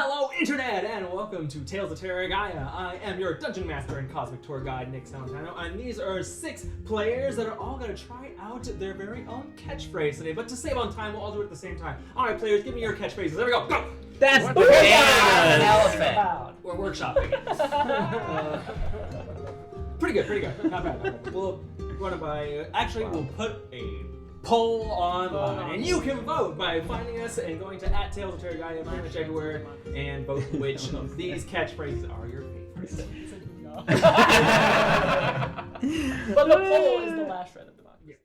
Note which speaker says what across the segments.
Speaker 1: Hello, Internet, and welcome to Tales of Terragia. I am your Dungeon Master and Cosmic Tour Guide, Nick Salentano, and these are 6 players that are all going to try out their very own catchphrase today. But to save on time, we'll all do it at the same time. All right, players, give me your catchphrases. There we go. Go!
Speaker 2: That's the
Speaker 3: an elephant.
Speaker 1: We're workshopping it. Pretty good. Not bad. We'll run it by... Actually, we'll put a poll online, and you can vote by finding us and going to @Tales of Terragia pretty much everywhere and vote which of these catchphrases are your favorites.
Speaker 4: But the poll is the last shred of the box.
Speaker 1: Yeah.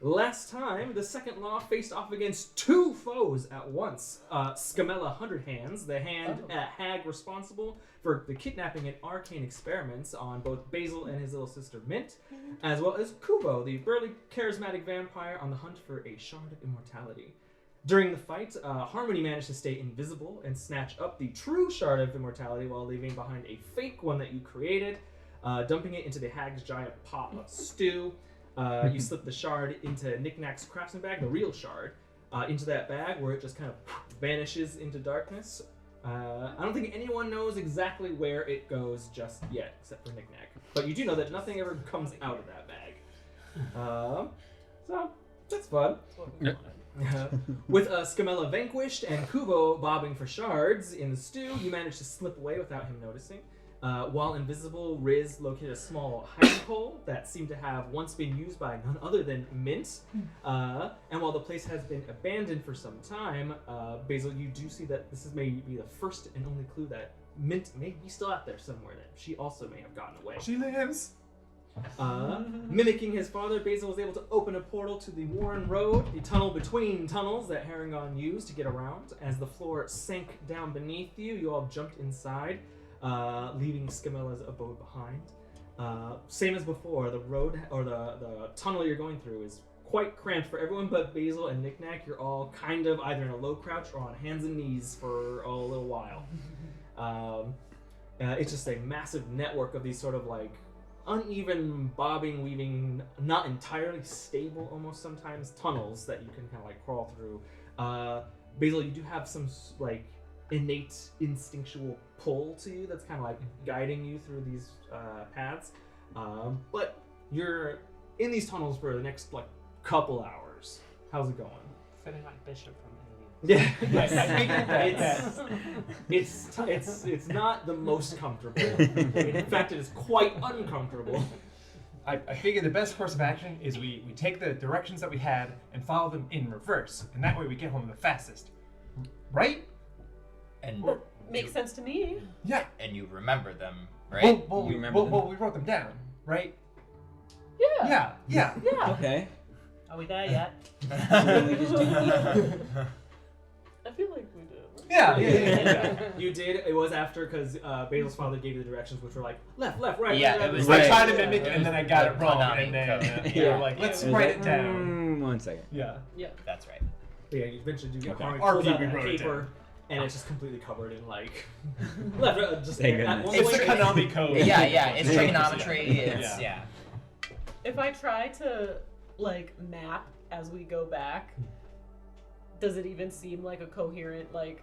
Speaker 1: Last time, the second law faced off against 2 foes at once. Scamella Hundred Hands, the hag responsible for the kidnapping and arcane experiments on both Basil and his little sister Mint, as well as Kubo, the burly, charismatic vampire on the hunt for a shard of immortality. During the fight, Harmony managed to stay invisible and snatch up the true shard of immortality while leaving behind a fake one that you created, dumping it into the hag's giant pot of stew. You slip the shard into Nik-Nak's craftsman bag, the real shard, into that bag where it just kind of vanishes into darkness. I don't think anyone knows exactly where it goes just yet, except for Nik-Nak. But you do know that nothing ever comes out of that bag. So, that's fun. With Scamella vanquished and Kubo bobbing for shards in the stew, you manage to slip away without him noticing. While invisible, Riz located a small hiding hole that seemed to have once been used by none other than Mint. And while the place has been abandoned for some time, Basil, you do see that this is maybe the first and only clue that Mint may be still out there somewhere, that she also may have gotten away.
Speaker 2: She lives.
Speaker 1: Mimicking his father, Basil was able to open a portal to the Warren Road, the tunnel between tunnels that Harangon used to get around. As the floor sank down beneath you, you all jumped inside, leaving Scamella's abode behind. Same as before, the road or the tunnel you're going through is quite cramped for everyone but Basil and Nik-Nak. You're all kind of either in a low crouch or on hands and knees for a little while. It's just a massive network of these sort of like uneven, bobbing, weaving, not entirely stable almost sometimes, tunnels that you can kind of like crawl through. Basil, you do have some like innate instinctual pull to you that's kind of like guiding you through these paths, but you're in these tunnels for the next like couple hours. How's it going?
Speaker 4: Feeling like Bishop from
Speaker 1: Yeah, it's not the most comfortable. In fact, it is quite uncomfortable.
Speaker 2: I figure the best course of action is we take the directions that we had and follow them in reverse, and that way we get home the fastest. Right?
Speaker 3: And
Speaker 4: Makes sense to me.
Speaker 2: Yeah.
Speaker 3: And you remember them, right?
Speaker 2: Well,
Speaker 3: you remember them?
Speaker 2: we wrote them down, right?
Speaker 4: Yeah.
Speaker 2: Yeah.
Speaker 5: Okay.
Speaker 4: Are we there yet?
Speaker 5: We just do
Speaker 4: I feel like we did.
Speaker 2: Yeah.
Speaker 1: You did. It was after because Basil's father gave you the directions, which were like left, right.
Speaker 3: Yeah,
Speaker 1: right,
Speaker 3: it was
Speaker 2: I
Speaker 3: right.
Speaker 2: tried to mimic it and then I got it wrong,
Speaker 3: Konami
Speaker 2: and then
Speaker 3: code.
Speaker 2: we were
Speaker 3: Yeah.
Speaker 2: like, let's
Speaker 5: It was
Speaker 2: write
Speaker 5: like,
Speaker 2: it down.
Speaker 5: 1 second.
Speaker 2: Yeah.
Speaker 3: That's right.
Speaker 1: But yeah, you eventually do get
Speaker 2: Okay.
Speaker 1: Harmony
Speaker 2: RP,
Speaker 1: pulls out
Speaker 2: we
Speaker 1: that
Speaker 2: wrote it
Speaker 1: paper,
Speaker 2: down.
Speaker 1: and it's just completely covered in like left, just
Speaker 5: Thank
Speaker 1: at
Speaker 5: goodness.
Speaker 1: one
Speaker 2: It's
Speaker 1: point-
Speaker 2: the Konami code.
Speaker 3: Yeah, it's
Speaker 5: Yeah.
Speaker 3: trigonometry. It's
Speaker 2: Yeah.
Speaker 4: If I try to like map as we go back, does it even seem like a coherent like?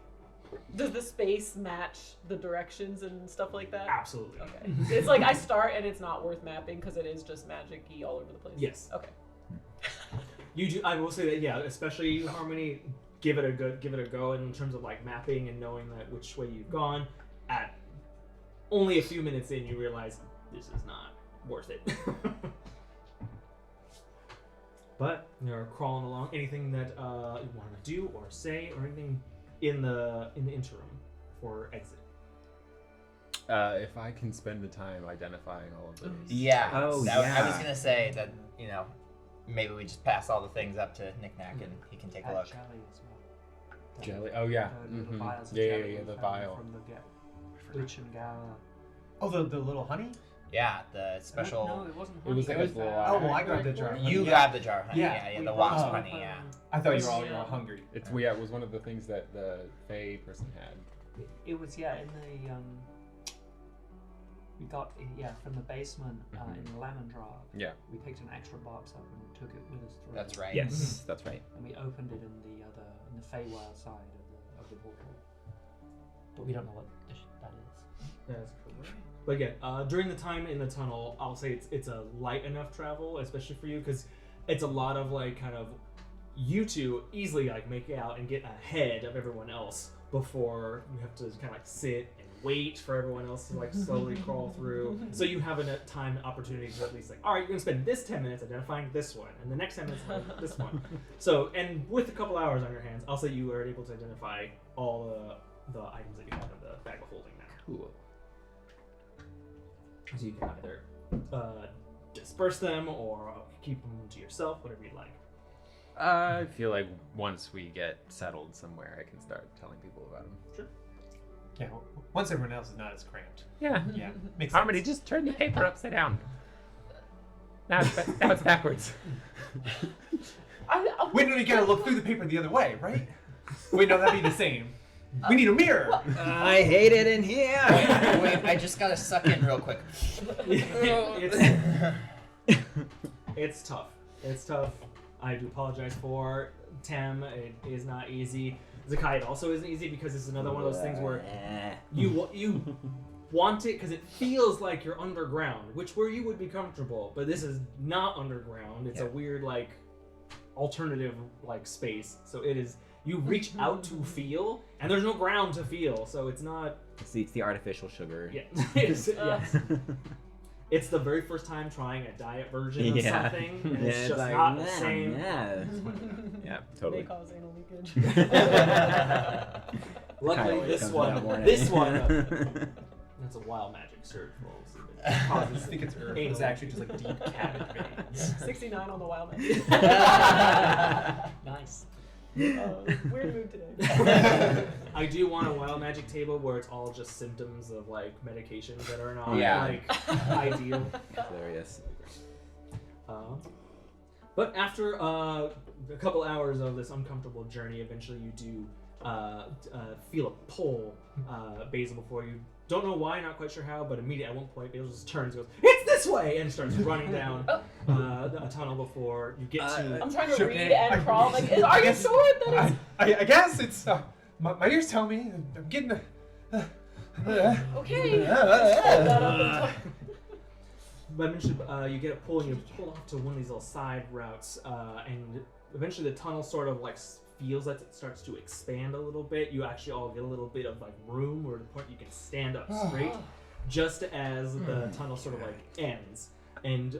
Speaker 4: Does the space match the directions and stuff like that?
Speaker 1: Absolutely.
Speaker 4: Okay. It's like I start and it's not worth mapping because it is just magic-y all over the place.
Speaker 1: Yes.
Speaker 4: Okay.
Speaker 1: You do. I will say that, yeah, especially you, Harmony, give it a go in terms of like mapping and knowing that which way you've gone. At only a few minutes in, you realize this is not worth it. But you're crawling along. Anything that you want to do or say or anything in the interim for exit?
Speaker 6: If I can spend the time identifying all of those.
Speaker 3: Yeah.
Speaker 5: Oh,
Speaker 3: I was
Speaker 5: yeah.
Speaker 3: gonna say that, you know, maybe we just pass all the things up to Nik-Nak and he can take a look.
Speaker 6: Jelly. Oh yeah.
Speaker 5: Little
Speaker 6: Mhm.
Speaker 5: vials of
Speaker 6: Yeah,
Speaker 5: jelly
Speaker 6: yeah,
Speaker 5: we
Speaker 6: the
Speaker 5: found
Speaker 6: vial.
Speaker 5: from the Bleach and Gala.
Speaker 2: Oh, the little honey?
Speaker 3: Yeah, the special.
Speaker 5: No, it wasn't
Speaker 6: It
Speaker 5: honey.
Speaker 6: was like a
Speaker 5: was,
Speaker 6: little.
Speaker 2: Oh, well, I grabbed the jar.
Speaker 3: You
Speaker 2: Yeah.
Speaker 3: grabbed the jar of honey.
Speaker 2: Yeah.
Speaker 3: Yeah,
Speaker 5: We
Speaker 3: the
Speaker 5: bought
Speaker 3: wasp
Speaker 2: some,
Speaker 3: honey. Yeah.
Speaker 2: I thought you were all hungry.
Speaker 6: It's it was one of the things that the Fey person had.
Speaker 5: It was in the we got from the basement in the lemon jar.
Speaker 6: Yeah.
Speaker 5: We picked an extra box up and took it with us through.
Speaker 3: That's right.
Speaker 6: Yes, that's right.
Speaker 5: And we opened it in the Feywild side of the portal. But we don't know what that is.
Speaker 1: That's correct. But again, during the time in the tunnel, I'll say it's a light enough travel, especially for you, because it's a lot of like kind of you two easily like make it out and get ahead of everyone else before you have to kind of like sit and wait for everyone else to like slowly crawl through. So you have enough time and opportunity to at least like, all right, you're gonna spend this 10 minutes identifying this one, and the next 10 minutes like this one. So, and with a couple hours on your hands, I'll say you are able to identify all the items that you have in the bag of holding now.
Speaker 6: Cool.
Speaker 1: So you can either disperse them or keep them to yourself, whatever you'd like.
Speaker 6: I feel like once we get settled somewhere, I can start telling people about them.
Speaker 1: Sure.
Speaker 2: Yeah, once everyone else is not as cramped.
Speaker 6: Yeah.
Speaker 2: Yeah, makes
Speaker 6: Harmony,
Speaker 2: sense.
Speaker 6: just turn the paper upside down. Now it's backwards.
Speaker 2: Wait, no, you gotta look through the paper the other way, right? Wait, no, that'd be the same. We need a mirror.
Speaker 3: I hate it in here. Wait, I just gotta suck in real quick.
Speaker 1: It's tough. It's tough. I do apologize for Tem. It is not easy. Zakkai, it also isn't easy because it's another one of those things where you want it because it feels like you're underground, where you would be comfortable, but this is not underground. It's a weird like alternative like space. So it is. You reach out to feel, and there's no ground to feel, so it's not.
Speaker 7: It's the artificial sugar.
Speaker 1: Yeah, yes. It's the very first time trying a diet version of something, and it's just
Speaker 7: like,
Speaker 1: not the same.
Speaker 6: Yeah, totally.
Speaker 4: May cause anal leakage.
Speaker 1: Luckily,
Speaker 7: Kinda
Speaker 1: this
Speaker 7: comes
Speaker 1: one,
Speaker 7: without warning.
Speaker 1: that's a wild magic surge roll. So it
Speaker 2: I
Speaker 1: causes
Speaker 2: think it's Earth.
Speaker 1: anal
Speaker 2: It's actually just like deep cabbage veins.
Speaker 4: 69 on the wild man.
Speaker 5: Nice.
Speaker 4: Weird mood today.
Speaker 1: I do want a wild magic table where it's all just symptoms of like medications that are not
Speaker 7: Yeah.
Speaker 1: like ideal.
Speaker 7: Hilarious.
Speaker 1: But after a couple hours of this uncomfortable journey, eventually you do feel a pull, Basil, before you. Don't know why, not quite sure how, but immediately at one point Basil just turns and goes, "It's this way!" and starts running down a tunnel before you get to.
Speaker 4: I'm trying to
Speaker 2: Sure,
Speaker 4: read
Speaker 2: okay.
Speaker 4: and crawl. Like, are you sure that it's
Speaker 2: I guess it's. My ears tell me I'm getting.
Speaker 4: okay?
Speaker 1: But eventually, you get a pull, and you pull off to one of these little side routes, and eventually the tunnel sort of like feels like it starts to expand a little bit. You actually all get a little bit of like room where the point you can stand up straight, just as the tunnel sort of like ends, and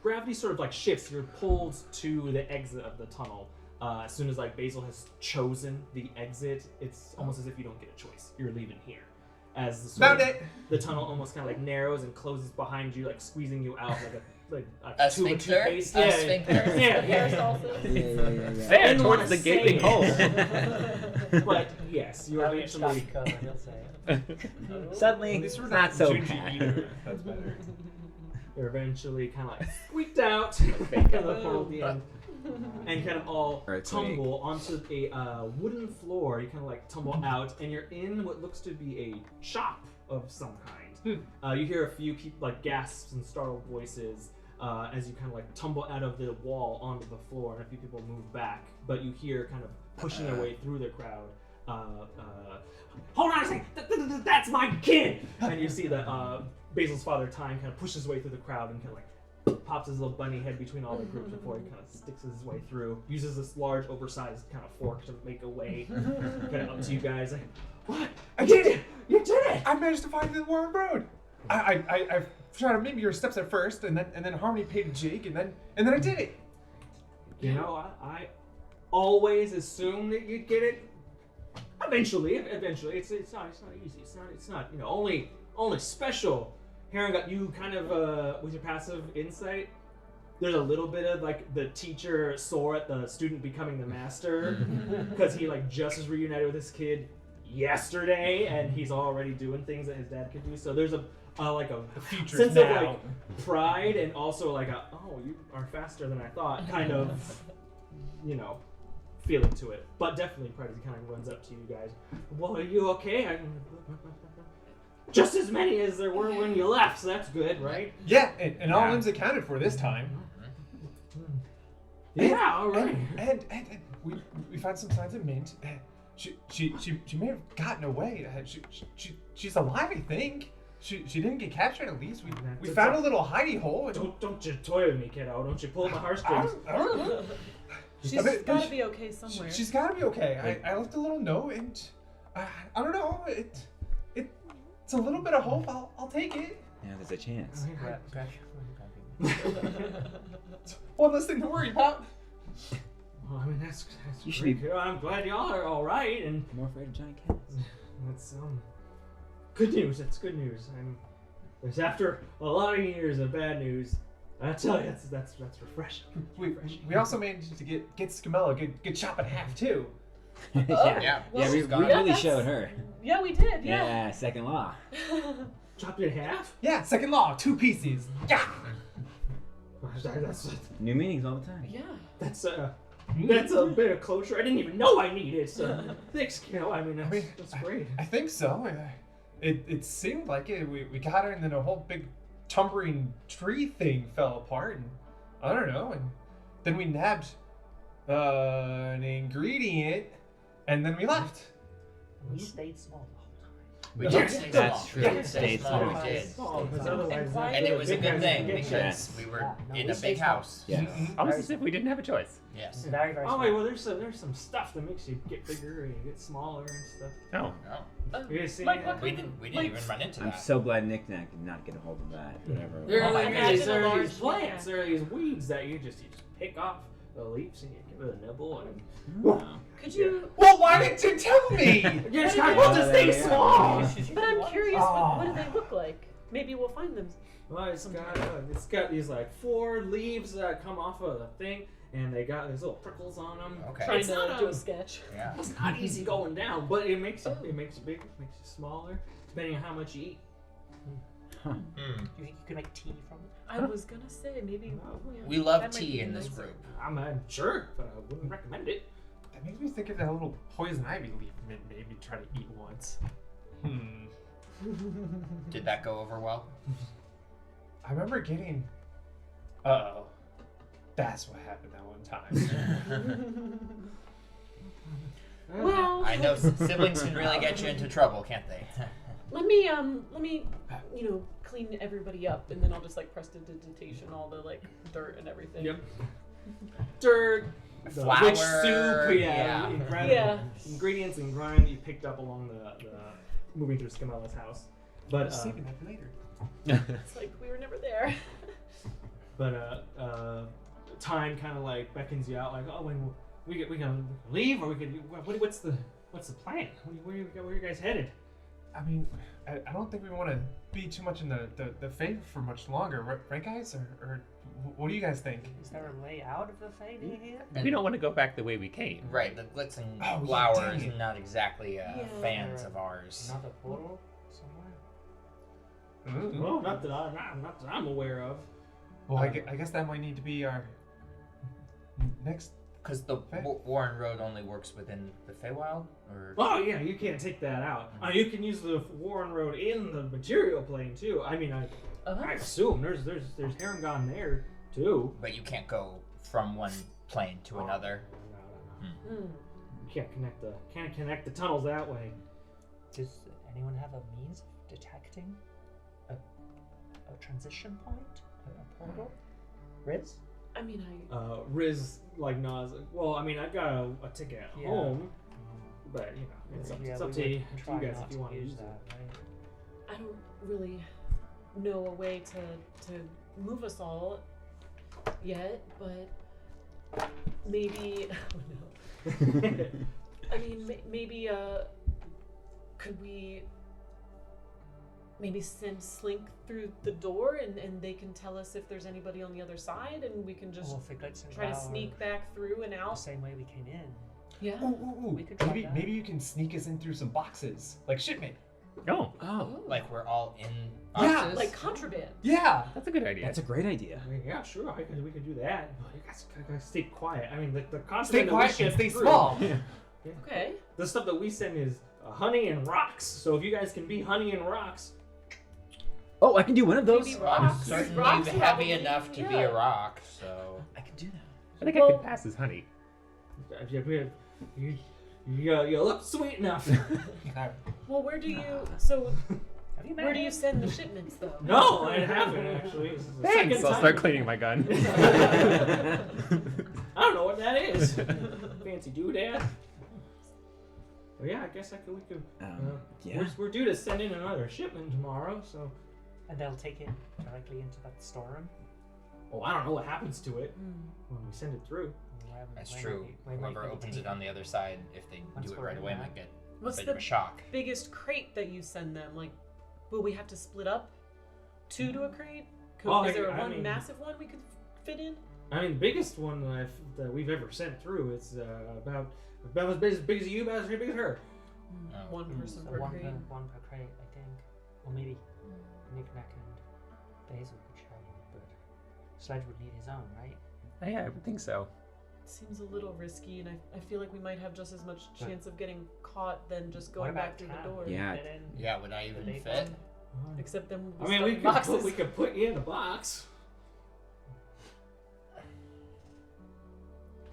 Speaker 1: gravity sort of like shifts. You're pulled to the exit of the tunnel. As soon as like Basil has chosen the exit, it's almost as if you don't get a choice. You're leaving here. As the,
Speaker 2: Found it!
Speaker 1: the tunnel almost kind of like narrows and closes behind you, like squeezing you out like
Speaker 3: A
Speaker 1: a tube of
Speaker 3: sphincter?
Speaker 1: toothpaste.
Speaker 3: A sphincter?
Speaker 1: Yeah.
Speaker 7: Yeah.
Speaker 6: There,
Speaker 1: Didn't wanna
Speaker 6: towards the
Speaker 1: say
Speaker 6: gaping
Speaker 1: it.
Speaker 6: hole.
Speaker 1: But yes, you are eventually.
Speaker 5: He'll say it.
Speaker 7: Suddenly,
Speaker 2: This was
Speaker 7: not so
Speaker 2: Junji
Speaker 7: bad.
Speaker 2: Ito. That's better.
Speaker 1: You're eventually kind of like squeaked out at the portal at the end, and kind of all
Speaker 7: Earthquake.
Speaker 1: tumble onto a wooden floor. You kind of like tumble out, and you're in what looks to be a shop of some kind. You hear a few people like gasps and startled voices as you kind of like tumble out of the wall onto the floor, and a few people move back. But you hear kind of pushing their way through the crowd. Hold on a second, that's my kid! And you see that Basil's father, Time, kind of pushes his way through the crowd and kind of like pops his little bunny head between all the groups before he kind of sticks his way through. Uses this large, oversized kind of fork to make a way kind of up to you guys. Like, what?
Speaker 2: I did it!
Speaker 1: You did it!
Speaker 2: I managed to find the Warren Road. I tried to mimic your steps at first, and then Harmony paid Jake, and then I did it.
Speaker 1: You know, I always assumed that you'd get it. Eventually, it's not easy. It's not you know only special. Heron got you kind of with your passive insight. there's a little bit of like the teacher sore at the student becoming the master because he like just was reunited with his kid yesterday and he's already doing things that his dad could do. So there's a
Speaker 2: future's
Speaker 1: sense
Speaker 2: now.
Speaker 1: of like pride and also like a you are faster than I thought kind of feeling to it. But definitely pride as he kind of runs up to you guys. Well, are you okay? Just as many as there were when you left, so that's good, right?
Speaker 2: Yeah, and all limbs accounted for this time.
Speaker 1: Yeah, all right.
Speaker 2: And we found some signs of Mint. She may have gotten away. She's alive, I think. She didn't get captured at least. We found a little hidey hole.
Speaker 1: Don't you toy with me, kiddo. Don't you pull my heartstrings.
Speaker 4: She's gotta be okay somewhere.
Speaker 2: She's gotta be okay. I left a little note and I don't know. It's a little bit of hope. I'll take it.
Speaker 7: Yeah, there's a chance.
Speaker 2: One less thing to worry about.
Speaker 1: Well, I mean, that's
Speaker 7: You should
Speaker 1: great.
Speaker 7: be-
Speaker 1: I'm glad y'all are all right, and
Speaker 7: I'm more afraid of giant cats.
Speaker 1: that's good news. That's good news. It's after a lot of years of bad news. I tell you, that's refreshing.
Speaker 2: We also managed to get Scamella get chopped in half too.
Speaker 7: Yeah,
Speaker 4: well,
Speaker 7: we
Speaker 4: she's gone.
Speaker 7: really
Speaker 4: Yeah,
Speaker 7: showed her.
Speaker 4: Yeah, we did. Yeah.
Speaker 7: Yeah, second law.
Speaker 1: Chopped in half?
Speaker 2: Yeah, second law, 2 pieces. Yeah.
Speaker 1: That's
Speaker 7: New meanings all the time.
Speaker 4: Yeah.
Speaker 1: that's a bit of closure I didn't even know I needed. So thanks, I mean, that's great.
Speaker 2: I think so. It seemed like it. We got her, and then a whole big tumbling tree thing fell apart, and I don't know. And then we nabbed an ingredient, and then we left.
Speaker 5: We stayed small the whole time.
Speaker 8: We
Speaker 2: Yeah,
Speaker 8: did stay
Speaker 7: that's
Speaker 8: small.
Speaker 7: true.
Speaker 8: We did stay
Speaker 7: Stayed
Speaker 8: small.
Speaker 7: small.
Speaker 8: We did.
Speaker 1: Because otherwise,
Speaker 4: why
Speaker 8: And it was a
Speaker 1: big
Speaker 8: good
Speaker 1: guys
Speaker 8: thing
Speaker 1: get
Speaker 8: because
Speaker 7: Yes.
Speaker 8: we were
Speaker 5: No,
Speaker 8: in
Speaker 5: we
Speaker 8: a
Speaker 5: stayed
Speaker 8: big
Speaker 5: small.
Speaker 8: house.
Speaker 7: Yes.
Speaker 6: Almost as if we didn't have a choice.
Speaker 8: Yes.
Speaker 5: Very, very
Speaker 1: Oh
Speaker 5: small.
Speaker 1: wait, well there's some stuff that makes you get bigger and you get smaller and stuff.
Speaker 6: No.
Speaker 8: No,
Speaker 1: You guys see
Speaker 4: Like
Speaker 1: it?
Speaker 4: what
Speaker 8: we didn't
Speaker 4: Like-
Speaker 8: even run into
Speaker 7: I'm
Speaker 8: that.
Speaker 7: so glad Nik-Nak did not get a hold of that. Whatever.
Speaker 1: There
Speaker 8: Oh my
Speaker 1: are
Speaker 8: God.
Speaker 1: these
Speaker 4: Imagine a
Speaker 1: plants,
Speaker 4: large
Speaker 1: there are these weeds that you just pick off the leaves and you give it a nibble and
Speaker 7: Oh.
Speaker 4: Could you?
Speaker 2: Well, why didn't you tell me?
Speaker 1: you just
Speaker 4: What
Speaker 1: gotta
Speaker 4: if
Speaker 1: put
Speaker 4: they-
Speaker 1: this thing small.
Speaker 4: But I'm curious.
Speaker 2: Oh.
Speaker 4: What do they look like? Maybe we'll find them.
Speaker 1: Well, it's got these like 4 leaves that come off of the thing, and they got these little prickles on them.
Speaker 8: Okay.
Speaker 4: Trying
Speaker 1: It's
Speaker 4: to
Speaker 1: not
Speaker 4: do
Speaker 1: a-
Speaker 4: a sketch.
Speaker 8: Yeah.
Speaker 1: It's not easy going down, but it makes you bigger, makes you smaller, depending on how much you eat.
Speaker 8: Hmm.
Speaker 5: Do you think you could make tea from it?
Speaker 4: I was gonna say maybe.
Speaker 8: We love
Speaker 4: that might
Speaker 8: tea
Speaker 4: be
Speaker 8: in this
Speaker 4: nicer.
Speaker 8: group.
Speaker 1: I'm sure, but I wouldn't recommend it.
Speaker 2: That makes me think of that little poison ivy leaf Mint made me try to eat once.
Speaker 8: Did that go over well?
Speaker 2: I remember getting. Uh-oh. That's what happened that one time.
Speaker 4: Well,
Speaker 8: I know siblings can really get you into trouble, can't they?
Speaker 4: let me clean everybody up, and then I'll just like prestidigitation all the like dirt and everything.
Speaker 1: Yep. Dirt, the
Speaker 8: Flour,
Speaker 1: witch soup,
Speaker 8: yeah.
Speaker 4: Yeah.
Speaker 1: Ingredients and grime that you picked up along the moving through Scamella's house. But
Speaker 2: Saving that for later.
Speaker 4: It's like we were never there.
Speaker 1: time kind of like beckons you out, like, oh, when we gonna leave, or we could. What's the plan? Where are you guys headed?
Speaker 2: I mean, I don't think we want to be too much in the Fae for much longer, right guys? Or what do you guys think?
Speaker 5: Is there a way out of the Fae near here?
Speaker 6: We don't want to go back the way we came.
Speaker 8: Right, the glitz and
Speaker 2: Oh, yeah,
Speaker 8: flower
Speaker 2: dang
Speaker 8: is
Speaker 2: it.
Speaker 8: not exactly fans of ours.
Speaker 5: Another portal somewhere?
Speaker 2: Ooh.
Speaker 1: Well, not that I'm aware of.
Speaker 2: Well, I guess that might need to be our next.
Speaker 8: Because the
Speaker 2: Fae.
Speaker 8: Warren Road only works within the Feywild, or
Speaker 1: Oh yeah, you can't take that out. You can use the Warren Road in the material plane too. I mean, I assume there's Harangon there too.
Speaker 8: but you can't go from one plane to another.
Speaker 1: No. You can't connect the tunnels that way.
Speaker 5: Does anyone have a means of detecting a transition point? A portal? Riz?
Speaker 4: I mean,
Speaker 1: Riz like nods. Well, I mean, I've got a ticket at
Speaker 5: Yeah.
Speaker 1: home, but it's up,
Speaker 5: Yeah,
Speaker 1: it's up
Speaker 5: we
Speaker 1: to
Speaker 5: would
Speaker 1: you
Speaker 5: try
Speaker 1: guys
Speaker 5: not
Speaker 1: if you
Speaker 5: to
Speaker 1: want to use
Speaker 5: that,
Speaker 1: it.
Speaker 5: right?
Speaker 4: I don't really know a way to move us all yet, but maybe. Oh no. I mean, maybe could we maybe send Slink through the door, and they can tell us if there's anybody on the other side, and we can just
Speaker 5: Or if it gets in
Speaker 4: try to
Speaker 5: our-
Speaker 4: sneak back through and
Speaker 5: the
Speaker 4: out.
Speaker 5: same way we came in.
Speaker 4: Yeah.
Speaker 2: Ooh.
Speaker 5: We could try
Speaker 2: Maybe
Speaker 5: that.
Speaker 2: maybe you can sneak us in through some boxes, like shipment.
Speaker 6: Oh,
Speaker 7: Oh,
Speaker 8: Like we're all in
Speaker 2: Yeah.
Speaker 8: boxes.
Speaker 4: Like contraband.
Speaker 2: Yeah.
Speaker 6: that's a good idea.
Speaker 7: that's a great idea.
Speaker 1: I mean, yeah, sure, we could do that. But you guys gotta stay quiet. I mean, the
Speaker 2: Stay
Speaker 1: contraband that we
Speaker 2: quiet
Speaker 1: ship
Speaker 2: and stay
Speaker 1: through-
Speaker 2: small.
Speaker 4: Okay.
Speaker 1: The stuff that we send is honey and rocks. So if you guys can be honey and rocks,
Speaker 7: Oh, I can do one of those.
Speaker 4: Maybe
Speaker 8: I'm
Speaker 4: rocks.
Speaker 8: certainly
Speaker 4: Rocks
Speaker 8: heavy
Speaker 4: probably,
Speaker 8: enough to be
Speaker 4: yeah.
Speaker 8: a rock, so
Speaker 7: I can do that.
Speaker 6: I think I
Speaker 4: Well-
Speaker 6: could pass as honey.
Speaker 1: you look sweet enough.
Speaker 4: Well, where do you? So
Speaker 5: Have you met
Speaker 4: where do you
Speaker 5: him?
Speaker 4: send the shipments though?
Speaker 1: No, I haven't actually. This is the
Speaker 6: Thanks.
Speaker 1: second
Speaker 6: I'll
Speaker 1: time.
Speaker 6: start cleaning my gun.
Speaker 1: I don't know what that is. Fancy doodad. Well, yeah, I guess we could.
Speaker 7: Yeah.
Speaker 1: We're due to send in another shipment tomorrow, so.
Speaker 5: And they'll take it directly into that storeroom.
Speaker 1: Oh, I don't know what happens to it
Speaker 4: Hmm.
Speaker 1: when we send it through.
Speaker 8: that's true. Whoever opens it on the other side, if they
Speaker 5: Once
Speaker 8: do it
Speaker 5: we're
Speaker 8: right
Speaker 5: in
Speaker 8: away,
Speaker 5: there.
Speaker 8: might get a
Speaker 4: What's
Speaker 8: bit
Speaker 4: the
Speaker 8: of a shock.
Speaker 4: biggest crate that you send them? Like, will we have to split up two to a crate?
Speaker 1: Oh,
Speaker 4: Is there
Speaker 1: I
Speaker 4: one
Speaker 1: mean-
Speaker 4: massive one we could fit in?
Speaker 1: I mean, the biggest one that we've ever sent through is about as big as you, about as big as her.
Speaker 8: Oh.
Speaker 4: One person
Speaker 5: So
Speaker 4: per
Speaker 5: one
Speaker 4: crate.
Speaker 5: one per crate, I think. Or maybe Nik-Nak and Basil could share one, but Sledge would need his own, right?
Speaker 6: Yeah, I would think so.
Speaker 4: Seems a little risky, and I feel like we might have just as much chance of getting caught than just
Speaker 5: What
Speaker 4: going
Speaker 5: about
Speaker 4: back through
Speaker 5: Tam?
Speaker 4: the door.
Speaker 7: Yeah.
Speaker 5: Fit in
Speaker 8: Yeah, would I
Speaker 5: the
Speaker 8: even
Speaker 5: big
Speaker 8: fit?
Speaker 5: one?
Speaker 4: Except then
Speaker 1: I
Speaker 4: we'll
Speaker 1: mean,
Speaker 4: be
Speaker 1: we
Speaker 4: stuck in
Speaker 1: could
Speaker 4: boxes.
Speaker 1: we could put you in a box.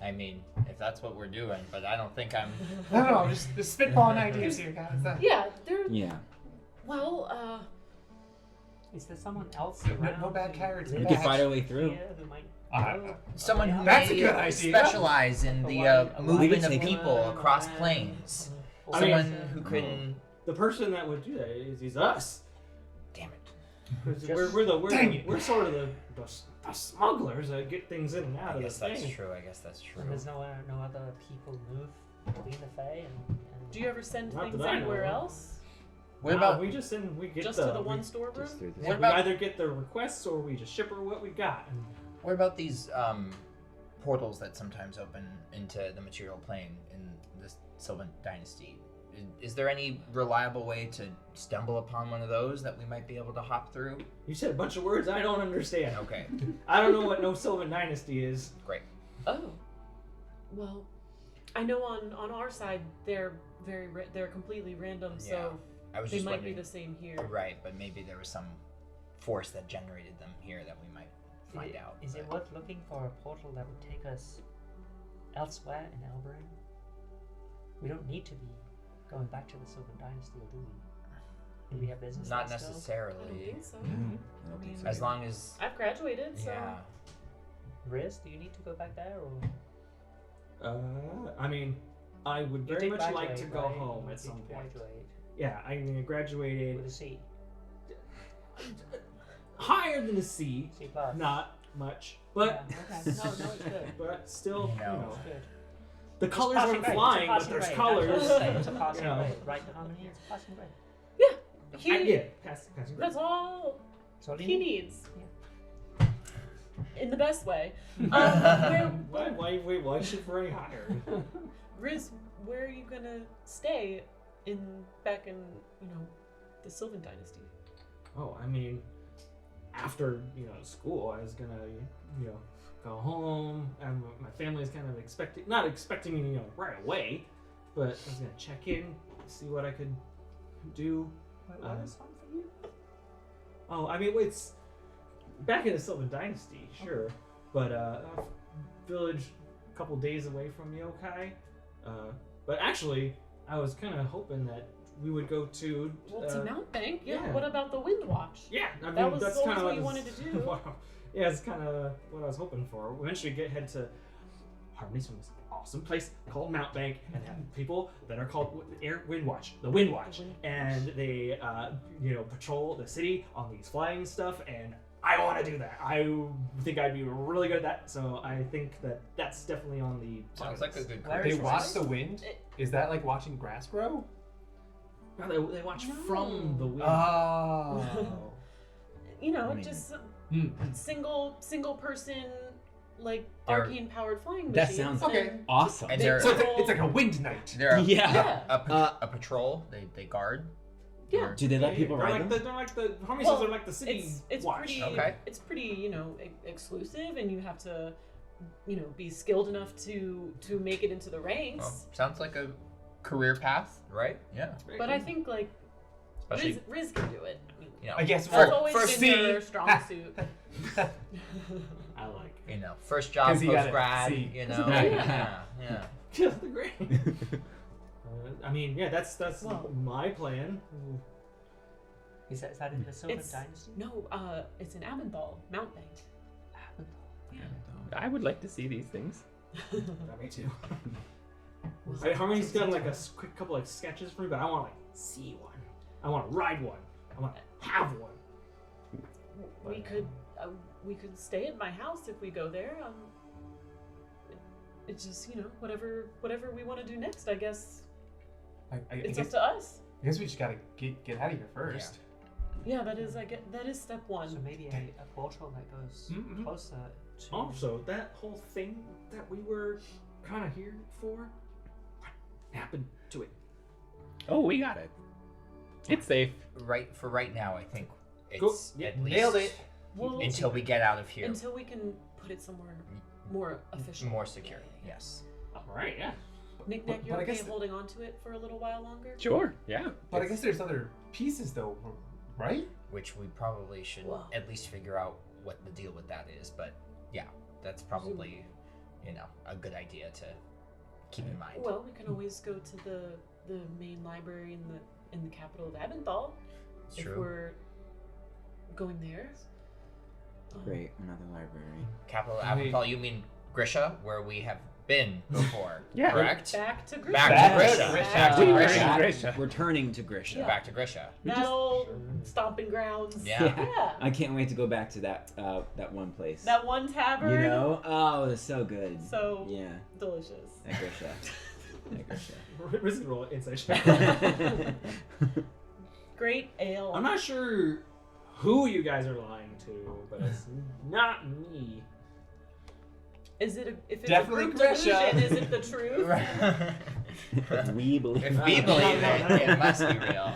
Speaker 8: I mean, if that's what we're doing, but I don't think I'm.
Speaker 2: No, I'm just spitballing ideas here, guys.
Speaker 4: Yeah, there.
Speaker 7: Yeah.
Speaker 4: Well,
Speaker 5: Is there someone else
Speaker 2: No-
Speaker 5: around?
Speaker 2: no bad
Speaker 5: who
Speaker 2: carrots in
Speaker 5: lives
Speaker 2: the bag.
Speaker 7: Fight our way through.
Speaker 5: here who might
Speaker 2: Uh,
Speaker 5: know?
Speaker 8: Someone who
Speaker 2: That's a
Speaker 8: may
Speaker 2: good idea.
Speaker 8: specialize in the movement of people across planes.
Speaker 5: Or
Speaker 1: I mean-
Speaker 8: Someone who can.
Speaker 1: The person that would do that is us.
Speaker 8: Damn it.
Speaker 1: 'Cause
Speaker 5: Just-
Speaker 2: Dang it.
Speaker 1: we're sort of the smugglers that get things in and out
Speaker 8: I
Speaker 1: of
Speaker 8: guess
Speaker 1: the
Speaker 8: that's
Speaker 1: thing.
Speaker 8: true. I guess that's true.
Speaker 5: And there's no other people move between the Fae and
Speaker 4: do you ever send
Speaker 1: Not
Speaker 4: things
Speaker 1: that I know
Speaker 4: anywhere
Speaker 1: of.
Speaker 4: else?
Speaker 8: What about
Speaker 1: we just get
Speaker 4: Just
Speaker 1: the
Speaker 4: to the one
Speaker 1: we,
Speaker 4: storeroom?
Speaker 7: Just through this.
Speaker 1: we
Speaker 8: What about-
Speaker 1: either get the requests or we just ship her what we got. And
Speaker 8: what about these portals that sometimes open into the material plane in the Sylvan Dynasty? Is there any reliable way to stumble upon one of those that we might be able to hop through?
Speaker 1: you said a bunch of words I don't understand.
Speaker 8: Okay,
Speaker 1: I don't know what no Sylvan Dynasty is.
Speaker 8: great.
Speaker 4: Oh, well, I know on our side they're they're completely random, so
Speaker 8: I was
Speaker 4: they
Speaker 8: just
Speaker 4: might be
Speaker 8: wondering.
Speaker 4: the same here.
Speaker 8: Right, but maybe there was some force that generated them here that we might find out.
Speaker 5: Is it
Speaker 8: but-
Speaker 5: worth looking for a portal that would take us elsewhere in Elberon? We don't need to be going back to the Sylvan Dynasty, or do we? Do we have business
Speaker 8: Not
Speaker 5: there still?
Speaker 4: I don't
Speaker 8: necessarily.
Speaker 4: think so.
Speaker 7: I don't think so.
Speaker 8: As long as
Speaker 4: I've graduated, so
Speaker 8: yeah.
Speaker 5: Riz, do you need to go back there, or
Speaker 1: I mean, I would
Speaker 5: you
Speaker 1: very
Speaker 5: did
Speaker 1: much
Speaker 5: graduate,
Speaker 1: like to go
Speaker 5: right?
Speaker 1: home
Speaker 5: You
Speaker 1: at
Speaker 5: did
Speaker 1: some point.
Speaker 5: graduate
Speaker 1: Yeah, I mean, I graduated
Speaker 5: with a C,
Speaker 1: higher than a C,
Speaker 5: C plus.
Speaker 1: not much, but
Speaker 5: Yeah, okay. No, it's good.
Speaker 1: but still,
Speaker 8: No.
Speaker 1: you know,
Speaker 5: It's good.
Speaker 1: the
Speaker 5: It's
Speaker 1: colors
Speaker 5: passing
Speaker 1: aren't
Speaker 5: grade, it's a
Speaker 1: flying, but
Speaker 5: passing
Speaker 1: there's
Speaker 5: grade,
Speaker 1: colors.
Speaker 5: that's what I'm saying, It's a passing
Speaker 1: you know.
Speaker 5: grade, right? Harmony, it's a passing grade.
Speaker 4: he,
Speaker 1: Passing grade.
Speaker 4: that's all
Speaker 5: That's all you
Speaker 4: he
Speaker 5: need.
Speaker 4: needs. In the best way. Where,
Speaker 1: Why should we higher?
Speaker 4: Riz, where are you gonna stay back in the Sylvan Dynasty?
Speaker 1: Oh, I mean, after school, I was gonna go home, and my family's kind of not expecting me right away, but I was gonna check in, see what I could do.
Speaker 5: Wait, what is home for you?
Speaker 1: Oh, I mean, it's back in the Sylvan Dynasty, sure, but a village a couple days away from Yokai. But actually, I was kind of hoping that we would go to.
Speaker 4: Well, to Mountbank, yeah.
Speaker 1: yeah.
Speaker 4: What about the Wind Watch?
Speaker 1: Yeah, I mean,
Speaker 4: That was
Speaker 1: that's
Speaker 4: always
Speaker 1: kind of
Speaker 4: what you wanted to do.
Speaker 1: Yeah, it's kind of what I was hoping for. Eventually, head to Harmony's from this awesome place called Mountbank, and have people that are called Wind Watch, the Wind Watch, and they patrol the city on these flying stuff. And I want to do that. I think I'd be really good at that. So I think that's definitely on the
Speaker 8: Sounds
Speaker 1: bucket
Speaker 8: like a
Speaker 1: list.
Speaker 8: good
Speaker 5: Where
Speaker 8: career
Speaker 2: They
Speaker 5: is
Speaker 2: watch
Speaker 8: choice.
Speaker 2: the wind? Is that like watching grass grow?
Speaker 1: No, they watch from the wind.
Speaker 2: Oh.
Speaker 4: You know,
Speaker 7: I mean-
Speaker 4: just
Speaker 2: Hmm.
Speaker 4: single person, like
Speaker 8: They're-
Speaker 4: arcane powered flying
Speaker 7: That
Speaker 4: machines.
Speaker 7: sounds
Speaker 2: Okay.
Speaker 4: and
Speaker 7: awesome.
Speaker 8: And
Speaker 4: they
Speaker 8: they're-
Speaker 2: So
Speaker 4: control-
Speaker 2: it's like a wind knight.
Speaker 8: They're
Speaker 7: Yeah.
Speaker 8: a patrol. They guard.
Speaker 4: Yeah.
Speaker 7: Do they let people
Speaker 1: they're
Speaker 7: ride
Speaker 1: like
Speaker 7: them?
Speaker 1: they're like the Harmony
Speaker 4: Well,
Speaker 1: says they're like the city
Speaker 4: it's
Speaker 1: watch.
Speaker 4: pretty
Speaker 8: Okay.
Speaker 4: it's pretty, you know, exclusive, and you have to, you know, be skilled enough to make it into the ranks.
Speaker 8: Well, sounds like a career path, right? Yeah.
Speaker 4: But I think like
Speaker 8: Especially,
Speaker 4: Riz can do it.
Speaker 8: you know,
Speaker 2: I guess
Speaker 4: That's
Speaker 2: for,
Speaker 4: always
Speaker 2: for
Speaker 4: been her
Speaker 2: C.
Speaker 4: strong suit.
Speaker 1: I like it.
Speaker 8: you know, first job
Speaker 2: 'Cause you
Speaker 8: post
Speaker 2: gotta
Speaker 8: grad.
Speaker 2: see.
Speaker 8: You know,
Speaker 7: Yeah.
Speaker 8: yeah.
Speaker 1: Just the great. I mean, yeah, that's
Speaker 4: Well-
Speaker 1: my plan.
Speaker 5: Is that in the Sylvan
Speaker 4: It's-
Speaker 5: Dynasty?
Speaker 4: No, it's in Abenthal, Mount Bank.
Speaker 6: I would like to see these things.
Speaker 1: Yeah, me too. Harmony's done like a quick couple like sketches for me, but I want to like see one. I want to ride one. I want to have one.
Speaker 4: We could stay at my house if we go there. It's just, you know, whatever we want to do next. I guess
Speaker 2: I
Speaker 4: it's
Speaker 2: guess,
Speaker 4: up to us.
Speaker 2: I guess we just gotta get out of here first.
Speaker 4: Yeah, that is step one.
Speaker 5: So maybe a portal that goes
Speaker 1: Mhm.
Speaker 5: closer to.
Speaker 1: Also, that whole thing that we were kind of here for, what happened to it?
Speaker 6: Oh, we got it. It's safe.
Speaker 8: Right now, I think it's
Speaker 1: Cool.
Speaker 8: at least
Speaker 2: Nailed it.
Speaker 4: Well,
Speaker 8: until we get out of here.
Speaker 4: until we can put it somewhere more official,
Speaker 8: More secure. Yes.
Speaker 1: All right, yeah.
Speaker 4: Nik-Nak,
Speaker 2: But
Speaker 4: you're
Speaker 2: I
Speaker 4: okay
Speaker 2: guess
Speaker 4: holding on to it for a little while longer?
Speaker 6: Sure. Yeah.
Speaker 2: But I guess there's other pieces though, right?
Speaker 8: Which we probably should
Speaker 4: Well-
Speaker 8: at least figure out what the deal with that is. But yeah, that's probably, you know, a good idea to keep in mind.
Speaker 4: Well, we can always go to the main library in the capital of Abenthal
Speaker 8: It's
Speaker 4: if
Speaker 8: true.
Speaker 4: we're going there.
Speaker 7: Great, another library.
Speaker 8: Capital
Speaker 2: I mean-
Speaker 8: Abenthal, you mean Grisha, where we have been before?
Speaker 6: Yeah.
Speaker 8: Correct?
Speaker 4: Back to Grisha.
Speaker 8: Back
Speaker 2: to
Speaker 8: to
Speaker 2: Grisha.
Speaker 8: Grisha.
Speaker 4: Back
Speaker 8: Back
Speaker 4: to
Speaker 8: to
Speaker 6: We were
Speaker 8: Grisha.
Speaker 6: in Grisha.
Speaker 7: Returning to Grisha.
Speaker 4: Yeah.
Speaker 8: Back to Grisha.
Speaker 4: That old stomping grounds.
Speaker 8: Yeah.
Speaker 4: Yeah.
Speaker 7: I can't wait to go back to that one place.
Speaker 4: That one tavern.
Speaker 7: You know? Oh, it's so good.
Speaker 4: So
Speaker 7: Yeah,
Speaker 4: delicious.
Speaker 7: that Grisha. That Grisha.
Speaker 1: Risk roll an insight check.
Speaker 4: Great ale.
Speaker 1: I'm not sure who you guys are lying to, but it's not me.
Speaker 4: Is it if it's
Speaker 2: Definitely
Speaker 4: a group
Speaker 2: Grisha.
Speaker 4: delusion? Is it the truth?
Speaker 7: We believe.
Speaker 8: If we believe it, it must be real.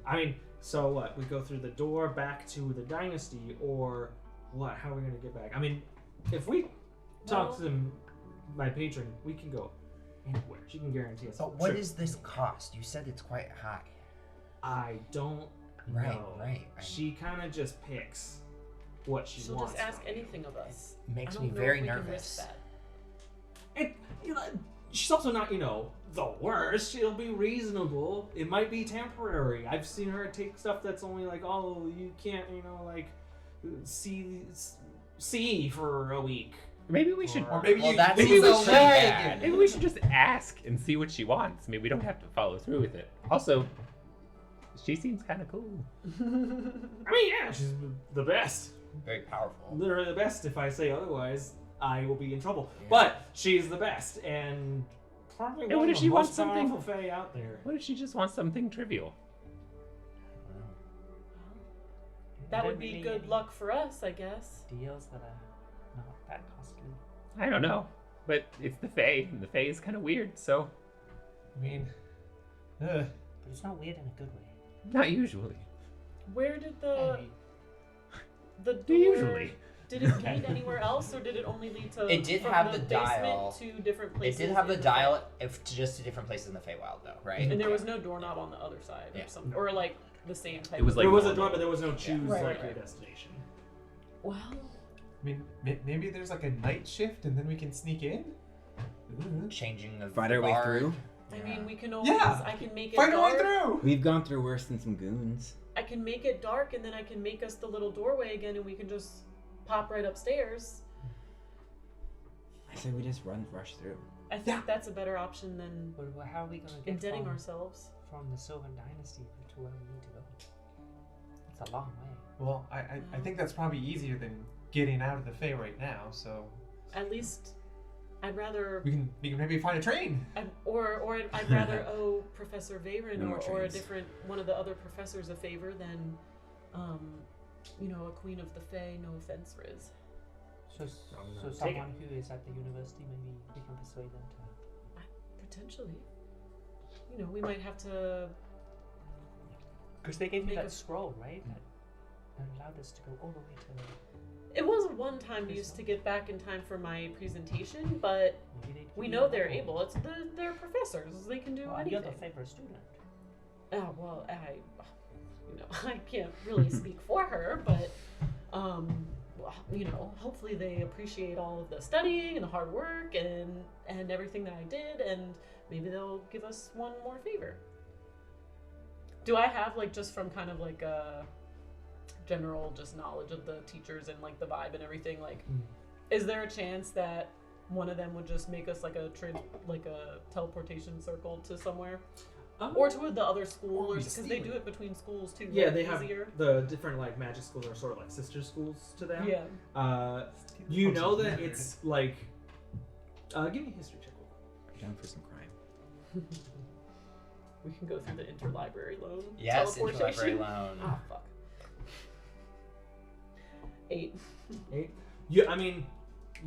Speaker 1: I mean, so what? We go through the door back to the dynasty, or what? How are we gonna get back? I mean, if we talk to my patron, we can go anywhere. She can guarantee us.
Speaker 8: So
Speaker 1: a
Speaker 8: what
Speaker 1: trip.
Speaker 8: is this cost? You said it's quite high.
Speaker 1: I don't
Speaker 8: Right,
Speaker 1: know.
Speaker 8: right.
Speaker 1: She kind of just picks what she
Speaker 4: She'll
Speaker 1: wants.
Speaker 4: just ask
Speaker 1: from you.
Speaker 4: anything of us.
Speaker 8: Makes
Speaker 4: I
Speaker 8: me
Speaker 4: don't know
Speaker 8: very
Speaker 4: if we can
Speaker 8: nervous.
Speaker 4: risk that.
Speaker 1: It, you know, she's also not, you know, the worst. She'll be reasonable. It might be temporary. I've seen her take stuff that's only like, oh, you can't, you know, like, see for a week.
Speaker 6: Maybe we should.
Speaker 2: Or maybe
Speaker 8: Well,
Speaker 2: you
Speaker 8: that
Speaker 2: maybe
Speaker 8: seems
Speaker 2: we
Speaker 8: so
Speaker 2: should.
Speaker 8: bad.
Speaker 6: Maybe we should just ask and see what she wants. Maybe we don't have to follow through with it. Also, she seems kind of cool.
Speaker 1: I mean, yeah, she's the best.
Speaker 8: Very powerful.
Speaker 1: Literally the best. If I say otherwise, I will be in trouble.
Speaker 8: Yeah.
Speaker 1: But she's the best, and probably
Speaker 6: And
Speaker 1: one
Speaker 6: what
Speaker 1: of
Speaker 6: if
Speaker 1: the
Speaker 6: she
Speaker 1: most
Speaker 6: wants something-
Speaker 1: powerful Fae out there.
Speaker 6: What if she just wants something trivial?
Speaker 4: That
Speaker 5: don't
Speaker 4: would be
Speaker 5: really
Speaker 4: good
Speaker 5: any
Speaker 4: luck for us, I guess.
Speaker 5: Deals that are not that costly.
Speaker 6: I don't know, but it's the Fae, and the Fae is kind of weird. So
Speaker 2: I mean,
Speaker 5: But it's not weird in a good way.
Speaker 6: not usually.
Speaker 4: Where did
Speaker 5: Hey,
Speaker 4: the door,
Speaker 6: Usually.
Speaker 4: did it lead anywhere else, or did it only lead to?
Speaker 8: It did
Speaker 4: from
Speaker 8: have
Speaker 4: the
Speaker 8: the
Speaker 4: basement
Speaker 8: dial.
Speaker 4: to different
Speaker 8: It
Speaker 4: places.
Speaker 8: did have the
Speaker 4: in
Speaker 8: dial, if to just to different places in the Feywild, though, right?
Speaker 4: and there was no doorknob on the other side,
Speaker 8: Yeah.
Speaker 4: or something, or like the same type.
Speaker 6: It was
Speaker 4: of
Speaker 6: like
Speaker 1: there was a
Speaker 6: normal.
Speaker 1: door, but there was no choose
Speaker 4: Right,
Speaker 1: like
Speaker 4: right.
Speaker 1: your destination.
Speaker 4: Well,
Speaker 2: I mean, maybe there's like a night shift and then we can sneak in. Ooh.
Speaker 8: Changing of
Speaker 7: Fight
Speaker 8: the
Speaker 7: our way
Speaker 8: guard.
Speaker 7: through.
Speaker 4: I
Speaker 8: Yeah.
Speaker 4: mean, we can always.
Speaker 2: Yeah.
Speaker 4: I can make it
Speaker 2: Find our way
Speaker 4: dark.
Speaker 2: through.
Speaker 7: We've gone through worse than some goons.
Speaker 4: I can make it dark, and then I can make us the little doorway again, and we can just pop right upstairs.
Speaker 7: I say we just rush through.
Speaker 4: I think that's a better option than
Speaker 5: But how are we going to get
Speaker 4: indebting
Speaker 5: from,
Speaker 4: ourselves.
Speaker 5: from the Sylvan Dynasty to where we need to go? It's a long way.
Speaker 2: Well, I think that's probably easier than getting out of the Fae right now. So
Speaker 4: At least I'd rather
Speaker 2: We can maybe find a train.
Speaker 4: I'd rather owe Professor Veyron
Speaker 7: No more
Speaker 4: or a
Speaker 7: trains.
Speaker 4: different one of the other professors a favor than, a queen of the Fae. No offense, Riz.
Speaker 5: So
Speaker 1: take
Speaker 5: someone who is at the university, maybe we can persuade them to.
Speaker 4: Potentially. We might have to.
Speaker 5: Because they gave me
Speaker 4: Make
Speaker 5: that
Speaker 4: a-
Speaker 5: scroll, right? That allowed us to go all the way to.
Speaker 4: It was a one-time use to get back in time for my presentation, but
Speaker 5: Maybe they
Speaker 4: we know they're able. They're professors. They can do
Speaker 5: Well,
Speaker 4: anything.
Speaker 5: you're the favorite student.
Speaker 4: Oh, well, I can't really speak for her, but, hopefully they appreciate all of the studying and the hard work and everything that I did, and maybe they'll give us one more favor. Do I have, just from kind of general just knowledge of the teachers and, the vibe and everything, is there a chance that one of them would just make us, a teleportation circle to somewhere? Or to the other school, because they do it between schools too.
Speaker 1: Yeah,
Speaker 4: right?
Speaker 1: they have
Speaker 4: Easier.
Speaker 1: the different magic schools are sort of like sister schools to them.
Speaker 4: Yeah.
Speaker 1: You know that it's give me a history check.
Speaker 7: Down for some crime.
Speaker 4: We can go through the interlibrary loan.
Speaker 8: Yes,
Speaker 4: teleportation.
Speaker 8: interlibrary loan.
Speaker 4: Oh fuck. 8.
Speaker 1: 8. Yeah, I mean,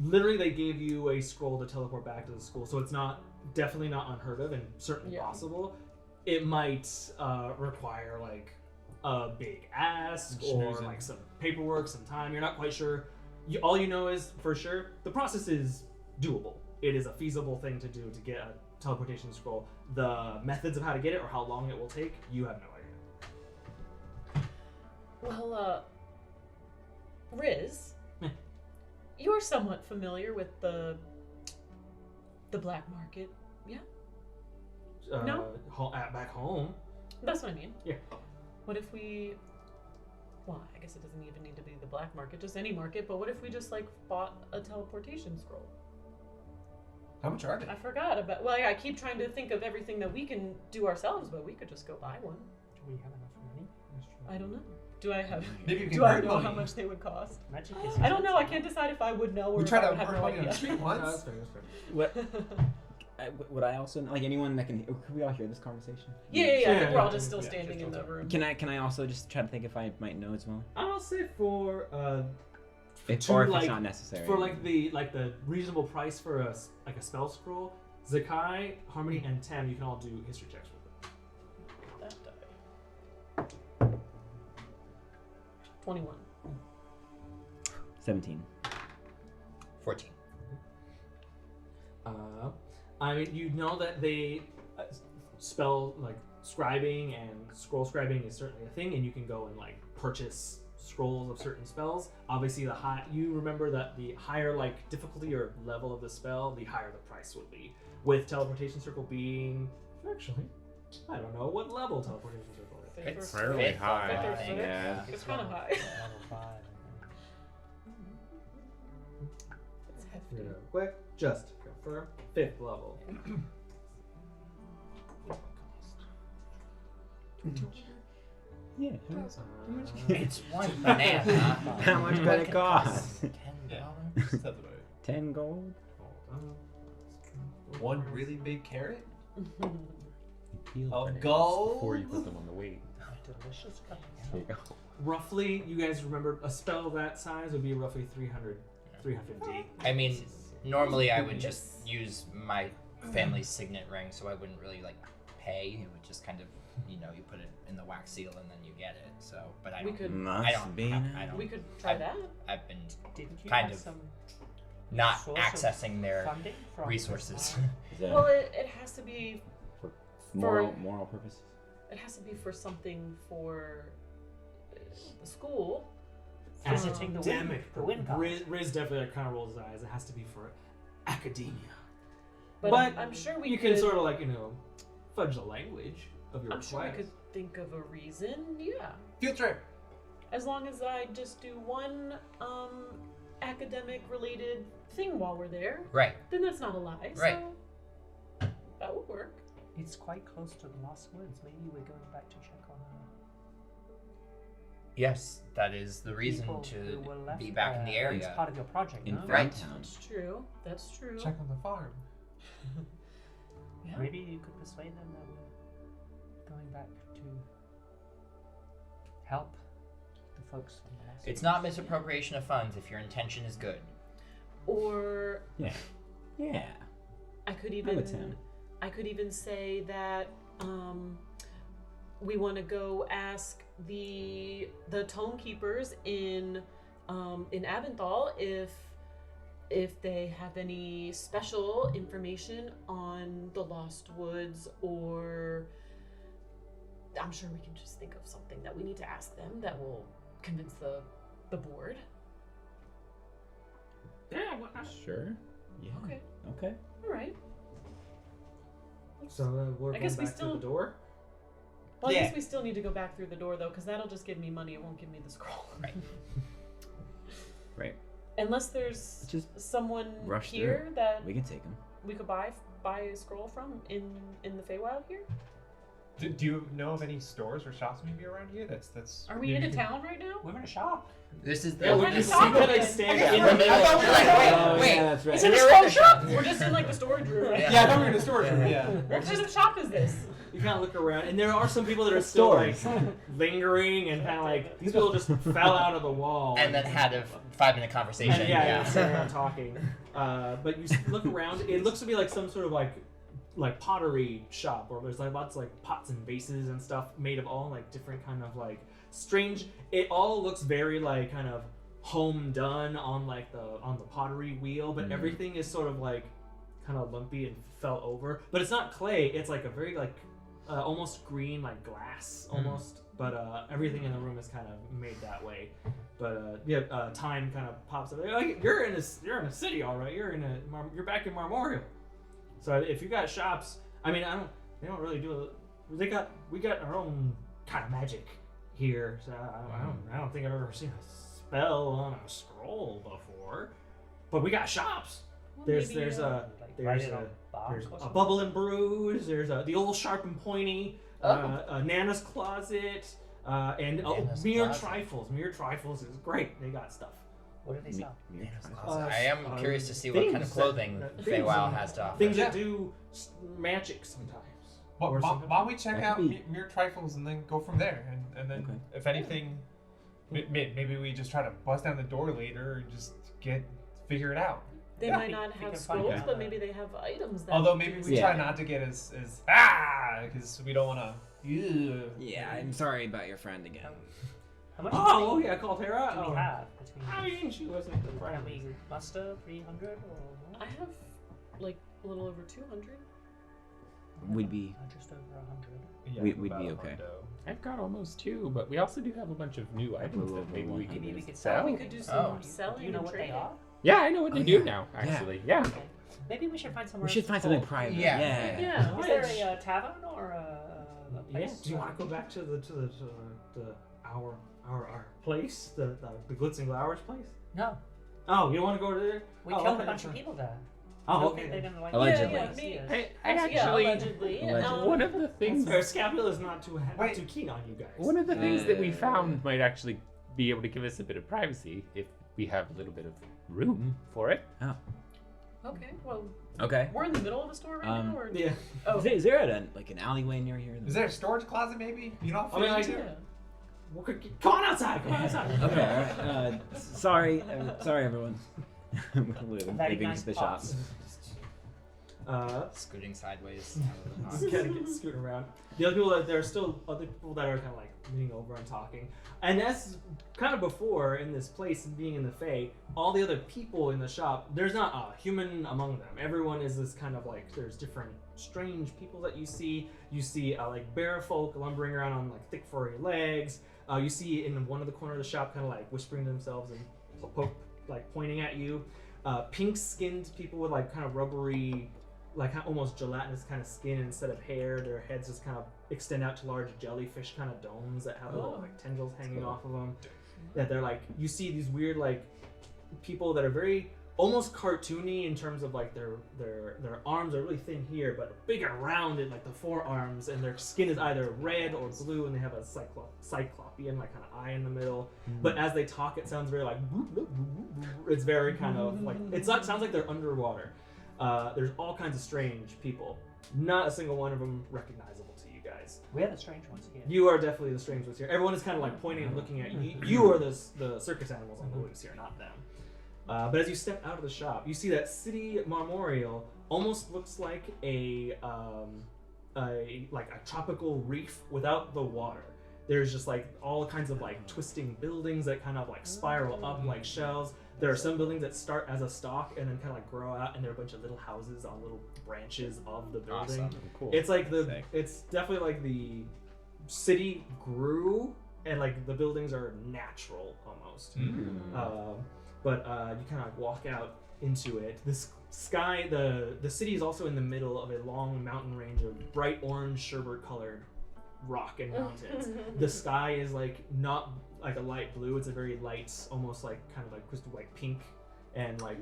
Speaker 1: literally they gave you a scroll to teleport back to the school, so it's definitely not unheard of and certainly possible. It might require a big ask or some paperwork, some time. You're not quite sure. All you know is for sure the process is doable. It is a feasible thing to do to get a teleportation scroll. The methods of how to get it or how long it will take, you have no idea.
Speaker 4: Well, Riz, you're somewhat familiar with the black market, yeah? No?
Speaker 1: Back home.
Speaker 4: That's what I mean.
Speaker 1: Yeah.
Speaker 4: What if we... Well, I guess it doesn't even need to be the black market, just any market, but what if we just, bought a teleportation scroll?
Speaker 2: How much are they?
Speaker 4: I forgot about... Well, I keep trying to think of everything that we can do ourselves, but we could just go buy one.
Speaker 5: Do we have enough money?
Speaker 4: I don't know. Do I have...
Speaker 2: Maybe you can
Speaker 4: Do I
Speaker 2: earn
Speaker 4: know
Speaker 2: money.
Speaker 4: how much they would cost?
Speaker 5: Magic is
Speaker 4: I don't know. I
Speaker 5: expensive.
Speaker 4: can't decide if I would know or
Speaker 2: We
Speaker 4: if
Speaker 2: tried
Speaker 4: I
Speaker 2: to
Speaker 4: would have
Speaker 2: earn
Speaker 4: no
Speaker 2: money on
Speaker 4: idea.
Speaker 2: the street once.
Speaker 1: That's fair, that's fair.
Speaker 7: What? Would I also anyone that can? Could we all hear this conversation?
Speaker 4: Yeah. I think we're all
Speaker 1: Yeah,
Speaker 4: just still
Speaker 2: yeah,
Speaker 4: standing
Speaker 2: just
Speaker 4: in the
Speaker 2: outside.
Speaker 4: room.
Speaker 7: Can I also just try to think if I might know as well?
Speaker 1: I'll say for
Speaker 7: If,
Speaker 1: or
Speaker 7: or if
Speaker 1: like-
Speaker 7: it's not necessary.
Speaker 1: for the reasonable price for a spell scroll, Zakkai, Harmony, and Tem, you can all do history checks with it.
Speaker 4: That die. 21.
Speaker 7: 17.
Speaker 8: 14.
Speaker 1: I mean, you know that they spell scribing and scroll scribing is certainly a thing, and you can go and purchase scrolls of certain spells. Obviously, you remember that the higher difficulty or level of the spell, the higher the price would be. With teleportation circle being actually, I don't know what level teleportation circle is.
Speaker 8: It's
Speaker 6: fairly
Speaker 8: fifth,
Speaker 6: high.
Speaker 8: I think.
Speaker 7: Yeah.
Speaker 4: It's kind of high.
Speaker 5: Level 5.
Speaker 4: It's hefty.
Speaker 1: Real quick, just confirm 5th level.
Speaker 7: Yeah.
Speaker 8: It's one banana.
Speaker 7: How much would it cost?
Speaker 8: $10.
Speaker 2: Sounds about
Speaker 7: 10 gold.
Speaker 2: right. One really big carrot
Speaker 6: Peel
Speaker 2: of
Speaker 6: bananas
Speaker 2: gold.
Speaker 6: before you put them on the weight.
Speaker 5: Delicious cupcake.
Speaker 6: There you go.
Speaker 1: Roughly, you guys remember a spell that size would be roughly 300, 350.
Speaker 8: I mean, normally I would just use my family's signet ring, so I wouldn't really pay. It would just kind of, you put it in the wax seal and then you get it. So, but I
Speaker 4: We
Speaker 8: don't.
Speaker 4: could-
Speaker 7: Must
Speaker 8: I don't.
Speaker 7: be
Speaker 8: I don't.
Speaker 4: We could try that.
Speaker 8: I've been
Speaker 5: Didn't you
Speaker 8: Kind
Speaker 5: have
Speaker 8: of
Speaker 5: some
Speaker 8: not
Speaker 5: source of
Speaker 8: accessing their
Speaker 5: funding from
Speaker 8: resources.
Speaker 7: Is that
Speaker 4: Well, it has to be.
Speaker 7: moral purposes?
Speaker 4: It has to be for something for the school.
Speaker 5: Visiting the
Speaker 1: Academic.
Speaker 5: the wind gods.
Speaker 1: Riz definitely kind of rolls his eyes. It has to be for academia.
Speaker 4: But,
Speaker 1: But
Speaker 4: I'm sure we
Speaker 1: You
Speaker 4: could.
Speaker 1: can sort of fudge the language of your
Speaker 4: I'm sure we
Speaker 1: request.
Speaker 4: could think of a reason. Yeah.
Speaker 2: Field trip.
Speaker 4: As long as I just do one academic related thing while we're there,
Speaker 8: Right.
Speaker 4: then that's not a lie.
Speaker 8: Right.
Speaker 4: So that would work.
Speaker 5: It's quite close to the Lost Woods. Maybe we're going back to check on
Speaker 8: Yes, that is the reason
Speaker 5: People
Speaker 8: to
Speaker 5: who were left
Speaker 8: be back in the
Speaker 5: there. It's
Speaker 8: area.
Speaker 5: part of your project,
Speaker 7: In
Speaker 5: no?
Speaker 8: Right.
Speaker 7: Town.
Speaker 4: That's true. That's true.
Speaker 2: Check on the farm.
Speaker 4: Yeah.
Speaker 5: Maybe you could persuade them that we're going back to help the folks from the last
Speaker 8: It's not misappropriation of funds if your intention is good.
Speaker 4: Or
Speaker 7: Yeah. Yeah.
Speaker 4: I could
Speaker 7: I'm with
Speaker 4: even
Speaker 7: him.
Speaker 4: I could even say that we want to go ask the tome keepers in Abenthal if they have any special information on the Lost Woods, or I'm sure we can just think of something that we need to ask them that will convince the board.
Speaker 1: Yeah, well,
Speaker 6: Sure.
Speaker 7: Yeah.
Speaker 4: Okay.
Speaker 7: Okay.
Speaker 4: All right.
Speaker 1: so we're
Speaker 4: I
Speaker 1: going
Speaker 4: guess we
Speaker 1: back
Speaker 4: still-
Speaker 1: through the door.
Speaker 4: Well, I
Speaker 8: Yeah.
Speaker 4: guess we still need to go back through the door though, because that'll just give me money. It won't give me the scroll.
Speaker 8: Right.
Speaker 7: Right.
Speaker 4: Unless there's
Speaker 7: Just
Speaker 4: someone
Speaker 7: rush
Speaker 4: here
Speaker 7: through.
Speaker 4: that
Speaker 7: We can take him.
Speaker 4: we could buy a scroll from in the Feywild here.
Speaker 2: Do you know of any stores or shops maybe around here? That's.
Speaker 4: Are we
Speaker 2: maybe
Speaker 4: in a
Speaker 2: can-
Speaker 4: town right now?
Speaker 5: We're in a shop.
Speaker 8: This is the.
Speaker 1: Yeah,
Speaker 4: What
Speaker 1: we
Speaker 4: kind of
Speaker 1: just
Speaker 4: shop
Speaker 1: see
Speaker 4: are we
Speaker 1: like
Speaker 4: in?
Speaker 1: stand
Speaker 8: In
Speaker 1: in
Speaker 8: the
Speaker 1: the
Speaker 8: middle.
Speaker 1: middle.
Speaker 8: I thought we were like,
Speaker 7: Oh,
Speaker 8: wait.
Speaker 7: yeah, that's right.
Speaker 4: It's in a
Speaker 8: We're
Speaker 4: small
Speaker 8: in a
Speaker 4: shop.
Speaker 8: shop.
Speaker 4: We're just in like the storage room. Right?
Speaker 2: Yeah, I thought we were in a storage room. Yeah.
Speaker 4: What kind of shop is this?
Speaker 1: You kind of look around, and there are some people that are still like
Speaker 7: Stores.
Speaker 1: lingering, and kind of like these people just fell out of the wall,
Speaker 8: And then had a 5-minute conversation.
Speaker 1: and yeah, sitting around talking. But you look around; it looks to be like some sort of like pottery shop, where there's like lots of like pots and vases and stuff made of all like different kind of like strange. It all looks very like kind of home done on like the pottery wheel, but everything is sort of like kind of lumpy and fell over. But it's not clay; it's like a very like almost green like glass almost. But everything in the room is kind of made that way. But time kind of pops up. Like, you're in a city, all right. You're back in Marmorial. So if you got shops, I mean, they don't really do it. We got our own kind of magic here. So I don't think I've ever seen a spell on a scroll before. But we got shops.
Speaker 4: Well,
Speaker 1: There's
Speaker 4: maybe,
Speaker 1: there's
Speaker 5: Like,
Speaker 1: there's
Speaker 5: write it
Speaker 1: a
Speaker 5: on bark
Speaker 1: there's
Speaker 5: or
Speaker 1: a
Speaker 5: something.
Speaker 1: bubble and brews. There's the old sharp and pointy. Nana's closet. And
Speaker 8: Nana's
Speaker 1: mere
Speaker 8: Closet.
Speaker 1: trifles. Mere trifles is great. They got stuff.
Speaker 5: What do they sell?
Speaker 8: I am curious to see what kind of
Speaker 1: things
Speaker 8: clothing
Speaker 1: that-
Speaker 8: Feywild
Speaker 1: things
Speaker 8: has to offer.
Speaker 1: Things that do magic sometimes.
Speaker 2: Well,
Speaker 1: Or
Speaker 2: why
Speaker 1: something.
Speaker 2: don't we check
Speaker 7: That
Speaker 2: out
Speaker 7: could be-
Speaker 2: mere trifles and then go from there? And then,
Speaker 7: Okay.
Speaker 2: if anything, maybe we just try to bust down the door later and just figure it out.
Speaker 4: They
Speaker 2: Yeah.
Speaker 4: might not
Speaker 5: We
Speaker 4: have
Speaker 5: can find
Speaker 4: scrolls,
Speaker 5: out.
Speaker 4: but maybe they have items that.
Speaker 2: Although maybe we
Speaker 7: Yeah.
Speaker 2: try not to get as because we don't want to.
Speaker 7: Yeah, I'm sorry about your friend again.
Speaker 5: How much
Speaker 1: Oh,
Speaker 5: money
Speaker 1: yeah, Caltera.
Speaker 5: do we have between?
Speaker 1: I mean, she wasn't the
Speaker 5: Can
Speaker 1: friend.
Speaker 5: we muster 300 or more?
Speaker 4: I have like a little over 200.
Speaker 7: We'd be.
Speaker 5: Just over 100.
Speaker 2: Yeah,
Speaker 7: We'd be
Speaker 2: about a
Speaker 7: okay.
Speaker 2: hundo.
Speaker 6: I've got almost 2, but we also do have a bunch of new items
Speaker 7: Over
Speaker 6: that maybe we can
Speaker 5: Maybe we could
Speaker 6: sell.
Speaker 5: sell.
Speaker 4: We could do some
Speaker 8: Oh.
Speaker 4: selling.
Speaker 5: Do you know
Speaker 4: and
Speaker 5: what they
Speaker 4: trading.
Speaker 5: are?
Speaker 6: Yeah, I know what they
Speaker 7: Oh,
Speaker 6: do
Speaker 7: yeah.
Speaker 6: now.
Speaker 7: Yeah.
Speaker 6: Actually, yeah.
Speaker 5: Okay. Maybe we should find somewhere.
Speaker 7: We should find something
Speaker 5: full.
Speaker 7: private.
Speaker 8: Yeah.
Speaker 4: Yeah.
Speaker 5: Is there a tavern or a
Speaker 1: Yeah.
Speaker 5: place?
Speaker 1: Do you want to go back to the our place, the Glitz and Glowers place?
Speaker 5: No.
Speaker 1: Oh, you want to go to there?
Speaker 5: We
Speaker 1: Oh,
Speaker 5: killed
Speaker 1: okay,
Speaker 5: a bunch
Speaker 1: that's
Speaker 5: of people there.
Speaker 1: Oh,
Speaker 5: I don't think
Speaker 1: okay.
Speaker 5: they're gonna like.
Speaker 7: Allegedly.
Speaker 4: Yeah,
Speaker 5: see
Speaker 4: yeah,
Speaker 5: us.
Speaker 6: I
Speaker 4: Yeah,
Speaker 6: actually
Speaker 4: allegedly.
Speaker 7: Allegedly.
Speaker 6: one of the things
Speaker 1: Scapula is not too
Speaker 2: Wait.
Speaker 1: too keen on you guys.
Speaker 6: one of the things that we found might actually be able to give us a bit of privacy if we have a little bit of room for it.
Speaker 4: Okay. Well,
Speaker 7: Okay.
Speaker 4: we're in the middle of a store right now, or
Speaker 1: Yeah.
Speaker 4: oh,
Speaker 7: Is there an alleyway near here?
Speaker 2: Is there a storage closet maybe? You know,
Speaker 1: I mean, like,
Speaker 4: yeah.
Speaker 1: Come on outside. Come on outside.
Speaker 7: Okay. All right. Sorry. Sorry, everyone. We're
Speaker 5: Very
Speaker 7: leaving
Speaker 5: nice
Speaker 7: the shop.
Speaker 5: box.
Speaker 8: Scooting sideways.
Speaker 1: Just kind of get scooting around. The other people, there are still other people that are kind of like leaning over and talking. And as kind of before in this place and being in the Fae, all the other people in the shop, there's not a human among them. Everyone is this kind of like, there's different strange people that you see. You see like bear folk lumbering around on like thick furry legs. You see in one of the corner of the shop kind of like whispering to themselves and like pointing at you. Pink-skinned people with like kind of rubbery, like almost gelatinous kind of skin instead of hair. Their heads just kind of extend out to large jellyfish kind of domes that have little like tendrils hanging off of them. That they're like, you see these weird like people that are very almost cartoony in terms of like their arms are really thin here, but big and rounded like the forearms, and their skin is either red or blue, and they have a cyclopean like kind of eye in the middle. But as they talk, it sounds very like it's very kind of like sounds like they're underwater. There's all kinds of strange people. Not a single one of them recognizable to you guys.
Speaker 5: We are the strange ones here.
Speaker 1: You are definitely the strange ones here. Everyone is kind of like pointing and looking at you. You are the circus animals on the loose here, not them. But as you step out of the shop, you see that city memorial almost looks like a tropical reef without the water. There's just like all kinds of like twisting buildings that kind of like spiral up like shells. There are some buildings that start as a stalk and then kind of like grow out, and there are a bunch of little houses on little branches of the building.
Speaker 7: Awesome. Cool.
Speaker 1: It's like
Speaker 7: Sick.
Speaker 1: it's definitely like the city grew and like the buildings are natural almost. But you kind of walk out into it. This sky, the city is also in the middle of a long mountain range of bright orange sherbet colored rock and mountains. The sky is like not like a light blue, it's a very light, almost like kind of like crystal white pink, and like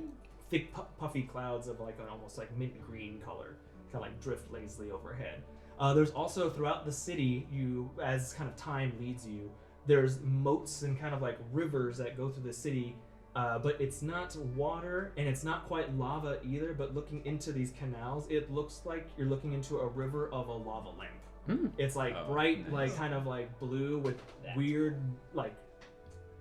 Speaker 1: thick puffy clouds of like an almost like mint green color kind of like drift lazily overhead. There's also throughout the city, you as kind of time leads you, there's moats and kind of like rivers that go through the city. But it's not water, and it's not quite lava either, but looking into these canals, it looks like you're looking into a river of a lava lamp. It's like bright, like kind of like blue with weird like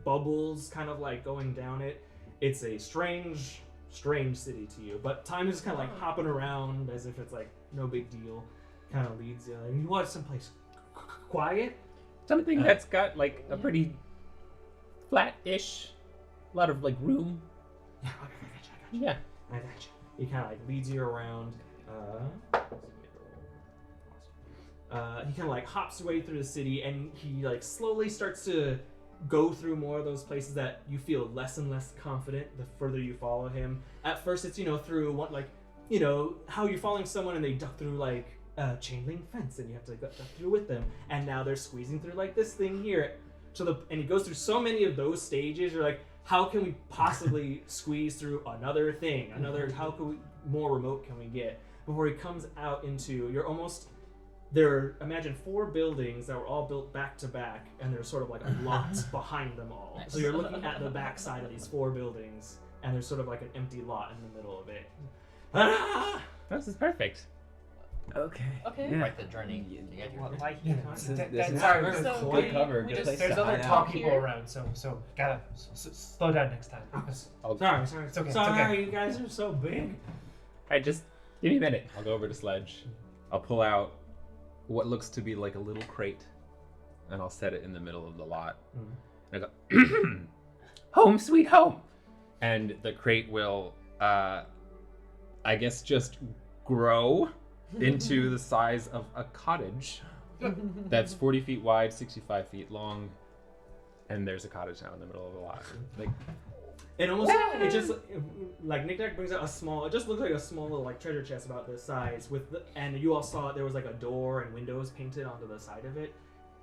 Speaker 1: bubbles kind of like going down it. It's a strange city to you, but time is kind of like hopping around as if it's like no big deal. Kind of leads you. You want someplace quiet?
Speaker 6: Something that's got like a pretty flat-ish, a lot of like room.
Speaker 1: Yeah, I got you.
Speaker 6: Yeah.
Speaker 1: I got you. He kind of like leads you around. He kind of like hops away through the city, and he like slowly starts to go through more of those places that you feel less and less confident the further you follow him. At first, it's through what like how you're following someone and they duck through like a chain link fence, and you have to like duck through with them, and now they're squeezing through like this thing here. And he goes through so many of those stages. You're like, how can we possibly squeeze through another thing? How can we more remote can we get before he comes out into imagine 4 buildings that were all built back to back, and there's sort of like a lot behind them all. So you're looking at the back side of these 4 buildings, and there's sort of like an empty lot in the middle of it.
Speaker 6: This is perfect.
Speaker 7: Okay.
Speaker 4: Okay.
Speaker 8: Quite the journey to get here.
Speaker 5: Why here?
Speaker 7: This is
Speaker 2: Sorry,
Speaker 4: So
Speaker 7: good
Speaker 4: we-
Speaker 7: cover.
Speaker 4: we
Speaker 7: Good
Speaker 4: just-
Speaker 7: place
Speaker 2: there's
Speaker 7: to
Speaker 2: other
Speaker 7: hide
Speaker 2: tall
Speaker 7: out.
Speaker 2: people
Speaker 4: Here?
Speaker 2: around, so gotta slow down next time.
Speaker 1: Sorry.
Speaker 2: It's okay, it's
Speaker 1: Sorry,
Speaker 2: okay.
Speaker 1: you guys are so big.
Speaker 6: Alright, just give me a minute.
Speaker 9: I'll go over to Sledge. I'll pull out what looks to be like a little crate, and I'll set it in the middle of the lot. And I go,
Speaker 6: Home sweet home.
Speaker 9: and the crate will, I guess, just grow into the size of a cottage that's 40 feet wide, 65 feet long, and there's a cottage now in the middle of the lot. Like,
Speaker 1: And almost, it just like Nik-Nak brings out it just looks like a small little like treasure chest about this size and you all saw there was like a door and windows painted onto the side of it.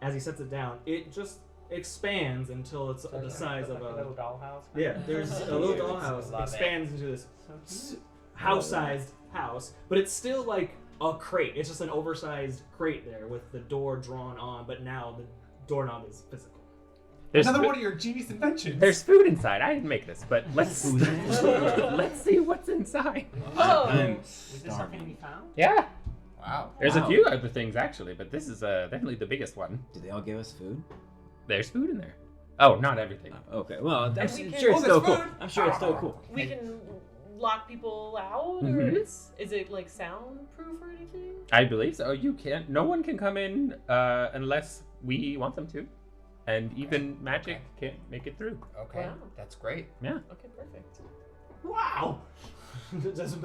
Speaker 1: As he sets it down, it just expands until it's the size of
Speaker 5: like a little dollhouse.
Speaker 1: yeah. There's a little dollhouse
Speaker 8: Love it.
Speaker 1: expands into this
Speaker 5: So cute.
Speaker 1: house-sized house, but it's still like a crate. It's just an oversized crate there with the door drawn on, but now the doorknob is physical.
Speaker 6: There's
Speaker 2: Another
Speaker 6: fo-
Speaker 2: one of your genius inventions.
Speaker 6: There's food inside. I didn't make this, but let's see what's inside.
Speaker 4: Oh.
Speaker 7: I'm
Speaker 5: Was this something we found?
Speaker 6: Yeah.
Speaker 8: Wow.
Speaker 6: There's
Speaker 7: Wow.
Speaker 6: a few other things actually, but this is definitely the biggest one.
Speaker 7: Did they all give us food?
Speaker 6: There's food in there. Oh, not everything.
Speaker 7: Okay. Well, I'm
Speaker 4: we
Speaker 7: sure
Speaker 4: can-
Speaker 7: it's
Speaker 2: Oh,
Speaker 7: still
Speaker 2: that's
Speaker 7: cool.
Speaker 2: food.
Speaker 7: I'm sure it's still cool.
Speaker 4: We can lock people out, or
Speaker 6: Mhm.
Speaker 4: is it like soundproof or anything?
Speaker 6: I believe so. You can't. No one can come in unless we want them to, and even magic can't make it through.
Speaker 8: Okay,
Speaker 4: Wow.
Speaker 8: that's great.
Speaker 6: Yeah.
Speaker 4: Okay, perfect.
Speaker 1: Wow! Basil,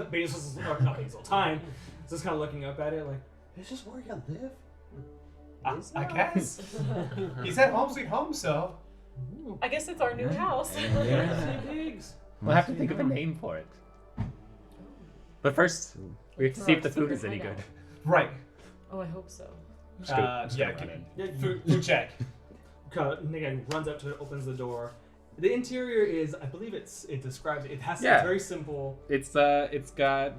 Speaker 1: or not Basil, time. Just kind of looking up at it like, is this where you live?
Speaker 2: I guess. He said home sweet home, so.
Speaker 4: I guess it's our new house.
Speaker 1: Yeah. Pigs.
Speaker 6: We'll have to think of a name for it. But first, we have to see if the food is any good.
Speaker 2: Right.
Speaker 4: Oh, I hope so.
Speaker 6: Just go- just go
Speaker 2: Yeah,
Speaker 6: run in.
Speaker 1: Yeah,
Speaker 2: food check.
Speaker 1: Nik-Nak runs up to it, opens the door, The interior is, I believe it describes it has
Speaker 9: Yeah.
Speaker 1: it's very simple.
Speaker 9: It's got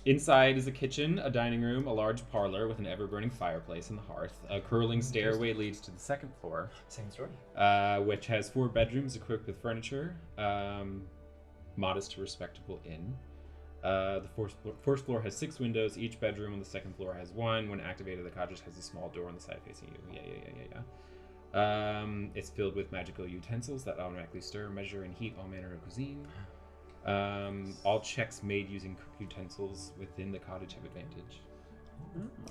Speaker 9: inside is a kitchen, a dining room, a large parlor with an ever-burning fireplace and the hearth. A curling stairway leads to the second floor,
Speaker 8: Same story.
Speaker 9: which has 4 bedrooms equipped with furniture, modest to respectable inn. The first floor has 6 windows. Each bedroom on the second floor has 1. When activated, the cottage has a small door on the side facing you. Yeah. It's filled with magical utensils that automatically stir, measure, and heat all manner of cuisine. All checks made using cooked utensils within the cottage have advantage.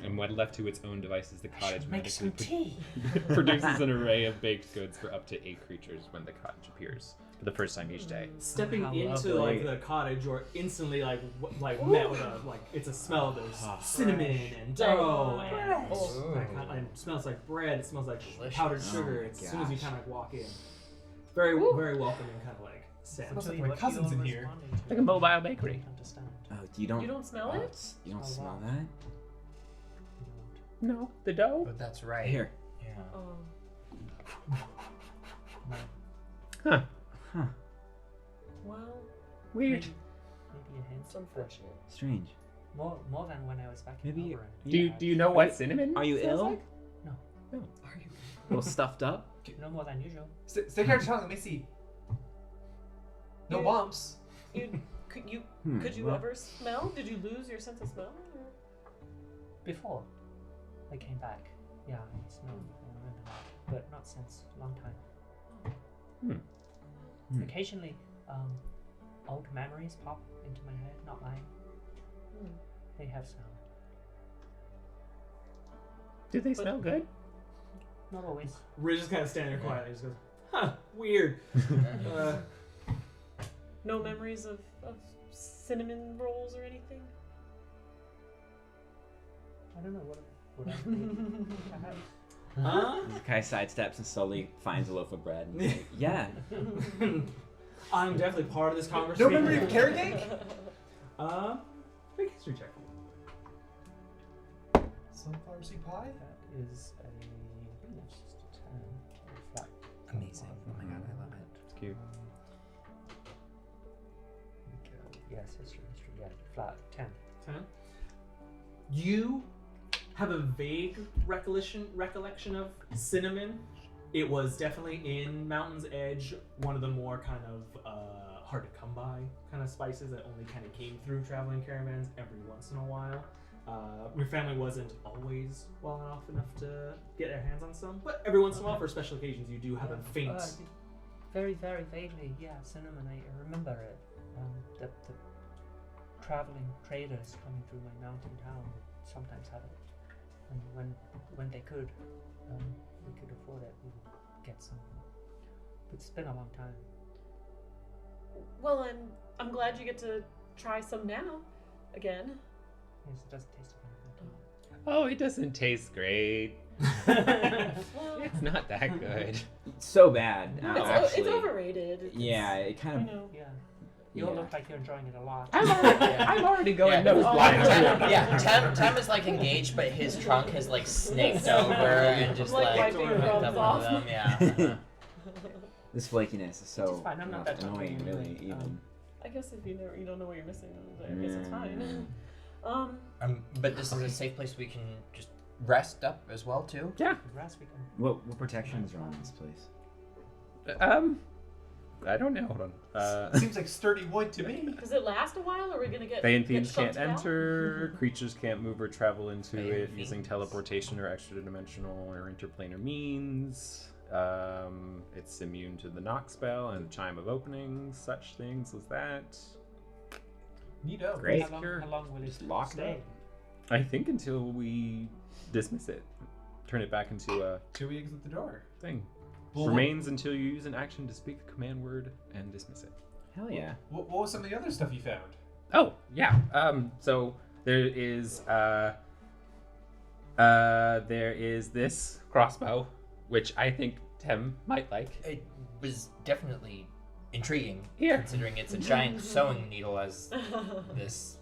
Speaker 9: And when left to its own devices, the cottage
Speaker 5: Make some
Speaker 9: magically
Speaker 5: tea.
Speaker 9: produces an array of baked goods for up to 8 creatures when the cottage appears for the first time each day.
Speaker 1: Stepping
Speaker 7: How
Speaker 1: into
Speaker 7: lovely.
Speaker 1: like the cottage, you're instantly like met with a it's a smell. There's cinnamon and dough and that kind and it smells like bread. It smells like
Speaker 8: Delicious.
Speaker 1: powdered
Speaker 7: Oh
Speaker 1: sugar.
Speaker 7: my
Speaker 1: As soon as you
Speaker 7: gosh.
Speaker 1: kind of walk in, very very welcoming kind of like scent.
Speaker 2: Smells like
Speaker 5: Tell you
Speaker 2: my
Speaker 5: what
Speaker 2: cousin's
Speaker 5: you're
Speaker 2: in here.
Speaker 5: responding to.
Speaker 9: Like a mobile bakery.
Speaker 5: I don't understand.
Speaker 7: Oh, you don't.
Speaker 4: You don't smell it?
Speaker 7: You don't
Speaker 5: Smell
Speaker 7: smell
Speaker 5: what?
Speaker 7: that?
Speaker 9: No, the dough.
Speaker 8: But that's right.
Speaker 7: Here.
Speaker 8: Yeah.
Speaker 4: Oh.
Speaker 9: Huh.
Speaker 7: Huh.
Speaker 4: Well,
Speaker 9: Weird.
Speaker 5: Maybe a hint.
Speaker 4: it's unfortunate.
Speaker 7: Strange.
Speaker 5: More than when I was back
Speaker 7: Maybe
Speaker 5: in
Speaker 7: you-
Speaker 5: Albury.
Speaker 9: Do you know what cinnamon?
Speaker 7: Are you
Speaker 9: smells
Speaker 7: ill?
Speaker 9: like?
Speaker 5: No.
Speaker 8: Are you?
Speaker 7: A little stuffed up?
Speaker 5: No more than usual.
Speaker 2: Stick out your tongue. Let me see. No
Speaker 4: You-
Speaker 2: bumps.
Speaker 4: Could you
Speaker 7: well,
Speaker 4: ever smell? Did you lose your sense of smell? Or?
Speaker 5: Before I came back, yeah, I smelled. I remember that, but not since a long time.
Speaker 7: Hmm.
Speaker 5: Occasionally, old memories pop into my head, not mine.
Speaker 4: Hmm.
Speaker 5: They have smell.
Speaker 9: Do they smell good?
Speaker 5: Not always.
Speaker 1: Riz just kind of standing there quietly. He just goes, huh, weird.
Speaker 4: No memories of cinnamon rolls or anything?
Speaker 5: I don't know what I made. Perhaps.
Speaker 7: Zakkai sidesteps and slowly finds a loaf of bread. And is like, yeah.
Speaker 1: I'm definitely part of this
Speaker 2: No
Speaker 1: conversation.
Speaker 2: memory of carrot cake?
Speaker 1: Make a history check.
Speaker 2: Sunflower seed pie?
Speaker 5: That is a 10 flat.
Speaker 8: Amazing. Oh my god, I love it.
Speaker 9: It's cute.
Speaker 5: Yes, history, yeah, flat 10.
Speaker 1: 10. You have a vague recollection of cinnamon. It was definitely in Mountain's Edge, one of the more kind of hard to come by kind of spices that only kind of came through traveling caravans every once in a while. Your family wasn't always well off enough to get their hands on some, but every once in a while, for special occasions, you do have a faint.
Speaker 5: Very, very vaguely, yeah, cinnamon. I remember it. The traveling traders coming through my mountain town would sometimes have it, and when they could, we could afford it. We would get some. But it's been a long time.
Speaker 4: Well, I'm glad you get to try some now, again.
Speaker 5: Yes, it doesn't taste of anything.
Speaker 9: Oh, it doesn't taste great.
Speaker 4: Well,
Speaker 9: It's not that good.
Speaker 7: So bad. Now,
Speaker 4: it's
Speaker 7: actually.
Speaker 4: overrated.
Speaker 7: Yeah, it kind
Speaker 4: I
Speaker 7: of.
Speaker 4: know.
Speaker 5: Yeah. You all
Speaker 7: Yeah.
Speaker 5: look like you're enjoying it a lot.
Speaker 9: I'm already going nose
Speaker 4: Oh,
Speaker 9: blind.
Speaker 8: Yeah, Tem is like engaged, but his trunk has like snaked over and just
Speaker 4: Like
Speaker 8: like
Speaker 4: wiping
Speaker 8: hooked
Speaker 4: your
Speaker 8: up
Speaker 4: gums
Speaker 8: with
Speaker 4: off.
Speaker 8: them. Yeah.
Speaker 7: This flakiness is so
Speaker 5: fine, I'm not that
Speaker 7: annoying,
Speaker 5: tough.
Speaker 7: really, even.
Speaker 4: I guess if you don't know what you're missing, I guess it's fine.
Speaker 8: But this is a safe place we can just rest up as well too.
Speaker 9: Yeah.
Speaker 5: Last weekend.
Speaker 7: What protections are on this place?
Speaker 9: I don't know. Hold on.
Speaker 2: Seems like sturdy wood to me.
Speaker 4: Does it last a while, or are we gonna get?
Speaker 9: They and
Speaker 4: get
Speaker 9: thieves can't
Speaker 4: chunked out?
Speaker 9: enter. Creatures can't move or travel into
Speaker 8: They
Speaker 9: it
Speaker 8: and
Speaker 9: using
Speaker 8: fiends.
Speaker 9: teleportation or extra-dimensional or interplanar means. It's immune to the knock spell and chime of opening, such things as that.
Speaker 2: Neato.
Speaker 7: Great.
Speaker 5: How long will it
Speaker 7: Just lock it
Speaker 5: stay?
Speaker 7: up.
Speaker 9: I think until we dismiss it, turn it back into a
Speaker 2: Till we exit the door.
Speaker 9: thing.
Speaker 2: Well,
Speaker 9: Remains until you use an action to speak the command word and dismiss it.
Speaker 7: Hell yeah.
Speaker 2: What was some of the other stuff you found?
Speaker 9: Oh yeah. So there is this crossbow, which I think Tem might like.
Speaker 8: It was definitely intriguing,
Speaker 9: Here.
Speaker 8: considering it's a giant sewing needle as this.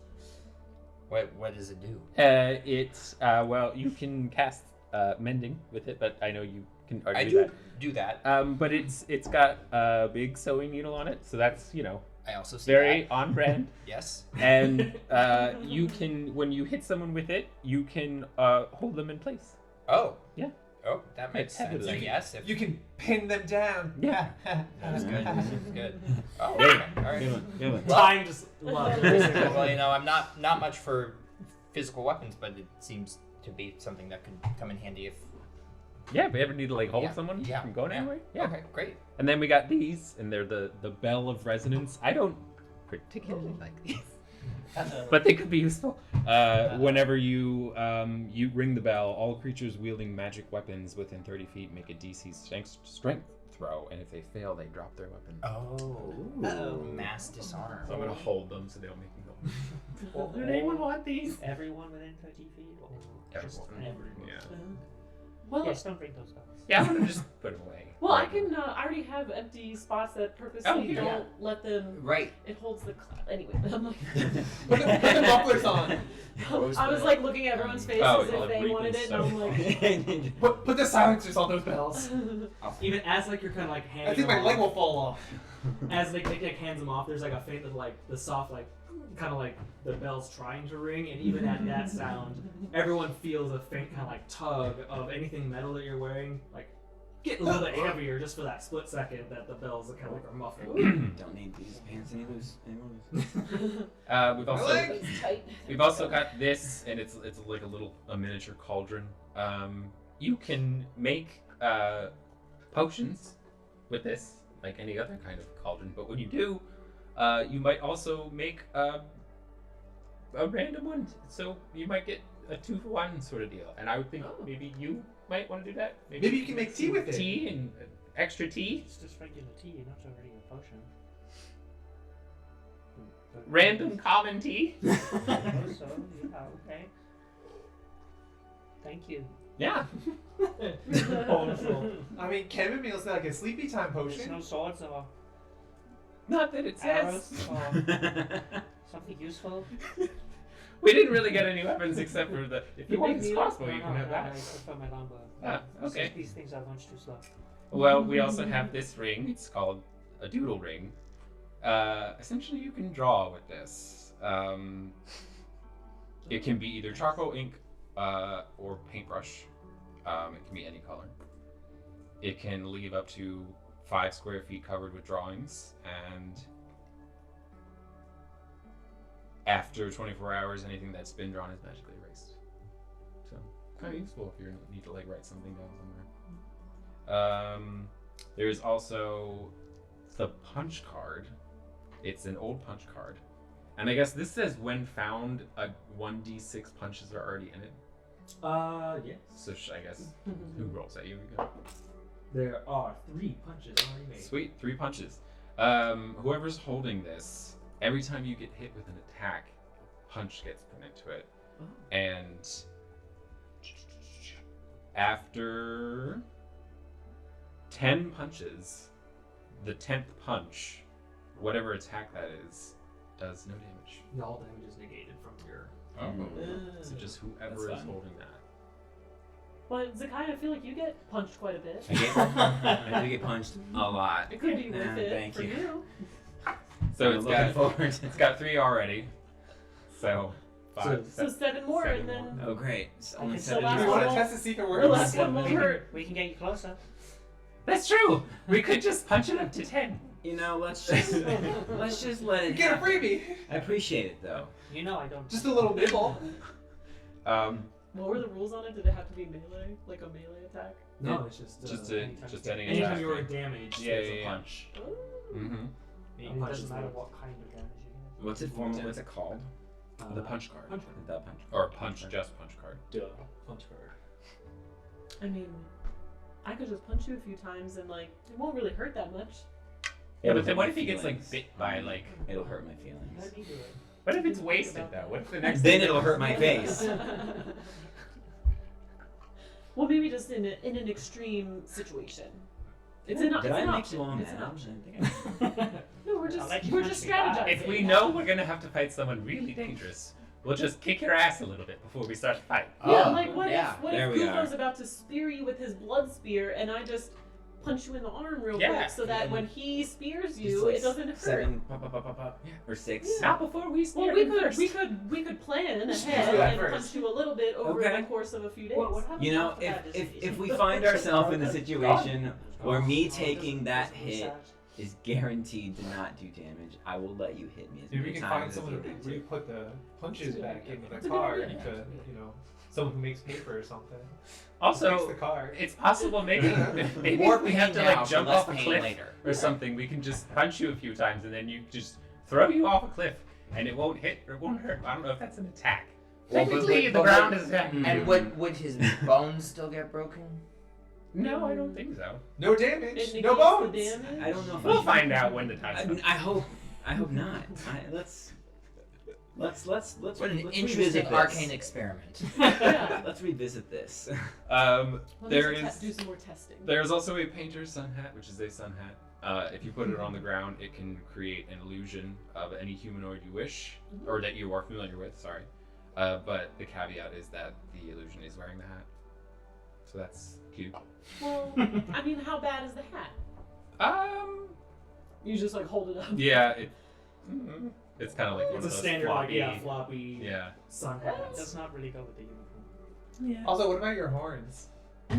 Speaker 8: What does it do?
Speaker 9: It's well, you can cast mending with it, but I know you can already
Speaker 8: I
Speaker 9: do
Speaker 8: do that.
Speaker 9: that. But it's got a big sewing needle on it, so that's
Speaker 8: I also see
Speaker 9: very
Speaker 8: that.
Speaker 9: on brand.
Speaker 8: Yes.
Speaker 9: And you can, when you hit someone with it, you can hold them in place.
Speaker 8: Oh.
Speaker 9: Yeah.
Speaker 8: Oh, that makes
Speaker 9: It's
Speaker 8: sense. I
Speaker 9: heavily.
Speaker 8: guess. If
Speaker 2: You can pin them down.
Speaker 9: Yeah.
Speaker 8: that was good. That was good. Oh,
Speaker 7: Good.
Speaker 8: okay. All right.
Speaker 7: Good one. Good one.
Speaker 1: Time just loves every single
Speaker 8: Well, I'm not much for physical weapons, but it seems to be something that could come in handy if.
Speaker 9: Yeah, if you ever need to hold
Speaker 8: Yeah,
Speaker 9: someone
Speaker 8: yeah,
Speaker 9: from going
Speaker 8: yeah.
Speaker 9: anywhere. Yeah.
Speaker 8: Okay, great.
Speaker 9: And then we got these, and they're the bell of resonance. I don't particularly like these, but they could be useful. Whenever you ring the bell, all creatures wielding magic weapons within 30 feet make a DC strength throw, and if they fail, they drop their weapon.
Speaker 8: Oh. Mass disarm.
Speaker 9: So I'm gonna hold them so they don't make me go.
Speaker 5: Well,
Speaker 9: Does anyone want these?
Speaker 5: Everyone within 30 feet, or just
Speaker 9: Everyone.
Speaker 5: everyone?
Speaker 9: Yeah.
Speaker 4: Well,
Speaker 5: Yes, don't bring those guys.
Speaker 9: Yeah, I'm gonna just put them away.
Speaker 4: well, I can. I already have empty spots that purposely
Speaker 9: here.
Speaker 4: don't let them.
Speaker 8: Right.
Speaker 4: It holds the. Anyway, I'm like.
Speaker 2: Put the mufflers on.
Speaker 4: I was like looking at everyone's faces
Speaker 9: Oh,
Speaker 4: if
Speaker 9: like
Speaker 4: they
Speaker 9: reaping
Speaker 4: wanted it, and I'm like.
Speaker 2: Put the silencers on those bells.
Speaker 1: Even as like you're kind of like handing
Speaker 2: I think
Speaker 1: them
Speaker 2: my leg
Speaker 1: off,
Speaker 2: will fall off.
Speaker 1: as like Nik-Nak hands them off, there's like a faint little like the soft like kind of like the bells trying to ring, and even at that sound, everyone feels a faint kind of like tug of anything metal that you're wearing, like get a little bit heavier just for that split second that the bells kind of like are muffled.
Speaker 7: Don't need these pants any loose.
Speaker 9: We've also got this, and it's like a miniature cauldron. You can make potions with this, like any other kind of cauldron. But when you do, you might also make a random one. So you might get a 2-for-1 sort of deal. And I would think maybe you might want to do that.
Speaker 2: Maybe you can make tea with it.
Speaker 9: Tea and extra tea.
Speaker 5: It's just regular tea, not already a potion.
Speaker 9: Random common tea.
Speaker 5: So, yeah, okay. Thank you.
Speaker 9: Yeah.
Speaker 2: I mean, chamomile's like a sleepy time
Speaker 5: There's
Speaker 2: potion.
Speaker 5: no swords or
Speaker 9: Not that it
Speaker 5: arrows
Speaker 9: says.
Speaker 5: or something useful.
Speaker 9: We didn't really get any weapons except for the. If you want this
Speaker 5: Big
Speaker 9: crossbow,
Speaker 5: needle?
Speaker 9: you
Speaker 5: No,
Speaker 9: can have
Speaker 5: I
Speaker 9: that.
Speaker 5: prefer my longbow.
Speaker 9: Ah,
Speaker 5: It's
Speaker 9: okay.
Speaker 5: just these things are much too slow.
Speaker 9: Well, we also have this ring. It's called a doodle ring. Essentially, you can draw with this. It can be either charcoal ink or paintbrush. It can be any color. It can leave up to 5 square feet covered with drawings, and after 24 hours, anything that's been drawn is magically erased. So, kind of useful if you need to like write something down somewhere. There's also the punch card. It's an old punch card. And I guess this says when found, 1d6 punches are already in it.
Speaker 1: Yes.
Speaker 9: So I guess, who rolls at you?
Speaker 1: There are 3 punches already made.
Speaker 9: Sweet, 3 punches. Whoever's holding this, every time you get hit with an attack, punch gets put into it. And after 10 punches, the 10th punch, whatever attack that is, does no damage.
Speaker 1: All damage is negated from your.
Speaker 9: So just whoever
Speaker 7: That's
Speaker 9: is
Speaker 7: fine.
Speaker 9: holding that.
Speaker 4: But Zakkai, I feel like you get punched quite a bit.
Speaker 7: I do get punched a lot.
Speaker 4: It could be worth it
Speaker 7: Thank
Speaker 4: for
Speaker 7: you.
Speaker 4: you.
Speaker 9: So
Speaker 7: I'm
Speaker 9: it's
Speaker 7: looking
Speaker 9: got
Speaker 7: forward.
Speaker 9: it's got 3 already. So 5.
Speaker 4: So 7 more,
Speaker 9: 7
Speaker 4: and then
Speaker 7: Oh great! It's only
Speaker 4: guess the
Speaker 7: 7
Speaker 4: last
Speaker 2: We
Speaker 7: years.
Speaker 2: want
Speaker 4: one-
Speaker 2: to test to see if it
Speaker 4: the
Speaker 2: works.
Speaker 4: last one won't hurt.
Speaker 5: We can get you closer.
Speaker 9: That's true. We could just punch it up to 10.
Speaker 7: You know, let's just let
Speaker 2: You
Speaker 7: it.
Speaker 2: get a
Speaker 7: happen.
Speaker 2: freebie.
Speaker 7: I appreciate it though.
Speaker 5: You know I don't.
Speaker 2: Just a little nibble.
Speaker 4: What were the rules on it? Did it have to be melee, like a melee attack?
Speaker 1: No, it's just.
Speaker 9: Just any
Speaker 1: anytime
Speaker 9: attack.
Speaker 1: you are damaged,
Speaker 9: Yeah,
Speaker 1: it's
Speaker 9: yeah,
Speaker 1: a
Speaker 9: yeah.
Speaker 1: punch.
Speaker 9: Mm-hmm.
Speaker 1: Being
Speaker 5: And it
Speaker 1: punched
Speaker 5: doesn't
Speaker 1: is
Speaker 5: matter
Speaker 1: the-
Speaker 5: what kind of damage you get.
Speaker 7: What's it formal? What's it called?
Speaker 9: The punch card.
Speaker 1: Punch card.
Speaker 7: The punch.
Speaker 9: Or punch, just punch card.
Speaker 1: Duh. Punch card.
Speaker 4: I mean, I could just punch you a few times and like it won't really hurt that much.
Speaker 9: Yeah,
Speaker 7: It'll
Speaker 9: but then
Speaker 7: hurt
Speaker 9: what
Speaker 7: my
Speaker 9: if he gets like
Speaker 7: feelings.
Speaker 9: bit by like?
Speaker 7: It'll hurt my feelings.
Speaker 5: Let me do it.
Speaker 9: What if it's wasted though? What if the next?
Speaker 7: Then it'll hurt my face.
Speaker 4: Well, maybe just in an extreme situation. It's an
Speaker 7: Did
Speaker 4: it's
Speaker 7: I
Speaker 4: an
Speaker 7: make
Speaker 4: option.
Speaker 7: you all
Speaker 4: It's an
Speaker 7: mad?
Speaker 4: option.
Speaker 7: I think
Speaker 4: No,
Speaker 5: I'll let you
Speaker 4: we're
Speaker 5: punch
Speaker 4: just
Speaker 5: me back.
Speaker 4: strategizing.
Speaker 9: If we know we're gonna have to fight someone really dangerous, we'll just kick your ass a little bit before we start the fight.
Speaker 4: Yeah,
Speaker 7: Oh,
Speaker 4: like what
Speaker 7: yeah,
Speaker 4: if what
Speaker 7: there
Speaker 4: if
Speaker 7: we are.
Speaker 4: Kufo's about to spear you with his blood spear and I just punch you in the arm real
Speaker 9: Yeah.
Speaker 4: quick so that when he spears
Speaker 7: Just
Speaker 4: you,
Speaker 7: like
Speaker 4: it doesn't hurt.
Speaker 7: 7, pop, pop, pop, pop, pop. Or 6.
Speaker 9: Not before we spear
Speaker 4: Well, we
Speaker 9: him
Speaker 4: could
Speaker 9: first.
Speaker 4: we could plan
Speaker 2: Just
Speaker 4: ahead
Speaker 2: do that
Speaker 4: and
Speaker 2: first.
Speaker 4: punch you a little bit over
Speaker 7: Okay.
Speaker 4: the course of a few days.
Speaker 5: What happens
Speaker 7: You know,
Speaker 5: after that? Is it-
Speaker 7: if
Speaker 5: is
Speaker 7: we
Speaker 5: it-
Speaker 7: find ourselves in a situation where me
Speaker 5: Oh,
Speaker 7: taking that
Speaker 5: doesn't
Speaker 7: hit
Speaker 5: massage?
Speaker 7: is guaranteed to not do damage, I will let you hit me as
Speaker 2: Maybe we
Speaker 7: many
Speaker 2: can find
Speaker 7: times as
Speaker 2: someone
Speaker 7: you
Speaker 2: to
Speaker 7: need to.
Speaker 2: re-put the punches back in
Speaker 4: It's
Speaker 2: the
Speaker 4: a good
Speaker 2: car
Speaker 4: idea.
Speaker 2: to, you know, someone who makes paper or something. Fix
Speaker 9: Also,
Speaker 2: the car.
Speaker 9: it's possible maybe
Speaker 8: More
Speaker 9: if we have
Speaker 8: pain
Speaker 9: to
Speaker 8: now
Speaker 9: like
Speaker 8: for
Speaker 9: jump
Speaker 8: less
Speaker 9: off a
Speaker 8: pain
Speaker 9: cliff
Speaker 8: later.
Speaker 9: or something. We can just punch you a few times and then you just throw you off a cliff and it won't hit or it won't hurt. I don't know if that's an attack.
Speaker 8: Well, but
Speaker 9: Technically,
Speaker 8: would-
Speaker 9: the
Speaker 8: but
Speaker 9: ground
Speaker 8: would-
Speaker 9: is attacking.
Speaker 8: And
Speaker 9: you.
Speaker 8: would his bones still get broken?
Speaker 9: No, I don't think so.
Speaker 2: No
Speaker 4: It
Speaker 2: damage,
Speaker 4: negates
Speaker 2: no bones.
Speaker 4: the damage.
Speaker 7: I don't know if
Speaker 9: We'll
Speaker 7: I
Speaker 9: find out when the time
Speaker 7: I,
Speaker 9: comes.
Speaker 7: I hope not. Let's
Speaker 8: What an
Speaker 7: let's
Speaker 8: interesting
Speaker 7: revisit this.
Speaker 8: arcane experiment.
Speaker 4: Yeah.
Speaker 7: Let's revisit this.
Speaker 4: We'll
Speaker 9: There
Speaker 4: need to
Speaker 9: is
Speaker 4: do some more testing.
Speaker 9: there's also a painter's sun hat, which is a sun hat. If you put it on the ground, it can create an illusion of any humanoid you wish, or that you are familiar with. Sorry, but the caveat is that the illusion is wearing the hat, so that's cute.
Speaker 4: Well, I mean, how bad is the hat? You just like hold it up.
Speaker 9: Yeah, it's kind of like one
Speaker 1: It's
Speaker 9: of
Speaker 1: a
Speaker 9: those
Speaker 1: standard,
Speaker 9: floppy,
Speaker 1: floppy
Speaker 9: yeah.
Speaker 1: sun
Speaker 5: It
Speaker 1: hats.
Speaker 5: does not really go with the uniform.
Speaker 2: Also, what about your horns?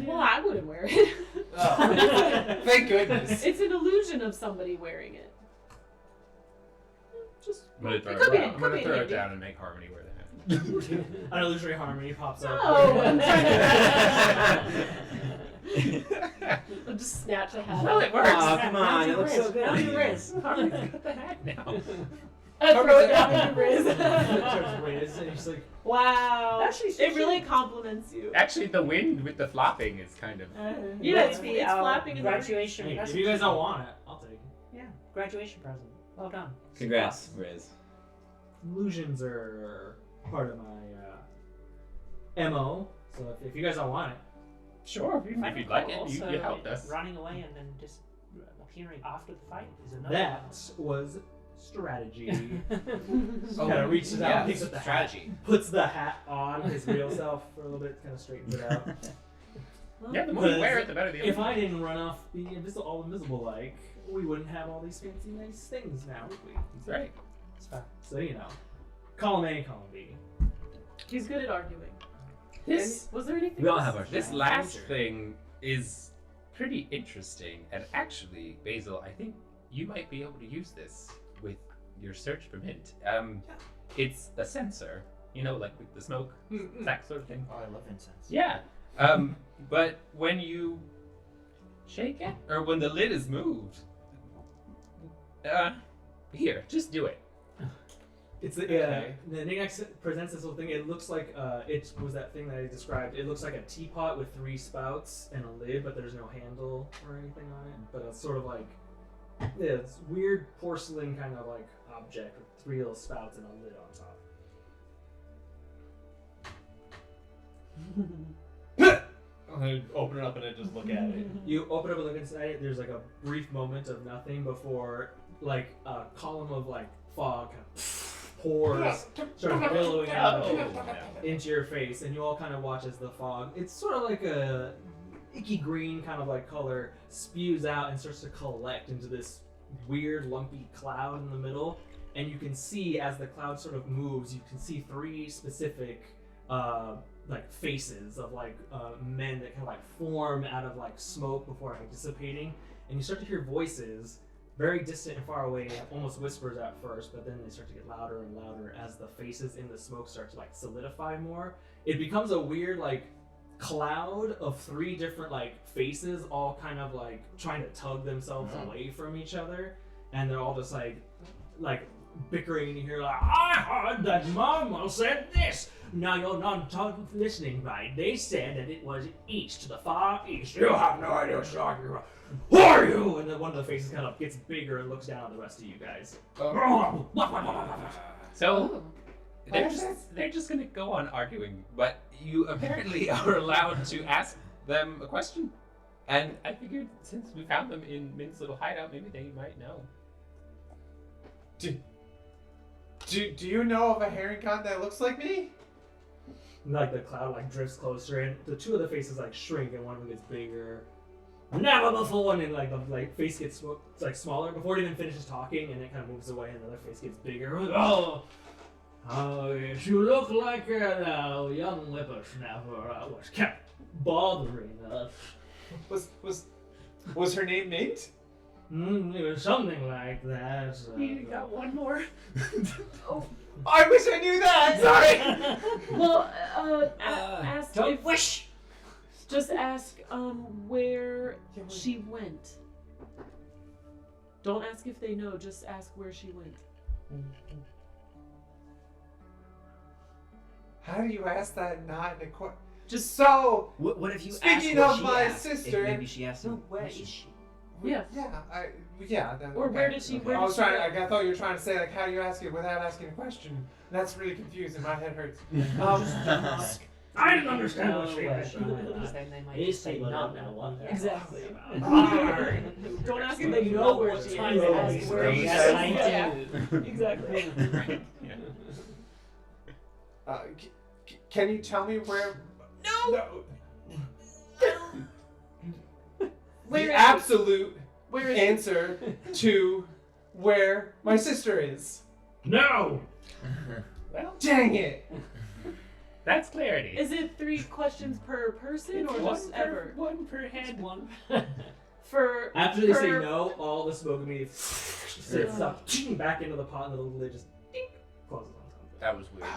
Speaker 4: Well, I wouldn't wear it.
Speaker 2: Oh, thank goodness.
Speaker 4: It's an illusion of somebody wearing it. Just
Speaker 9: I'm gonna throw
Speaker 4: it
Speaker 9: it
Speaker 4: could be-
Speaker 9: down.
Speaker 4: it
Speaker 9: I'm
Speaker 4: could
Speaker 9: gonna
Speaker 4: be
Speaker 9: throw it
Speaker 4: handy.
Speaker 9: down and make Harmony wear the hat.
Speaker 1: An illusory harmony pops up.
Speaker 4: No, I'm trying I'll just snatch a hat.
Speaker 9: Well,
Speaker 4: out.
Speaker 9: it works.
Speaker 7: Aw, come on, it looks so good
Speaker 5: Now
Speaker 7: on
Speaker 5: your
Speaker 7: you.
Speaker 5: wrist.
Speaker 9: Harmony's got the hat now.
Speaker 4: I throw it down in your wrist.
Speaker 1: Riz, and he's like,
Speaker 4: Wow.
Speaker 5: Actually,
Speaker 4: it really compliments you.
Speaker 9: Actually, the wind with the flopping is kind of.
Speaker 4: Yeah,
Speaker 5: Let's be
Speaker 4: it's
Speaker 5: our
Speaker 4: flapping in the
Speaker 5: graduation
Speaker 1: hey, if
Speaker 5: present.
Speaker 1: you guys don't want it, I'll take it.
Speaker 5: Yeah, graduation present. Well done.
Speaker 7: Congrats, Riz.
Speaker 1: Illusions are part of my MO, so if you guys don't want it,
Speaker 9: Sure, if you'd like it, you helped us.
Speaker 5: Running away and then just appearing after the fight is another.
Speaker 1: that was strategy.
Speaker 8: Oh,
Speaker 1: Kind of reaches out, picks up the hat,
Speaker 8: strategy.
Speaker 1: puts the hat on his real self for a little bit, kind of straightens it out.
Speaker 9: Yeah, the more you
Speaker 1: Because
Speaker 9: wear it, the better the
Speaker 1: If
Speaker 9: illusion.
Speaker 1: I didn't run off being all invisible like, we wouldn't have all these fancy nice things now, would we?
Speaker 9: That's right.
Speaker 5: It's fine.
Speaker 1: So, you know, column A, column B.
Speaker 4: He's good at arguing.
Speaker 9: This
Speaker 4: Was there anything
Speaker 7: We all
Speaker 4: else?
Speaker 7: have our
Speaker 9: this
Speaker 7: strengths.
Speaker 9: last thing is pretty interesting, and actually, Basil, I think you might be able to use this with your search for mint. It's a sensor, you know, like with the smoke, that sort of thing.
Speaker 8: Oh, I love incense.
Speaker 9: Yeah. But when you shake it, or when the lid is moved, here, just do it.
Speaker 1: It's the Nik-Nak presents this little thing. It looks like it was that thing that I described. It looks like a teapot with 3 spouts and a lid, but there's no handle or anything on it. But it's sort of like it's weird porcelain kind of like object with 3 little spouts and a lid on top.
Speaker 2: I'm gonna open it up and then just look at it.
Speaker 1: You open up and look inside it. There's like a brief moment of nothing before like a column of like fog kind of pours, starts billowing out into your face, and you all kind of watch as the fog. It's sort of like a icky green kind of like color spews out and starts to collect into this weird lumpy cloud in the middle. And you can see as the cloud sort of moves, you can see 3 specific like faces of like men that kind of like form out of like smoke before like dissipating, and you start to hear voices very distant and far away, almost whispers at first, but then they start to get louder and louder as the faces in the smoke start to like solidify more. It becomes a weird like cloud of 3 different like faces, all kind of like trying to tug themselves away from each other, and they're all just like bickering, and you hear like, I heard that Mama said this. Now you're not listening right. They said that it was east, to the far east. You have no idea what you're talking about. Who are you? And then one of the faces kind of gets bigger and looks down at the rest of you guys.
Speaker 9: So they're just gonna go on arguing, but you apparently are allowed to ask them a question. And I figured since we found them in Mint's little hideout, maybe they might know.
Speaker 2: Do you know of a herring god that looks like me?
Speaker 1: Like the cloud like drifts closer, and the two of the faces like shrink, and one of them gets bigger. Never before, and then like the face gets like smaller before it even finishes talking, and it kind of moves away, and the other face gets bigger. Oh, yes, you look like a young whippersnapper. I was kept bothering us.
Speaker 2: Was her name named?
Speaker 1: It was something like that.
Speaker 4: You got one more.
Speaker 2: Oh, I wish I knew that. Sorry.
Speaker 4: Well, ask
Speaker 3: Don't
Speaker 4: if,
Speaker 3: wish.
Speaker 4: just ask where she went. Don't ask if they know. Just ask where she went.
Speaker 2: How do you ask that not in a question?
Speaker 4: Just
Speaker 2: So,
Speaker 3: What if you
Speaker 2: Speaking
Speaker 3: ask what
Speaker 2: of
Speaker 3: she
Speaker 2: my
Speaker 3: asked,
Speaker 2: sister-
Speaker 3: If maybe she asked him,
Speaker 5: Where
Speaker 3: was
Speaker 5: is she?
Speaker 4: Yeah.
Speaker 2: yeah. Then,
Speaker 4: Or
Speaker 2: okay.
Speaker 4: where did she?
Speaker 3: Okay.
Speaker 4: Where
Speaker 2: I
Speaker 4: did
Speaker 2: was
Speaker 4: she
Speaker 2: trying.
Speaker 4: go?
Speaker 2: I thought you were trying to say like, how do you ask it without asking a question? That's really confusing. My head hurts.
Speaker 1: I didn't understand what
Speaker 5: No
Speaker 1: she
Speaker 5: way.
Speaker 1: meant.
Speaker 5: Because then they might
Speaker 1: It's
Speaker 5: just say
Speaker 1: people
Speaker 5: no.
Speaker 1: don't know what they're
Speaker 4: Exactly. Don't ask if they know where she is. Ask where she
Speaker 8: Yes,
Speaker 4: is.
Speaker 8: I
Speaker 4: Yeah. Exactly.
Speaker 9: Right. Yeah.
Speaker 2: Can you tell me where? No.
Speaker 4: Where
Speaker 2: The
Speaker 4: is
Speaker 2: absolute
Speaker 4: Where is
Speaker 2: answer to where my sister is.
Speaker 1: No.
Speaker 9: Well,
Speaker 2: Dang it!
Speaker 9: that's clarity.
Speaker 4: Is it 3 questions per person or just ever?
Speaker 9: One per head.
Speaker 5: One.
Speaker 4: For
Speaker 1: After they say
Speaker 4: per-
Speaker 1: no, all the smoke immediately sits up back into the pot, and the little lid just ding, closes on top of it.
Speaker 8: That was weird.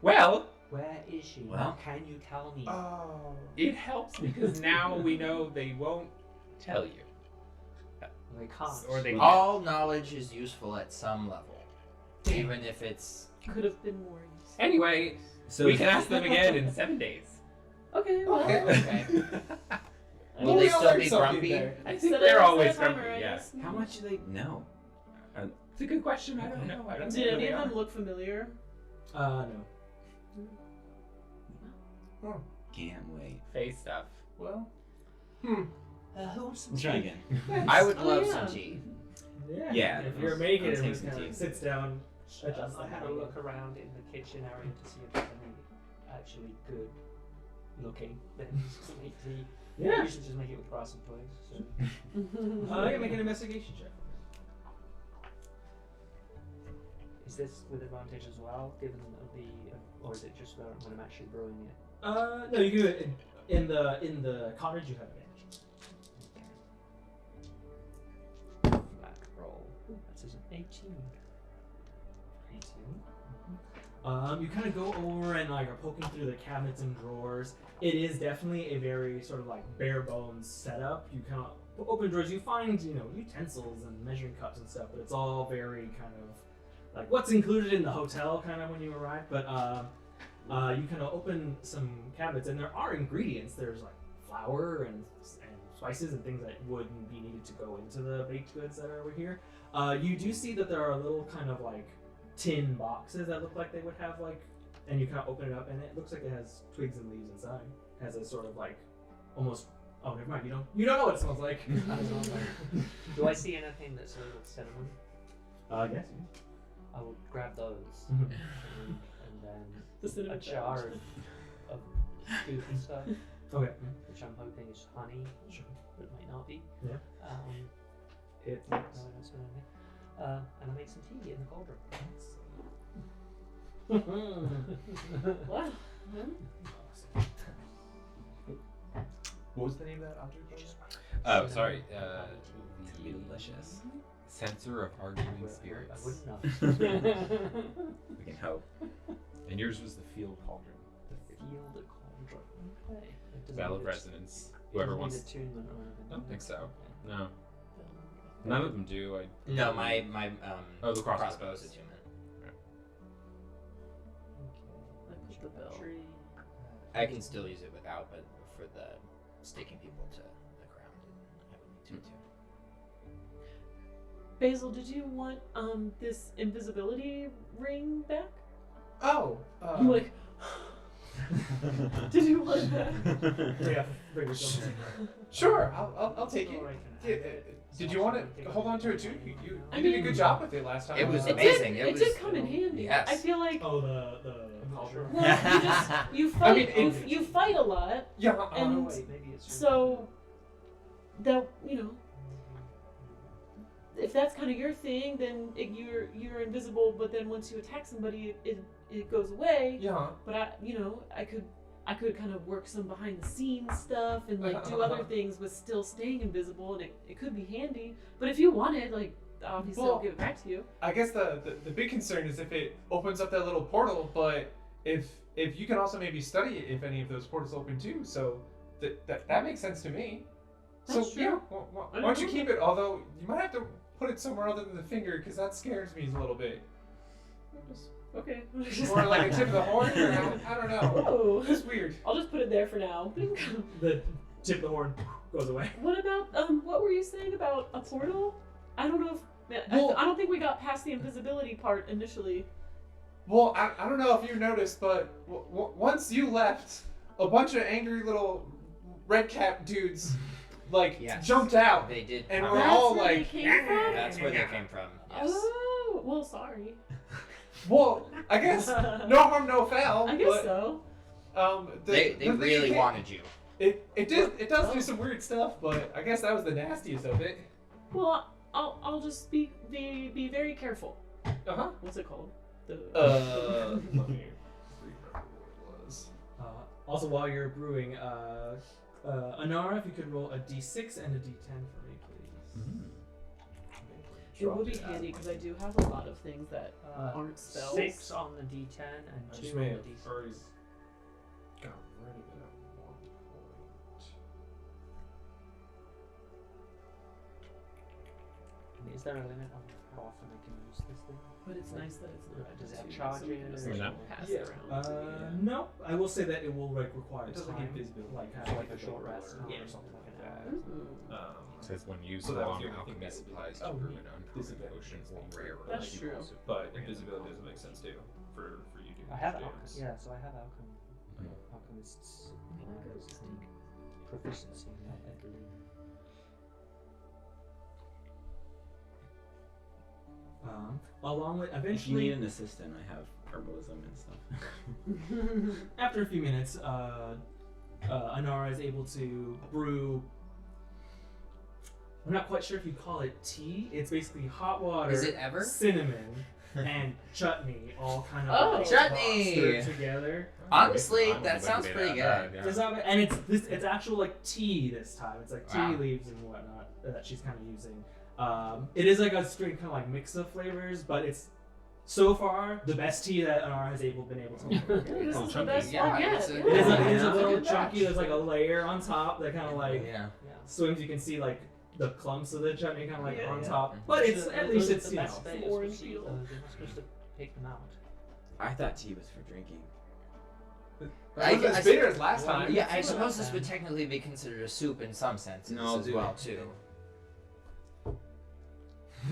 Speaker 9: Well,
Speaker 5: Where is she?
Speaker 8: Well.
Speaker 5: Can you tell me?
Speaker 2: Oh.
Speaker 9: it helps because now we know they won't tell you.
Speaker 5: They can't.
Speaker 9: Or they
Speaker 8: All knowledge is useful at some level, even if it's.
Speaker 4: could have been more.
Speaker 9: Anyway,
Speaker 7: So
Speaker 9: we can ask them again in 7 days.
Speaker 4: Okay. Well,
Speaker 2: Okay.
Speaker 8: Okay.
Speaker 2: Well,
Speaker 8: Will
Speaker 2: we
Speaker 8: they
Speaker 2: all
Speaker 8: still
Speaker 2: learned
Speaker 8: be
Speaker 2: something
Speaker 8: grumpy?
Speaker 2: there.
Speaker 9: I
Speaker 4: set
Speaker 9: think
Speaker 4: a-
Speaker 9: they're
Speaker 4: set a
Speaker 9: always
Speaker 4: timer,
Speaker 9: grumpy,
Speaker 4: I
Speaker 9: yeah.
Speaker 4: guess.
Speaker 7: How much do they know?
Speaker 9: It's a good question. I don't know. I don't
Speaker 4: Did
Speaker 9: know who
Speaker 4: any
Speaker 9: they
Speaker 4: of
Speaker 9: are.
Speaker 4: them look familiar?
Speaker 1: No.
Speaker 7: Can't wait.
Speaker 9: Face stuff.
Speaker 2: Well.
Speaker 5: Who wants some
Speaker 7: Let's try
Speaker 5: tea?
Speaker 7: again.
Speaker 8: I would
Speaker 4: Oh,
Speaker 8: love
Speaker 4: yeah.
Speaker 8: some tea.
Speaker 7: Yeah,
Speaker 1: If you're
Speaker 7: I'll
Speaker 1: making it,
Speaker 7: take
Speaker 1: just
Speaker 7: some
Speaker 1: kind
Speaker 7: tea.
Speaker 1: of sits down, adjusts the
Speaker 5: I had
Speaker 1: hat.
Speaker 5: a look around in the kitchen area to see if there's any actually good looking things to make tea.
Speaker 1: Yeah.
Speaker 5: I usually just make it with grass and twigs. So.
Speaker 1: I can make an investigation check.
Speaker 5: Is this with advantage as well, given or is it just when I'm actually brewing it?
Speaker 1: No, you can do it in the cottage. You have advantage.
Speaker 5: Flat roll. Ooh, that's an 18.
Speaker 1: You kind of go over and like are poking through the cabinets and drawers. It is definitely a very sort of like bare bones setup. You kind of open drawers, you find utensils and measuring cups and stuff, but it's all very kind of like what's included in the hotel kind of when you arrive. But you kind of open some cabinets and there are ingredients. There's like flour and spices and things that wouldn't be needed to go into the baked goods that are over here. You do see that there are little kind of like tin boxes that look like they would have like, and you kind of open it up and it looks like it has twigs and leaves inside. It has a sort of like almost. Oh, never mind. You don't know what it smells like.
Speaker 5: Do I see anything that's a little cinnamon?
Speaker 1: Yes.
Speaker 5: I will grab those
Speaker 1: Mhm.
Speaker 5: and then
Speaker 4: The cinnamon
Speaker 5: a jar
Speaker 4: sandwich.
Speaker 5: of goofy stuff,
Speaker 1: Okay.
Speaker 5: which I'm hoping is honey,
Speaker 1: Sure.
Speaker 5: but it might not be.
Speaker 1: Yeah. It
Speaker 5: No, I don't smell anything. And I make some tea in the cauldron.
Speaker 4: Wow.
Speaker 2: What was the name of that object?
Speaker 9: Oh, sorry.
Speaker 7: It's gonna be delicious.
Speaker 9: Sensor of arguing spirits.
Speaker 5: I wouldn't know.
Speaker 7: We can hope.
Speaker 9: And yours was the field cauldron.
Speaker 5: The field cauldron. Okay. It doesn't
Speaker 9: Bell of
Speaker 5: need
Speaker 9: Resonance.
Speaker 5: it
Speaker 9: Whoever
Speaker 5: doesn't
Speaker 9: wants.
Speaker 5: need attunement or anything.
Speaker 9: I don't think so.
Speaker 5: Okay.
Speaker 9: No. None of them do.
Speaker 8: No, my
Speaker 9: Oh, the crossbow
Speaker 8: crossbow's
Speaker 9: does.
Speaker 8: attunement.
Speaker 4: I push the bell.
Speaker 5: Tree.
Speaker 8: I can still use it without, but for the sticking people to the ground, I would need to too.
Speaker 4: Basil, did you want this invisibility ring back?
Speaker 2: Oh.
Speaker 4: I'm like, Did you want that?
Speaker 1: Yeah, bring yourself in.
Speaker 2: Sure, I'll take it.
Speaker 5: Or I can
Speaker 2: Yeah,
Speaker 5: have it.
Speaker 2: did you want to hold on to it too? You
Speaker 4: I
Speaker 2: did a
Speaker 4: mean,
Speaker 2: good job with it last time.
Speaker 8: it was
Speaker 4: It
Speaker 8: amazing.
Speaker 4: did.
Speaker 8: It
Speaker 4: It
Speaker 8: was-
Speaker 4: did come in handy.
Speaker 8: Yes.
Speaker 4: I feel like.
Speaker 1: Oh, the culture.
Speaker 4: Well, you fight.
Speaker 2: I mean,
Speaker 4: you fight a lot,
Speaker 2: Yeah.
Speaker 4: and
Speaker 5: Wait, maybe it's
Speaker 4: so that if that's kind of your thing, then you're invisible. But then once you attack somebody, it goes away.
Speaker 2: Yeah.
Speaker 4: But I could kind of work some behind the scenes stuff and like do other things with still staying invisible, and it could be handy. But if you want it, like obviously I'll
Speaker 2: Well,
Speaker 4: give it back to you.
Speaker 2: I guess the big concern is if it opens up that little portal, but if you can also maybe study it if any of those portals open too. So that makes sense to me.
Speaker 4: That's
Speaker 2: so
Speaker 4: true.
Speaker 2: yeah, why don't you keep it? Although you might have to put it somewhere other than the finger because that scares me a little bit.
Speaker 4: Okay.
Speaker 2: Or like a tip of the horn. Or I don't know.
Speaker 4: Oh.
Speaker 2: It's weird.
Speaker 4: I'll just put it there for now.
Speaker 1: The tip of the horn goes away.
Speaker 4: What about what were you saying about a portal? I don't know if
Speaker 2: Well-
Speaker 4: I don't think we got past the invisibility part initially.
Speaker 2: Well, I don't know if you noticed, but once you left, a bunch of angry little red cap dudes like
Speaker 8: Yes.
Speaker 2: jumped out,
Speaker 8: They did.
Speaker 2: and
Speaker 8: come
Speaker 2: we're
Speaker 8: out.
Speaker 4: That's
Speaker 2: all
Speaker 4: where they
Speaker 2: like,
Speaker 4: came from?
Speaker 8: That's where they came from. Yes.
Speaker 4: Oh, well, sorry.
Speaker 2: well, I guess no harm, no foul.
Speaker 4: I guess
Speaker 2: but,
Speaker 4: so.
Speaker 8: They
Speaker 2: the thing
Speaker 8: really
Speaker 2: you can't-
Speaker 8: wanted you.
Speaker 2: It does do some weird stuff, but I guess that was the nastiest of it.
Speaker 4: Well, I'll just be very careful.
Speaker 2: Uh
Speaker 4: What's it called? The
Speaker 2: Let me remember what it was.
Speaker 1: Also, while you're brewing, Anara, if you could roll a d6 and a d10 for me, please.
Speaker 4: It would be handy because I do have a lot of things that aren't spells.
Speaker 5: 6 on the D10 and
Speaker 2: I
Speaker 5: 2
Speaker 2: just
Speaker 5: on
Speaker 2: may
Speaker 5: the
Speaker 2: have
Speaker 5: D6.
Speaker 2: already got rid of it at one point.
Speaker 5: And is there a limit on how often I can use this thing?
Speaker 4: But it's nice that it's not.
Speaker 5: Does
Speaker 4: just
Speaker 5: that
Speaker 4: you,
Speaker 5: charge
Speaker 4: so we can
Speaker 5: it
Speaker 4: just,
Speaker 5: or
Speaker 4: like,
Speaker 6: no?
Speaker 4: pass
Speaker 1: Yeah.
Speaker 4: it around.
Speaker 1: No, I will say that it will require
Speaker 2: It doesn't
Speaker 1: time.
Speaker 2: give visibility.
Speaker 1: Like,
Speaker 5: So
Speaker 1: have
Speaker 5: like a short rest time
Speaker 1: Yeah.
Speaker 5: or something like that.
Speaker 4: Ooh.
Speaker 6: It says when used
Speaker 2: So that was
Speaker 6: along
Speaker 2: the only thing
Speaker 6: alchemy
Speaker 2: that-
Speaker 6: supplies to
Speaker 2: oh,
Speaker 6: brew
Speaker 2: neat.
Speaker 6: it on
Speaker 2: Disadvantage
Speaker 6: potions
Speaker 2: is
Speaker 6: or rare.
Speaker 4: That's true.
Speaker 2: But invisibility doesn't make sense too for you to
Speaker 5: I have
Speaker 2: use.
Speaker 5: yeah, so I have alchemist's proficiency in that, I believe.
Speaker 1: Along with
Speaker 7: If you
Speaker 1: eventually,
Speaker 7: need an assistant, I have herbalism and stuff.
Speaker 1: after a few minutes, Anara is able to brew. I'm not quite sure if you call it tea. It's basically hot water,
Speaker 8: Is it ever?
Speaker 1: cinnamon, and chutney, all kind of
Speaker 4: Oh.
Speaker 1: like
Speaker 8: Chutney!
Speaker 1: stirred together.
Speaker 8: Honestly,
Speaker 6: Honestly,
Speaker 8: that sounds
Speaker 6: wouldn't be
Speaker 8: pretty
Speaker 6: that
Speaker 8: good.
Speaker 6: bad,
Speaker 1: It's not- and it's actual like tea this time. It's like tea
Speaker 8: Wow.
Speaker 1: leaves and whatnot that she's kind of using. It is like a straight kind of like mix of flavors, but it's so far the best tea that Anara has been able to make.
Speaker 4: This
Speaker 6: Oh,
Speaker 4: is the
Speaker 6: chunky.
Speaker 4: best
Speaker 8: Yeah,
Speaker 4: one yet.
Speaker 8: it's a-
Speaker 1: It is a
Speaker 8: Yeah.
Speaker 1: little
Speaker 8: Good
Speaker 1: chunky.
Speaker 8: batch.
Speaker 1: There's like a layer on top that kind of like
Speaker 8: Yeah.
Speaker 5: Yeah.
Speaker 1: swims. You can see like the clumps of the chutney kind of like
Speaker 4: Yeah,
Speaker 1: on
Speaker 4: yeah.
Speaker 1: top, but it's
Speaker 5: So
Speaker 1: at
Speaker 5: those
Speaker 1: least
Speaker 5: are
Speaker 1: it's
Speaker 5: the
Speaker 1: you know.
Speaker 5: best days
Speaker 4: Some orange
Speaker 5: for tea,
Speaker 4: peel.
Speaker 5: though. They're not supposed to take them out.
Speaker 7: I thought tea was for drinking.
Speaker 2: It wasn't as bitter as last time.
Speaker 8: Yeah, I
Speaker 5: It's
Speaker 8: suppose
Speaker 5: not
Speaker 8: this would
Speaker 5: bad.
Speaker 8: technically be considered a soup in some senses
Speaker 7: No, I'll
Speaker 8: as
Speaker 7: do
Speaker 8: well
Speaker 7: it.
Speaker 8: too.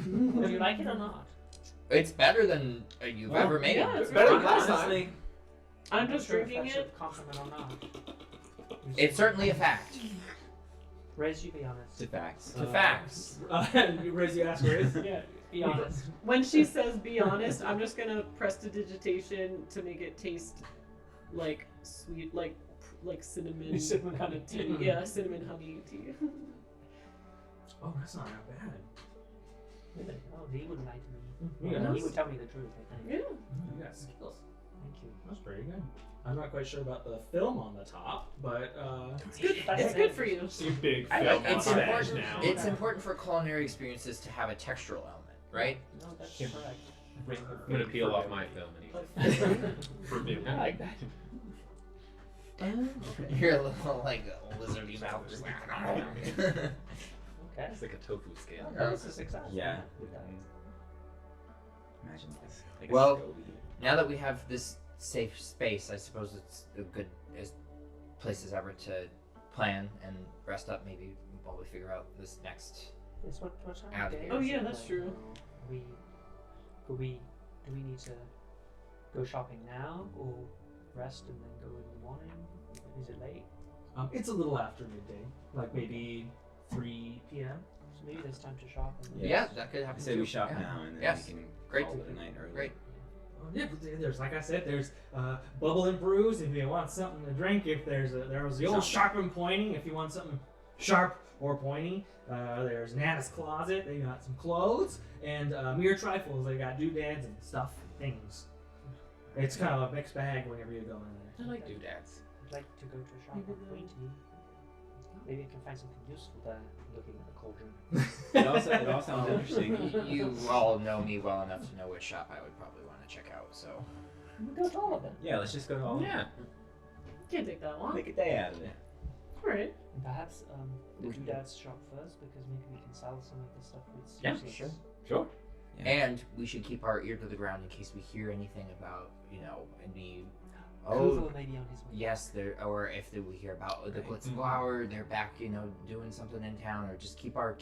Speaker 5: Do you like it or not?
Speaker 8: It's better than you've
Speaker 7: Well,
Speaker 8: ever made
Speaker 4: yeah,
Speaker 8: it.
Speaker 4: it's
Speaker 2: Better
Speaker 4: really
Speaker 2: than last
Speaker 4: good.
Speaker 2: time.
Speaker 7: Honestly,
Speaker 4: I'm
Speaker 5: not
Speaker 4: just
Speaker 5: sure if
Speaker 4: drinking
Speaker 5: that's a
Speaker 4: it.
Speaker 5: compliment or not.
Speaker 8: It's certainly a fact.
Speaker 5: Rez, you be honest.
Speaker 7: to facts.
Speaker 8: To facts.
Speaker 1: Riz, you ask Riz?
Speaker 5: Yeah, be honest.
Speaker 4: When she says "be honest," I'm just gonna prestidigitation to make it taste like sweet, like cinnamon
Speaker 5: Cinnamon
Speaker 4: kind
Speaker 5: honey.
Speaker 4: of tea. Yeah, cinnamon honey tea.
Speaker 1: Oh, that's not that bad.
Speaker 5: Really? Oh, he would lie to me.
Speaker 1: Yeah,
Speaker 5: He would tell me the truth, I think.
Speaker 4: Yeah.
Speaker 1: You got skills.
Speaker 5: Thank you.
Speaker 1: That's pretty good. I'm not quite sure about the film on the top, but
Speaker 4: It's good. It's good for you.
Speaker 2: You big
Speaker 8: I
Speaker 2: film
Speaker 8: like, it's
Speaker 2: mustache
Speaker 8: important.
Speaker 2: now.
Speaker 8: It's important for culinary experiences to have a textural element, right?
Speaker 5: No, that's
Speaker 2: Kim.
Speaker 5: correct.
Speaker 6: I'm gonna peel off my film and eat it.
Speaker 2: Forbidden.
Speaker 6: I like that.
Speaker 8: You're a little like a lizardy mouth. Just like,
Speaker 5: Okay.
Speaker 6: It's like a tofu scale.
Speaker 5: That was a success.
Speaker 7: Yeah.
Speaker 5: With that.
Speaker 7: Imagine this. Like
Speaker 8: Well,
Speaker 7: a SCOBY.
Speaker 8: now that we have this safe space, I suppose it's a good place as ever to plan and rest up. Maybe while we figure out this next.
Speaker 5: It's what time
Speaker 8: Out
Speaker 5: of
Speaker 8: of
Speaker 5: day
Speaker 8: here.
Speaker 4: Oh
Speaker 5: is
Speaker 4: yeah,
Speaker 5: it
Speaker 4: that's
Speaker 5: right
Speaker 4: true.
Speaker 5: now? Do we need to go shopping now or rest and then go in the morning? Is it late?
Speaker 1: It's a little after midday, like maybe 3 p.m.
Speaker 5: So maybe there's time to shop. And then
Speaker 8: Yeah, that could
Speaker 7: I
Speaker 8: happen.
Speaker 7: say
Speaker 8: too.
Speaker 7: we shop
Speaker 8: Yeah.
Speaker 7: now and then
Speaker 8: Yes.
Speaker 7: we can
Speaker 8: Great.
Speaker 7: call it a night early.
Speaker 8: Great.
Speaker 1: Yeah, but there's, like I said, there's Bubble and Brews if you want something to drink. If there was the old Sharp and Pointy if you want something sharp or pointy. There's Nana's Closet. They got some clothes and Mere Trifles. They got doodads and stuff and things. It's kind of a mixed bag whenever you go in there.
Speaker 6: I like doodads.
Speaker 5: I'd like to go to a shop
Speaker 4: Maybe
Speaker 5: with
Speaker 4: the-
Speaker 5: Pointy. Maybe I can find something useful there. Looking at the cauldron.
Speaker 7: It all sounds interesting.
Speaker 8: You all know me well enough to know which shop I would probably want to check out. So
Speaker 5: We go to all of them.
Speaker 7: Yeah, let's just go to all.
Speaker 6: Yeah.
Speaker 4: Can't take that long.
Speaker 7: Make a day out of it.
Speaker 4: Alright.
Speaker 5: And perhaps the doodads shop first because maybe we can sell some of the stuff with
Speaker 6: Yeah,
Speaker 5: useless.
Speaker 8: sure.
Speaker 6: Sure.
Speaker 7: Yeah.
Speaker 8: and we should keep our ear to the ground in case we hear anything about any.
Speaker 5: Kuvo may be on his way.
Speaker 8: Yes, or if we hear about the
Speaker 7: Right.
Speaker 8: Blitzflower, they're back, doing something in town, or just keep our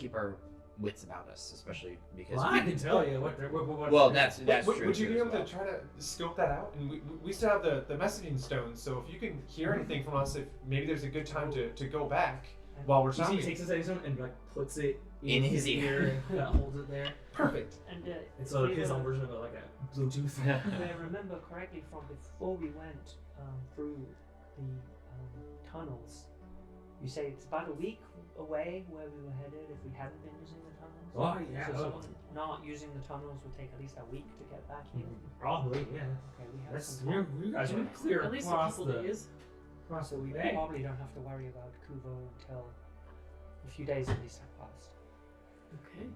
Speaker 8: wits about us, especially because
Speaker 1: Well, I can tell you what they're. What
Speaker 8: Well, that's
Speaker 2: Would
Speaker 8: true.
Speaker 2: would you
Speaker 8: too,
Speaker 2: be
Speaker 8: as
Speaker 2: able
Speaker 8: well.
Speaker 2: to try to scope that out? And we still have the messaging stones, so if you can hear anything from us, if maybe there's a good time to go back while we're
Speaker 1: You see,
Speaker 2: shopping.
Speaker 1: he takes his headphone and like puts it
Speaker 8: In his ear.
Speaker 1: and holds it there.
Speaker 2: Perfect.
Speaker 5: And
Speaker 1: It's sort of his own version of it, like a Bluetooth.
Speaker 5: if I remember correctly from before we went through the tunnels, you say it's about a week away where we were headed if we hadn't been using the tunnels.
Speaker 1: Oh yeah,
Speaker 5: So not using the tunnels would take at least a week to get back here.
Speaker 1: probably yeah.
Speaker 5: Okay, we have
Speaker 1: That's
Speaker 5: some time.
Speaker 1: you guys are clear
Speaker 4: At least a
Speaker 1: across
Speaker 4: couple
Speaker 1: the
Speaker 4: days.
Speaker 1: across
Speaker 5: So
Speaker 1: the
Speaker 5: we
Speaker 1: day.
Speaker 5: probably don't have to worry about Kuvo until a few days at least have passed.
Speaker 4: Okay.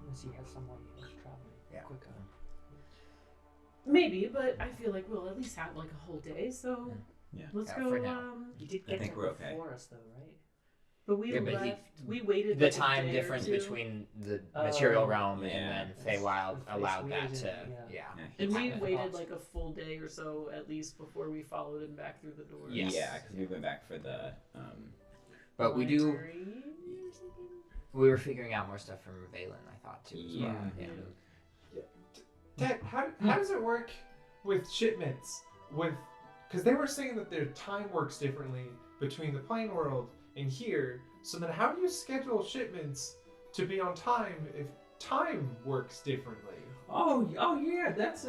Speaker 5: Unless he has someone who's traveling
Speaker 8: Yeah.
Speaker 5: quicker.
Speaker 4: Maybe, but I feel like we'll at least have like a whole day, so
Speaker 7: Yeah.
Speaker 4: let's
Speaker 8: Yeah,
Speaker 4: go.
Speaker 8: for now.
Speaker 5: He did
Speaker 7: I
Speaker 5: get
Speaker 7: think
Speaker 5: there
Speaker 7: we're okay.
Speaker 5: before us though, right?
Speaker 4: But we
Speaker 8: Yeah, but
Speaker 4: left. We waited
Speaker 8: The
Speaker 4: like a
Speaker 8: time
Speaker 4: day or
Speaker 8: difference
Speaker 4: two.
Speaker 8: between the
Speaker 5: Oh,
Speaker 8: material realm
Speaker 7: yeah.
Speaker 8: and then
Speaker 5: It's-
Speaker 8: Feywild
Speaker 5: it's
Speaker 8: allowed that
Speaker 5: weird,
Speaker 8: to,
Speaker 5: isn't it?
Speaker 8: yeah.
Speaker 4: And we
Speaker 5: I
Speaker 4: waited
Speaker 5: forgot.
Speaker 4: like a full day or so at least before we followed him back through the door.
Speaker 8: Yes.
Speaker 7: Yeah, because we went back for the.
Speaker 8: But we do.
Speaker 4: Library or something?
Speaker 8: We were figuring out more stuff from Valen, I thought too. As well.
Speaker 7: Yeah.
Speaker 2: Ted, how does it work with shipments? Because they were saying that their time works differently between the plane world and here. So then, how do you schedule shipments to be on time if time works differently?
Speaker 1: Oh yeah, that's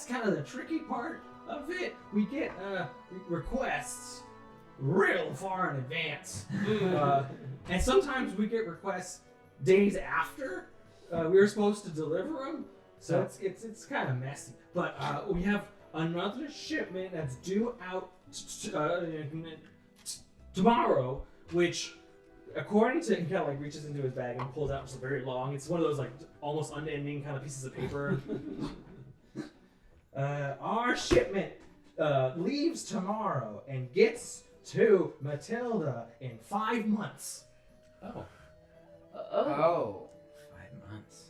Speaker 1: kind of the tricky part of it. We get requests real far in advance, and sometimes we get requests days after we were supposed to deliver them. So it's kind of messy. But we have another shipment that's due out tomorrow, which. According to, he kind of like reaches into his bag and pulls out just a very long. It's one of those like almost unending kind of pieces of paper. Our shipment leaves tomorrow and gets to Matilda in 5 months.
Speaker 6: Oh.
Speaker 8: Oh.
Speaker 7: 5 months.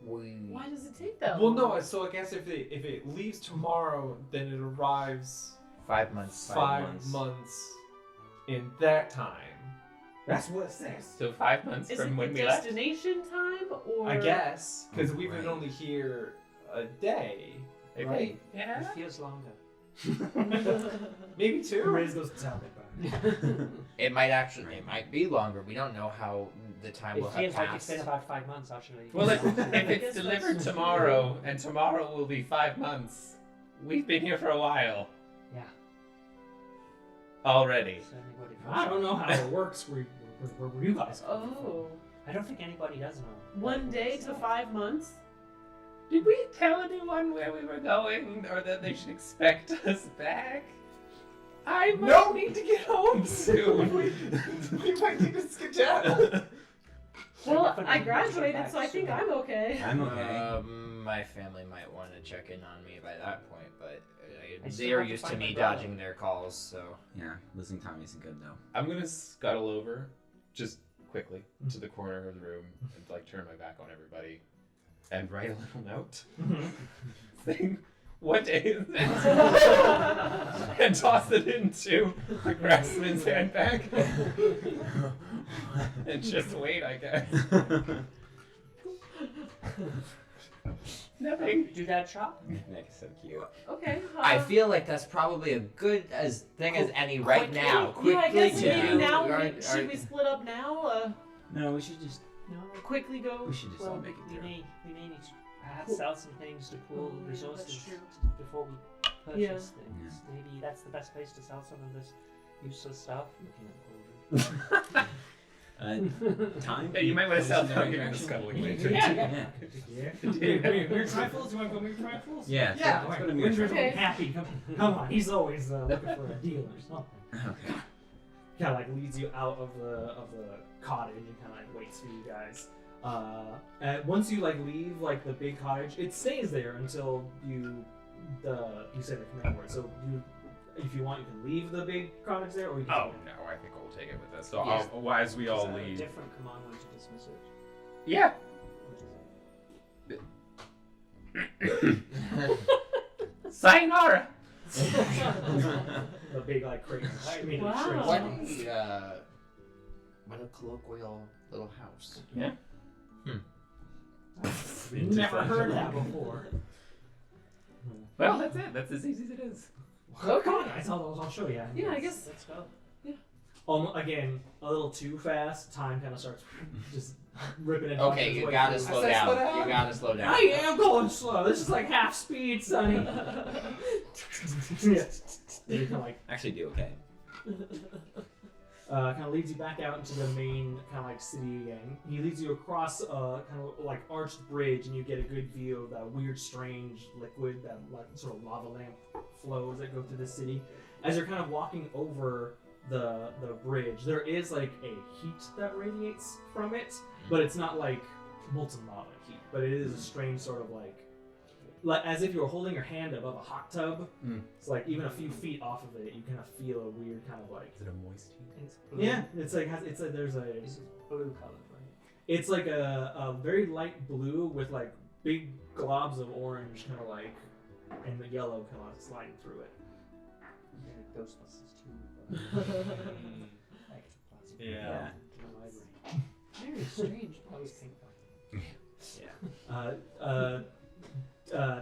Speaker 4: Why does it take that
Speaker 2: Well,
Speaker 4: long?
Speaker 2: no. So I guess if it leaves tomorrow, then it arrives
Speaker 8: 5 months.
Speaker 2: 5 months in that time.
Speaker 1: That's what it says.
Speaker 6: So 5 months
Speaker 4: Is
Speaker 6: from
Speaker 4: it
Speaker 6: when
Speaker 4: the
Speaker 6: we left?
Speaker 4: destination time or?
Speaker 2: I guess because we've been
Speaker 7: Right.
Speaker 2: only here a day,
Speaker 6: Maybe.
Speaker 2: right?
Speaker 6: Yeah.
Speaker 5: It feels longer.
Speaker 2: Maybe two.
Speaker 1: Riz goes to town back.
Speaker 8: It might be longer. We don't know how the time will
Speaker 5: It
Speaker 8: have
Speaker 5: feels like it's
Speaker 8: passed.
Speaker 5: been about 5 months actually.
Speaker 6: Well, if
Speaker 4: I
Speaker 6: it's
Speaker 4: guess
Speaker 6: delivered
Speaker 4: that's-
Speaker 6: tomorrow, and tomorrow will be 5 months, we've been here for a while
Speaker 5: Yeah. Certainly
Speaker 6: already.
Speaker 5: what it feels
Speaker 1: I don't
Speaker 5: like.
Speaker 1: know how it works where you guys come from.
Speaker 4: Oh,
Speaker 5: I don't think anybody does know.
Speaker 4: 1 day to 5 months.
Speaker 6: Did we tell anyone where we were going, or that they should expect us back? I might
Speaker 2: No.
Speaker 6: need to get home soon.
Speaker 2: We might need to skedaddle.
Speaker 4: Well,
Speaker 5: definitely
Speaker 4: I
Speaker 5: need to get
Speaker 4: graduated,
Speaker 5: back
Speaker 4: so I think
Speaker 5: soon.
Speaker 4: I'm okay.
Speaker 7: I'm okay.
Speaker 8: My family might want to check in on me by that point, but
Speaker 5: I still
Speaker 8: they are
Speaker 5: have to
Speaker 8: used to
Speaker 5: find
Speaker 8: me
Speaker 5: my brother.
Speaker 8: dodging their calls, so.
Speaker 7: Yeah, losing Tommy isn't good though.
Speaker 6: I'm gonna scuttle over, just quickly, to the corner of the room and like turn my back on everybody, and write a little note saying, "What day is it?" and toss it into the craftsman's handbag, and just wait, I guess. Nothing.
Speaker 5: Do that shop?
Speaker 7: Nick is so cute.
Speaker 4: Okay.
Speaker 8: I feel like that's probably a good thing as any right
Speaker 4: quickly-
Speaker 8: now. Quickly
Speaker 4: Yeah, I guess
Speaker 8: to
Speaker 4: maybe
Speaker 8: do.
Speaker 4: now.
Speaker 8: our-
Speaker 4: Should we split up now?
Speaker 7: No, we should just.
Speaker 5: No.
Speaker 4: Quickly go.
Speaker 7: We should just all
Speaker 5: Well,
Speaker 7: make it
Speaker 5: we
Speaker 7: through.
Speaker 5: may need to perhaps sell some things to pool
Speaker 4: Oh, yeah,
Speaker 5: resources
Speaker 4: that's true.
Speaker 5: before we
Speaker 4: Yeah.
Speaker 5: purchase things. Maybe that's the best place to sell some of this useless stuff. Looking at Cauldron.
Speaker 7: Time.
Speaker 6: Yeah, you might want to sell down here in the
Speaker 7: Interaction.
Speaker 6: scuttling
Speaker 7: Yeah.
Speaker 6: later.
Speaker 1: Yeah. Weird trifles? You want to go weird trifles?
Speaker 7: Yeah.
Speaker 2: Yeah.
Speaker 7: Let's go to
Speaker 1: Windridge will be
Speaker 4: Okay.
Speaker 1: happy. Come on, he's always looking for a deal or something.
Speaker 7: Okay.
Speaker 1: Kind of like leads you out of the cottage and kind of like waits for you guys. And once you like leave like the big cottage, it stays there until you say the command word. So if you want, you can leave the big cottage there, or you can.
Speaker 6: Oh no, I think we'll take it with us. So
Speaker 8: Yes.
Speaker 6: as we all
Speaker 5: Is that a
Speaker 6: leave.
Speaker 5: different command when to dismiss it.
Speaker 6: Yeah. Sayonara.
Speaker 1: The big like crate. I mean,
Speaker 4: Wow.
Speaker 1: shrink.
Speaker 8: What a colloquial little house.
Speaker 1: Never heard that before.
Speaker 6: Well, that's it. That's as easy as it is.
Speaker 1: Oh, come on, guys. I'll show you.
Speaker 4: Yeah, I guess.
Speaker 5: Let's go.
Speaker 1: Again, a little too fast. Time kind of starts just ripping it.
Speaker 8: Okay, you gotta slow down. You gotta slow down.
Speaker 1: I am going slow. This is like half speed, Sonny. Yeah. You kind of like
Speaker 7: Actually, do okay.
Speaker 1: kind of leads you back out into the main kind of like city again. He leads you across a kind of like arched bridge, and you get a good view of that weird, strange liquid, that like sort of lava lamp flows that go through the city. As you're kind of walking over the bridge, there is like a heat that radiates from it, but it's not like molten lava heat, but it is a strange sort of like as if you were holding your hand above a hot tub. It's like even a few feet off of it, you kind of feel a weird kind of like.
Speaker 7: Is it a moist heat?
Speaker 5: It's blue.
Speaker 1: Yeah, it's like there's a.
Speaker 5: This is blue colored, right?
Speaker 1: It's like a very light blue with like big globs of orange, kind of like, and the yellow kind of sliding through it.
Speaker 5: Yeah, Ghostbusters too. Ectoplasm.
Speaker 2: Yeah.
Speaker 5: Very strange. I was pink.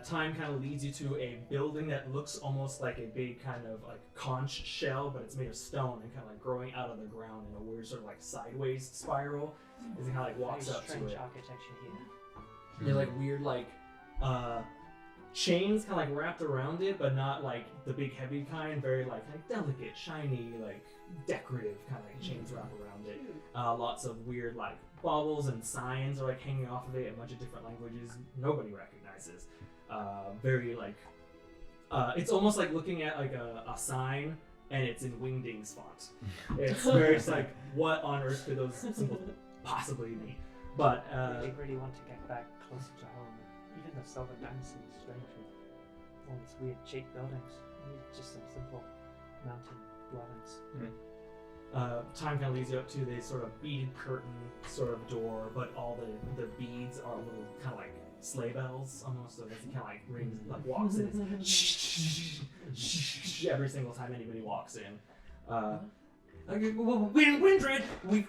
Speaker 1: Time kind of leads you to a building that looks almost like a big kind of like conch shell, but it's made of stone and kind of like growing out of the ground in a weird sort of like sideways spiral. As he kind of like walks
Speaker 5: Very
Speaker 1: up to
Speaker 5: strange
Speaker 1: it.
Speaker 5: architecture here.
Speaker 1: There's like weird like chains kind of like wrapped around it, but not like the big heavy kind. Very like delicate, shiny, like decorative kind of like chains wrapped around it. Lots of weird like baubles and signs are like hanging off of it. A bunch of different languages nobody recognizes. Very like it's almost like looking at like a sign and it's in Wingding's font. It's very it's like what on earth could those symbols possibly mean? But
Speaker 5: They really want to get back closer to home. Even the Southern Dynasty is strange with all these weird shaped buildings. We need just some simple mountain dwellings.
Speaker 1: Time kind of leads you up to this sort of beaded curtain sort of door, but all the beads are little kind of like sleigh bells almost. So as he kind of like rings, like walks in, it's every single time anybody walks in. Windred, we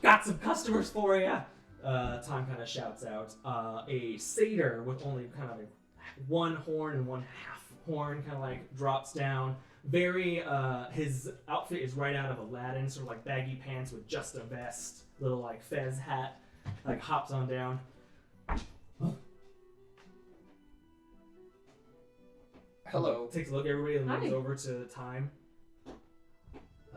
Speaker 1: got some customers for you. Time kind of shouts out. A satyr with only kind of like one horn and one half horn kind of like drops down. Very, his outfit is right out of Aladdin, sort of like baggy pants with just a vest, little like fez hat, like hops on down.
Speaker 8: Hello.
Speaker 1: Takes a look at everybody and moves
Speaker 4: Hi.
Speaker 1: over to Time.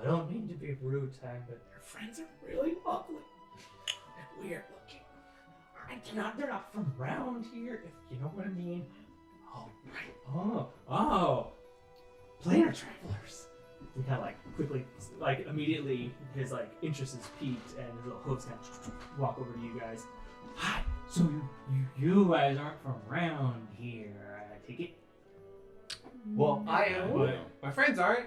Speaker 1: I don't mean to be rude, Time, but your friends are really ugly and weird looking. They're not from around here, if you know what I mean. Oh, right. Oh. Planar travelers. He kind of like quickly, like immediately, his like interest is piqued, and his little hooves kind of walk over to you guys. Hi. So you guys aren't from around here, I take it.
Speaker 2: Well, I am, but my friends aren't.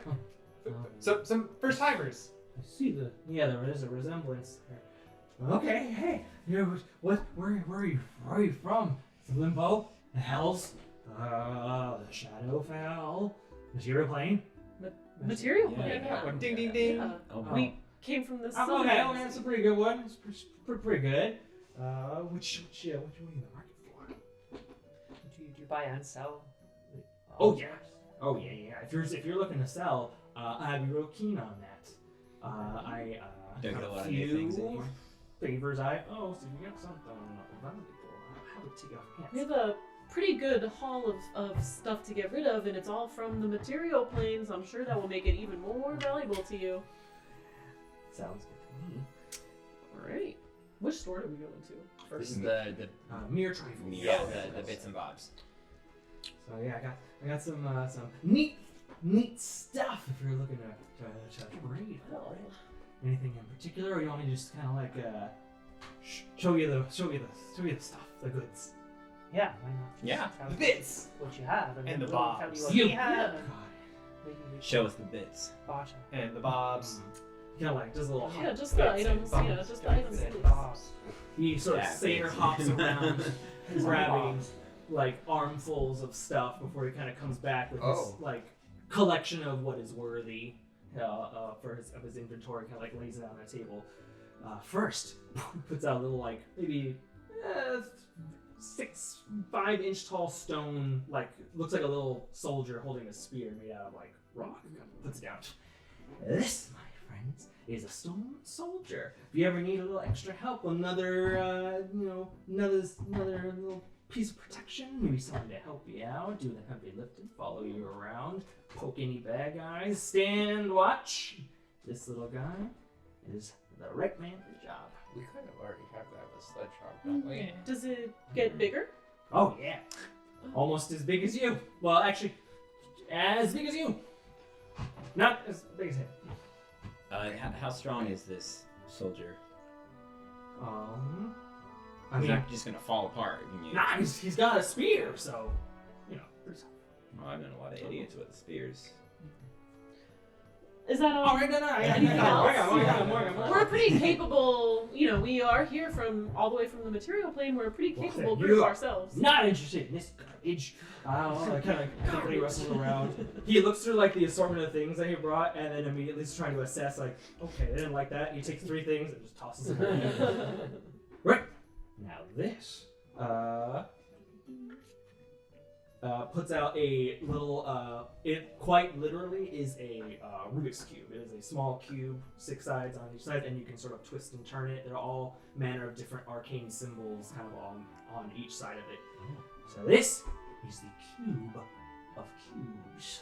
Speaker 2: Some first timers.
Speaker 1: I see there is a resemblance there. Okay, hey, where are you from? The Limbo? The Hells? The Shadowfell? Material Plane?
Speaker 4: Material
Speaker 7: Yeah,
Speaker 4: plane.
Speaker 2: That one. Ding ding ding.
Speaker 4: Yeah.
Speaker 7: Oh,
Speaker 4: We came from the
Speaker 1: Oh,
Speaker 4: sun.
Speaker 1: okay, that's a pretty good one. It's pretty good. Which one are you in the market for?
Speaker 5: buy and sell.
Speaker 1: Oh yeah. Oh yeah. If you're looking to sell, I'd be real keen on that. I
Speaker 7: Don't
Speaker 1: have
Speaker 7: get a lot
Speaker 1: a
Speaker 7: of new things
Speaker 1: few
Speaker 7: anymore.
Speaker 1: favors I owe. So if you got something valuable, I'll have it to your
Speaker 4: We
Speaker 1: hands.
Speaker 4: have a pretty good haul of stuff to get rid of, and it's all from the material planes. I'm sure that will make it even more valuable to you.
Speaker 1: Sounds good to me.
Speaker 4: Alright. Which store do we go into
Speaker 8: This
Speaker 4: first?
Speaker 8: is the
Speaker 1: Mere trifles.
Speaker 8: yeah the bits and bobs.
Speaker 1: So yeah, I got some neat stuff if you're looking to trade.
Speaker 4: Well,
Speaker 1: Anything in particular, or you want me to just kind of like show you the stuff, the goods?
Speaker 5: Yeah, why not? Just
Speaker 8: Yeah.
Speaker 5: tell
Speaker 2: The
Speaker 5: us
Speaker 2: bits.
Speaker 5: what you have, and
Speaker 2: And
Speaker 5: then
Speaker 2: the
Speaker 5: we'll tell
Speaker 2: bobs.
Speaker 5: you what
Speaker 1: You-
Speaker 5: we have. and
Speaker 1: God.
Speaker 5: maybe we
Speaker 7: Show
Speaker 5: can
Speaker 7: us the bits.
Speaker 5: barter.
Speaker 2: And the bobs.
Speaker 1: Kind of like does a little
Speaker 4: yeah,
Speaker 1: hop.
Speaker 4: just the
Speaker 2: bits and
Speaker 4: items. Yeah,
Speaker 2: bobs.
Speaker 4: just the items.
Speaker 5: Bits and
Speaker 4: please.
Speaker 5: bobs.
Speaker 1: He sort of
Speaker 7: Yeah,
Speaker 1: satyr
Speaker 7: bits.
Speaker 1: hops around,
Speaker 5: Some
Speaker 1: grabbing
Speaker 5: bobs.
Speaker 1: like armfuls of stuff before he kind of comes back with his
Speaker 8: Oh.
Speaker 1: like collection of what is worthy for his inventory. Kind of like lays it on the table. First, puts out a little like maybe 5-inch tall stone, like looks like a little soldier holding a spear made out of like rock. Kind of puts it down. This, my friends, is a stone soldier. If you ever need a little extra help, another little piece of protection, maybe someone to help you out, do the heavy lifting, follow you around, poke any bad guys, stand watch. This little guy is the right man for the job.
Speaker 6: We kind of already have that with Sledgehog, don't we?
Speaker 4: Does it get bigger?
Speaker 1: Oh yeah, almost as big as you. Well, actually, as big as you. Not as big as him.
Speaker 7: How strong is this soldier?
Speaker 1: I
Speaker 7: He's
Speaker 1: mean,
Speaker 7: not just gonna fall apart. Can you...
Speaker 1: nah, he's got a spear, so pretty tough.
Speaker 7: Well, I've known a lot of idiots with spears.
Speaker 4: Is that all?
Speaker 1: All right, no,
Speaker 4: Anything else?
Speaker 1: I got more.
Speaker 4: We're pretty capable, we are here from all the way from the material plane. We're a pretty
Speaker 1: Well,
Speaker 4: capable
Speaker 1: you
Speaker 4: group
Speaker 1: are
Speaker 4: ourselves.
Speaker 1: Not interested in this garbage. I kind of quickly wrestles around. He looks through like the assortment of things that he brought, and then immediately is trying to assess like, okay, they didn't like that. He takes 3 things and just tosses them away. Right now, this puts out a little. It quite literally is a Rubik's cube. It is a small cube, 6 sides on each side, and you can sort of twist and turn it. They're all manner of different arcane symbols, kind of on each side of it. So this is the cube of cubes.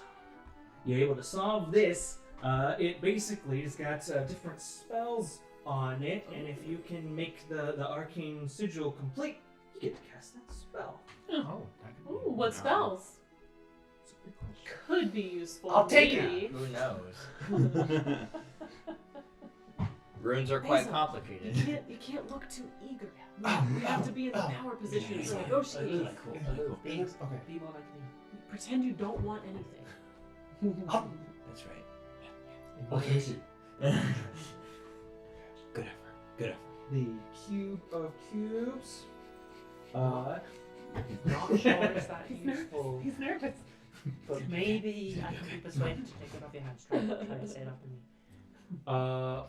Speaker 1: You're able to solve this. It basically has got different spells on it, and if you can make the arcane sigil complete, you get to cast that spell.
Speaker 8: Oh, that could be
Speaker 4: Ooh, what spells?
Speaker 1: It's a good question.
Speaker 4: Could be useful.
Speaker 2: I'll take
Speaker 4: maybe.
Speaker 8: Who knows? Runes are quite
Speaker 4: Basil,
Speaker 8: complicated.
Speaker 4: You can't look too eager. We have to be in the power position to negotiate.
Speaker 5: Be
Speaker 2: Okay.
Speaker 5: more like me.
Speaker 4: Pretend you don't want anything.
Speaker 7: That's right.
Speaker 2: Okay.
Speaker 7: Good effort. Good effort.
Speaker 1: The cube of cubes.
Speaker 5: Not sure it's that useful,
Speaker 4: He's nervous.
Speaker 5: but maybe I can be persuaded to take it off your hands. Try to say it after me.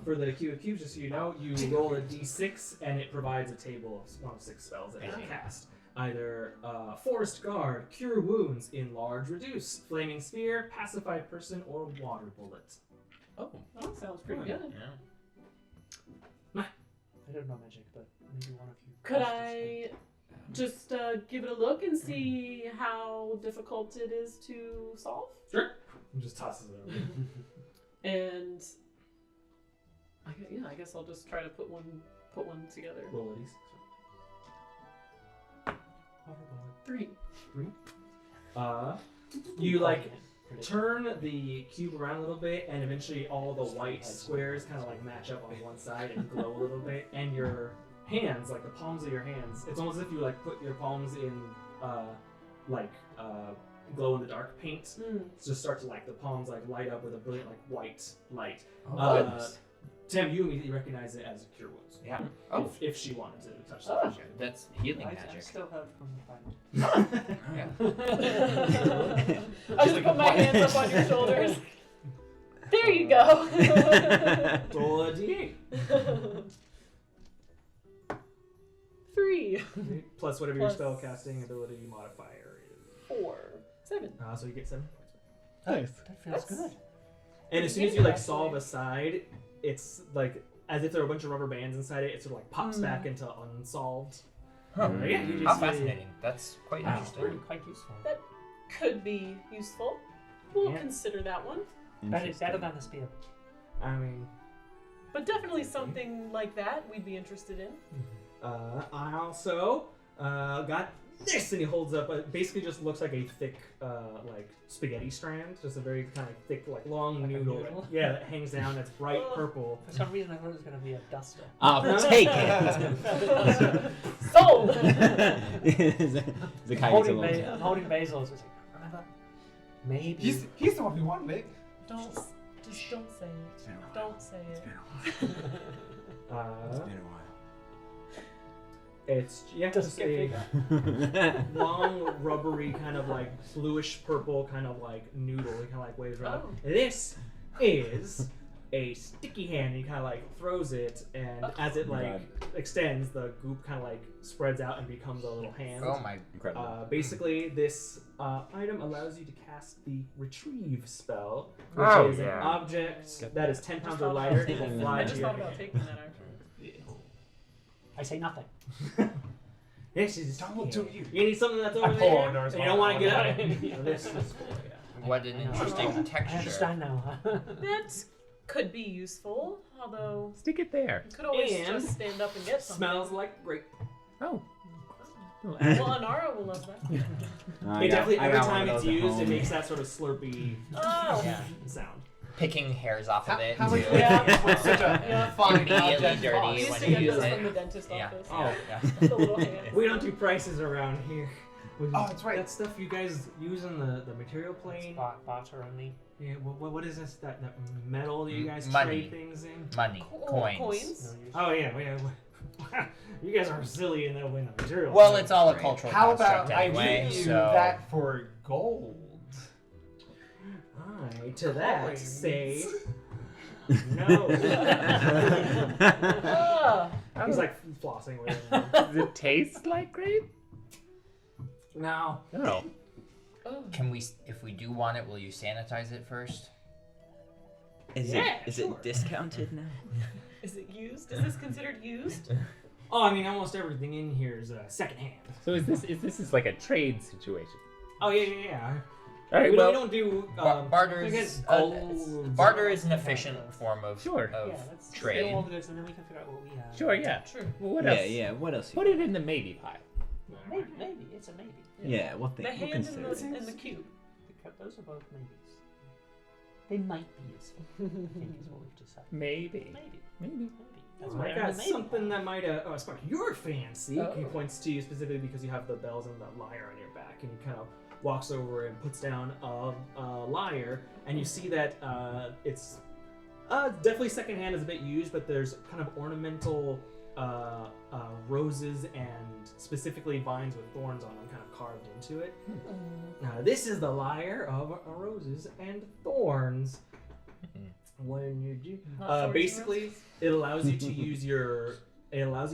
Speaker 1: For the cube of cubes, just so you know, you roll a d6 and it provides a table of one of 6 spells that you can cast. Either Forest Guard, Cure Wounds, Enlarge, Reduce, Flaming Sphere, Pacify Person, or Water Bullet.
Speaker 8: Oh,
Speaker 4: Oh, sounds pretty good.
Speaker 8: yeah.
Speaker 5: I don't know magic, but maybe one of you.
Speaker 4: Could
Speaker 5: casters
Speaker 4: I just give it a look and see how difficult it is to solve?
Speaker 1: Sure. And just tosses it over.
Speaker 4: And I guess I'll just try to put one together.
Speaker 1: Roll a d6.
Speaker 5: can.
Speaker 4: 3.
Speaker 1: You like turn the cube around a little bit, and eventually all the white squares kind of like match up on one side and glow a little bit, and your hands, like the palms of your hands, it's almost as if you like put your palms in glow in the dark paint. Just start to like the palms like light up with a brilliant like white light. Tim, you immediately recognize it as Cure Wounds.
Speaker 8: Yeah. Oh,
Speaker 1: If she wanted to touch
Speaker 4: Oh.
Speaker 1: the
Speaker 8: that's healing
Speaker 5: I
Speaker 8: magic.
Speaker 5: still have from the fight.
Speaker 8: Yeah.
Speaker 4: I just put my hands up on your shoulders. There you go.
Speaker 1: Roll a d8.
Speaker 4: 3.
Speaker 1: Plus whatever
Speaker 4: Plus-
Speaker 1: your spell casting ability modifier is.
Speaker 4: 4, 7.
Speaker 1: So you get 7 points.
Speaker 9: Nice.
Speaker 5: That feels good.
Speaker 1: And as soon as you like solve a side, it's like as if there are a bunch of rubber bands inside it. It sort of like pops back into unsolved.
Speaker 8: Huh.
Speaker 1: Yeah, you
Speaker 8: How
Speaker 1: just
Speaker 8: fascinating. That's quite
Speaker 5: Wow,
Speaker 8: interesting.
Speaker 5: really quite useful.
Speaker 4: That could be useful. We'll
Speaker 1: Yeah.
Speaker 4: consider that one.
Speaker 5: Better than the spear.
Speaker 1: I mean,
Speaker 4: But definitely something like that we'd be interested in.
Speaker 1: I also got this, and he holds up. It basically just looks like a thick, like spaghetti strand, just a very kind of thick, like long
Speaker 5: Like a
Speaker 1: noodle.
Speaker 5: noodle?
Speaker 1: Yeah, that hangs down. It's bright purple.
Speaker 5: For some reason, I thought it was going to be a duster.
Speaker 7: I'll take it.
Speaker 4: Sold!
Speaker 7: Zakkai gets a little.
Speaker 5: I'm holding Basil. It's just like, remember? Maybe.
Speaker 2: He's the one who won, Nick.
Speaker 4: Don't say it. Don't say it.
Speaker 1: Uh,
Speaker 7: It's been a while.
Speaker 1: it's just a long, rubbery kind of like bluish purple kind of like noodle. He kind of like waves around.
Speaker 4: Oh.
Speaker 1: This is a sticky hand. He kind of like throws it, and as it like
Speaker 7: God.
Speaker 1: extends, the goop kind of like spreads out and becomes a little hand.
Speaker 8: Oh my.
Speaker 7: Incredible.
Speaker 1: Basically, this item allows you to cast the retrieve spell, which
Speaker 9: Oh,
Speaker 1: is
Speaker 9: yeah.
Speaker 1: an object that is 10 pounds or lighter. It will fly
Speaker 4: I
Speaker 1: to
Speaker 4: just
Speaker 1: your
Speaker 4: thought about
Speaker 1: hand.
Speaker 4: taking that actually.
Speaker 5: I say nothing.
Speaker 1: This is
Speaker 2: Don't do you.
Speaker 1: You need something that's over
Speaker 2: I pull
Speaker 1: there.
Speaker 2: on Nars
Speaker 1: And you don't want to get out.
Speaker 2: arm.
Speaker 1: This is cool. Yeah.
Speaker 8: What an interesting
Speaker 5: I
Speaker 8: texture.
Speaker 5: understand now.
Speaker 4: That could be useful, although
Speaker 9: Stick it there.
Speaker 4: you could always
Speaker 1: And
Speaker 4: just stand up and get something.
Speaker 1: Smells like grape.
Speaker 9: Oh.
Speaker 4: Well, Anara will love that.
Speaker 1: It definitely
Speaker 7: I
Speaker 1: every
Speaker 7: got one
Speaker 1: time
Speaker 7: of
Speaker 1: it's
Speaker 7: those at
Speaker 1: used, it
Speaker 7: home.
Speaker 1: makes that sort of slurpy
Speaker 4: Oh!
Speaker 8: Yeah.
Speaker 1: sound.
Speaker 8: Picking hairs off of it.
Speaker 2: How
Speaker 8: too.
Speaker 2: much
Speaker 4: Yeah.
Speaker 2: was such a
Speaker 4: Yeah.
Speaker 2: fine
Speaker 8: Immediately
Speaker 2: object
Speaker 8: dirty
Speaker 2: cost?
Speaker 4: We used
Speaker 8: when
Speaker 4: to
Speaker 8: you
Speaker 4: get
Speaker 8: use
Speaker 4: those
Speaker 8: it.
Speaker 4: from the dentist
Speaker 8: Yeah.
Speaker 4: office.
Speaker 1: Oh.
Speaker 8: Yeah.
Speaker 4: The little hands.
Speaker 1: We don't do prices around here.
Speaker 2: Oh, that's right.
Speaker 1: That stuff you guys use in the material plane.
Speaker 5: Barter only.
Speaker 1: Yeah, what is this? That metal that you guys
Speaker 8: Money.
Speaker 1: trade things in?
Speaker 8: Money. Coins.
Speaker 4: Coins.
Speaker 5: No use.
Speaker 1: Oh yeah. You guys are silly in the material.
Speaker 8: Well,
Speaker 1: plane.
Speaker 8: it's all a cultural
Speaker 2: How
Speaker 8: construct
Speaker 2: about I
Speaker 8: anyway,
Speaker 2: give you
Speaker 8: so...
Speaker 2: that for gold?
Speaker 1: I to that
Speaker 2: Coins.
Speaker 1: say no.
Speaker 4: Ah.
Speaker 1: He's like flossing with it.
Speaker 9: Does it taste like grape?
Speaker 1: No.
Speaker 9: No.
Speaker 4: Oh.
Speaker 8: Can we, if we do want it, will you sanitize it first?
Speaker 7: Is
Speaker 1: Yeah,
Speaker 7: it
Speaker 1: sure.
Speaker 7: discounted now?
Speaker 4: Is it used? Is this considered used?
Speaker 1: Oh, I mean, almost everything in here is secondhand.
Speaker 9: So is this like a trade situation?
Speaker 1: Oh yeah.
Speaker 9: All right.
Speaker 1: We
Speaker 9: Well,
Speaker 1: don't do
Speaker 8: Barter
Speaker 1: I
Speaker 8: is
Speaker 1: guess
Speaker 8: barter
Speaker 1: gold.
Speaker 8: is an efficient form of
Speaker 9: Sure.
Speaker 8: of
Speaker 5: Yeah, let's
Speaker 8: trade.
Speaker 5: get all the goods and then we can figure out what we have.
Speaker 9: sure. Yeah.
Speaker 4: True.
Speaker 9: Well, what
Speaker 7: Yeah,
Speaker 9: else?
Speaker 7: yeah. What else?
Speaker 9: Put it in the maybe pile.
Speaker 5: Maybe. It's a maybe.
Speaker 7: Yeah, we'll think.
Speaker 4: The
Speaker 7: We'll
Speaker 4: hand
Speaker 7: consider
Speaker 4: and
Speaker 7: it.
Speaker 4: the cube.
Speaker 5: Those are both maybes. They might be useful. I think is what we've decided.
Speaker 9: Maybe.
Speaker 5: Maybe. That's why
Speaker 1: I
Speaker 5: I'm in
Speaker 1: got
Speaker 5: the maybe
Speaker 1: something
Speaker 5: pile.
Speaker 1: that might spark your fancy.
Speaker 9: Oh.
Speaker 1: He points to you specifically because you have the bells and the lyre on your back, and he kind of walks over and puts down a lyre, and you see that it's definitely secondhand, is a bit used, but there's kind of ornamental roses and specifically vines with thorns on them kind of carved into it. Now this is the lyre of roses and thorns. When you do,
Speaker 4: Not thorns and
Speaker 1: basically,
Speaker 4: roses?
Speaker 1: it allows you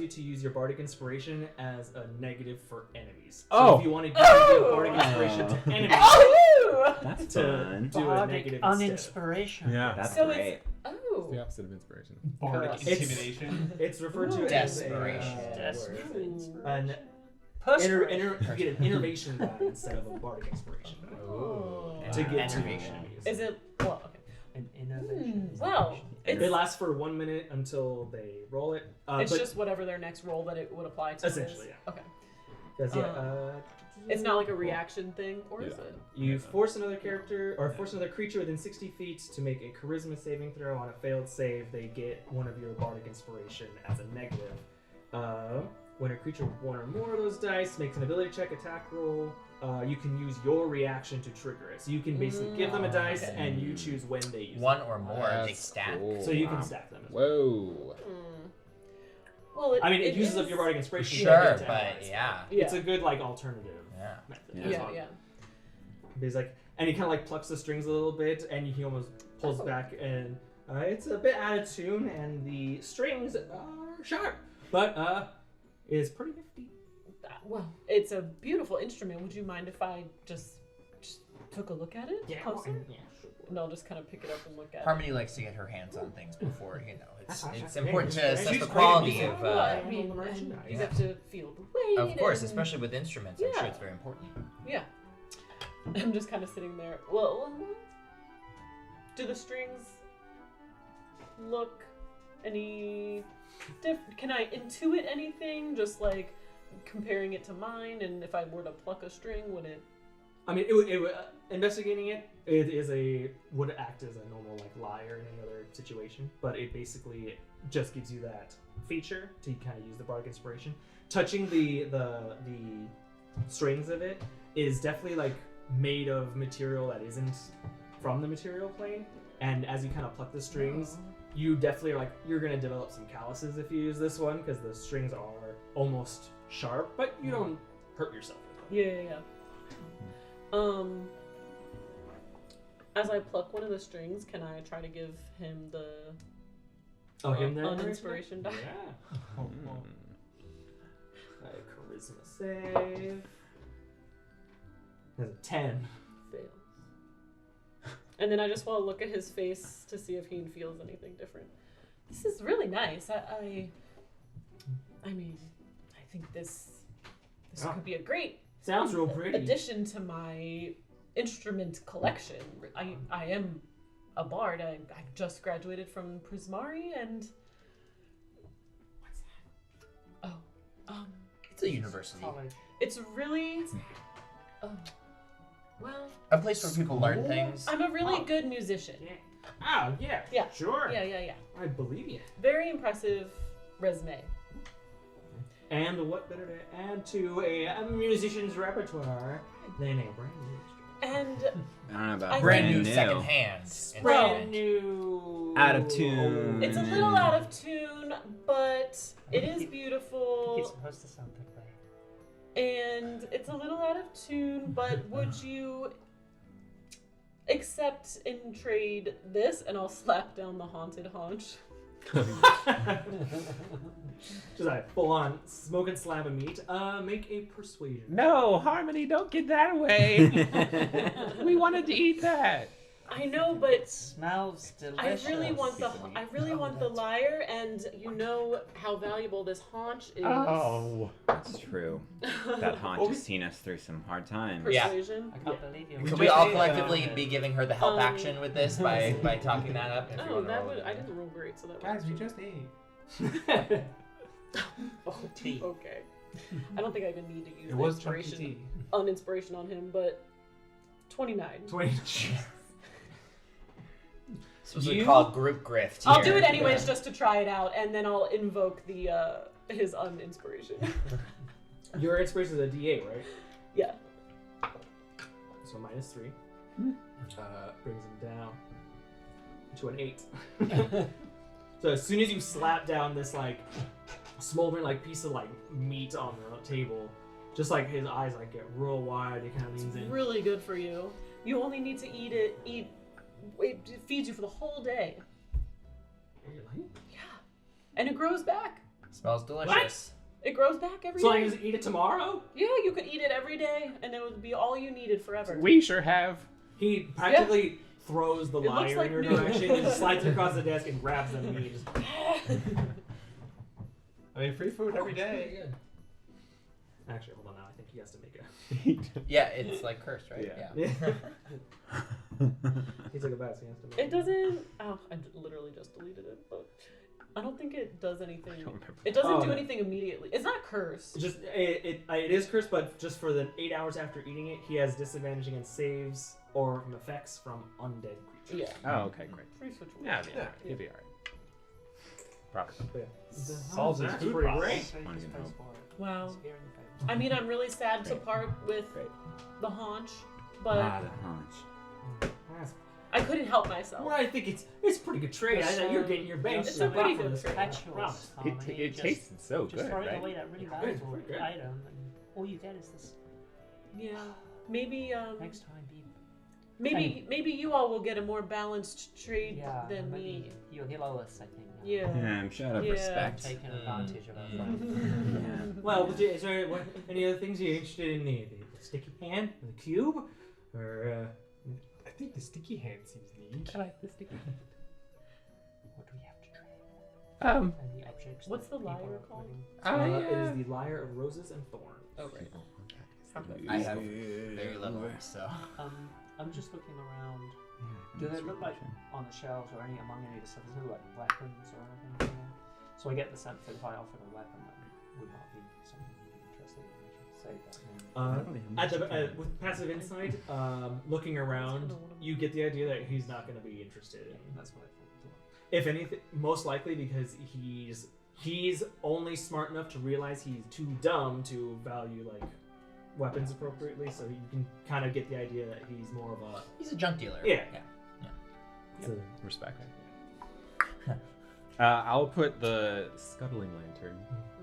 Speaker 1: to use your bardic inspiration as a negative for enemies. So
Speaker 9: Oh.
Speaker 1: if you want to give bardic inspiration to enemies,
Speaker 4: Oh!
Speaker 7: That's
Speaker 1: to
Speaker 7: fun.
Speaker 1: do a
Speaker 5: Bardic
Speaker 1: negative
Speaker 5: on
Speaker 1: instead.
Speaker 5: inspiration.
Speaker 9: Yeah.
Speaker 7: That's
Speaker 4: So
Speaker 7: great.
Speaker 4: it's oh.
Speaker 9: The opposite of inspiration.
Speaker 2: Bardic
Speaker 1: It's-
Speaker 2: intimidation.
Speaker 1: It's referred to
Speaker 8: Desperation.
Speaker 1: as a
Speaker 5: Desperation.
Speaker 1: an
Speaker 5: Perspiration.
Speaker 1: you get an innervation die instead of a bardic inspiration
Speaker 4: Oh.
Speaker 1: to give to
Speaker 8: Innervation.
Speaker 1: enemies.
Speaker 4: Is it well? Okay.
Speaker 5: An innovation.
Speaker 4: Well,
Speaker 1: It lasts for 1 minute until they roll it.
Speaker 4: It's
Speaker 1: but
Speaker 4: just whatever their next roll that it would apply to.
Speaker 1: Essentially,
Speaker 4: is.
Speaker 1: yeah.
Speaker 4: Okay.
Speaker 1: that's, yeah,
Speaker 4: It's not like a reaction thing, or is it?
Speaker 1: You force another character or force another creature within 60 feet to make a charisma saving throw. On a failed save, they get one of your bardic inspiration as a negative. When a creature with one or more of those dice makes an ability check, attack roll, you can use your reaction to trigger it. So you can basically give them a dice,
Speaker 8: okay.
Speaker 1: and you choose when they use
Speaker 8: One
Speaker 1: it.
Speaker 8: or more, they
Speaker 9: That's
Speaker 8: stack.
Speaker 9: cool.
Speaker 1: So you can stack them. As well.
Speaker 9: Whoa.
Speaker 4: Well,
Speaker 1: I mean, it uses
Speaker 4: is-
Speaker 1: up your bardic inspiration.
Speaker 8: Sure,
Speaker 1: you don't get to
Speaker 8: but
Speaker 1: analyze it.
Speaker 8: yeah.
Speaker 1: It's a good like alternative
Speaker 8: Yeah.
Speaker 1: method.
Speaker 7: Yeah.
Speaker 4: Yeah, yeah.
Speaker 1: He's like, and he kind of like plucks the strings a little bit, and he almost pulls back, and it's a bit out of tune, and the strings are sharp, but is pretty nifty.
Speaker 4: Well, it's a beautiful instrument. Would you mind if I just took a look at it closer?
Speaker 1: Yeah, sure.
Speaker 4: And I'll just kind of pick it up and look at
Speaker 8: Harmony likes to get her hands on things before, it's
Speaker 1: That's
Speaker 8: important to
Speaker 1: great.
Speaker 8: assess
Speaker 1: She's
Speaker 8: the
Speaker 1: great
Speaker 8: quality
Speaker 1: at
Speaker 8: of.
Speaker 4: it. I
Speaker 1: handle
Speaker 4: mean,
Speaker 1: the merchandise.
Speaker 4: you have to feel the weight.
Speaker 8: Of course,
Speaker 4: and-
Speaker 8: especially with instruments, I'm sure
Speaker 4: Yeah.
Speaker 8: it's very important.
Speaker 4: Yeah. I'm just kind of sitting there. Well, do the strings look any can I intuit anything? Just like comparing it to mine, and if I were to pluck a string, would it?
Speaker 1: I mean, it would investigating it would act as a normal like lyre in any other situation, but it basically just gives you that feature to kind of use the bardic inspiration. Touching the strings of it is definitely like made of material that isn't from the material plane, and as you kind of pluck the strings, you definitely are like you're gonna develop some calluses if you use this one because the strings are almost sharp, but you don't hurt yourself with them.
Speaker 4: Yeah. As I pluck one of the strings, can I try to give him the
Speaker 1: Him there?
Speaker 4: uninspiration die?
Speaker 1: Yeah. Charisma save. That's a 10.
Speaker 4: Fails. And then I just want to look at his face to see if he feels anything different. This is really nice. I mean, I think this
Speaker 1: Oh.
Speaker 4: could be a great
Speaker 1: Sounds real pretty.
Speaker 4: addition to my instrument collection. I am a bard. I just graduated from Prismari, and what's that? Oh,
Speaker 8: It's a university.
Speaker 5: College.
Speaker 4: it's really. Oh, well,
Speaker 8: A place where people learn things.
Speaker 4: I'm a really good musician.
Speaker 1: Yeah. Oh, yeah.
Speaker 4: Yeah.
Speaker 1: Sure.
Speaker 4: Yeah.
Speaker 1: I believe you.
Speaker 4: Very impressive resume.
Speaker 1: And what better to add to a musician's repertoire than a brand new instrument?
Speaker 4: And
Speaker 7: I don't know about
Speaker 4: I
Speaker 8: Brand
Speaker 4: think-
Speaker 8: new, second hand.
Speaker 1: Brand new.
Speaker 7: Out of tune.
Speaker 4: it's a little out of tune, but it is
Speaker 5: It's
Speaker 4: beautiful.
Speaker 5: supposed to sound that way.
Speaker 4: And it's a little out of tune, but would you accept in trade this? And I'll slap down the haunted haunch.
Speaker 1: Just like full on smoke and slab of meat. Make a persuasion.
Speaker 9: No, Harmony, don't get that away. We wanted to eat that.
Speaker 4: I know, but
Speaker 5: Smells
Speaker 4: I
Speaker 5: delicious.
Speaker 4: really want the lyre, and you know how valuable this haunch is.
Speaker 9: Oh.
Speaker 7: That's true. That haunch has seen us through some hard times.
Speaker 8: Yeah.
Speaker 4: Persuasion.
Speaker 5: I can't believe you.
Speaker 8: Could we all collectively be giving her the help action with this by talking that up? If you
Speaker 4: Oh,
Speaker 8: wanna
Speaker 4: that
Speaker 8: roll
Speaker 4: would.
Speaker 8: it.
Speaker 4: I didn't roll great, so that.
Speaker 2: Guys,
Speaker 4: works.
Speaker 2: we just ate.
Speaker 4: Oh,
Speaker 5: Tea.
Speaker 4: okay. I don't think I even need to use
Speaker 2: It was
Speaker 4: inspiration,
Speaker 2: chunky tea.
Speaker 4: uninspiration on him, but 29.
Speaker 1: 20.
Speaker 8: This was called group grift.
Speaker 4: I'll do
Speaker 8: here.
Speaker 4: it anyways just to try it out, and then I'll invoke the his uninspiration.
Speaker 1: Your inspiration is a D8, right?
Speaker 4: Yeah.
Speaker 1: So -3. Brings him down to an 8. So as soon as you slap down this like smoldering like piece of like meat on the table, just like his eyes like get real wide, he kind of leans in.
Speaker 4: Really good for you. You only need to eat it. It feeds you for the whole day.
Speaker 1: Really?
Speaker 4: Yeah. And it grows back.
Speaker 8: Smells delicious.
Speaker 4: It grows back every
Speaker 1: So
Speaker 4: day.
Speaker 1: I can just eat it tomorrow?
Speaker 4: Yeah, you could eat it every day, and it would be all you needed forever.
Speaker 9: We sure have.
Speaker 1: He practically throws the
Speaker 4: It looks
Speaker 1: lyre
Speaker 4: like
Speaker 1: in your
Speaker 4: new.
Speaker 1: direction and just slides it across the desk and grabs the meat. Just...
Speaker 2: I mean, free food every day.
Speaker 1: Actually, hold on now. I think he has to make a.
Speaker 8: Yeah, it's like cursed, right?
Speaker 9: Yeah.
Speaker 1: Yeah. He took a bite, so he has to make
Speaker 4: It doesn't. Oh, I literally just deleted it, but I don't think it does anything.
Speaker 9: don't remember.
Speaker 4: It doesn't
Speaker 1: Oh,
Speaker 4: do
Speaker 1: no.
Speaker 4: anything immediately. It's not cursed.
Speaker 1: Just it is cursed, but just for the 8 hours after eating it, he has disadvantage against saves or from effects from undead creatures.
Speaker 4: Yeah.
Speaker 9: Oh, okay, great.
Speaker 4: Free switch.
Speaker 9: Yeah, you'll be alright. Probably.
Speaker 1: But yeah.
Speaker 2: Solves his
Speaker 1: That's
Speaker 2: food
Speaker 1: pretty
Speaker 2: problem.
Speaker 1: great.
Speaker 5: So you
Speaker 7: One
Speaker 5: just
Speaker 7: can
Speaker 5: face
Speaker 7: hope.
Speaker 5: forward.
Speaker 4: Wow.
Speaker 5: Just here in the face.
Speaker 4: I mean, I'm really sad to part with
Speaker 7: Great.
Speaker 4: the haunch, but
Speaker 7: The haunch.
Speaker 1: That's-
Speaker 4: I couldn't help myself.
Speaker 1: Well, I think it's pretty good trade. I know you're getting your bangs.
Speaker 4: It's a pretty good
Speaker 1: this.
Speaker 4: trade.
Speaker 5: Perpetuals,
Speaker 9: It,
Speaker 5: Harmony,
Speaker 9: it
Speaker 5: just-
Speaker 9: tasted so
Speaker 5: just
Speaker 9: good,
Speaker 5: throwing
Speaker 9: right?
Speaker 5: away that really
Speaker 1: Yeah,
Speaker 5: valuable
Speaker 1: pretty good.
Speaker 5: item, and all you get is this.
Speaker 4: Yeah. Maybe
Speaker 5: Next time, be
Speaker 4: Maybe you all will get a more balanced trade
Speaker 5: Yeah,
Speaker 4: than
Speaker 5: maybe
Speaker 4: me.
Speaker 5: You'll allow us, I think.
Speaker 4: Yeah.
Speaker 7: Yeah, shut up,
Speaker 4: Yeah.
Speaker 7: respect.
Speaker 5: Taking advantage of our friend.
Speaker 1: Well, is there any other things you're interested in? The sticky hand, or the cube, or
Speaker 2: I think the sticky hand seems neat.
Speaker 9: I like the sticky.
Speaker 5: What do we have to trade? Any objects?
Speaker 4: What's
Speaker 5: that
Speaker 4: the
Speaker 5: people
Speaker 4: lyre
Speaker 5: are
Speaker 4: called?
Speaker 5: putting-
Speaker 1: it is the lyre of roses and thorns.
Speaker 4: Oh, right.
Speaker 8: I have very little, so.
Speaker 5: I'm just looking around. Do they look like on the shelves or among any of the stuff? There's no like weapons or anything here. So I get the sense that if I offered a weapon, that would not be something you'd be interested in. I should say that.
Speaker 1: With passive insight, looking around, you get the idea that he's not going to be interested in.
Speaker 5: That's what I thought.
Speaker 1: If anything, most likely because he's only smart enough to realize he's too dumb to value like weapons appropriately. So you can kind of get the idea that he's more of a
Speaker 8: He's a junk dealer.
Speaker 1: Yeah.
Speaker 9: Respect. I'll put the scuttling lantern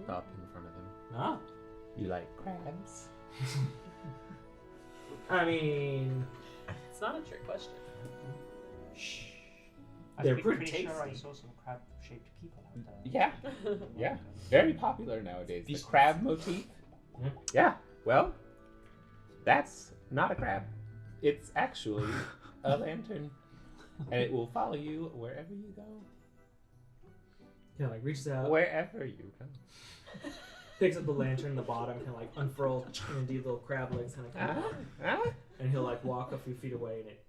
Speaker 9: up in front of him.
Speaker 1: ah.
Speaker 9: You like crabs?
Speaker 1: I mean,
Speaker 4: It's not a trick question.
Speaker 1: They're
Speaker 5: I'm
Speaker 1: pretty
Speaker 5: pretty sure I
Speaker 1: tasty.
Speaker 5: saw some crab-shaped people out there.
Speaker 9: Yeah, yeah. Very popular nowadays. The
Speaker 2: Species.
Speaker 9: crab motif.
Speaker 1: Mhm.
Speaker 9: Yeah. Well, that's not a crab. It's actually a lantern, and it will follow you wherever you go.
Speaker 1: kind of like reaches out,
Speaker 9: Wherever you go.
Speaker 1: picks up the lantern in the bottom, kind of like unfurls, and do little crab legs, kind of come out, and he'll like walk a few feet away and it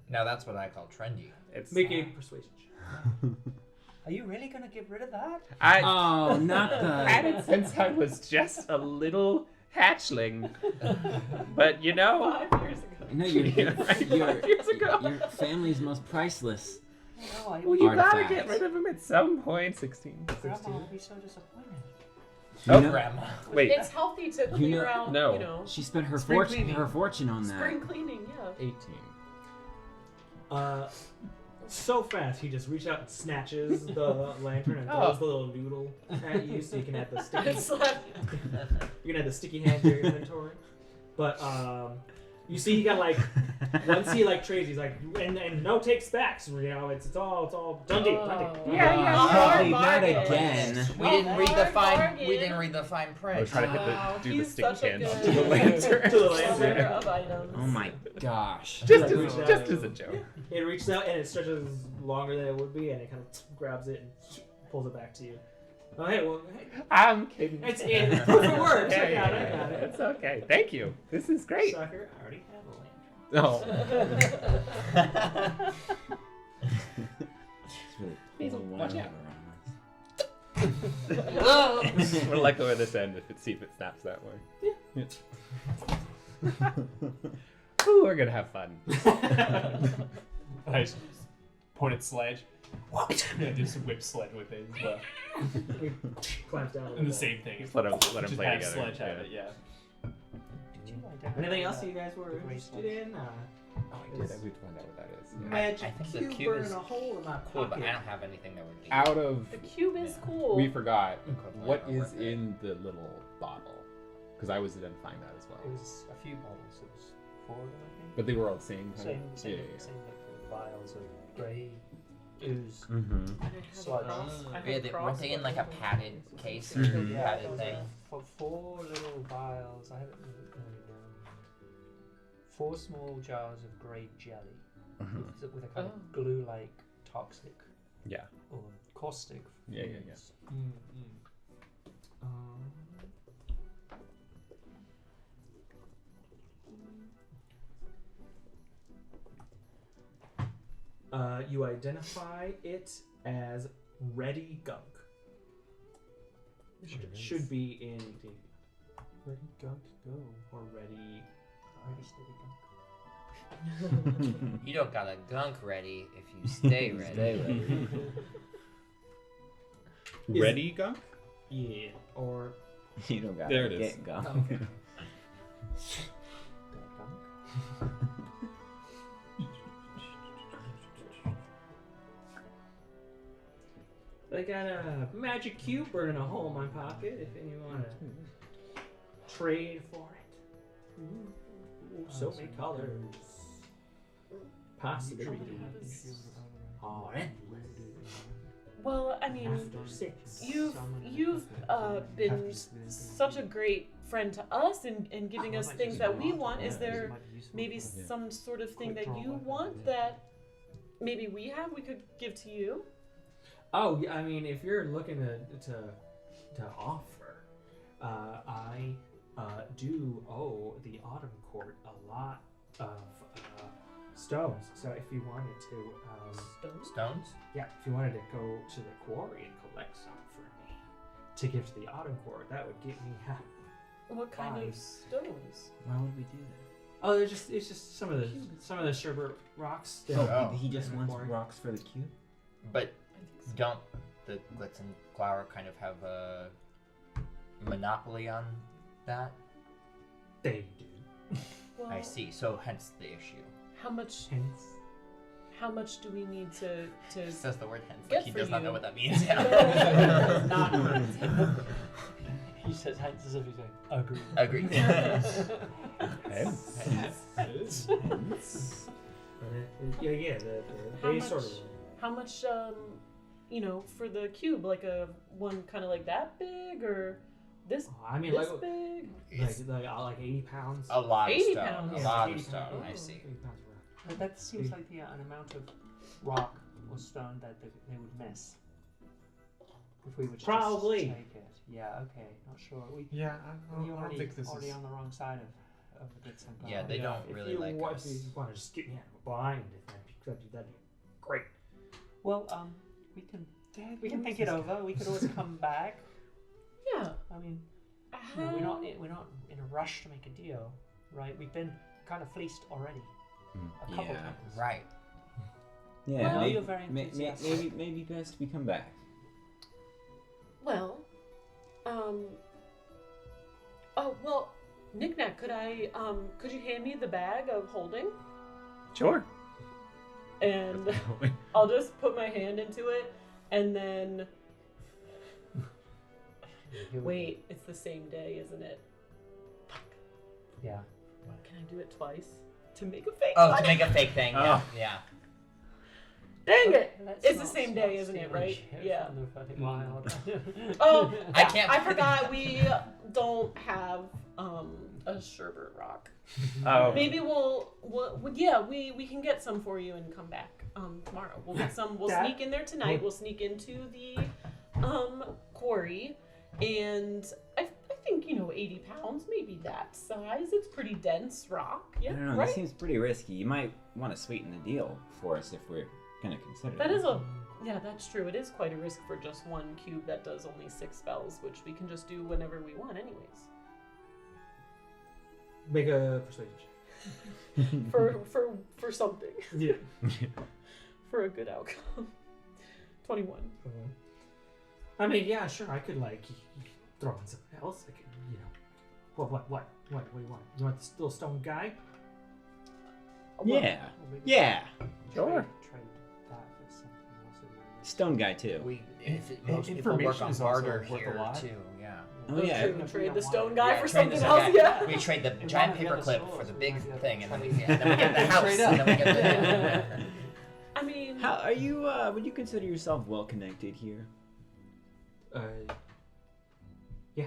Speaker 8: Now that's what I call trendy.
Speaker 9: It's
Speaker 1: make a persuasion check.
Speaker 5: Are you really gonna get rid of that?
Speaker 9: I
Speaker 7: Oh, not
Speaker 9: had
Speaker 7: the.
Speaker 9: it since I was just a little hatchling, but you know,
Speaker 4: 5 years ago.
Speaker 7: No,
Speaker 9: Years ago.
Speaker 7: your family's most priceless.
Speaker 5: No, I
Speaker 9: well, you gotta
Speaker 7: Artifacts.
Speaker 9: get rid of him at some point. 16.
Speaker 5: Grandma will be so disappointed.
Speaker 9: Oh,
Speaker 7: know-
Speaker 8: Grandma.
Speaker 9: Wait.
Speaker 4: It's healthy to clear
Speaker 7: know-
Speaker 4: out,
Speaker 9: No.
Speaker 4: you know,
Speaker 7: She spent her
Speaker 9: Spring
Speaker 7: fortune
Speaker 9: cleaning.
Speaker 7: on that.
Speaker 4: spring cleaning, yeah.
Speaker 9: 18.
Speaker 1: So fast, he just reaches out and snatches the lantern and throws the little noodle at you, so you can add the sticky.
Speaker 4: It's like,
Speaker 1: You can add the sticky hand to your inventory. But you see, he got like once he like trades, he's like, and no takes backs. You know, it's all done deal.
Speaker 7: Probably not again.
Speaker 8: We didn't read the
Speaker 4: Hard
Speaker 8: fine.
Speaker 4: bargain.
Speaker 8: We didn't read the fine
Speaker 9: I
Speaker 8: print.
Speaker 9: was trying to
Speaker 4: Wow,
Speaker 9: do the
Speaker 4: he's
Speaker 9: sticky
Speaker 4: such a
Speaker 9: hand
Speaker 4: good-
Speaker 9: to the lantern.
Speaker 1: To the lantern.
Speaker 4: seller of items.
Speaker 7: Oh my gosh.
Speaker 9: Just
Speaker 1: Like,
Speaker 9: as a joke.
Speaker 1: It reaches out and it stretches longer than it would be, and it kind of grabs it and pulls it back to you. Oh hey, well, hey,
Speaker 9: I'm kidding.
Speaker 1: it's it works. I
Speaker 9: Yeah,
Speaker 1: got it. I got it.
Speaker 9: It's okay. Thank you. This is great.
Speaker 1: Sucker, I already have a lantern.
Speaker 9: Oh.
Speaker 7: It's really
Speaker 9: Basil,
Speaker 7: pulling
Speaker 9: watch
Speaker 7: one
Speaker 9: out.
Speaker 7: over on us.
Speaker 9: I'm gonna let go of this end if it see if it snaps that way. Yeah. Ooh, we're gonna have fun.
Speaker 2: I just point at Sledge. Yeah, do some whip sled with it as well.
Speaker 1: He clamps down.
Speaker 2: And the same thing.
Speaker 9: Just let them
Speaker 2: Just
Speaker 9: play
Speaker 2: have
Speaker 9: together.
Speaker 2: Sledge have it, yeah.
Speaker 5: Did you identify
Speaker 1: Anything else
Speaker 5: that?
Speaker 1: you guys were
Speaker 5: The great
Speaker 1: interested
Speaker 5: ones.
Speaker 1: in?
Speaker 9: Oh, I did. I would find out what that is. Yeah.
Speaker 1: Magic
Speaker 8: I think the
Speaker 1: cube
Speaker 8: cube
Speaker 1: burning
Speaker 8: is
Speaker 1: a hole in my
Speaker 8: Cool, but
Speaker 1: pocket.
Speaker 8: I don't have anything that would be.
Speaker 9: Out of
Speaker 4: The cube is cool.
Speaker 9: we forgot
Speaker 8: equivalent
Speaker 9: what
Speaker 8: or
Speaker 9: is
Speaker 8: worth it.
Speaker 9: in the little bottle because I was identifying that as well.
Speaker 5: It was a few bottles. It was 4 of them, I think.
Speaker 9: But they were all the same. Kind
Speaker 5: Same,
Speaker 9: of?
Speaker 5: same,
Speaker 9: Yeah.
Speaker 5: same liquid vials of grey ooze.
Speaker 9: Mm-hmm.
Speaker 4: I have
Speaker 5: Sludge.
Speaker 4: I have
Speaker 8: Yeah, weren't they in like a
Speaker 4: crossbow.
Speaker 8: padded case or
Speaker 9: Mhm.
Speaker 5: Yeah,
Speaker 8: padded
Speaker 5: there was
Speaker 8: thing?
Speaker 5: for 4 little vials. I haven't really known. 4 small jars of grey jelly with a kind of glue-like toxic
Speaker 9: Yeah.
Speaker 5: or caustic.
Speaker 9: Yeah, yeah, yeah.
Speaker 5: fumes.
Speaker 1: You identify it as ready gunk. Should be in the
Speaker 2: Ready, gunk, go.
Speaker 1: or ready.
Speaker 5: Ready, steady, go.
Speaker 8: You don't got a gunk ready if you stay ready.
Speaker 7: Stay ready.
Speaker 9: Ready, Gunk?
Speaker 1: Yeah, or
Speaker 7: You don't got
Speaker 9: There
Speaker 7: to
Speaker 9: it is.
Speaker 7: get gum.
Speaker 1: okay. I got a magic cube burning a hole in my pocket. If anyone want to trade for it. Ooh, so many colors. Possibilities are endless.
Speaker 4: Well, I mean,
Speaker 1: After 6.
Speaker 4: you've been such a great friend to us in giving us things that we want. Is there maybe some sort of thing that you want that maybe we could give to you?
Speaker 1: Oh, I mean, if you're looking to offer, I do owe the Autumn Court a lot of stones. So if you wanted to,
Speaker 8: Stones?
Speaker 1: yeah, if you wanted to go to the quarry and collect some for me to give to the Autumn Court, that would get me half.
Speaker 4: What kind of
Speaker 1: Five.
Speaker 4: stones?
Speaker 7: Why would we do that?
Speaker 1: Oh, it's just some of the sherbet rocks.
Speaker 7: Oh,
Speaker 8: Oh.
Speaker 7: he just wants
Speaker 1: Quarry.
Speaker 7: rocks for the cube?
Speaker 8: But
Speaker 4: I think so.
Speaker 8: don't the Glitz and Glower kind of have a monopoly on that?
Speaker 1: They do.
Speaker 4: Well,
Speaker 8: I see. So hence the issue.
Speaker 4: How much?
Speaker 1: Hence.
Speaker 4: How much do we need to?
Speaker 8: He says the word hence
Speaker 4: Get
Speaker 8: like he
Speaker 4: for
Speaker 8: does not
Speaker 4: you.
Speaker 8: know what that means.
Speaker 5: Not He says hence as if he's saying, agree.
Speaker 8: Agreed.
Speaker 1: Yeah.
Speaker 4: How
Speaker 1: They
Speaker 4: much?
Speaker 1: sort of.
Speaker 4: How much? For the cube, like a one kind of like that big, or this
Speaker 1: I mean,
Speaker 4: this
Speaker 1: like
Speaker 4: big?
Speaker 1: like 80 pounds.
Speaker 8: A lot of
Speaker 4: 80
Speaker 8: stone.
Speaker 4: pounds.
Speaker 8: A
Speaker 1: Yeah,
Speaker 8: lot
Speaker 1: 80
Speaker 8: of stone.
Speaker 1: pounds.
Speaker 8: I see.
Speaker 1: 80 pounds worth.
Speaker 5: But that seems like an amount of rock or stone that they would miss. If we would
Speaker 1: Probably.
Speaker 5: just take it. Yeah, okay, not sure.
Speaker 2: Yeah, I
Speaker 5: We
Speaker 2: don't
Speaker 5: already,
Speaker 2: think this
Speaker 5: already
Speaker 2: is.
Speaker 5: on the wrong side of the bits and
Speaker 8: Yeah, they don't
Speaker 1: If
Speaker 8: really
Speaker 1: you
Speaker 8: like
Speaker 1: want,
Speaker 8: us.
Speaker 1: If you want to just get me out of a bind, that'd be great.
Speaker 5: Well, we can think it over. We could always come back.
Speaker 4: Yeah.
Speaker 5: I mean, we're not in a rush to make a deal, right? We've been kind of fleeced already a couple
Speaker 7: Yeah.
Speaker 5: times.
Speaker 8: Right.
Speaker 7: Yeah,
Speaker 5: I know
Speaker 7: maybe,
Speaker 5: you're very enthusiastic.
Speaker 7: maybe best we come back.
Speaker 4: Well, Nik-Nak, could you hand me the bag of holding?
Speaker 9: Sure.
Speaker 4: And I'll just put my hand into it, and then wait, it's the same day, isn't it? Fuck.
Speaker 5: Yeah.
Speaker 4: Can I do it twice to make a fake?
Speaker 8: Oh,
Speaker 4: one?
Speaker 8: to make a fake thing. Yeah.
Speaker 9: Oh.
Speaker 8: Yeah.
Speaker 4: Dang it!
Speaker 5: Let's
Speaker 4: It's the
Speaker 5: not
Speaker 4: same
Speaker 5: start
Speaker 4: day, isn't it,
Speaker 5: stealing
Speaker 4: right?
Speaker 5: shit
Speaker 4: Yeah.
Speaker 5: from the fucking wild.
Speaker 4: Oh,
Speaker 8: I can't.
Speaker 4: I forgot we don't have a sherbet rock.
Speaker 9: Oh.
Speaker 4: Maybe we can get some for you and come back tomorrow. We'll get some. We'll
Speaker 1: That-
Speaker 4: sneak in there tonight. We'll sneak into the quarry, and I think 80 pounds, maybe that size. It's pretty dense rock. Yeah,
Speaker 7: I don't know,
Speaker 4: right.
Speaker 7: this seems pretty risky. You might want to sweeten the deal for us if we're gonna consider
Speaker 4: That
Speaker 7: it.
Speaker 4: is that's true. It is quite a risk for just one cube that does only 6 spells, which we can just do whenever we want, anyways.
Speaker 1: Make a persuasion check.
Speaker 4: For something.
Speaker 1: Yeah.
Speaker 4: For a good outcome. 21.
Speaker 1: I mean, yeah, sure. I could throw in something else. I could, What do you want? You want this little stone guy?
Speaker 7: Yeah. Yeah.
Speaker 5: Sure.
Speaker 7: Stone guy too.
Speaker 8: Most people work
Speaker 2: Information
Speaker 8: on
Speaker 2: is also
Speaker 8: barter
Speaker 2: worth a
Speaker 8: here
Speaker 2: lot.
Speaker 8: too. Yeah.
Speaker 7: Oh yeah.
Speaker 4: Trade the stone guy
Speaker 8: Yeah,
Speaker 4: for
Speaker 8: trade
Speaker 4: something
Speaker 8: the
Speaker 4: else.
Speaker 8: stone
Speaker 4: Yeah.
Speaker 8: We trade the
Speaker 5: In
Speaker 8: giant
Speaker 5: one of the other
Speaker 8: paperclip for
Speaker 5: stores,
Speaker 8: the
Speaker 5: we
Speaker 8: big
Speaker 5: might be able
Speaker 8: thing,
Speaker 5: to
Speaker 8: and then we
Speaker 5: trade
Speaker 8: get the house,
Speaker 2: Trade
Speaker 8: and
Speaker 2: up.
Speaker 8: then we get the.
Speaker 4: I mean,
Speaker 7: How are you? Would you consider yourself well connected here?
Speaker 1: Yeah.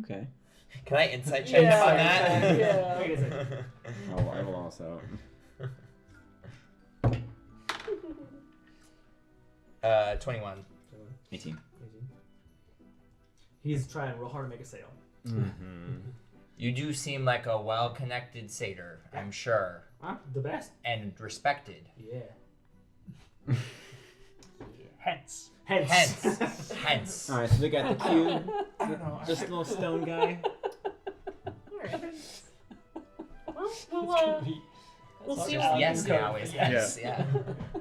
Speaker 7: Okay.
Speaker 8: Can I insight check
Speaker 4: Yeah,
Speaker 8: on that?
Speaker 4: yeah.
Speaker 1: Wait a second.
Speaker 7: I will also.
Speaker 8: 21.
Speaker 7: 18.
Speaker 1: He's trying real hard to make a sale.
Speaker 7: Mm-hmm.
Speaker 8: You do seem like a well-connected satyr, I'm sure,
Speaker 1: Huh? The best?
Speaker 8: and respected.
Speaker 1: Yeah.
Speaker 5: Hence.
Speaker 8: Hence.
Speaker 7: All right, so we got the cube,
Speaker 2: I don't know.
Speaker 7: this little stone guy.
Speaker 4: Alright. Well, we'll see what we
Speaker 8: Yes,
Speaker 4: can do.
Speaker 8: now is yes. Yeah.
Speaker 7: All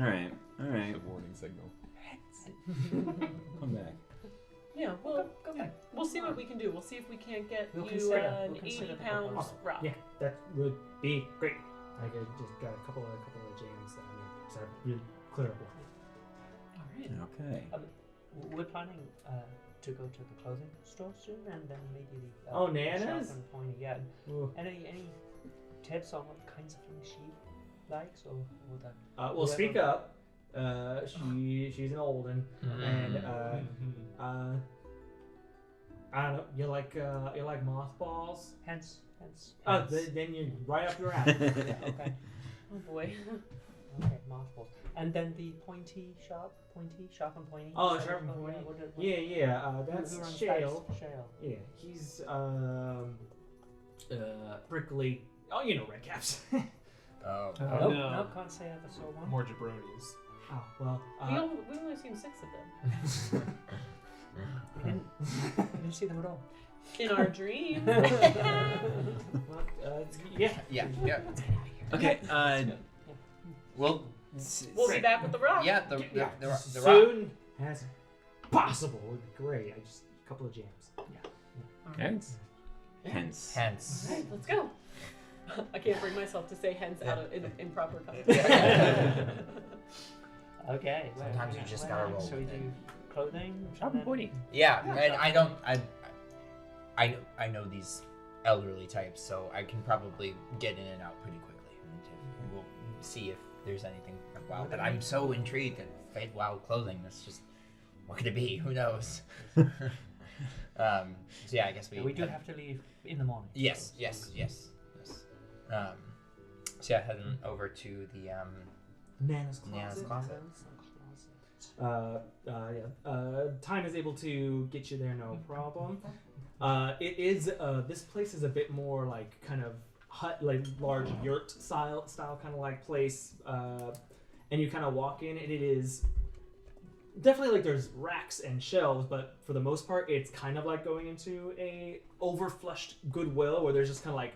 Speaker 7: right.
Speaker 6: The warning signal.
Speaker 7: Come back.
Speaker 4: Yeah,
Speaker 5: Go
Speaker 4: we'll
Speaker 5: back.
Speaker 4: we'll see what we can do. We'll see if we can't get
Speaker 5: We'll
Speaker 4: you
Speaker 5: consider-
Speaker 4: an
Speaker 5: we'll consider
Speaker 4: 80
Speaker 5: the
Speaker 4: pounds
Speaker 5: proposal.
Speaker 4: rock.
Speaker 1: Yeah, that would be great. I could just got a couple of jams that I need, so I really clear up.
Speaker 4: Alright.
Speaker 7: Okay.
Speaker 5: We're planning to go to the clothing store soon, and then maybe the
Speaker 1: Oh,
Speaker 5: sharp
Speaker 1: Nana's?
Speaker 5: and pointy. Yeah.
Speaker 1: Ooh.
Speaker 5: Any tips on what kinds of things she likes, or that?
Speaker 1: Well,
Speaker 5: whoever-
Speaker 1: speak up. She's an old one, and I don't know. You like mothballs?
Speaker 5: Hence.
Speaker 1: Then you're right up your alley.
Speaker 5: Okay.
Speaker 4: Oh boy.
Speaker 5: Okay, mothballs. And then the sharp and pointy.
Speaker 1: Oh,
Speaker 5: Is that
Speaker 1: sharp and
Speaker 5: what-
Speaker 1: pointy.
Speaker 5: what-
Speaker 1: Yeah. That's
Speaker 5: who runs
Speaker 1: Shale.
Speaker 5: fast? Shale.
Speaker 1: Yeah, he's prickly. Oh, you know, red caps.
Speaker 8: Oh.
Speaker 2: Oh,
Speaker 5: Nope,
Speaker 2: no.
Speaker 5: nope, can't say I ever saw one.
Speaker 2: More jabronis.
Speaker 1: Oh well.
Speaker 4: We only seen 6 of them
Speaker 5: We didn't see them at all.
Speaker 4: in our dreams.
Speaker 1: Yeah.
Speaker 8: Yeah.
Speaker 3: Okay. Well,
Speaker 4: We'll be back with the rock.
Speaker 8: Yeah. The rock.
Speaker 1: Soon as possible would be great. I just a couple of jams.
Speaker 9: Hence.
Speaker 3: hence.
Speaker 8: Hence.
Speaker 4: Alright, let's go. I can't bring myself to say hence out of in proper context.
Speaker 5: Okay.
Speaker 8: Sometimes you just gotta roll
Speaker 5: So we
Speaker 8: with it.
Speaker 5: do clothing.
Speaker 9: Sharp and pointy.
Speaker 8: Yeah, and I know these elderly types, so I can probably get in and out pretty quickly. And we'll see if there's anything wild. But I'm so intrigued at Feywild clothing. That's just, what could it be? Who knows? So yeah, I guess
Speaker 5: We do have to leave in the morning.
Speaker 8: Yes. So yeah, heading over to the
Speaker 1: Nana's
Speaker 8: Nana's
Speaker 1: closet.
Speaker 8: closet.
Speaker 1: Time is able to get you there, no problem. It is this place is a bit more like kind of hut, like large yurt style kind of like place, and you kind of walk in, and it is definitely like there's racks and shelves, but for the most part, it's kind of like going into a overflushed Goodwill where there's just kind of like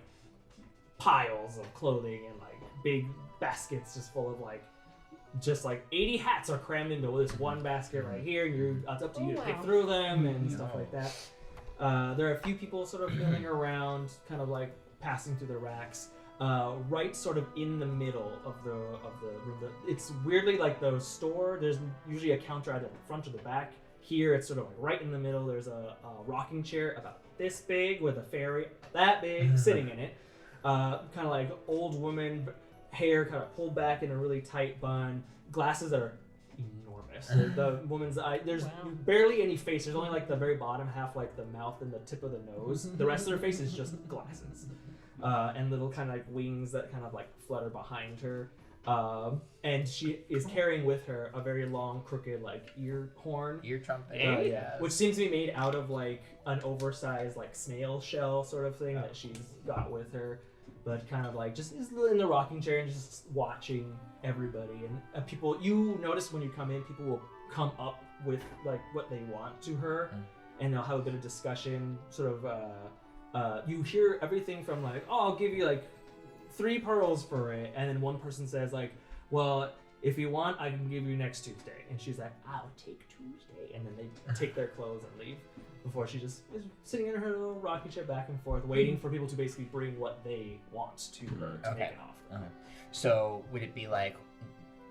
Speaker 1: piles of clothing and like big baskets just full of like. Just like 80 hats are crammed into this one basket right here, and it's up to you to pick through them and stuff like that. There are a few people sort of milling around, kind of like passing through the racks. Right, sort of in the middle of the room. It's weirdly like the store. There's usually a counter either in the front or the back. Here, it's sort of like right in the middle. There's a rocking chair about this big with a fairy that big sitting in it. Kind of like old woman. Hair kind of pulled back in a really tight bun. Glasses that are enormous. The woman's eye, there's barely any face. There's only like the very bottom half, like the mouth and the tip of the nose. The rest of her face is just glasses. And little kind of like wings that kind of like flutter behind her. And she is carrying with her a very long, crooked like ear horn.
Speaker 8: Ear trumpet.
Speaker 1: Which seems to be made out of like an oversized like snail shell sort of thing that she's got with her. But kind of like just is in the rocking chair and just watching everybody. And people, you notice when you come in, people will come up with like what they want to her, and they'll have a bit of discussion. Sort of, you hear everything from like, oh, I'll give you like 3 pearls for it, and then one person says like, well, if you want, I can give you next Tuesday. And she's like, I'll take Tuesday, and then they take their clothes and leave. Before she just is sitting in her little rocking chair back and forth, waiting for people to basically bring what they want to her to make an offer.
Speaker 8: So would it be like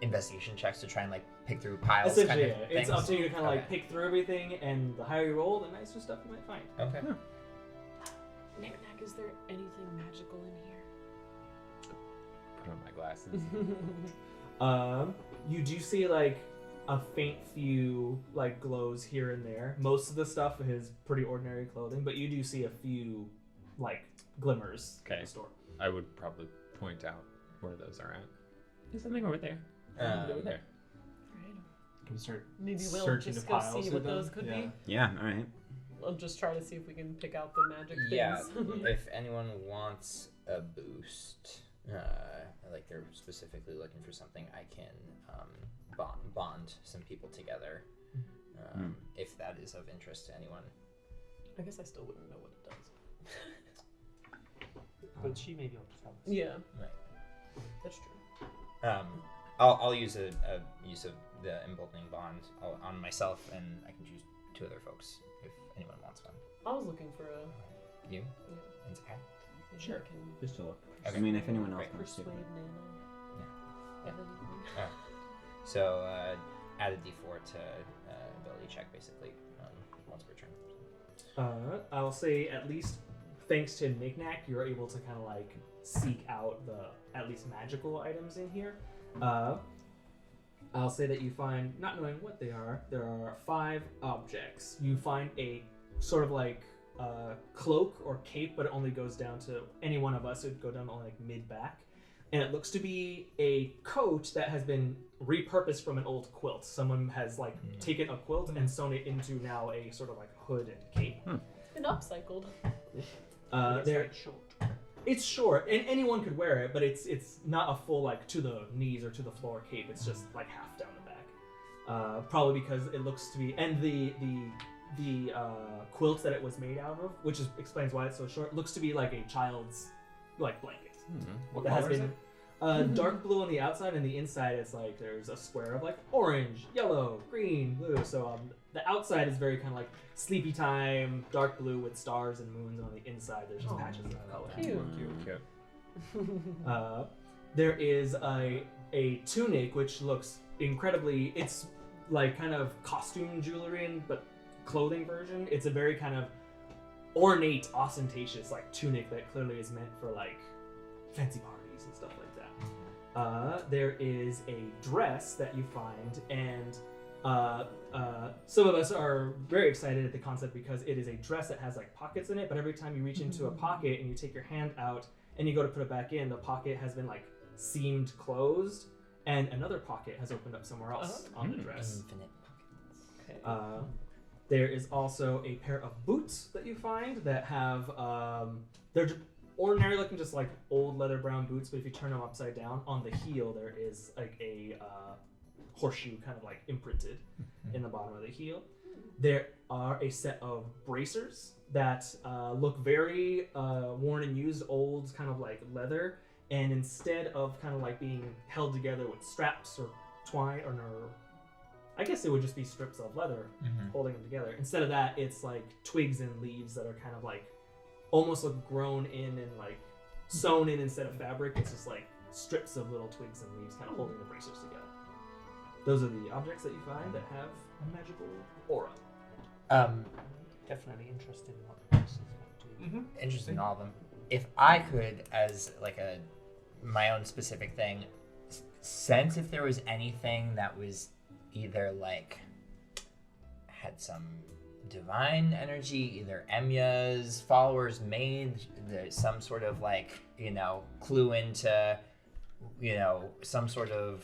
Speaker 8: investigation checks to try and like pick through piles?
Speaker 1: Essentially,
Speaker 8: kind of
Speaker 1: it's
Speaker 8: things?
Speaker 1: up to you to kind of like pick through everything, and the higher you roll, the nicer stuff you might find.
Speaker 8: Okay.
Speaker 4: Nik-Nak, is there anything magical in here?
Speaker 9: Put on my glasses.
Speaker 1: You do see like a faint few like glows here and there. Most of the stuff is pretty ordinary clothing, but you do see a few like glimmers in the store.
Speaker 9: I would probably point out where those are at. There's something over there. Over there.
Speaker 2: Can we start
Speaker 4: Maybe we'll
Speaker 2: searching
Speaker 4: just
Speaker 2: the
Speaker 4: go
Speaker 2: piles
Speaker 4: see
Speaker 2: of
Speaker 4: what
Speaker 2: them?
Speaker 4: those could be.
Speaker 3: Yeah, all right.
Speaker 4: I'll just try to see if we can pick out the magic things.
Speaker 8: Yeah, if anyone wants a boost, like they're specifically looking for something, I can bond some people together, if that is of interest to anyone.
Speaker 4: I guess I still wouldn't know what it does.
Speaker 5: But she may be able to tell us.
Speaker 4: Yeah.
Speaker 8: Right.
Speaker 4: That's true.
Speaker 8: I'll use a use of the emboldening bond on myself, and I can choose 2 other folks if anyone wants one.
Speaker 4: I was looking for a...
Speaker 8: You?
Speaker 4: Yeah.
Speaker 8: And Zakkai?
Speaker 4: Maybe
Speaker 3: Sure.
Speaker 4: I can
Speaker 3: Just to look.
Speaker 8: Okay.
Speaker 3: I mean, if anyone else wants to.
Speaker 4: persuade Nana.
Speaker 8: Yeah.
Speaker 4: of anything.
Speaker 8: So add a d4 to ability check basically once per turn.
Speaker 1: I'll say at least thanks to Nik-Nak, you're able to kind of like seek out the at least magical items in here. I'll say that you find, not knowing what they are, there are 5 objects. You find a sort of like cloak or cape, but it only goes down to any one of us. It would go down to like mid-back. And it looks to be a coat that has been repurposed from an old quilt. Someone has like taken a quilt and sewn it into now a sort of like hood and cape.
Speaker 4: It's been upcycled.
Speaker 1: It's short, and anyone could wear it, but it's not a full like to the knees or to the floor cape. It's just like half down the back. Probably because it looks to be, and the quilt that it was made out of, which explains why it's so short, looks to be like a child's like blanket.
Speaker 2: What
Speaker 1: That has
Speaker 2: color is
Speaker 1: been
Speaker 2: it?
Speaker 1: dark blue on the outside, and the inside it's like there's a square of like orange, yellow, green, blue. So the outside is very kind of like sleepy time, dark blue with stars and moons, and on the inside there's just patches of color.
Speaker 4: Cute.
Speaker 1: There is a tunic which looks incredibly. It's like kind of costume jewelry, but clothing version. It's a very kind of ornate, ostentatious like tunic that clearly is meant for like fancy parties and stuff like that. There is a dress that you find, and some of us are very excited at the concept because it is a dress that has like pockets in it, but every time you reach into a pocket and you take your hand out and you go to put it back in, the pocket has been like seamed closed, and another pocket has opened up somewhere else on the dress.
Speaker 8: Infinite pockets.
Speaker 1: There is also a pair of boots that you find that have they're ordinary looking, just like old leather brown boots, but if you turn them upside down, on the heel there is like a horseshoe kind of like imprinted in the bottom of the heel. There are a set of bracers that look very worn and used, old kind of like leather, and instead of kind of like being held together with straps or twine or I guess it would just be strips of leather holding them together. Instead of that, it's like twigs and leaves that are kind of like almost look grown in and like sewn in instead of fabric. It's just like strips of little twigs and leaves kind of holding the bracers together. Those are the objects that you find that have a magical aura.
Speaker 5: Definitely interested in what the prices might do.
Speaker 8: Interested in all of them. If I could, as like my own specific thing, sense if there was anything that was either like had some divine energy, either Emya's followers made some sort of like, clue into, some sort of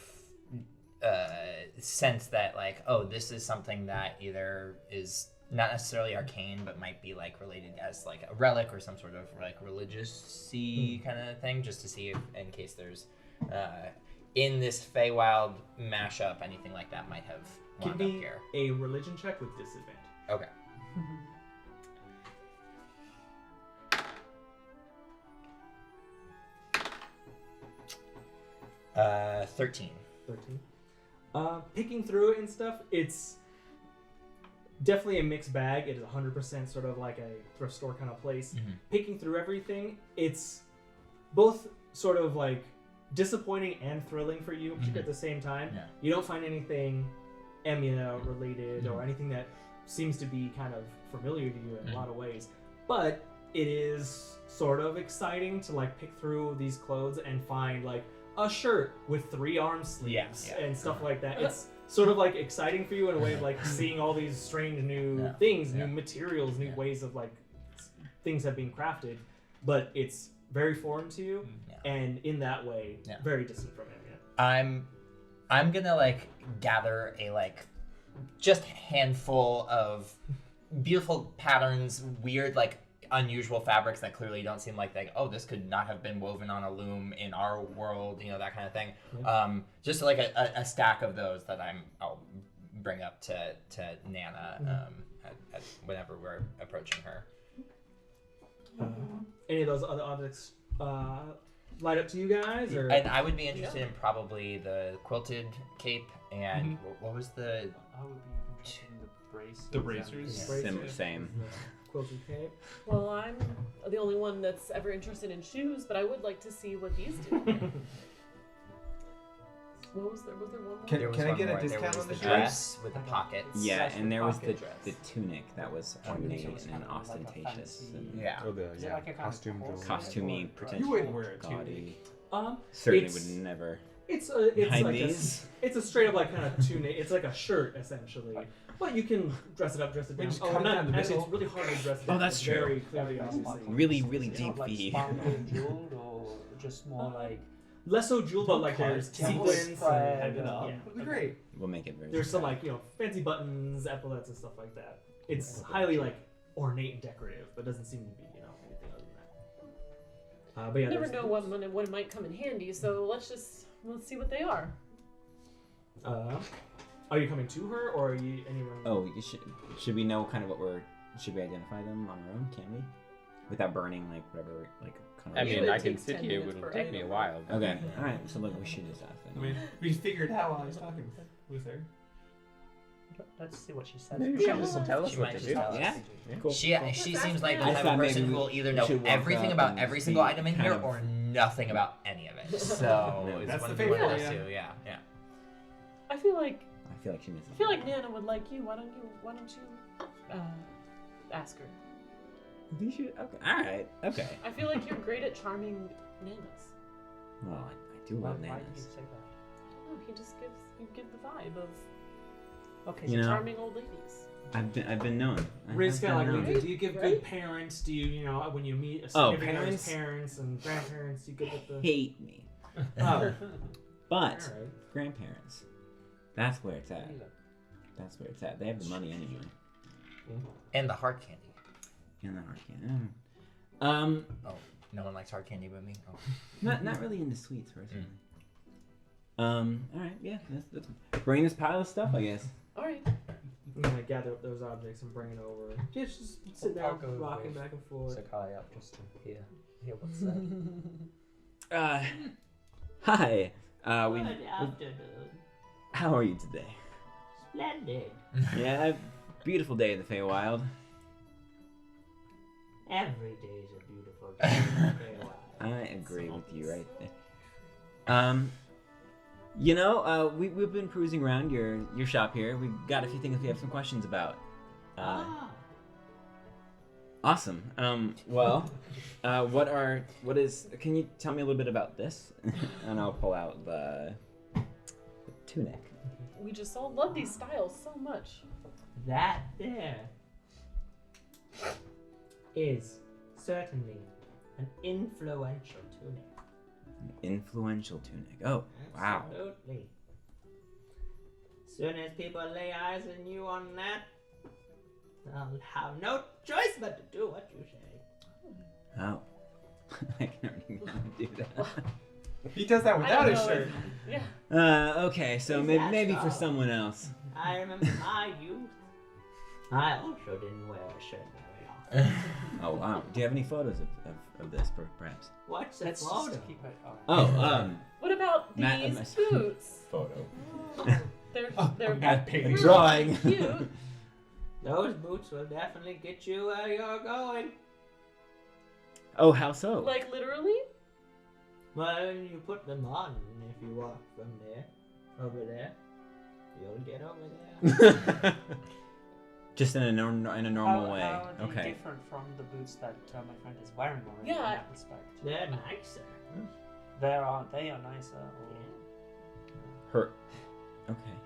Speaker 8: sense that like, oh, this is something that either is not necessarily arcane, but might be like related as like a relic or some sort of like religious-y kind of thing, just to see if, in case there's in this Feywild mashup, anything like that might have wound up here.
Speaker 1: A religion check with disadvantage.
Speaker 8: Okay. 13.
Speaker 1: 13. Picking through it and stuff, it's definitely a mixed bag. It is 100% sort of like a thrift store kind of place. Picking through everything, it's both sort of like disappointing and thrilling for you at the same time.
Speaker 8: Yeah.
Speaker 1: You don't find anything Emya related or anything that seems to be kind of familiar to you in a lot of ways, but it is sort of exciting to like pick through these clothes and find like a shirt with 3 arm sleeves and stuff like that. It's sort of like exciting for you in a way of like seeing all these strange new things, new materials, new ways of like things have been crafted, but it's very foreign to you and in that way very distant from Emya.
Speaker 8: I'm gonna like gather a like just handful of beautiful patterns, weird like unusual fabrics that clearly don't seem like this could not have been woven on a loom in our world, that kind of thing. Just like a stack of those that I'll bring up to Nana at whenever we're approaching her.
Speaker 1: Any of those other objects light up to you guys, or?
Speaker 8: And I would be interested in probably the quilted cape and what was the?
Speaker 5: I would be interested in the bracers.
Speaker 2: The bracers?
Speaker 7: Same.
Speaker 1: Quilted cape.
Speaker 4: Well, I'm the only one that's ever interested in shoes, but I would like to see what these do. What was there? Was there one more?
Speaker 2: Can-
Speaker 8: There was
Speaker 2: I
Speaker 8: one
Speaker 2: get a
Speaker 8: more.
Speaker 2: discount
Speaker 8: there was
Speaker 2: on
Speaker 8: the
Speaker 2: the
Speaker 8: dress with the pockets?
Speaker 7: Yeah,
Speaker 5: Slash
Speaker 7: and there was the,
Speaker 5: pocket dress.
Speaker 7: the tunic that was ornate and
Speaker 5: kind of like a
Speaker 7: ostentatious
Speaker 5: fancy-
Speaker 7: and
Speaker 8: Yeah.
Speaker 9: Oh, the
Speaker 5: Is it like a kind of
Speaker 9: costume
Speaker 5: horse
Speaker 9: jewelry.
Speaker 7: costumey,
Speaker 5: or-
Speaker 7: pretentious,
Speaker 2: You wouldn't wear a
Speaker 7: gaudy.
Speaker 2: tunic.
Speaker 7: Certainly
Speaker 1: It's-
Speaker 7: would never.
Speaker 1: It's
Speaker 7: Hide
Speaker 1: like
Speaker 7: these.
Speaker 1: it's a straight up like kind of tunic. It's like a shirt essentially, but you can dress it up, dress it
Speaker 2: We
Speaker 1: down.
Speaker 2: just
Speaker 1: Oh,
Speaker 2: cut it
Speaker 1: not
Speaker 2: down the
Speaker 1: actually.
Speaker 2: middle.
Speaker 1: It's really hard to dress it
Speaker 7: Oh,
Speaker 1: down.
Speaker 7: that's
Speaker 1: It's
Speaker 7: true.
Speaker 1: Very clearly, obviously.
Speaker 7: Really, really
Speaker 5: Is it
Speaker 7: deep
Speaker 5: like
Speaker 7: V.
Speaker 5: spangled jeweled or just more like
Speaker 1: Less so jeweled, but like there's
Speaker 5: Temple
Speaker 1: sequins.
Speaker 5: spread,
Speaker 1: And,
Speaker 5: yeah.
Speaker 1: yeah.
Speaker 2: Great.
Speaker 7: We'll make it very.
Speaker 1: There's some like fancy buttons, epaulets, and stuff like that. It's
Speaker 7: Okay.
Speaker 1: highly like ornate and decorative, but doesn't seem to be anything other than that. But yeah,
Speaker 4: You never
Speaker 1: there's-
Speaker 4: know when it might come in handy, so let's see what they are.
Speaker 1: Are you coming to her, or are you anyone?
Speaker 7: Oh, should we know kind of should we identify them on our own? Can we? Without burning like whatever like kind
Speaker 9: I
Speaker 7: of.
Speaker 4: It
Speaker 9: mean,
Speaker 4: would
Speaker 9: I can
Speaker 4: take
Speaker 9: sit
Speaker 4: 10
Speaker 9: here. It
Speaker 4: minutes
Speaker 9: would
Speaker 4: per
Speaker 9: take me a
Speaker 4: item.
Speaker 9: while. but-
Speaker 7: Okay, all right. So look, we should just ask
Speaker 2: I
Speaker 7: them.
Speaker 2: mean, we figured out while I was talking with her.
Speaker 5: let's see what she says.
Speaker 9: Maybe
Speaker 5: first.
Speaker 9: she'll just tell us
Speaker 8: She
Speaker 9: what
Speaker 8: might
Speaker 9: to
Speaker 8: just
Speaker 9: do.
Speaker 8: tell us.
Speaker 7: Yeah. Cool.
Speaker 8: She
Speaker 4: Let's
Speaker 8: seems
Speaker 4: ask
Speaker 8: like the
Speaker 4: them.
Speaker 7: I
Speaker 8: type
Speaker 7: thought
Speaker 8: of
Speaker 7: maybe
Speaker 8: person
Speaker 7: we
Speaker 8: who will either
Speaker 7: should
Speaker 8: know
Speaker 7: walk
Speaker 8: everything
Speaker 7: up
Speaker 8: about
Speaker 7: and
Speaker 8: every single
Speaker 7: see
Speaker 8: item in
Speaker 7: kind
Speaker 8: here
Speaker 7: of-
Speaker 8: or nothing about any of it. So
Speaker 7: No,
Speaker 8: it's
Speaker 2: that's
Speaker 8: one
Speaker 2: the
Speaker 8: of
Speaker 2: fate for
Speaker 8: those
Speaker 2: ya.
Speaker 8: two. Yeah, yeah.
Speaker 4: I feel like
Speaker 7: I feel like she misses.
Speaker 4: Nana would like you. Why don't you ask her?
Speaker 7: You should. Okay. All right. Okay.
Speaker 4: I feel like you're great at charming nanas.
Speaker 7: Well, I do
Speaker 5: Why,
Speaker 7: love
Speaker 5: why do you
Speaker 7: nanas.
Speaker 5: say that?
Speaker 4: Oh, you give the vibe of
Speaker 5: Okay,
Speaker 7: You know,
Speaker 4: charming old ladies.
Speaker 7: I've been known.
Speaker 1: Riz kind of like,
Speaker 7: known.
Speaker 1: leans in. Do you give
Speaker 4: Right?
Speaker 1: good parents? Do you, when you meet a
Speaker 7: Oh,
Speaker 1: significant other's
Speaker 7: parents?
Speaker 1: parents and grandparents, you good with the?
Speaker 7: Hate me,
Speaker 1: Oh,
Speaker 7: but
Speaker 1: alright.
Speaker 7: grandparents. That's where it's at. That's where it's at. They have the money anyway.
Speaker 8: And the hard candy.
Speaker 7: In the hard candy.
Speaker 8: Oh, no one likes hard candy but me. Oh.
Speaker 7: Not really into sweets personally. All right, yeah. Let's bring this pile of stuff, I guess.
Speaker 4: All right.
Speaker 1: I'm gonna gather up those objects and bring it over. Just sit
Speaker 5: I'll
Speaker 1: down,
Speaker 5: go
Speaker 1: rocking
Speaker 5: with
Speaker 1: back and forth.
Speaker 5: Zakkai up just to hear what's said.
Speaker 7: Hi. We.
Speaker 10: Good afternoon.
Speaker 7: How are you today?
Speaker 10: Splendid.
Speaker 7: Yeah, beautiful day in the Feywild.
Speaker 10: Every day is a beautiful day. in the Feywild.
Speaker 7: I agree with you right there. We've been cruising around your shop here. We got a few things we have some questions about. Awesome. Can you tell me a little bit about this? And I'll pull out the tunic.
Speaker 4: We just all love these styles so much.
Speaker 10: That there is certainly an influential tunic.
Speaker 7: An influential tunic. Oh, wow.
Speaker 10: Absolutely. Soon as people lay eyes on you on that, they'll have no choice but to do what you say.
Speaker 7: Oh. I can already do that.
Speaker 2: He does that
Speaker 4: I
Speaker 2: without
Speaker 4: don't
Speaker 2: his
Speaker 4: know
Speaker 2: shirt.
Speaker 4: if- Yeah.
Speaker 7: Okay, so
Speaker 10: Is
Speaker 7: maybe,
Speaker 10: that
Speaker 7: maybe for
Speaker 10: so?
Speaker 7: someone else.
Speaker 10: I remember my youth. I also didn't wear a shirt very often.
Speaker 7: Oh, wow. Do you have any photos of this, perhaps?
Speaker 10: What's the
Speaker 5: Let's
Speaker 10: photo?
Speaker 5: just keep it.
Speaker 7: Oh,
Speaker 4: What about
Speaker 7: Matt,
Speaker 4: these boots?
Speaker 2: Photo.
Speaker 4: They're
Speaker 2: Bad picture.
Speaker 4: really
Speaker 7: Drawing.
Speaker 4: cute.
Speaker 10: Those boots will definitely get you where you're going.
Speaker 7: Oh, how so?
Speaker 4: Like literally?
Speaker 10: Well, you put them on, and if you walk from there, over there, you'll get over there.
Speaker 7: Just in a normal way.
Speaker 5: How are they
Speaker 7: Okay.
Speaker 5: different from the boots that my friend is wearing already
Speaker 4: Yeah.
Speaker 5: in that respect?
Speaker 10: They're nicer.
Speaker 5: They are nicer. Or...
Speaker 7: Her. Okay.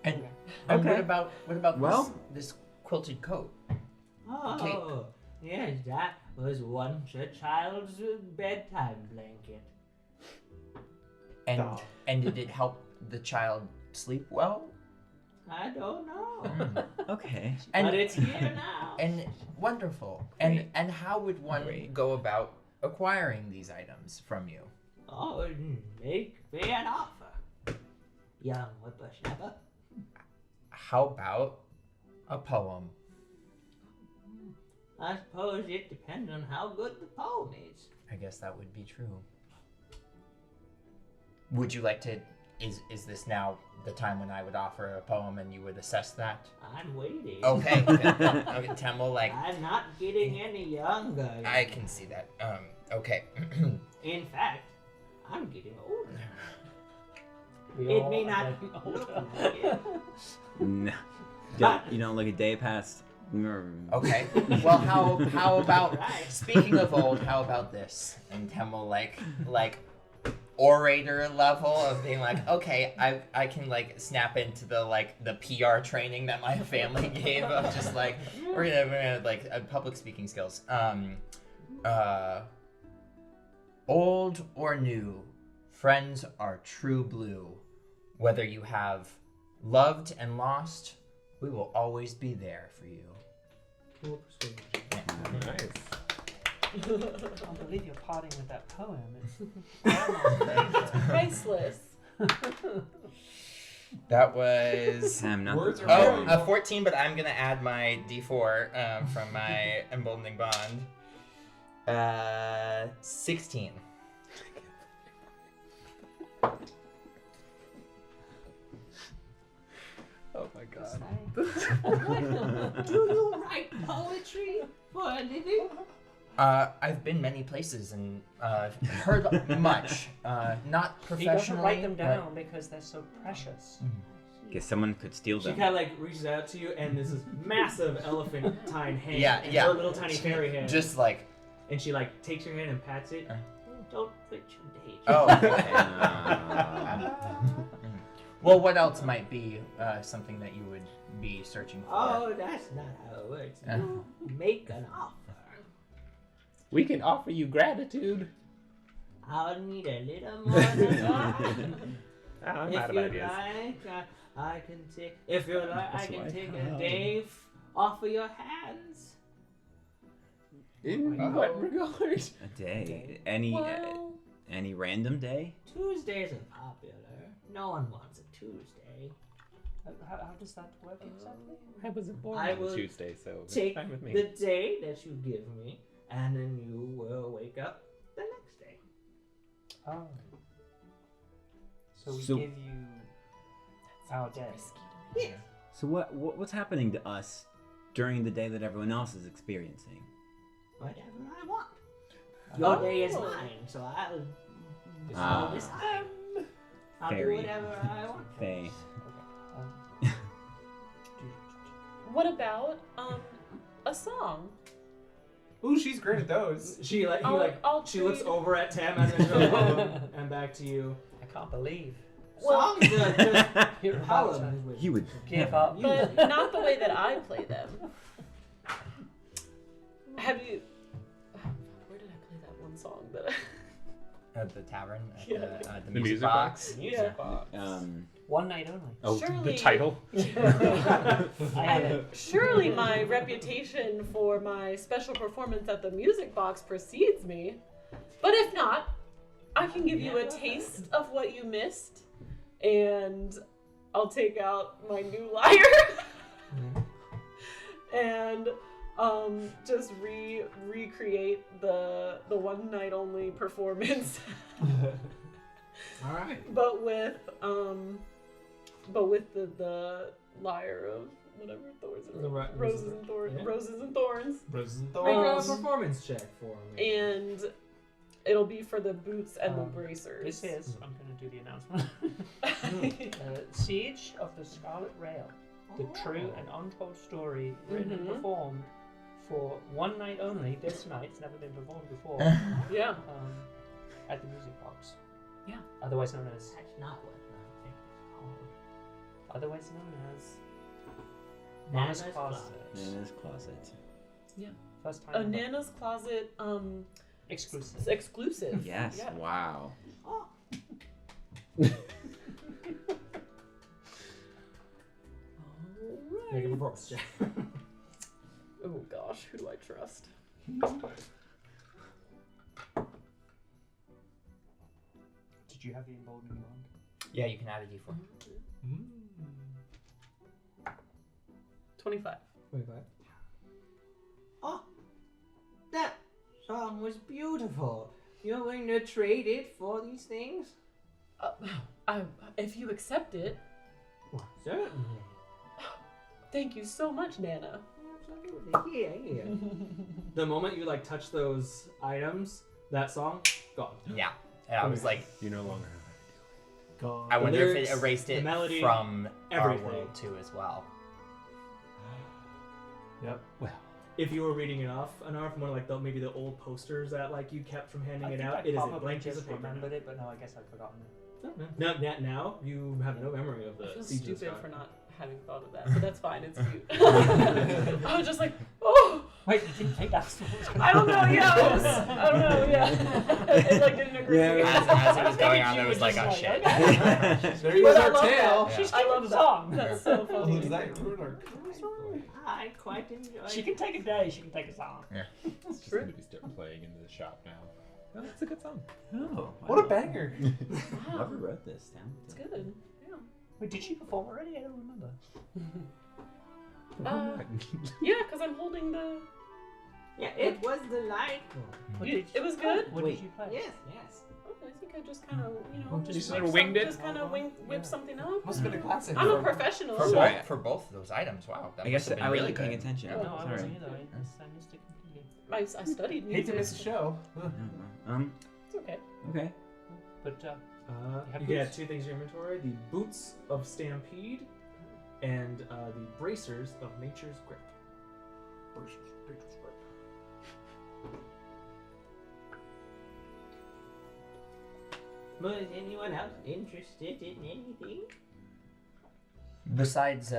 Speaker 8: And
Speaker 7: Okay.
Speaker 8: what about
Speaker 7: Well-
Speaker 8: this quilted coat?
Speaker 10: Oh, yes, that was once a child's bedtime blanket.
Speaker 8: And
Speaker 2: Dog.
Speaker 8: and did it help the child sleep well?
Speaker 10: I don't know.
Speaker 7: Okay.
Speaker 8: And
Speaker 10: But it's here now.
Speaker 8: and wonderful.
Speaker 7: Great.
Speaker 8: And how would one
Speaker 7: Great.
Speaker 8: go about acquiring these items from you?
Speaker 10: Oh, make me an offer, young whippersnapper.
Speaker 8: How about a poem?
Speaker 10: I suppose it depends on how good the poem is.
Speaker 8: I guess that would be true. Would you like to? Is this now the time when I would offer a poem and you would assess that?
Speaker 10: I'm waiting.
Speaker 8: Okay. Okay, Tem will like.
Speaker 10: I'm not getting any younger.
Speaker 8: I can see that. Okay.
Speaker 10: In fact, I'm getting older.
Speaker 5: We
Speaker 10: It
Speaker 5: all
Speaker 10: may
Speaker 5: are
Speaker 10: not
Speaker 5: getting
Speaker 10: look
Speaker 5: older.
Speaker 10: like it.
Speaker 7: No. You don't look a day past.
Speaker 8: Okay. Well, how about
Speaker 10: Right.
Speaker 8: speaking of old? How about this? And Tem will like orator level of being like, okay, I can like snap into the PR training that my family gave of just like we're gonna like public speaking skills. Old or new, friends are true blue. Whether you have loved and lost, we will always be there for you.
Speaker 1: Cool persuasion.
Speaker 9: Nice.
Speaker 5: I can't believe you're parting with that poem. It's
Speaker 4: Priceless.
Speaker 8: That was
Speaker 7: I'm not
Speaker 2: Words
Speaker 7: the
Speaker 2: are
Speaker 8: a 14, but I'm gonna add my D4 from my emboldening bond. 16.
Speaker 9: Oh my god.
Speaker 10: Do you write poetry for a living?
Speaker 8: I've been many places and heard much. Not
Speaker 5: You got to
Speaker 8: professionally.
Speaker 5: write them down because they're so precious.
Speaker 7: Guess someone could steal
Speaker 1: She
Speaker 7: them.
Speaker 1: kind of like reaches out to you, and there's this massive elephantine hand.
Speaker 8: Yeah,
Speaker 1: and
Speaker 8: yeah.
Speaker 1: Her little tiny fairy hand.
Speaker 8: Just like,
Speaker 1: And she like takes your hand and pats it.
Speaker 10: Don't quit your day.
Speaker 8: oh.
Speaker 7: Uh,
Speaker 8: Well, what else might be something that you would be searching for?
Speaker 10: Oh, that's not how it works. You make an offer.
Speaker 9: We can offer you gratitude.
Speaker 10: I'll need a little more than that.
Speaker 9: I'm
Speaker 10: If
Speaker 9: out of
Speaker 10: you
Speaker 9: ideas.
Speaker 10: like, I can take. If you like, I can take a
Speaker 7: Oh.
Speaker 10: day off of your hands.
Speaker 9: In what regard?
Speaker 7: a day. Any random day?
Speaker 10: Tuesdays are popular. No one wants a Tuesday.
Speaker 5: How does that work exactly?
Speaker 9: I wasn't born
Speaker 10: I
Speaker 9: on
Speaker 10: will
Speaker 9: Tuesday, so it's
Speaker 10: Take
Speaker 9: fine with me.
Speaker 10: the day that you give me, and then you will wake up the next day.
Speaker 5: Oh. So we
Speaker 7: So-
Speaker 5: give you our day.
Speaker 10: Yeah.
Speaker 7: So what's happening to us during the day that everyone else is experiencing?
Speaker 10: Whatever I want. Your
Speaker 4: Oh.
Speaker 10: day is mine, so I'll
Speaker 7: Ah.
Speaker 10: decide. I'll do
Speaker 7: Fairy.
Speaker 10: whatever I want.
Speaker 7: Faye.
Speaker 4: What about a song?
Speaker 2: Ooh, she's great at those.
Speaker 1: She like he
Speaker 4: I'll-
Speaker 1: like
Speaker 4: I'll
Speaker 1: she looks
Speaker 4: trade-
Speaker 1: over at Tem and then she'll go and back to you.
Speaker 5: I can't believe
Speaker 4: Well,
Speaker 10: Songs are just
Speaker 5: you're about to
Speaker 10: poems with
Speaker 7: You would
Speaker 5: give up.
Speaker 4: but not the way that I play them. Have you? Where did I play that one song that?
Speaker 8: At the tavern, at
Speaker 4: Yeah.
Speaker 8: the
Speaker 9: The
Speaker 8: music
Speaker 9: music
Speaker 8: box.
Speaker 9: box?
Speaker 4: Yeah.
Speaker 5: One night only.
Speaker 9: Oh,
Speaker 4: Surely-
Speaker 9: the title?
Speaker 5: I have it.
Speaker 4: Surely my reputation for my special performance at the music box precedes me. But if not, I can give you a taste of what you missed, and I'll take out my new lyre and just recreate the one night only performance,
Speaker 1: All right.
Speaker 4: but with the lyre of whatever thorns
Speaker 1: The
Speaker 4: roses and thorns,
Speaker 1: yeah.
Speaker 4: roses and thorns,
Speaker 2: Roses and
Speaker 1: Make a
Speaker 4: Um,
Speaker 1: performance check for me.
Speaker 4: and it'll be for the boots and the
Speaker 5: Um,
Speaker 4: bracers.
Speaker 5: This is, I'm going to do the announcement. Siege of the Scarlet Rail. The true and untold story written and
Speaker 4: Mhm.
Speaker 5: performed for one night only. This night, it's never been performed before.
Speaker 4: Yeah.
Speaker 5: At the music box.
Speaker 4: Yeah.
Speaker 5: Otherwise known as.
Speaker 10: That's not what I think it's called.
Speaker 5: Otherwise known as.
Speaker 10: Nana's
Speaker 5: Nana's
Speaker 10: Closet.
Speaker 5: Closet.
Speaker 7: in his closet.
Speaker 5: First time.
Speaker 4: A
Speaker 5: ever.
Speaker 4: Nana's Closet
Speaker 5: Exclusive.
Speaker 4: it's exclusive.
Speaker 7: Yes.
Speaker 4: Yeah.
Speaker 7: Wow.
Speaker 10: Oh,
Speaker 1: Make a performance check.
Speaker 4: Oh gosh, who do I trust?
Speaker 5: Did you have the emboldening bond?
Speaker 8: Yeah, you can add a D4.
Speaker 4: 25.
Speaker 1: 25.
Speaker 10: oh, that song was beautiful. You're going to trade it for these things?
Speaker 4: If you accept it,
Speaker 10: Certainly.
Speaker 4: thank you so much, Nana.
Speaker 10: Absolutely. Here.
Speaker 1: The moment you like touch those items, that song gone.
Speaker 8: Yeah. Yeah, I was like,
Speaker 9: You no longer
Speaker 10: God.
Speaker 8: I wonder if
Speaker 1: lyrics,
Speaker 8: it erased
Speaker 1: the
Speaker 8: it
Speaker 1: melody,
Speaker 8: from our
Speaker 1: everything.
Speaker 8: world too as well.
Speaker 2: Yep.
Speaker 1: If you were reading it off, Anara, from one of like maybe the old posters that like you kept from handing
Speaker 5: I
Speaker 1: it
Speaker 5: think
Speaker 1: out,
Speaker 5: I
Speaker 1: it is a
Speaker 5: probably
Speaker 1: blank piece
Speaker 5: just
Speaker 1: of paper.
Speaker 5: remembered it, but now I guess I've forgotten it.
Speaker 1: Now you have no memory of the
Speaker 4: I feel
Speaker 1: Siege of the
Speaker 4: stupid
Speaker 1: Sky.
Speaker 4: for not having thought of that, but that's fine. It's cute. I was just like, oh,
Speaker 5: Wait, you didn't think that's what was going
Speaker 4: I don't know. Yeah, I don't know. Yeah, it like didn't agree.
Speaker 7: Yeah,
Speaker 4: to me.
Speaker 8: As it was going on,
Speaker 5: Maybe
Speaker 8: there
Speaker 5: you
Speaker 8: was
Speaker 5: were
Speaker 8: like,
Speaker 5: just
Speaker 8: oh shit.
Speaker 5: okay.
Speaker 2: There
Speaker 4: But
Speaker 2: goes
Speaker 4: I
Speaker 2: our
Speaker 4: love
Speaker 2: tail.
Speaker 4: that.
Speaker 5: She's
Speaker 4: I
Speaker 5: skipping
Speaker 4: love
Speaker 5: the
Speaker 4: that.
Speaker 5: song.
Speaker 4: That's so funny.
Speaker 2: Does that ruin our
Speaker 10: I quite enjoy
Speaker 5: She can take a day, she can take a song.
Speaker 9: It's just going to be start playing into the shop now. Oh, that's a good song.
Speaker 7: Oh,
Speaker 2: What a banger.
Speaker 7: Whoever wrote this, Tim.
Speaker 4: It's good. Yeah.
Speaker 5: Wait, did she perform already? I don't remember.
Speaker 4: Yeah, because I'm holding the.
Speaker 10: Yeah, it was delightful.
Speaker 4: It was good.
Speaker 5: What did you play?
Speaker 10: Yes, yes.
Speaker 4: Oh, I think I just kind of,
Speaker 9: You
Speaker 4: just
Speaker 9: sort
Speaker 4: whip
Speaker 9: of winged it?
Speaker 4: Just kind of whip something up.
Speaker 2: Must have been a classic.
Speaker 4: I'm a professional.
Speaker 8: For both of those items, wow. That
Speaker 7: I guess
Speaker 8: must have been
Speaker 7: I
Speaker 8: really
Speaker 7: wasn't paying
Speaker 8: good.
Speaker 7: attention.
Speaker 4: Oh,
Speaker 5: No, I
Speaker 7: Sorry.
Speaker 5: wasn't either. I missed it completely.
Speaker 4: I studied
Speaker 2: Hate to
Speaker 4: music.
Speaker 2: miss a show.
Speaker 4: It's okay.
Speaker 7: Okay.
Speaker 5: But
Speaker 1: You get two things in your inventory: the boots of Stampede, and the bracers of Nature's Grip.
Speaker 10: Was anyone else interested in anything?
Speaker 8: Besides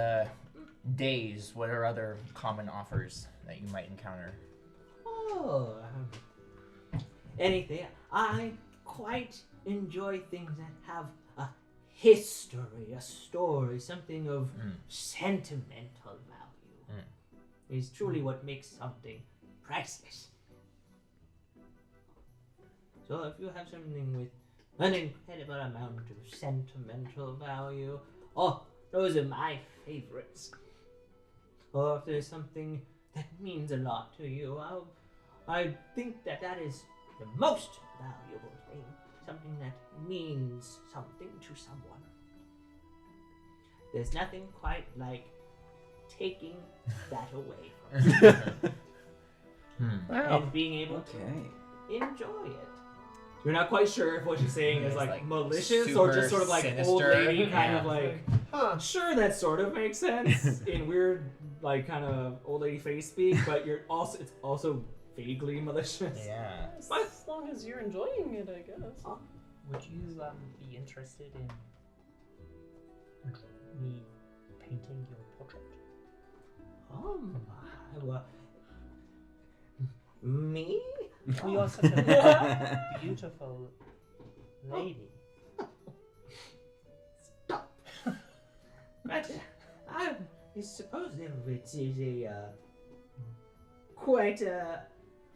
Speaker 8: days, what are other common offers that you might encounter?
Speaker 10: Oh, anything. I quite enjoy things that have a history, a story, something of sentimental value. Is truly what makes something priceless. So if you have something with an incredible amount of sentimental value, oh, those are my favorites. Or if there's something that means a lot to you, I think that is the most valuable thing. Something that means something to someone. There's nothing quite like taking that away from you and being able to enjoy it.
Speaker 1: You're not quite sure if what she's saying is
Speaker 8: It's
Speaker 1: like
Speaker 8: like
Speaker 1: malicious or just sort of like old
Speaker 8: sinister.
Speaker 1: lady kind
Speaker 8: Yeah.
Speaker 1: of like, sure, that sort of makes sense in weird like kind of old lady face speak, but it's also vaguely malicious.
Speaker 8: Yeah.
Speaker 4: As long as you're enjoying it, I guess.
Speaker 5: would you be interested in me painting your portrait?
Speaker 10: Oh my, well, me?
Speaker 5: Well, you're such a beautiful lady.
Speaker 10: Stop. But I suppose it is a quite a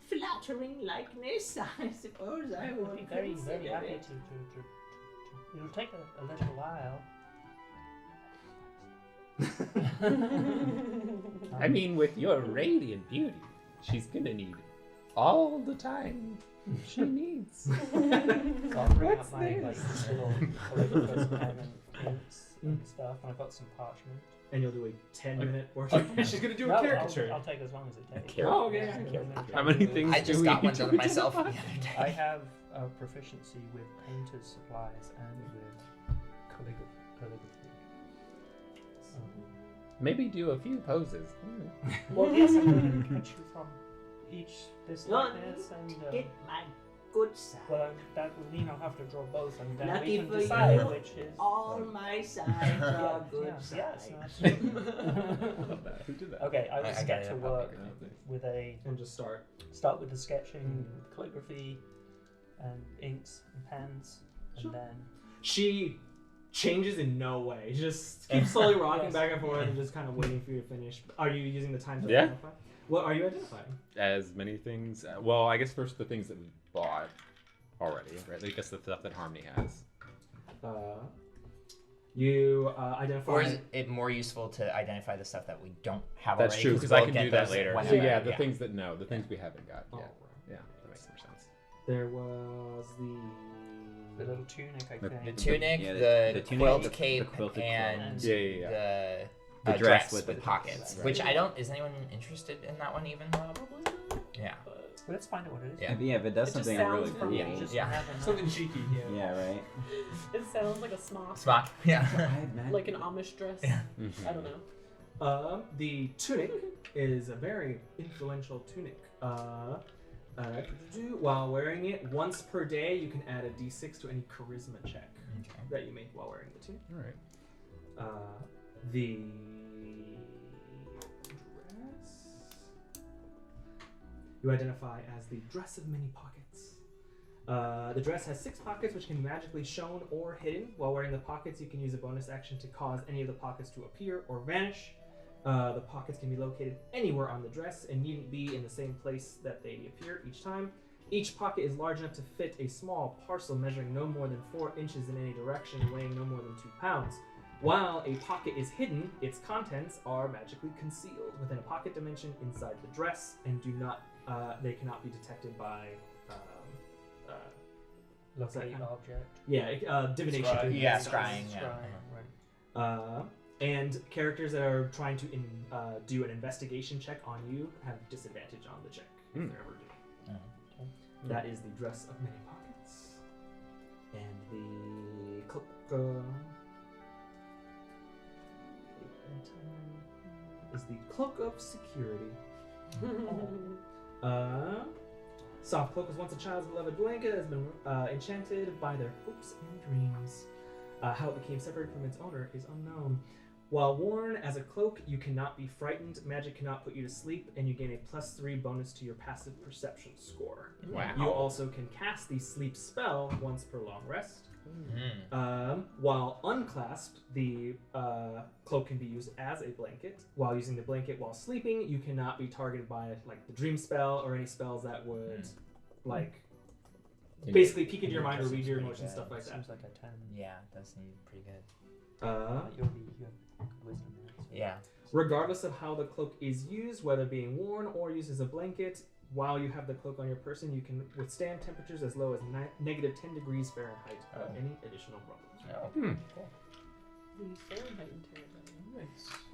Speaker 10: flattering likeness. I suppose I
Speaker 5: I
Speaker 10: will
Speaker 5: would be very, very
Speaker 10: consider
Speaker 5: happy
Speaker 10: it.
Speaker 5: to. It'll take a little while.
Speaker 9: I mean, with your radiant beauty, she's going to need all the time she needs.
Speaker 5: So I'll bring
Speaker 9: What's
Speaker 5: up my like
Speaker 9: this?
Speaker 5: little calligrapher's pen and inks and stuff, and I've got some parchment.
Speaker 1: And you'll do a 10-minute portrait.
Speaker 2: She's gonna do
Speaker 5: No,
Speaker 2: a caricature.
Speaker 5: I'll take as long as it takes.
Speaker 1: Oh, okay.
Speaker 9: How many things
Speaker 8: I
Speaker 9: do
Speaker 8: just
Speaker 9: we
Speaker 8: got one
Speaker 9: do
Speaker 8: done
Speaker 9: to
Speaker 8: myself the
Speaker 9: the
Speaker 8: other day.
Speaker 5: I have a proficiency with painter's supplies and with calligraphy.
Speaker 9: Maybe do a few poses.
Speaker 5: Well, yes, I'm going to catch you from each this
Speaker 10: You'll
Speaker 5: likeness
Speaker 10: need
Speaker 5: and.
Speaker 10: to get my good side.
Speaker 5: Well, that would mean I'll have to draw both, and then
Speaker 10: Lucky
Speaker 5: we can
Speaker 10: for
Speaker 5: decide
Speaker 10: you,
Speaker 5: which is.
Speaker 10: all my sides are good
Speaker 5: yes,
Speaker 10: sides.
Speaker 5: absolutely.
Speaker 9: Who did that?
Speaker 5: Okay, I will
Speaker 8: I got
Speaker 5: get
Speaker 8: it
Speaker 5: to
Speaker 8: up
Speaker 5: work
Speaker 8: here.
Speaker 5: with a
Speaker 1: And just start.
Speaker 5: start with the sketching, calligraphy, and inks and pens, and then
Speaker 1: She changes in no way. She just keeps slowly rocking
Speaker 5: Yes.
Speaker 1: back and forth and just kind of waiting for you to finish. Are you using the time to
Speaker 9: Yeah.
Speaker 1: identify? What are you identifying?
Speaker 9: As many things. Well, I guess first the things that we bought already, right? I guess the stuff that Harmony has.
Speaker 1: You identify.
Speaker 8: Or is it more useful to identify the stuff that we don't have
Speaker 9: That's
Speaker 8: already?
Speaker 9: true, because
Speaker 8: we'll
Speaker 9: I can
Speaker 8: get
Speaker 9: do that
Speaker 8: those
Speaker 9: later. So
Speaker 8: whenever,
Speaker 9: yeah, the things that the things we haven't got
Speaker 1: Oh,
Speaker 9: yet.
Speaker 1: right.
Speaker 9: Yeah, that makes more sense.
Speaker 1: There was
Speaker 5: the little tunic, I
Speaker 7: The-
Speaker 5: think.
Speaker 8: The tunic,
Speaker 7: Yeah,
Speaker 8: the,
Speaker 7: the tunic,
Speaker 8: quilt
Speaker 7: the
Speaker 8: cape,
Speaker 7: quilted
Speaker 8: and
Speaker 7: cloth.
Speaker 9: Yeah.
Speaker 8: the
Speaker 7: The
Speaker 8: dress
Speaker 7: dress
Speaker 8: with
Speaker 7: with
Speaker 8: the
Speaker 7: the
Speaker 8: pockets.
Speaker 7: pockets,
Speaker 8: Which
Speaker 7: right.
Speaker 8: I don't. Is anyone interested in that one even?
Speaker 4: Probably not.
Speaker 8: Yeah.
Speaker 4: But
Speaker 5: Let's find out what it is.
Speaker 8: Yeah.
Speaker 7: Yeah, if it does
Speaker 4: It just
Speaker 7: something
Speaker 4: sounds
Speaker 7: really
Speaker 4: fun.
Speaker 7: cool.
Speaker 8: Yeah.
Speaker 5: Just
Speaker 8: Yeah.
Speaker 5: have a-
Speaker 2: Something cheeky.
Speaker 7: Yeah, right.
Speaker 4: It sounds like a smock.
Speaker 8: Smock. Yeah.
Speaker 4: Like an Amish dress.
Speaker 8: Yeah.
Speaker 4: I don't know.
Speaker 1: The tunic is a very influential tunic. While wearing it, once per day, you can add a d6 to any charisma check that you make while wearing the tunic.
Speaker 9: All right.
Speaker 1: The dress you identify as the dress of many pockets. The dress has 6 pockets which can be magically shown or hidden. While wearing the pockets, you can use a bonus action to cause any of the pockets to appear or vanish. The pockets can be located anywhere on the dress and needn't be in the same place that they appear each time. Each pocket is large enough to fit a small parcel measuring no more than 4 inches in any direction, weighing no more than 2 pounds. While a pocket is hidden, its contents are magically concealed within a pocket dimension inside the dress and they cannot be detected by what's that
Speaker 5: Locate
Speaker 1: kind of-
Speaker 5: object.
Speaker 1: divination.
Speaker 8: Scrying. Yeah.
Speaker 5: Right.
Speaker 1: And characters that are trying to do an investigation check on you have disadvantage on the check if they're ever doing it. That is the dress of many pockets. And the cloak is the cloak of security. Soft cloak was once a child's beloved blanket that has been enchanted by their hopes and dreams. How it became separated from its owner is unknown. While worn as a cloak, you cannot be frightened, magic cannot put you to sleep, and you gain a +3 bonus to your passive perception score.
Speaker 9: Wow.
Speaker 1: You also can cast the sleep spell once per long rest. While unclasped, the cloak can be used as a blanket. While using the blanket while sleeping, you cannot be targeted by like the dream spell or any spells that would like basically peek into your mind or read your emotions, stuff like that.
Speaker 5: Seems like a 10.
Speaker 8: Yeah, that seems pretty good.
Speaker 5: You have good wisdom there. So.
Speaker 8: Yeah.
Speaker 1: Regardless of how the cloak is used, whether being worn or used as a blanket, while you have the cloak on your person, you can withstand temperatures as low as negative 10 degrees Fahrenheit without any additional problems.
Speaker 8: Oh.
Speaker 4: The Fahrenheit interior.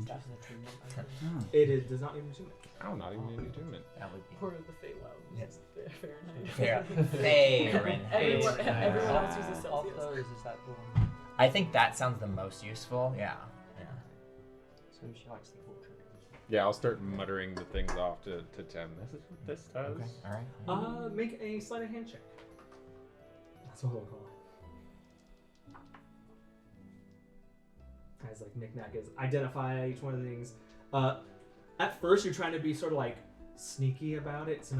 Speaker 5: Is that an attunement?
Speaker 1: It does not need attunement.
Speaker 9: Oh, not even an attunement.
Speaker 8: That would be.
Speaker 4: Part of the Feywild.
Speaker 8: Yes.
Speaker 4: Fahrenheit.
Speaker 8: Fahrenheit.
Speaker 4: Everyone else uses
Speaker 5: Of
Speaker 4: Celsius.
Speaker 5: those, is that the one?
Speaker 8: I think that sounds the most useful. Yeah.
Speaker 5: So she likes the portrait.
Speaker 9: Yeah, I'll start muttering the things off to Tem. This is what this does.
Speaker 8: Okay. All right.
Speaker 1: Make a sleight of hand check. That's what we'll call it. As like Nik-Nak is identify each one of the things. At first, you're trying to be sort of like sneaky about it, so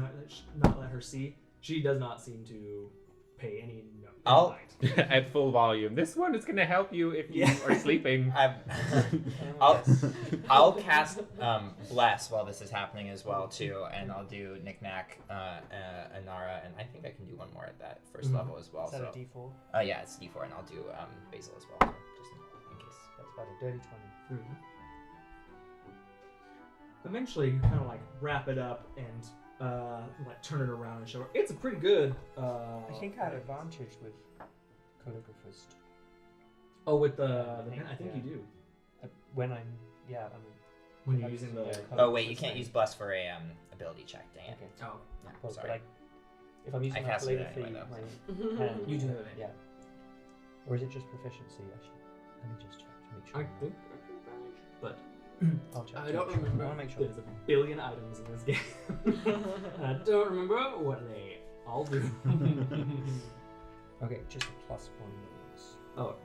Speaker 1: not let her see. She does not seem to pay any mind.
Speaker 9: At full volume. This one is going to help you if you are sleeping.
Speaker 8: I'll cast Bless while this is happening as well too, and I'll do Nik-Nak, Anara, and I think I can do one more at that first level as well.
Speaker 5: Is that
Speaker 8: so
Speaker 5: a D4?
Speaker 8: yeah, it's D4, and I'll do Basil as well, just in case.
Speaker 5: That's about a dirty 20.
Speaker 1: Eventually, you kind of like wrap it up and like turn it around and show her. It's a pretty good.
Speaker 5: I think I had advantage with calligraphist.
Speaker 1: Oh, with the pen? I think
Speaker 5: yeah.
Speaker 1: you do.
Speaker 5: When I'm
Speaker 1: When you're using the.
Speaker 8: Oh wait, you can't use Bless for a ability check. Dang it.
Speaker 5: Okay.
Speaker 1: Oh,
Speaker 8: Yeah,
Speaker 5: Well,
Speaker 8: sorry.
Speaker 5: but if I'm using
Speaker 8: I
Speaker 5: my
Speaker 8: cast it
Speaker 5: calligraphy,
Speaker 8: anyway,
Speaker 5: my hand,
Speaker 1: You do have it.
Speaker 5: Yeah. Or is it just proficiency? Actually, let me just check to make sure.
Speaker 1: I think. But
Speaker 5: I'll check.
Speaker 1: I
Speaker 5: to
Speaker 1: don't
Speaker 5: make sure.
Speaker 1: remember.
Speaker 5: I want to make sure.
Speaker 1: There's a billion items in this game. I don't remember what they all do.
Speaker 5: Okay, just a +1 bonus.
Speaker 1: Oh.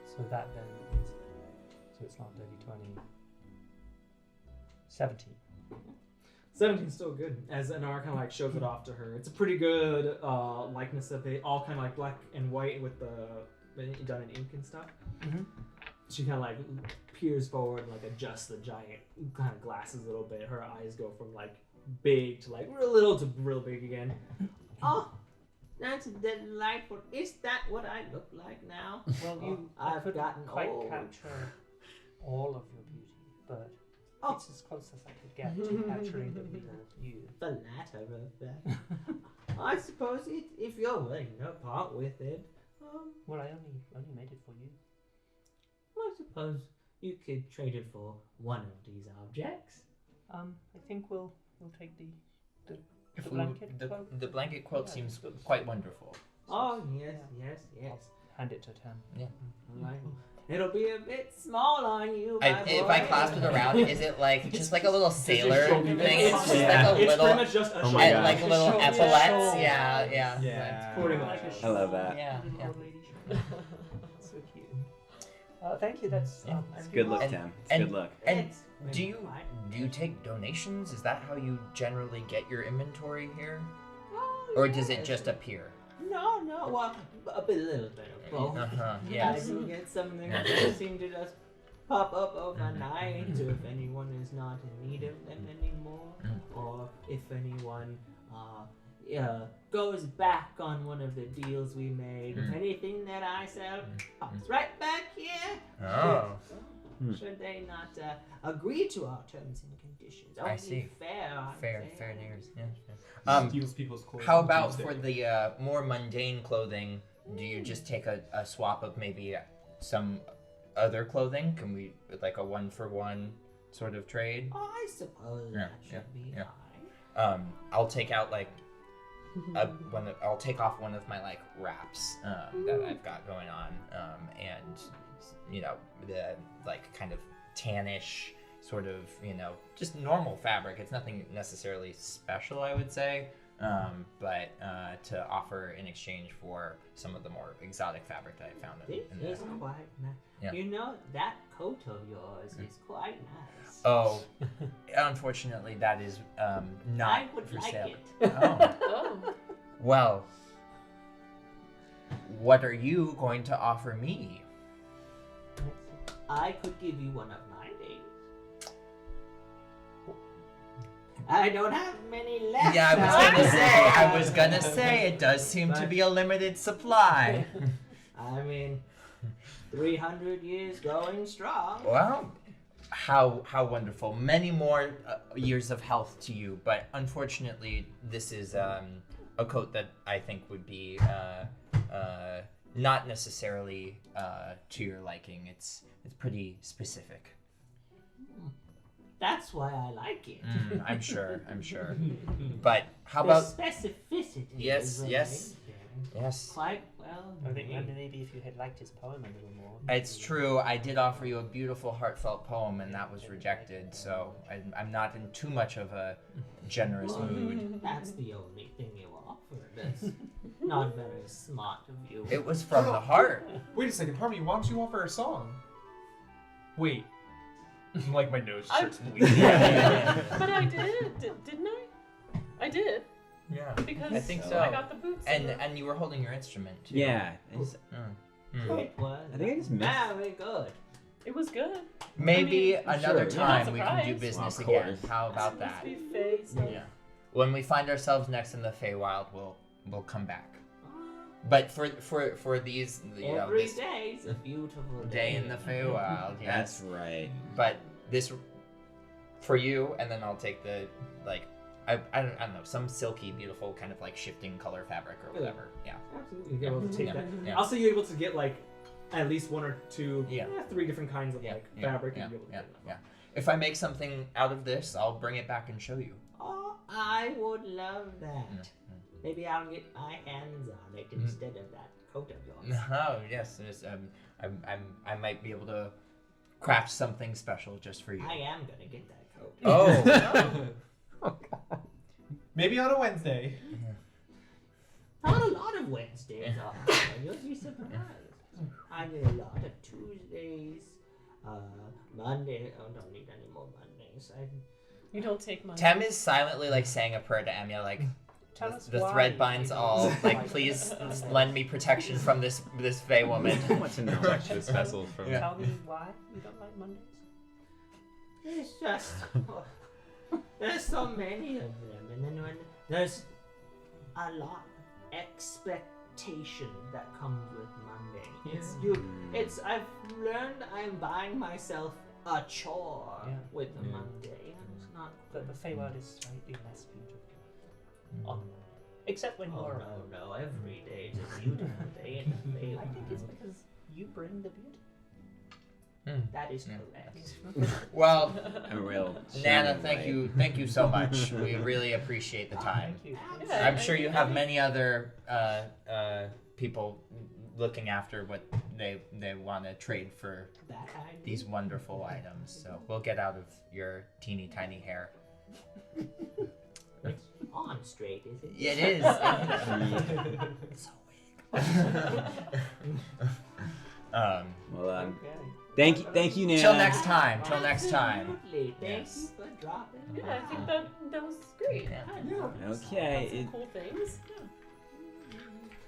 Speaker 5: So that then is. So it's not dirty 20. 17.
Speaker 1: 17's still good. As Anara kind of like shows it off to her, it's a pretty good likeness of it, all kind of like black and white with the done in ink and stuff.
Speaker 5: Mhm.
Speaker 1: She kind of like peers forward and like adjusts the giant kind of glasses a little bit. Her eyes go from like big to like real little to real big again.
Speaker 10: Oh, that's delightful. Is that what I look like now?
Speaker 5: Well, you
Speaker 10: I've
Speaker 5: couldn't
Speaker 10: gotten
Speaker 5: quite
Speaker 10: old.
Speaker 5: capture all of your beauty, but
Speaker 10: Oh.
Speaker 5: it's as close as I could get to capturing the real you.
Speaker 10: The latter of that. I suppose if you're willing to part with it,
Speaker 5: Well, I only made it for you.
Speaker 10: I suppose you could trade it for one of these objects.
Speaker 5: I think we'll take the The blanket
Speaker 8: the,
Speaker 5: quilt?
Speaker 8: the blanket quilt
Speaker 5: Yeah,
Speaker 8: seems
Speaker 5: good.
Speaker 8: quite wonderful.
Speaker 10: Oh, yes, yes, yes.
Speaker 5: Hand it to Tem.
Speaker 10: Right. It'll be a bit small on you, my
Speaker 8: If
Speaker 10: boy.
Speaker 8: I clasp it around, is it like just like a little sailor
Speaker 2: shoulder
Speaker 8: thing?
Speaker 2: bit.
Speaker 8: It's just
Speaker 7: Yeah.
Speaker 8: like a
Speaker 1: It's
Speaker 8: little,
Speaker 1: pretty much just a
Speaker 7: Oh my
Speaker 8: and
Speaker 7: gosh.
Speaker 8: like little
Speaker 5: Shoulder.
Speaker 8: epaulets.
Speaker 5: Yeah.
Speaker 8: Yeah.
Speaker 2: Yeah.
Speaker 1: Pretty much.
Speaker 7: I love that.
Speaker 8: Yeah.
Speaker 5: Little
Speaker 8: Yeah.
Speaker 5: old lady shoulder. So cute. Thank you. That's
Speaker 8: Yeah.
Speaker 5: nice.
Speaker 7: Good look,
Speaker 8: And-
Speaker 7: Tim. It's
Speaker 8: and-
Speaker 7: good look.
Speaker 8: And
Speaker 10: It's
Speaker 8: do you
Speaker 10: fine.
Speaker 8: take donations? Is that how you generally get your inventory here,
Speaker 10: Oh,
Speaker 8: or does it
Speaker 10: yes.
Speaker 8: just appear?
Speaker 10: No, well, a little bit of both.
Speaker 8: Uh-huh.
Speaker 10: I
Speaker 8: Yes.
Speaker 10: do get something
Speaker 8: Yeah.
Speaker 10: that seem to just pop up overnight if anyone is not in need of them anymore, or if anyone goes back on one of the deals we made. Anything that I sell pops right back here.
Speaker 8: Oh.
Speaker 10: Should they not agree to our terms and conditions?
Speaker 8: I
Speaker 10: Only
Speaker 8: see.
Speaker 10: fair
Speaker 8: Fair dears.
Speaker 2: Steals people's clothes.
Speaker 8: How
Speaker 2: on
Speaker 8: about
Speaker 2: Tuesday.
Speaker 8: for the more mundane clothing? Do you just take a swap of maybe some other clothing? Can we like a 1-for-1 sort of trade?
Speaker 10: I suppose
Speaker 8: Yeah,
Speaker 10: that should be
Speaker 8: yeah.
Speaker 10: fine.
Speaker 8: I'll take out like I'll take off one of my like wraps that I've got going on, and you know the like kind of tannish sort of just normal fabric. It's nothing necessarily special, I would say, but to offer in exchange for some of the more exotic fabric that I found in
Speaker 10: This
Speaker 8: the
Speaker 10: is quite nice.
Speaker 8: Yeah.
Speaker 10: You know, that coat of yours is quite nice.
Speaker 8: Oh, unfortunately, that is not
Speaker 10: I would
Speaker 8: for
Speaker 10: like
Speaker 8: sale.
Speaker 10: it.
Speaker 8: Oh.
Speaker 4: Oh.
Speaker 8: Well, what are you going to offer me?
Speaker 10: I could give you one of my days. I don't have many left.
Speaker 8: Yeah, I was gonna say it does seem to
Speaker 10: But-
Speaker 8: be a limited supply.
Speaker 10: I mean, 300 years going strong.
Speaker 8: Well, how wonderful! Many more years of health to you, but unfortunately, this is a coat that I think would be not necessarily to your liking. It's pretty specific.
Speaker 10: That's why I like it.
Speaker 8: I'm sure. But how
Speaker 10: The
Speaker 8: about
Speaker 10: specificity?
Speaker 8: Yes,
Speaker 10: is what
Speaker 8: yes.
Speaker 10: makes it
Speaker 8: yes?
Speaker 10: Quite well.
Speaker 5: I think
Speaker 10: made.
Speaker 5: maybe if you had liked his poem a little more.
Speaker 8: It's true. I did offer you a beautiful, heartfelt poem, and that was rejected. So I'm not in too much of a generous mood.
Speaker 10: That's the only thing you offer. That's not very smart of you.
Speaker 8: It was from the heart.
Speaker 2: Wait a second, Harmony, why don't you offer a song? Wait. Like my nose
Speaker 4: I-
Speaker 2: starts bleeding.
Speaker 4: But I did, didn't I? I did
Speaker 8: Yeah.
Speaker 4: because
Speaker 8: I think
Speaker 4: I
Speaker 8: so.
Speaker 4: got the boots.
Speaker 8: And you were holding your instrument too.
Speaker 7: Yeah. it's-
Speaker 10: It was
Speaker 7: I think I just missed.
Speaker 10: very good.
Speaker 4: it was good.
Speaker 8: Maybe
Speaker 4: I mean,
Speaker 8: another
Speaker 7: sure,
Speaker 8: time
Speaker 4: not
Speaker 8: we can do
Speaker 4: surprised.
Speaker 8: business
Speaker 7: Of
Speaker 8: again.
Speaker 7: course.
Speaker 8: How about
Speaker 4: It's
Speaker 8: that?
Speaker 4: supposed to be Faye, so-
Speaker 8: Yeah. When we find ourselves next in the Feywild, we'll come back. But for these,
Speaker 10: Every
Speaker 8: this
Speaker 10: day's a beautiful
Speaker 8: day in the Feywild,
Speaker 7: That's
Speaker 8: yes.
Speaker 7: right.
Speaker 8: But this for you, and then I'll take the like I don't know, some silky, beautiful kind of like shifting color fabric or whatever. Yeah.
Speaker 1: Absolutely, you're able to take
Speaker 8: Yeah,
Speaker 1: that.
Speaker 8: yeah.
Speaker 1: Also, you're able to get like at least one or two,
Speaker 8: Yeah.
Speaker 1: 3 different kinds of like fabric.
Speaker 8: Yeah,
Speaker 1: and you'll be able to
Speaker 8: yeah,
Speaker 1: get them.
Speaker 8: yeah. If I make something out of this, I'll bring it back and show you.
Speaker 10: Oh, I would love that.
Speaker 8: Mm.
Speaker 10: Maybe I'll get my hands on it instead of that coat of yours.
Speaker 8: Oh yes, I might be able to craft something special just for you.
Speaker 10: I am gonna get that coat.
Speaker 8: Oh.
Speaker 2: Maybe on a Wednesday.
Speaker 10: Not a lot of Wednesdays are. You'll be surprised. I get a lot of Tuesdays, Monday. Oh, don't need any more Mondays.
Speaker 4: You don't take money.
Speaker 8: Tem is silently like saying a prayer to Emiya, like
Speaker 5: Tell us
Speaker 8: the
Speaker 5: why
Speaker 8: thread
Speaker 5: you
Speaker 8: binds
Speaker 5: don't
Speaker 8: all.
Speaker 5: like
Speaker 8: Like,
Speaker 5: Mondays.
Speaker 8: please lend me protection from this Fey woman.
Speaker 7: I want to know.
Speaker 9: Protect this vessel from.
Speaker 8: Yeah.
Speaker 5: Tell me why you don't like Mondays.
Speaker 10: It's just there's so many of them, and then when there's a lot of expectation that comes with Monday. It's I've learned I'm buying myself a chore
Speaker 5: Yeah.
Speaker 10: with a
Speaker 8: Yeah.
Speaker 10: Monday, and it's not.
Speaker 5: But the Feywild is slightly less beautiful on Monday. Except when
Speaker 10: Oh
Speaker 5: you're around.
Speaker 10: no, every day is a beautiful day in the
Speaker 5: I think it's
Speaker 10: Feywild.
Speaker 5: because you bring the beauty.
Speaker 10: That is
Speaker 8: Yeah.
Speaker 10: correct.
Speaker 8: Well,
Speaker 7: A real.
Speaker 8: Nana,
Speaker 7: shining
Speaker 8: thank you so much. We really appreciate the time.
Speaker 5: Thank you.
Speaker 4: Yeah,
Speaker 8: I'm sure you have many other people looking after what they want to trade for
Speaker 10: That I do.
Speaker 8: these wonderful items. So we'll get out of your teeny tiny hair.
Speaker 10: It's on straight, is it?
Speaker 8: It is. It's so weak.
Speaker 7: Well,
Speaker 5: Okay.
Speaker 7: thank you, Nana.
Speaker 8: Till next time. Till next time.
Speaker 10: Absolutely. Thank
Speaker 8: Yes.
Speaker 10: you for dropping
Speaker 4: Yeah, I think that was great.
Speaker 8: Yeah.
Speaker 7: Okay.
Speaker 4: Some cool things.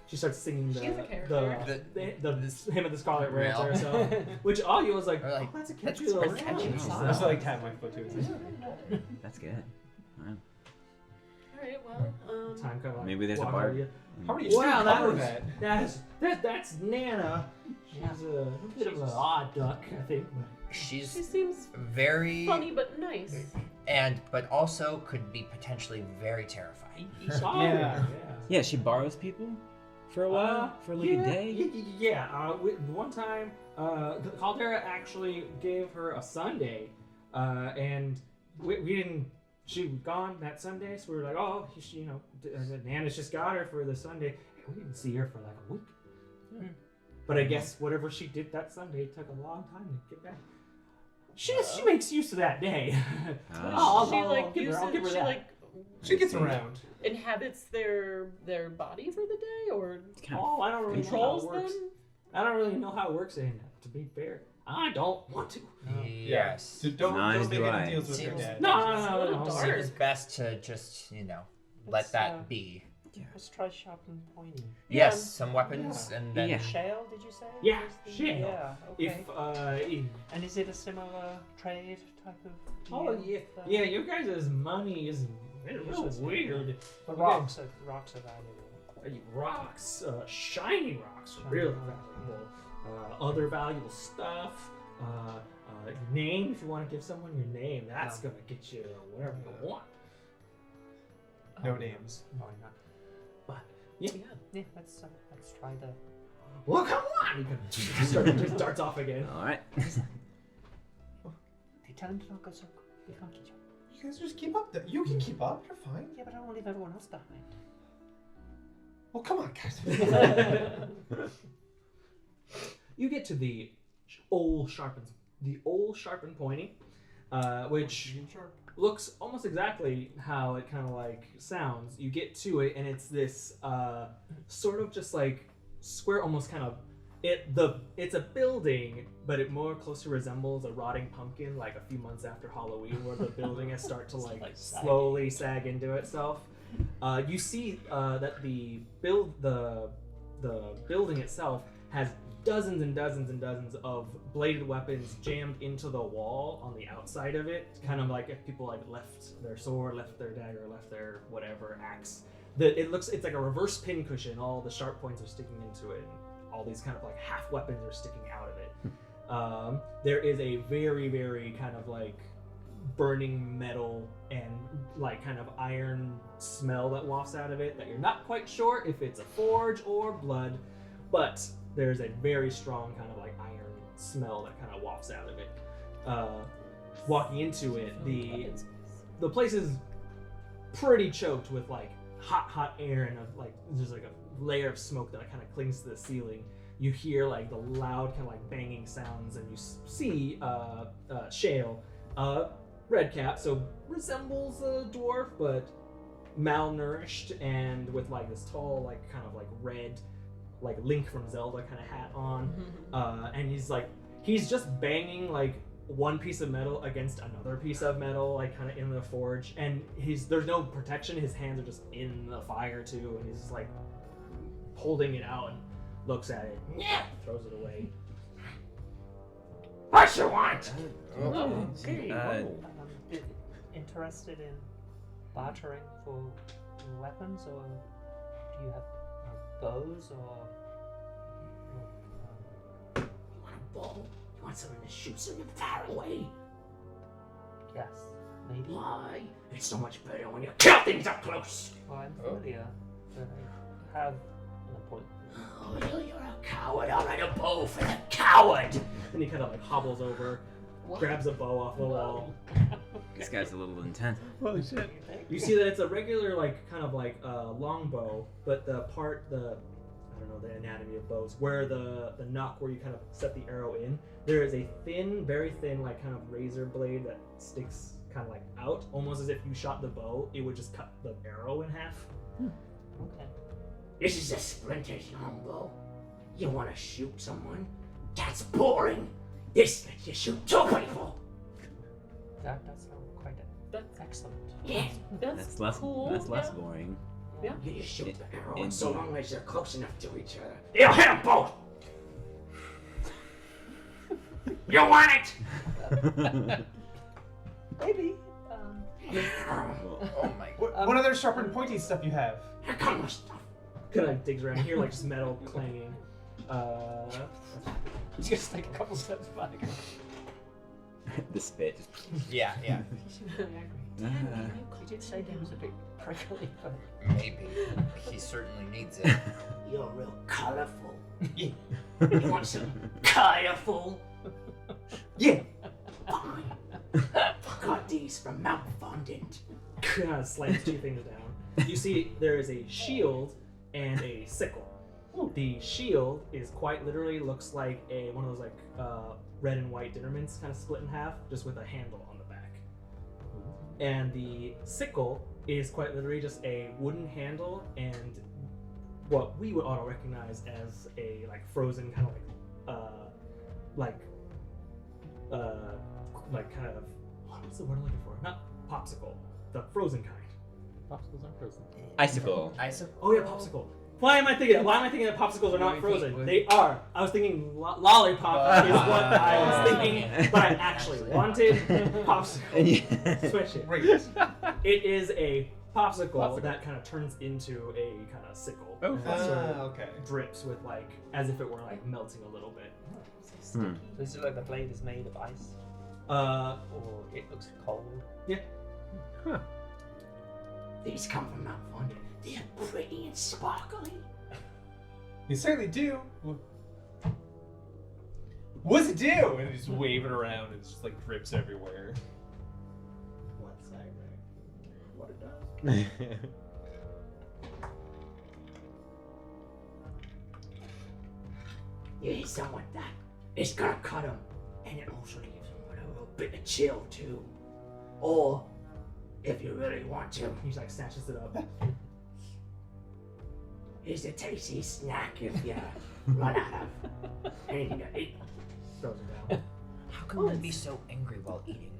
Speaker 1: She starts singing
Speaker 4: She is a
Speaker 1: the
Speaker 4: character.
Speaker 1: the him of the Scarlet
Speaker 8: Real.
Speaker 1: Rail to herself, which Augie was like,
Speaker 8: Or like,
Speaker 1: oh, that's a
Speaker 8: that's
Speaker 1: catchy little
Speaker 8: pretty catchy.
Speaker 1: song.
Speaker 2: I was like tap my foot too.
Speaker 7: That's good. Wow.
Speaker 4: Alright, well,
Speaker 1: Time kind of like
Speaker 7: Maybe there's a
Speaker 1: walk
Speaker 7: bar.
Speaker 1: over you.
Speaker 2: How are you
Speaker 1: Wow, that was
Speaker 2: that?
Speaker 1: that's Nana. She's a bit of an odd duck, I think.
Speaker 4: she
Speaker 8: She's
Speaker 4: seems
Speaker 8: very
Speaker 4: funny but nice.
Speaker 8: but also could be potentially very terrifying.
Speaker 1: Oh,
Speaker 2: Yeah.
Speaker 7: Yeah, she borrows people for a while, for like a day.
Speaker 1: One time, Caldera actually gave her a Sunday, and we didn't. She was gone that Sunday, so we were like, oh, Nana's just got her for the Sunday. We didn't see her for like a week. But I guess whatever she did that Sunday took a long time to get back. She makes use of that day.
Speaker 7: Ah.
Speaker 4: She like
Speaker 1: give her, I'll
Speaker 4: uses,
Speaker 1: give her
Speaker 4: she
Speaker 1: that.
Speaker 4: like
Speaker 2: She gets around.
Speaker 4: inhabits their body for the day, or
Speaker 1: Oh, I don't really know how
Speaker 4: controls
Speaker 1: it works.
Speaker 4: them.
Speaker 1: I don't really know how it works, and to be fair, I don't want to.
Speaker 8: Yes.
Speaker 2: So don't
Speaker 7: Neither
Speaker 2: make
Speaker 7: do
Speaker 2: any
Speaker 7: I.
Speaker 2: deals with her
Speaker 8: Seems-
Speaker 2: dad.
Speaker 1: No.
Speaker 8: Seems best to just, let
Speaker 5: Let's,
Speaker 8: that be.
Speaker 5: Let's try sharp and pointy.
Speaker 8: Yes, some weapons and then
Speaker 7: Yeah.
Speaker 5: Shale, did you say?
Speaker 1: Yeah,
Speaker 5: was the-
Speaker 1: shale.
Speaker 5: Yeah, okay.
Speaker 1: If
Speaker 5: And is it a similar trade type of
Speaker 1: oh
Speaker 5: deal?
Speaker 1: yeah, your guys' money is real
Speaker 5: Interesting.
Speaker 1: weird.
Speaker 5: The
Speaker 1: Okay.
Speaker 5: rocks are valuable.
Speaker 1: Rocks, shiny rocks, are really valuable. Other valuable stuff. Name, if you want to give someone your name, that's gonna get you whatever you want.
Speaker 2: No names.
Speaker 5: Why not?
Speaker 1: But yeah.
Speaker 5: Yeah, let's try the.
Speaker 1: Well, come on! Just darts off again.
Speaker 7: All right.
Speaker 5: They tell him to not go so. We can't catch up.
Speaker 2: You guys just keep up. You can keep up. You're fine.
Speaker 5: Yeah, but I don't want to leave everyone else behind.
Speaker 2: Well, come on, guys.
Speaker 1: You get to the old sharpened pointy, which looks almost exactly how it kind of like sounds. You get to it, and it's this sort of just like square, almost kind of it's a building, but it more closely resembles a rotting pumpkin, like a few months after Halloween, where the building has start to like slowly sag into itself. You see that the building itself has dozens and dozens and dozens of bladed weapons jammed into the wall on the outside of it, kind of like if people like left their sword, left their dagger, left their whatever axe. It's like a reverse pincushion. All the sharp points are sticking into it, and all these kind of like half weapons are sticking out of it. There is a very, very kind of like burning metal and like kind of iron smell that wafts out of it that you're not quite sure if it's a forge or blood, but there's a very strong kind of like iron smell that kind of wafts out of it. Walking into it, the place is pretty choked with like hot air and like there's like a layer of smoke that kind of clings to the ceiling. You hear like the loud kind of like banging sounds, and you see Shale, red cap, so resembles a dwarf, but malnourished and with like this tall, like kind of like red, like Link from Zelda kind of hat on, and he's just banging like one piece of metal against another piece of metal, like kind of in the forge, and there's no protection. His hands are just in the fire too, and he's just like holding it out and looks at it, throws it away. What you want?
Speaker 5: Okay. Interested in bartering for weapons, or do you have bows or
Speaker 10: You want a bow? You want someone to shoot something far away?
Speaker 5: yes, maybe.
Speaker 10: Why? It's so much better when you kill things up close.
Speaker 5: Well, I'm familiar, but I have an
Speaker 10: Oh, you're a coward. All right, a bow for the coward.
Speaker 1: And he kind of like hobbles over, grabs a bow off the wall.
Speaker 7: This guy's a little intense.
Speaker 2: Holy shit.
Speaker 1: You see that it's a regular, like, kind of like long bow, but I don't know the anatomy of bows, where the nock where you kind of set the arrow in, there is a thin, very thin, like kind of razor blade that sticks kind of like out, almost as if you shot the bow, it would just cut the arrow in half.
Speaker 5: Okay.
Speaker 10: This is a splintered longbow. You want to shoot someone? That's boring. This lets you shoot two people.
Speaker 5: That does sound quite excellent.
Speaker 10: Yeah.
Speaker 7: That's less.
Speaker 4: cool.
Speaker 7: That's less boring.
Speaker 4: Yeah.
Speaker 10: You just shoot
Speaker 7: It-
Speaker 10: the arrow,
Speaker 7: it-
Speaker 10: and so long as you're close enough to each other, you'll hit them both. You want it?
Speaker 5: Maybe.
Speaker 8: Oh my.
Speaker 2: What other sharp and pointy stuff you have?
Speaker 10: Here comes my stuff.
Speaker 1: Kind of digs around here, like just metal clanging.
Speaker 5: He's gonna take a couple steps back.
Speaker 7: The spit.
Speaker 8: Yeah, yeah.
Speaker 5: You did say he was a bit prickly, but
Speaker 8: Maybe. He certainly needs it.
Speaker 10: You're real colorful. You want some colorful?
Speaker 2: Yeah.
Speaker 10: Fine. Got these from Mount Fondant.
Speaker 1: Kind of slams two things down. You see, there is a shield and a sickle. The shield is quite literally looks like one of those like red and white dinner mints, kind of split in half, just with a handle on the back. And the sickle is quite literally just a wooden handle and what we would auto recognize as a like frozen kind of like kind of what's the word I'm looking for? Not popsicle, the frozen kind.
Speaker 9: Popsicles aren't frozen.
Speaker 7: Icicle.
Speaker 1: Oh yeah, popsicle. Why am I thinking that popsicles are not frozen? They are. I was thinking lollipop is what I was thinking, but I actually wanted popsicle. Switch it.
Speaker 2: Great.
Speaker 1: It is a popsicle that kind of turns into a kind of sickle.
Speaker 9: Oh,
Speaker 1: And sort of
Speaker 2: Okay.
Speaker 1: drips with like as if it were like melting a little bit.
Speaker 7: Hmm.
Speaker 5: so is it like the blade is made of ice,
Speaker 1: Uh,
Speaker 5: or it looks cold?
Speaker 10: These come from Mount Fondant. They're pretty and sparkly.
Speaker 2: You certainly do. What's it do? And just wave it around and it's just like drips everywhere.
Speaker 1: what's that? What it does?
Speaker 10: You hit someone with that, it's gonna cut them, and it also gives them a little bit of chill too. Or, if you really want to,
Speaker 1: He like snatches it up.
Speaker 10: here's a tasty snack if you run out of anything to eat.
Speaker 1: Throws it down.
Speaker 8: How can one be so angry while eating?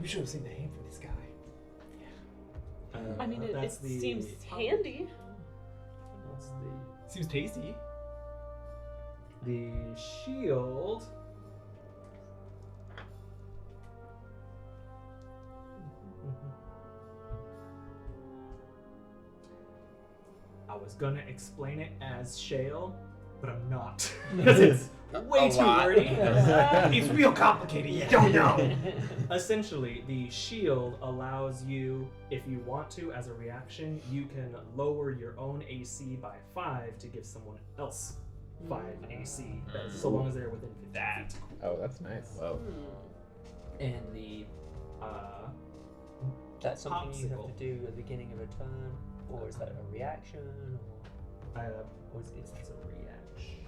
Speaker 2: We should have seen the name for this guy.
Speaker 4: I mean, it
Speaker 1: that's the
Speaker 4: seems handy.
Speaker 1: What's
Speaker 2: Seems tasty.
Speaker 1: the shield? I was gonna explain it as shale, but I'm not because it's way too
Speaker 8: lot.
Speaker 1: wordy.
Speaker 2: It's real complicated. You don't know.
Speaker 1: Essentially, the shield allows you, if you want to, as a reaction, you can lower your own AC by 5 to give someone else 5 AC, so long as they're within 15 feet.
Speaker 9: Oh, that's nice.
Speaker 7: Whoa.
Speaker 1: And the
Speaker 5: That's something you have
Speaker 1: popsicle.
Speaker 5: to do at the beginning of a turn, or is that a reaction, or is it
Speaker 1: it's a reaction.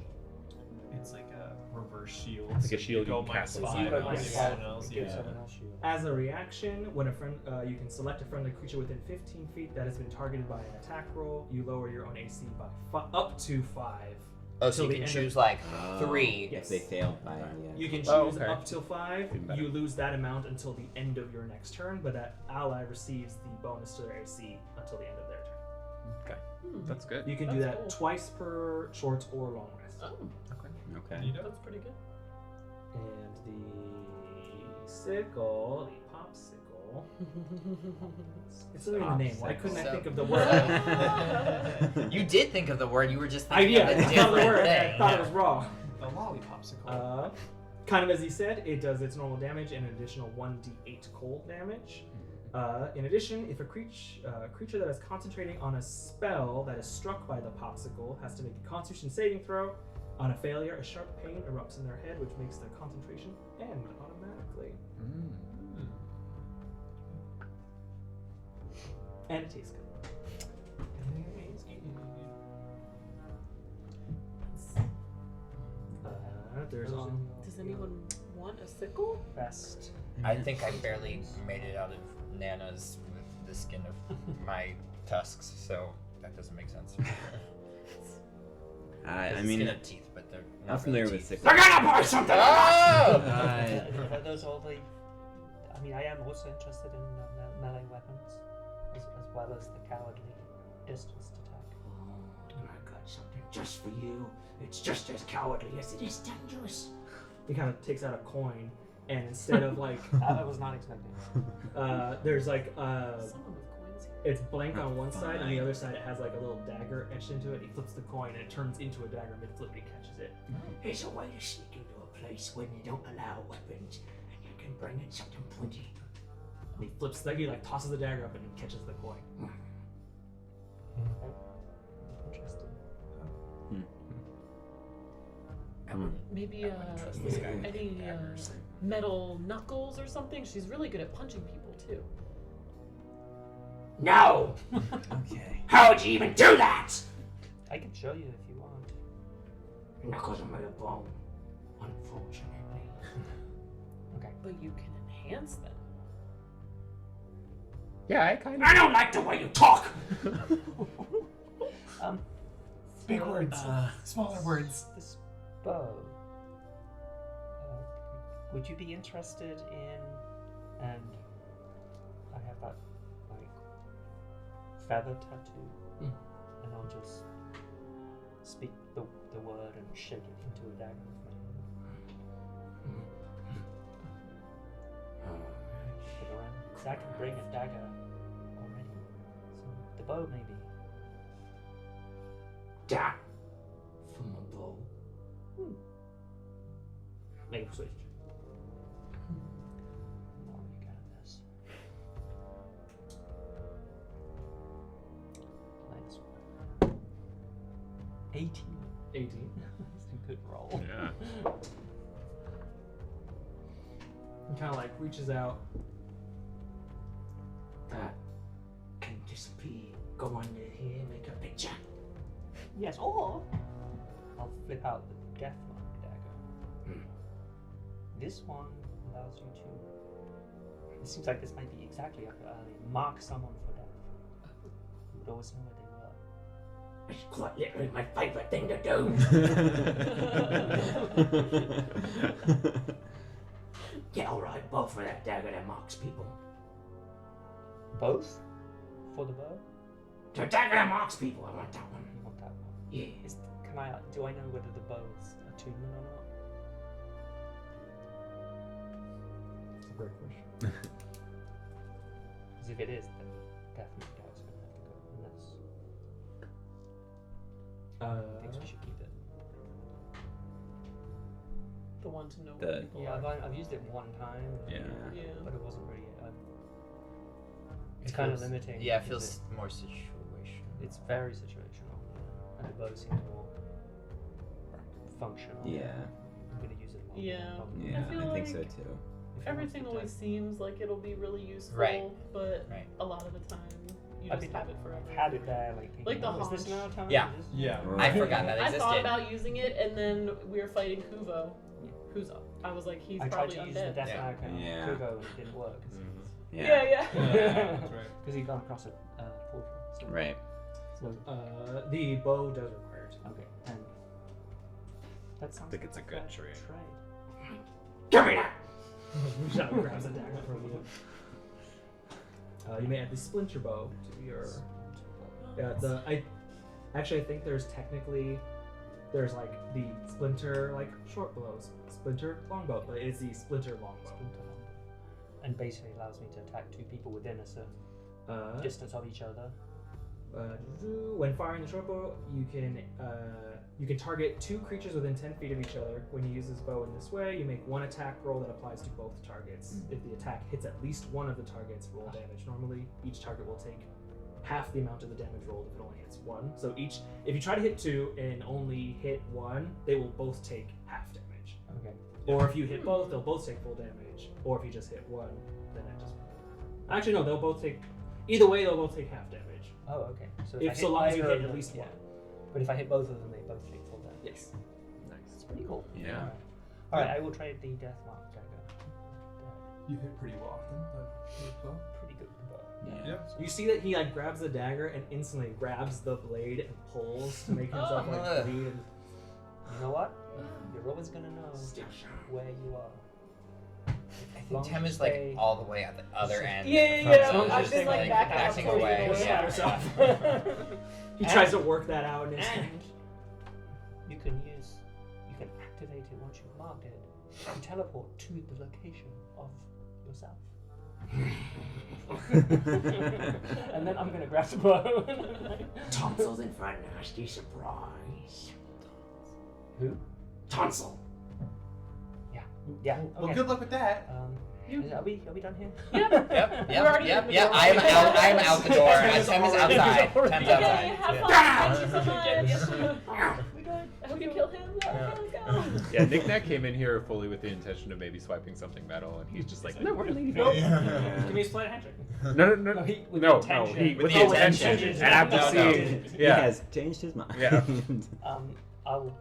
Speaker 2: It's like a reverse shield.
Speaker 9: Like a
Speaker 2: so
Speaker 9: shield
Speaker 2: go
Speaker 9: you can
Speaker 2: minus
Speaker 9: cast
Speaker 5: So
Speaker 9: with
Speaker 5: you
Speaker 2: 5
Speaker 5: go
Speaker 2: on
Speaker 5: minus
Speaker 2: someone
Speaker 5: 5
Speaker 2: else.
Speaker 5: and give
Speaker 2: Yeah.
Speaker 5: someone else shield.
Speaker 1: As a reaction, when a friend, you can select a friendly creature within 15 feet that has been targeted by an attack roll. You lower your own AC by up to 5.
Speaker 8: Oh, so
Speaker 1: Till
Speaker 8: you
Speaker 1: the
Speaker 8: can
Speaker 1: end
Speaker 8: choose
Speaker 1: of-
Speaker 8: like
Speaker 7: Oh,
Speaker 8: 3.
Speaker 1: Yes.
Speaker 7: If they failed by
Speaker 1: You can choose
Speaker 9: Oh, okay.
Speaker 1: up till 5.
Speaker 9: Even better.
Speaker 1: You lose that amount until the end of your next turn, but that ally receives the bonus to their AC until the end of their turn.
Speaker 9: That's good.
Speaker 1: You can do
Speaker 4: That's
Speaker 1: that
Speaker 4: cool.
Speaker 1: twice per short or long rest.
Speaker 4: Oh,
Speaker 7: Okay.
Speaker 2: You know?
Speaker 4: that's pretty good.
Speaker 1: And the sickle, the popsicle. It's literally in the name. Why couldn't I
Speaker 8: So-
Speaker 1: think of the word?
Speaker 8: You did think of the word. You were just
Speaker 1: I
Speaker 8: thinking
Speaker 1: did.
Speaker 8: of a
Speaker 1: I thought of the
Speaker 8: different
Speaker 1: word. I
Speaker 8: thing.
Speaker 1: thought it was wrong.
Speaker 2: The lollipopsicle.
Speaker 1: Kind of as he said, it does its normal damage and an additional 1d8 cold damage. In addition, if a creature that is concentrating on a spell that is struck by the popsicle has to make a Constitution saving throw. On a failure, a sharp pain erupts in their head, which makes their concentration end automatically. And it tastes good. There's
Speaker 4: Does anyone want a sickle?
Speaker 5: Best.
Speaker 8: I think I barely made it out of Nana's with the skin of my tusks, so that doesn't make sense.
Speaker 7: I
Speaker 8: The
Speaker 7: mean,
Speaker 8: skin of teeth, but they're
Speaker 7: I'm
Speaker 8: not
Speaker 7: familiar
Speaker 8: really
Speaker 7: with
Speaker 8: teeth.
Speaker 7: sickle.
Speaker 10: They're gonna buy something!
Speaker 5: Are those all the? I mean, I am also interested in melee weapons, as well as the cowardly distanced attack.
Speaker 10: And I got something just for you. It's just as cowardly as it is dangerous.
Speaker 1: he kind of takes out a coin, and instead of like,
Speaker 5: That I was not expecting.
Speaker 1: there's like
Speaker 4: Someone with coins here.
Speaker 1: it's blank on one side, and the other side it has like a little dagger etched into it. He flips the coin, and it turns into a dagger mid-flip, and he catches it.
Speaker 10: Here's a way to sneak into a place when you don't allow weapons, and you can bring in something pointy.
Speaker 1: And he flips, he like tosses the dagger up and catches the coin.
Speaker 5: Interesting.
Speaker 8: I wouldn't
Speaker 4: Maybe
Speaker 8: trust this guy.
Speaker 4: any
Speaker 8: Daggers.
Speaker 4: metal knuckles or something. She's really good at punching people too.
Speaker 10: No!
Speaker 7: Okay.
Speaker 10: How would you even do that?
Speaker 5: I can show you if you want.
Speaker 10: Knuckles are made of bone, unfortunately.
Speaker 5: Okay.
Speaker 4: But you can enhance them.
Speaker 9: Yeah, I kind
Speaker 10: I don't like the way you talk!
Speaker 2: Big words. Smaller words.
Speaker 5: This bow. Would you be interested in? And I have that like feather tattoo, and I'll just speak the word and shake it into a dagger with my hand. Look around. So I can bring a dagger already. So the bow maybe.
Speaker 10: That from a bow.
Speaker 1: Make a switch.
Speaker 5: I'm not really good at this. Nice one. 18.
Speaker 1: 18.
Speaker 5: That's a good roll.
Speaker 9: Yeah.
Speaker 1: He kind of like reaches out.
Speaker 10: That can disappear. Go under here, make a picture.
Speaker 5: Yes, or I'll flip out the Deathmark dagger. This one allows you to. It seems like this might be exactly up your alley. Mark someone for death. You would always know where they were.
Speaker 10: It's quite literally my favourite thing to do. Yeah, alright, both for that dagger that marks people.
Speaker 5: Both? For the bow?
Speaker 10: The dagger that marks people, I want that one.
Speaker 5: You want that one?
Speaker 10: Yeah.
Speaker 5: Do I know whether the bow is attunement or not?
Speaker 1: It's a great question.
Speaker 5: Because if it is, then definitely Dag's gonna have to go. Unless he thinks we should keep it.
Speaker 4: The one to know
Speaker 7: The-
Speaker 4: where people
Speaker 5: Yeah,
Speaker 4: are.
Speaker 5: I've used it one time.
Speaker 7: Yeah.
Speaker 4: Yeah.
Speaker 5: But it wasn't really. It's kind of limiting.
Speaker 8: Yeah, it
Speaker 5: because
Speaker 8: feels more situational.
Speaker 5: It's very situational, and the bow seems more functional.
Speaker 7: Yeah.
Speaker 5: I'm gonna use it more.
Speaker 4: Yeah.
Speaker 7: Yeah,
Speaker 4: feel
Speaker 7: I think so
Speaker 4: like
Speaker 7: too.
Speaker 4: Everything always seems like it'll be really useful,
Speaker 8: Right.
Speaker 4: but
Speaker 8: Right.
Speaker 4: a lot of the time you
Speaker 5: I've
Speaker 4: just
Speaker 5: been
Speaker 4: have it forever.
Speaker 5: I've had it there, like thinking,
Speaker 4: Like the
Speaker 5: oh, is this
Speaker 4: haunch.
Speaker 5: now time?
Speaker 8: Yeah.
Speaker 5: Is this-
Speaker 2: Yeah.
Speaker 8: I forgot that
Speaker 4: I
Speaker 8: existed.
Speaker 4: thought about using it, and then we were fighting Kuvo, who's I was like, he's
Speaker 5: I tried
Speaker 4: probably
Speaker 5: to use the
Speaker 4: undead.
Speaker 5: Death
Speaker 8: Yeah.
Speaker 5: Knight on
Speaker 7: Yeah.
Speaker 5: Kugo and it didn't work.
Speaker 4: Yeah, yeah.
Speaker 2: Yeah, that's right.
Speaker 5: Because he'd gone across a portal. So,
Speaker 7: Right.
Speaker 5: So,
Speaker 1: The bow does require it.
Speaker 5: okay. And that sounds
Speaker 9: think it's a
Speaker 5: like
Speaker 9: good trade.
Speaker 10: Give me that!
Speaker 1: Reaches out and grabs a dagger from you. You may add the splinter bow to your. Yeah, I think there's technically like the splinter like short bows, splinter longbow, but it's the splinter longbow.
Speaker 5: And basically allows me to attack two people within a certain distance of each other.
Speaker 1: When firing the short bow, you can You can target 2 creatures within 10 feet of each other. When you use this bow in this way, you make 1 attack roll that applies to both targets. If the attack hits at least one of the targets, roll damage. Normally, each target will take half the amount of the damage rolled if it only hits 1. So if you try to hit 2 and only hit 1, they will both take half damage.
Speaker 5: Okay.
Speaker 1: Or if you hit both, they'll both take full damage. Or if you just hit 1, then it just... Actually, no, they'll both take... Either way, they'll both take half damage.
Speaker 5: Oh, okay. So
Speaker 1: If so long as you
Speaker 5: either
Speaker 1: hit
Speaker 5: of
Speaker 1: at least
Speaker 5: them-
Speaker 1: one.
Speaker 5: But if I hit both of them, they both take full damage.
Speaker 1: Yes.
Speaker 5: It's pretty cool.
Speaker 7: Yeah.
Speaker 5: All right, I will try the death mark dagger.
Speaker 2: You hit pretty well often, but
Speaker 5: Pretty good.
Speaker 7: Yeah.
Speaker 2: Yep.
Speaker 1: You see that he like grabs the dagger and instantly grabs the blade and pulls to make himself like bleed. And...
Speaker 5: You know what? You're always gonna know where you are.
Speaker 8: I think Tem is like all the way at the other end.
Speaker 4: Yeah.
Speaker 8: So
Speaker 4: I've
Speaker 8: just,
Speaker 4: been like backing
Speaker 8: away.
Speaker 4: Yeah.
Speaker 1: He tries to work that out in his
Speaker 5: And
Speaker 1: hand.
Speaker 5: you can activate it once you've marked it and teleport to the location of yourself. And then I'm gonna grab the bow.
Speaker 10: Tonsil's in for a nasty surprise.
Speaker 5: Who?
Speaker 10: Tonsil.
Speaker 5: Yeah.
Speaker 2: well,
Speaker 5: Okay.
Speaker 2: good luck with that.
Speaker 5: Are we done here?
Speaker 8: Yep.
Speaker 4: We're already in the door.
Speaker 8: I'm out the door. Tem is outside. Tem's
Speaker 4: Okay,
Speaker 8: outside.
Speaker 4: have fun.
Speaker 8: Yeah.
Speaker 4: Thank you so much.
Speaker 5: We good?
Speaker 4: I hope you kill him. Let's go.
Speaker 9: Yeah, Nik-Nak came in here fully with the intention of maybe swiping something metal, and he's just like, no, we're leaving.
Speaker 1: Nope. Give me a sleight of hand check.
Speaker 9: No,
Speaker 5: No, he- with
Speaker 9: no,
Speaker 5: intention.
Speaker 9: he
Speaker 8: With
Speaker 9: with
Speaker 8: the
Speaker 9: the
Speaker 8: intention.
Speaker 9: intention. And after
Speaker 8: No,
Speaker 9: seeing,
Speaker 7: He
Speaker 9: yeah,
Speaker 7: has changed his mind.
Speaker 9: Yeah.
Speaker 5: I'll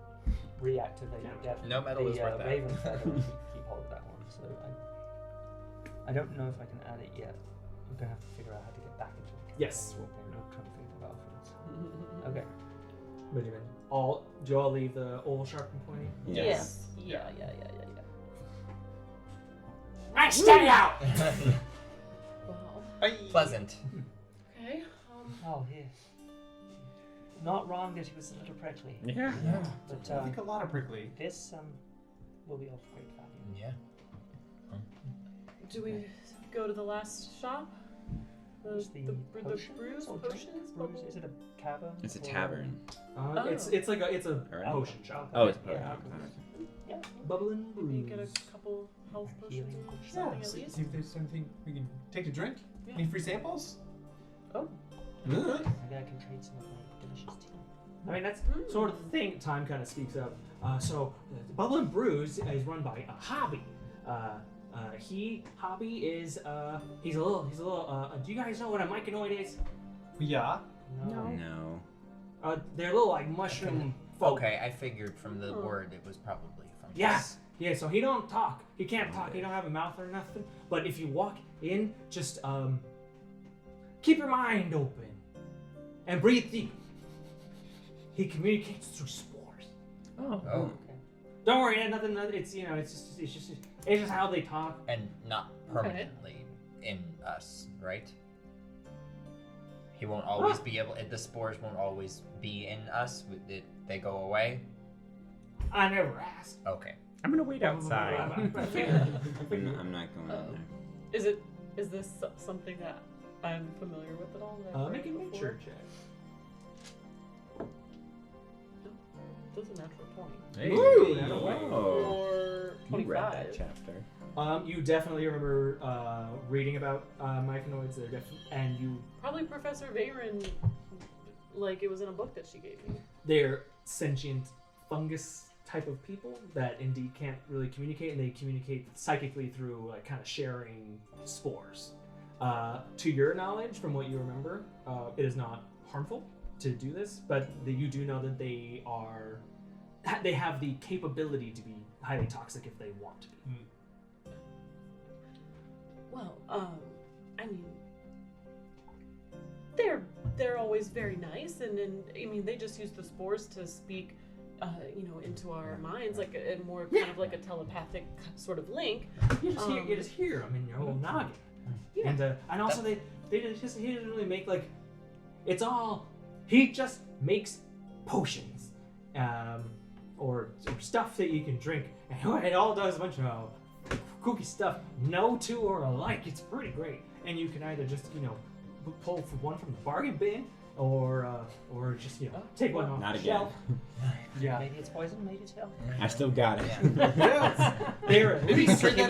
Speaker 5: reactivate it.
Speaker 8: No metal is worth that.
Speaker 5: Raven feather, keep hold of that one. So I don't know if I can add it yet. I'm gonna have to figure out how to get back into it.
Speaker 1: Yes.
Speaker 5: We'll try to figure that out afterwards. Okay.
Speaker 1: But even do you all leave the oval sharp and pointy?
Speaker 7: Yes.
Speaker 4: Yeah.
Speaker 10: Right, stay out!
Speaker 4: Wow.
Speaker 8: Pleasant.
Speaker 4: Okay.
Speaker 5: Oh, yes. Not wrong that he was a little prickly.
Speaker 9: yeah.
Speaker 5: But
Speaker 2: I think a lot of prickly.
Speaker 5: this will be of great value.
Speaker 8: Yeah.
Speaker 4: Do we go to the last shop?
Speaker 5: Is the
Speaker 4: brews,
Speaker 5: or
Speaker 4: potions,
Speaker 5: brews?
Speaker 4: bubble-
Speaker 5: Is it a cavern?
Speaker 7: It's a
Speaker 5: or-
Speaker 7: tavern.
Speaker 4: Oh.
Speaker 1: It's a
Speaker 7: Alright.
Speaker 1: potion shop.
Speaker 7: Oh, it's
Speaker 5: Yeah.
Speaker 7: okay.
Speaker 1: Bubbling
Speaker 4: Maybe get a
Speaker 1: brews.
Speaker 4: couple health
Speaker 5: Healing
Speaker 4: potions or
Speaker 5: potions.
Speaker 4: something
Speaker 2: Yeah,
Speaker 4: at
Speaker 2: see
Speaker 4: least.
Speaker 2: if there's something we can take a drink.
Speaker 4: Yeah.
Speaker 2: Any free samples?
Speaker 5: Oh.
Speaker 2: Good.
Speaker 5: Maybe I can trade some of my delicious tea.
Speaker 1: I mean, that's sort of the thing Time kind of speaks of. Bubbling Brews is run by Hobby. Hobby is, he's a little, do you guys know what a myconoid is?
Speaker 2: Yeah.
Speaker 7: No.
Speaker 1: They're little, like, mushroom folk.
Speaker 8: Okay, I figured from the word it was probably from.
Speaker 1: Yes. Yeah, so he don't talk. He can't talk. He don't have a mouth or nothing. But if you walk in, just, keep your mind open. And breathe deep. He communicates through spores.
Speaker 8: Oh.
Speaker 5: Okay.
Speaker 1: Don't worry, nothing. It's it's just how they talk.
Speaker 8: And not permanently in us, right? He won't always be able. The spores won't always be in us. They go away.
Speaker 1: I never asked.
Speaker 8: Okay.
Speaker 9: I'm gonna wait outside.
Speaker 7: I'm not going in there.
Speaker 4: Is this something that I'm familiar with at all? that I've
Speaker 1: Make a
Speaker 4: read before?
Speaker 1: nature check.
Speaker 4: That's a natural 20.
Speaker 9: Hey.
Speaker 1: Ooh, that way.
Speaker 4: Or
Speaker 7: You read
Speaker 4: 25.
Speaker 7: that chapter.
Speaker 1: You definitely remember reading about myconoids. They're and you
Speaker 4: Probably Professor Veyron, like it was in a book that she gave me.
Speaker 1: they're sentient fungus type of people that indeed can't really communicate, and they communicate psychically through like kind of sharing spores. To your knowledge, from what you remember, it is not harmful to do this, but you do know that they have the capability to be highly toxic if they want to be.
Speaker 4: Well, I mean, they're always very nice, and I mean they just use the spores to speak, into our minds, like a more kind of like a telepathic sort of link.
Speaker 1: You just hear them in your old noggin.
Speaker 4: Yeah.
Speaker 1: And also he doesn't really make like, it's all, he just makes potions, or stuff that you can drink, and it all does a bunch of kooky stuff. No two are alike. It's pretty great, and you can either just pull one from the bargain bin, or just take one off
Speaker 7: Not
Speaker 1: the
Speaker 7: again.
Speaker 1: shelf.
Speaker 2: Yeah.
Speaker 5: Maybe it's poison, maybe it's health.
Speaker 7: I still got it.
Speaker 1: They're at least
Speaker 8: He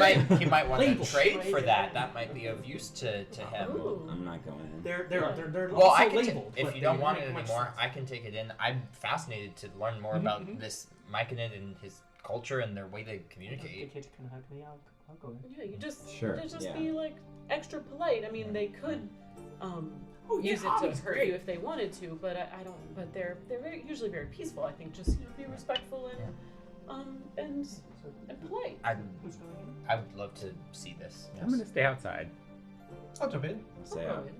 Speaker 8: might want to
Speaker 1: Label.
Speaker 8: trade for that. That might be of use to him.
Speaker 4: Ooh.
Speaker 7: I'm not going in.
Speaker 1: they're
Speaker 8: Well,
Speaker 1: also
Speaker 8: I can
Speaker 1: labeled.
Speaker 8: if
Speaker 1: but
Speaker 8: you
Speaker 1: they
Speaker 8: don't want
Speaker 1: make
Speaker 8: it
Speaker 1: much
Speaker 8: anymore,
Speaker 1: sense.
Speaker 8: I can take it in. I'm fascinated to learn more about this Myconid and his culture and their way to
Speaker 5: If the
Speaker 8: communicate.
Speaker 5: kid can help me, I'll go in.
Speaker 4: Yeah, you just
Speaker 7: Sure, yeah.
Speaker 4: be like extra polite. I mean, they could use it to
Speaker 1: Hobby's
Speaker 4: hurt
Speaker 1: great.
Speaker 4: you if they wanted to, but I don't. But they're usually very peaceful. I think just be respectful and polite.
Speaker 5: Who's going in?
Speaker 8: I would love to see this.
Speaker 9: I'm gonna stay outside.
Speaker 2: I'll jump in.
Speaker 7: Say,
Speaker 4: I'll go in.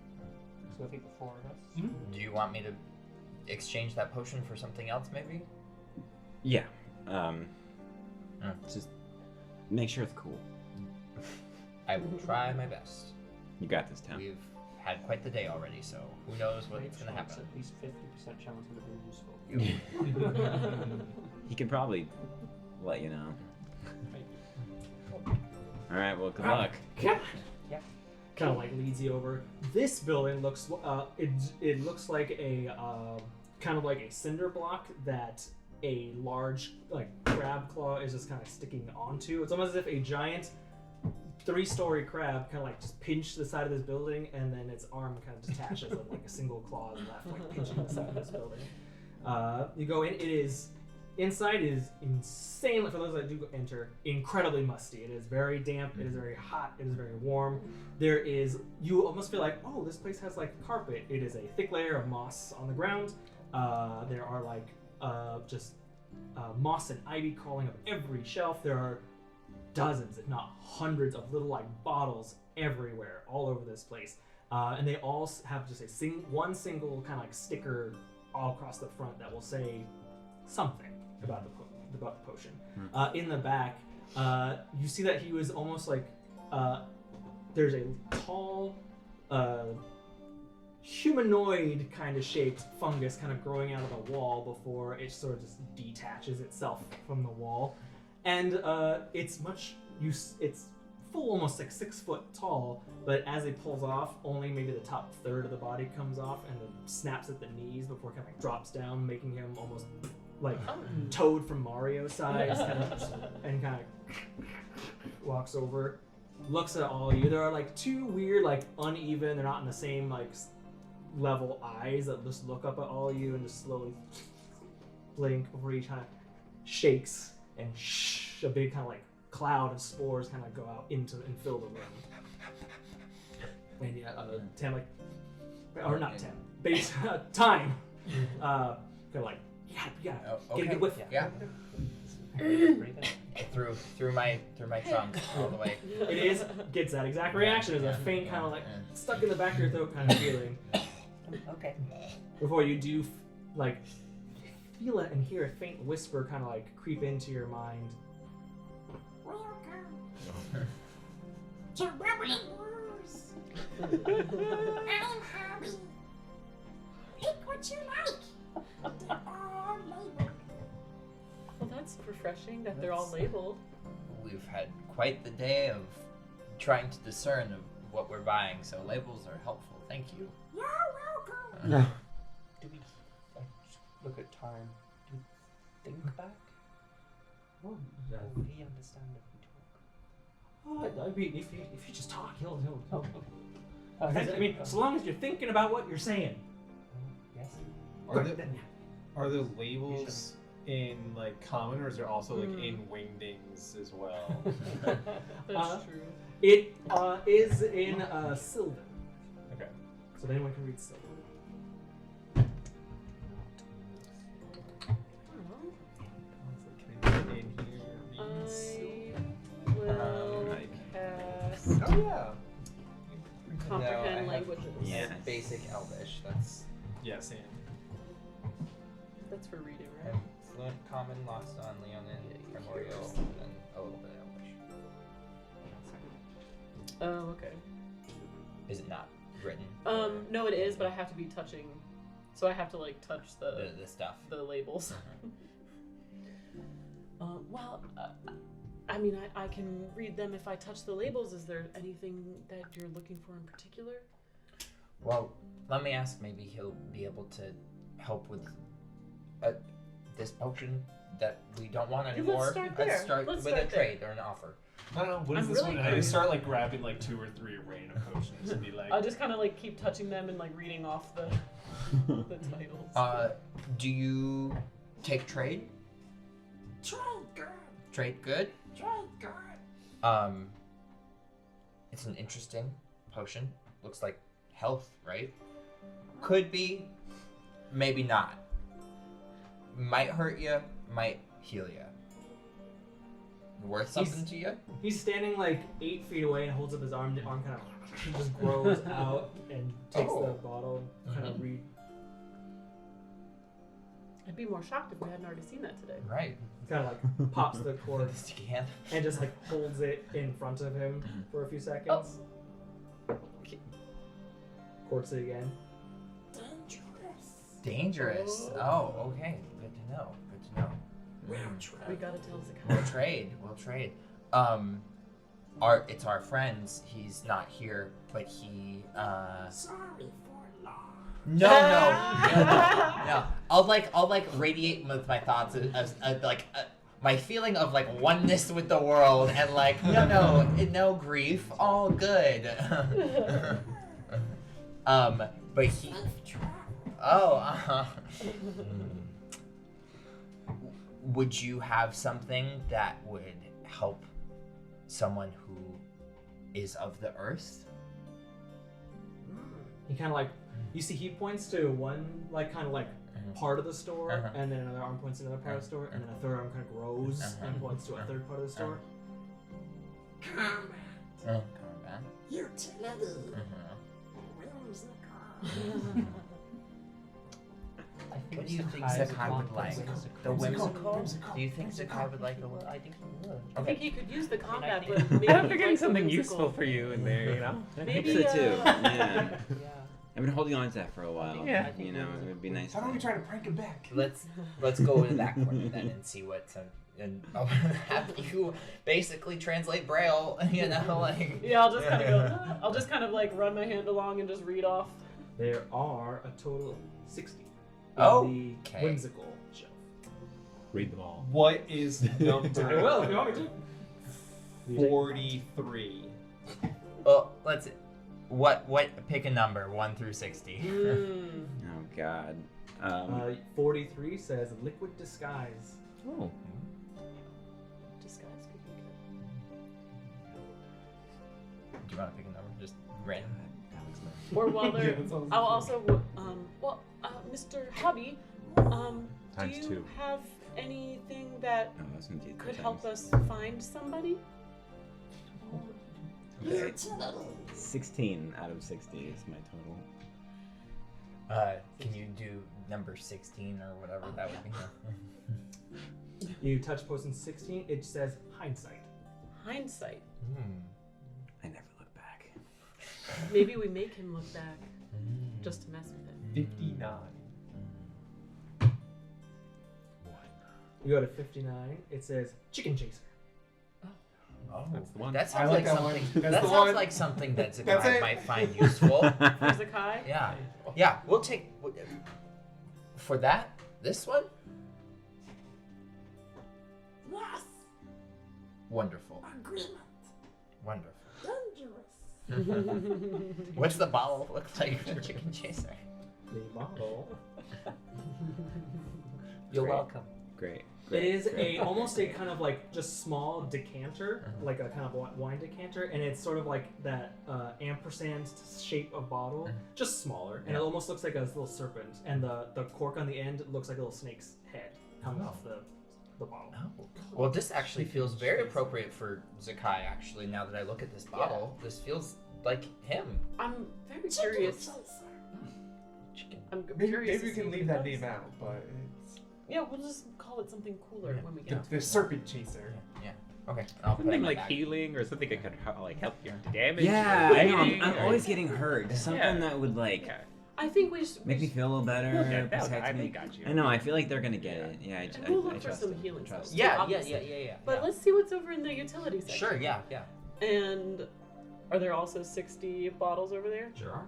Speaker 5: So I think the four of us.
Speaker 8: Do you want me to exchange that potion for something else, maybe?
Speaker 7: yeah. Just make sure it's cool.
Speaker 8: I will try my best.
Speaker 7: You got this, Tim.
Speaker 8: We've had quite the day already, so who knows what's
Speaker 5: Great
Speaker 8: going to
Speaker 5: chance,
Speaker 8: happen.
Speaker 5: At least 50% chance of it being useful.
Speaker 7: He can probably let you know. All right. Well, good luck.
Speaker 1: Come on.
Speaker 5: Yeah.
Speaker 1: Kind of like leads you over. This building looks it looks like a kind of like a cinder block that a large like crab claw is just kind of sticking onto. It's almost as if a giant 3-story crab kind of like just pinched the side of this building, and then its arm kind of detaches with like a single claw left, like pinching the side of this building. You go in. It is inside is insanely, for those that do enter, incredibly musty. It is very damp. It is very hot. It is very warm. There is, you almost feel like, oh, this place has like carpet. It is a thick layer of moss on the ground. There are like just moss and ivy crawling up every shelf. There are dozens, if not hundreds, of little like bottles everywhere, all over this place, and they all have just one single kind of like sticker all across the front that will say something about the potion. In the back, you see that he was almost like there's a tall humanoid kind of shaped fungus kind of growing out of the wall before it sort of just detaches itself from the wall. And it's full, almost like 6 foot tall, but as it pulls off, only maybe the top third of the body comes off and then snaps at the knees before it kind of like drops down, making him almost like Toad from Mario size, and kind of walks over, looks at all of you. There are like 2 weird, like uneven, they're not in the same like level eyes that just look up at all of you and just slowly blink before he kind of shakes. And a big kind of like cloud of spores kind of go out into and fill the room. And yeah, Tam like, or not Tam, base time. Kind of like, yeah, get a good whiff.
Speaker 8: Yeah.
Speaker 5: Breathe in.
Speaker 8: through my trunk all the way.
Speaker 1: It gets that exact reaction as a faint kind of like stuck in the back of your throat kind of feeling.
Speaker 5: Okay.
Speaker 1: Before you do like feel it and hear a faint whisper kind of like creep into your mind.
Speaker 11: Welcome to Bubbly Wars. I'm Hobby. Pick what you like. They're all labeled.
Speaker 4: Well, that's refreshing that they're all labeled.
Speaker 8: We've had quite the day of trying to discern of what we're buying, so labels are helpful. Thank you.
Speaker 11: You're welcome.
Speaker 5: Do we look at time? Do we think back? Or would he understand if we talk?
Speaker 1: I mean, if you just talk, he'll.
Speaker 5: Thank
Speaker 1: I
Speaker 5: you.
Speaker 1: mean, as long as you're thinking about what you're saying.
Speaker 5: Yes.
Speaker 2: Are the labels in like common, or is there also like in wingdings as well?
Speaker 4: That's true.
Speaker 1: It is in Sylvan.
Speaker 2: Okay.
Speaker 1: So anyone can read Sylvan.
Speaker 2: Can I get in here?
Speaker 4: I will cast
Speaker 2: Oh yeah.
Speaker 4: comprehend
Speaker 8: No, I have
Speaker 4: languages.
Speaker 7: Yeah.
Speaker 8: Basic Elvish. That's
Speaker 2: Yeah, same.
Speaker 4: That's for reading,
Speaker 8: I
Speaker 4: right?
Speaker 8: have fluent Common, Lost on Leonin, Primordial, and then a little bit of Elvish.
Speaker 4: Oh, okay.
Speaker 8: Is it not written?
Speaker 4: No, it is, but I have to be touching. So I have to like touch
Speaker 8: The stuff.
Speaker 4: the labels. I mean, I can read them if I touch the labels. Is there anything that you're looking for in particular?
Speaker 8: Well, let me ask. Maybe he'll be able to help with this potion that we don't want
Speaker 4: let's
Speaker 8: anymore.
Speaker 4: start there.
Speaker 8: Let's start
Speaker 4: Let's
Speaker 8: with
Speaker 4: start
Speaker 8: a trade or an offer.
Speaker 2: I don't know. What is
Speaker 4: I'm
Speaker 2: this
Speaker 4: really
Speaker 2: one? I
Speaker 4: curious.
Speaker 2: start like grabbing like 2 or 3 random potions and be like,
Speaker 4: I'll just kind of like keep touching them and like reading off the titles.
Speaker 8: Do you take trade?
Speaker 11: Trade good.
Speaker 8: Trade good?
Speaker 11: Trade good.
Speaker 8: It's an interesting potion. Looks like health, right? Could be, maybe not. Might hurt you, might heal you. Worth something to you?
Speaker 1: He's standing like 8 feet away and holds up his arm. The arm kind of just grows out and takes the bottle and kind of read.
Speaker 4: I'd be more shocked if we hadn't already seen that today.
Speaker 8: Right.
Speaker 1: Kind of like pops the cork
Speaker 8: The sticky hand.
Speaker 1: and just like holds it in front of him for a few seconds. Corks it again.
Speaker 8: Dangerous. Oh, okay. Good to know. Good to know.
Speaker 4: We gotta tell Zakkai.
Speaker 8: We'll trade. It's our friends. He's not here, but he
Speaker 11: Sorry for long.
Speaker 8: No. I'll like radiate with my thoughts as my feeling of like oneness with the world and like no grief, all good. But he. Would you have something that would help someone who is of the earth?
Speaker 1: He kind of like, you see, he points to one like kind of like part of the store, and then another arm points to another part of the store, and then a third arm kind of grows and points to a third part of the store.
Speaker 11: Combat. Utility. Where's the car?
Speaker 8: What do you think Zakkai would like? The whimsical? Do you think Zakkai would like the whimsical?
Speaker 5: I think he would.
Speaker 4: I think he could use the combat,
Speaker 5: think-
Speaker 4: but maybe
Speaker 9: I'm
Speaker 4: he'd
Speaker 9: getting
Speaker 4: like the
Speaker 9: something
Speaker 4: whimsical.
Speaker 9: useful for you in there, you know?
Speaker 7: I
Speaker 4: Maybe,
Speaker 7: hope so too. Yeah.
Speaker 5: Yeah.
Speaker 7: I've been holding on to that for a while.
Speaker 9: Yeah.
Speaker 7: You know, it would be nice.
Speaker 2: how about we try to prank him back?
Speaker 8: Let's go into that corner then and see what's and I'll have you basically translate Braille, you know, like.
Speaker 4: Yeah, I'll just kind of go. I'll just kind of like run my hand along and just read off.
Speaker 1: There are a total of 60 in
Speaker 8: Okay.
Speaker 1: the whimsical shelf.
Speaker 9: Read them all.
Speaker 2: What is number
Speaker 1: I will if you want me to.
Speaker 2: 43?
Speaker 8: Well, let's. What? Pick a number, 1 through 60.
Speaker 7: Oh God.
Speaker 1: 43 says liquid disguise.
Speaker 9: Oh.
Speaker 4: Disguise could be good.
Speaker 8: Do you want to pick a number? Just random.
Speaker 4: Or while
Speaker 2: Yeah,
Speaker 4: they're,
Speaker 2: that sounds
Speaker 4: I'll
Speaker 2: good.
Speaker 4: also, Mr. Hobby, do
Speaker 9: Times
Speaker 4: you
Speaker 9: 2.
Speaker 4: have anything that
Speaker 7: Oh, that's gonna do it
Speaker 4: could
Speaker 7: 3
Speaker 4: help
Speaker 7: times.
Speaker 4: us find somebody?
Speaker 7: Okay. 16 out of 60 is my total.
Speaker 8: Can you do number 16 or whatever that would be?
Speaker 1: You touch potion 16, it says hindsight.
Speaker 4: Hindsight.
Speaker 7: I never look back.
Speaker 4: Maybe we make him look back just to mess with it.
Speaker 2: 59.
Speaker 1: You go to 59, it says chicken chaser.
Speaker 8: Oh,
Speaker 9: That's the one.
Speaker 8: That
Speaker 2: I
Speaker 8: sounds
Speaker 2: like
Speaker 8: like
Speaker 2: that one.
Speaker 8: something.
Speaker 2: That's
Speaker 8: That
Speaker 2: the
Speaker 8: sounds
Speaker 2: one.
Speaker 8: like something that
Speaker 2: That's
Speaker 8: Zakkai
Speaker 2: it.
Speaker 8: might find useful.
Speaker 4: For Zakkai?
Speaker 8: Yeah. We'll take for that. This one.
Speaker 11: Yes.
Speaker 8: Wonderful.
Speaker 11: Agreement.
Speaker 8: Wonderful.
Speaker 11: Dangerous.
Speaker 8: What's the bottle look like for Chicken Chaser?
Speaker 1: The bottle.
Speaker 8: You're
Speaker 1: Great.
Speaker 8: welcome.
Speaker 7: Great.
Speaker 1: It is almost a kind of like just small decanter, like a kind of wine decanter, and it's sort of like that ampersand shape of bottle, just smaller, and it almost looks like a little serpent, and the cork on the end looks like a little snake's head coming off the bottle.
Speaker 8: Oh. Well, this actually feels very appropriate for Zakkai. Actually, now that I look at this bottle, this feels like him.
Speaker 4: I'm very curious. I'm
Speaker 2: Maybe
Speaker 4: curious.
Speaker 2: we
Speaker 4: to see
Speaker 2: can
Speaker 4: what
Speaker 2: leave
Speaker 4: it
Speaker 2: that
Speaker 4: does.
Speaker 2: name out, but it's
Speaker 4: Yeah, we'll just call it something cooler when we get
Speaker 2: the serpent chaser.
Speaker 8: Yeah. Okay. I'll put it in
Speaker 9: Something
Speaker 8: my
Speaker 9: like
Speaker 8: bag.
Speaker 9: healing or something that could like help you into damage.
Speaker 7: Yeah,
Speaker 9: or
Speaker 7: I know.
Speaker 9: lightning,
Speaker 7: I'm
Speaker 9: or-
Speaker 7: always getting hurt. Just something
Speaker 9: Yeah.
Speaker 7: that would like
Speaker 9: Okay.
Speaker 4: I think we should.
Speaker 7: make me feel a little better.
Speaker 9: Okay,
Speaker 7: protect
Speaker 9: I
Speaker 7: me.
Speaker 9: got you.
Speaker 7: I know. I feel like they're gonna get it. Yeah, I
Speaker 4: We'll look
Speaker 7: I
Speaker 4: for
Speaker 7: trust
Speaker 4: some
Speaker 7: them.
Speaker 4: healing
Speaker 7: Trust
Speaker 4: spells.
Speaker 7: them.
Speaker 8: Yeah.
Speaker 4: Obviously. But let's see what's over in the utility section.
Speaker 8: Sure. Yeah.
Speaker 4: And are there also 60 bottles over there?
Speaker 1: Sure are.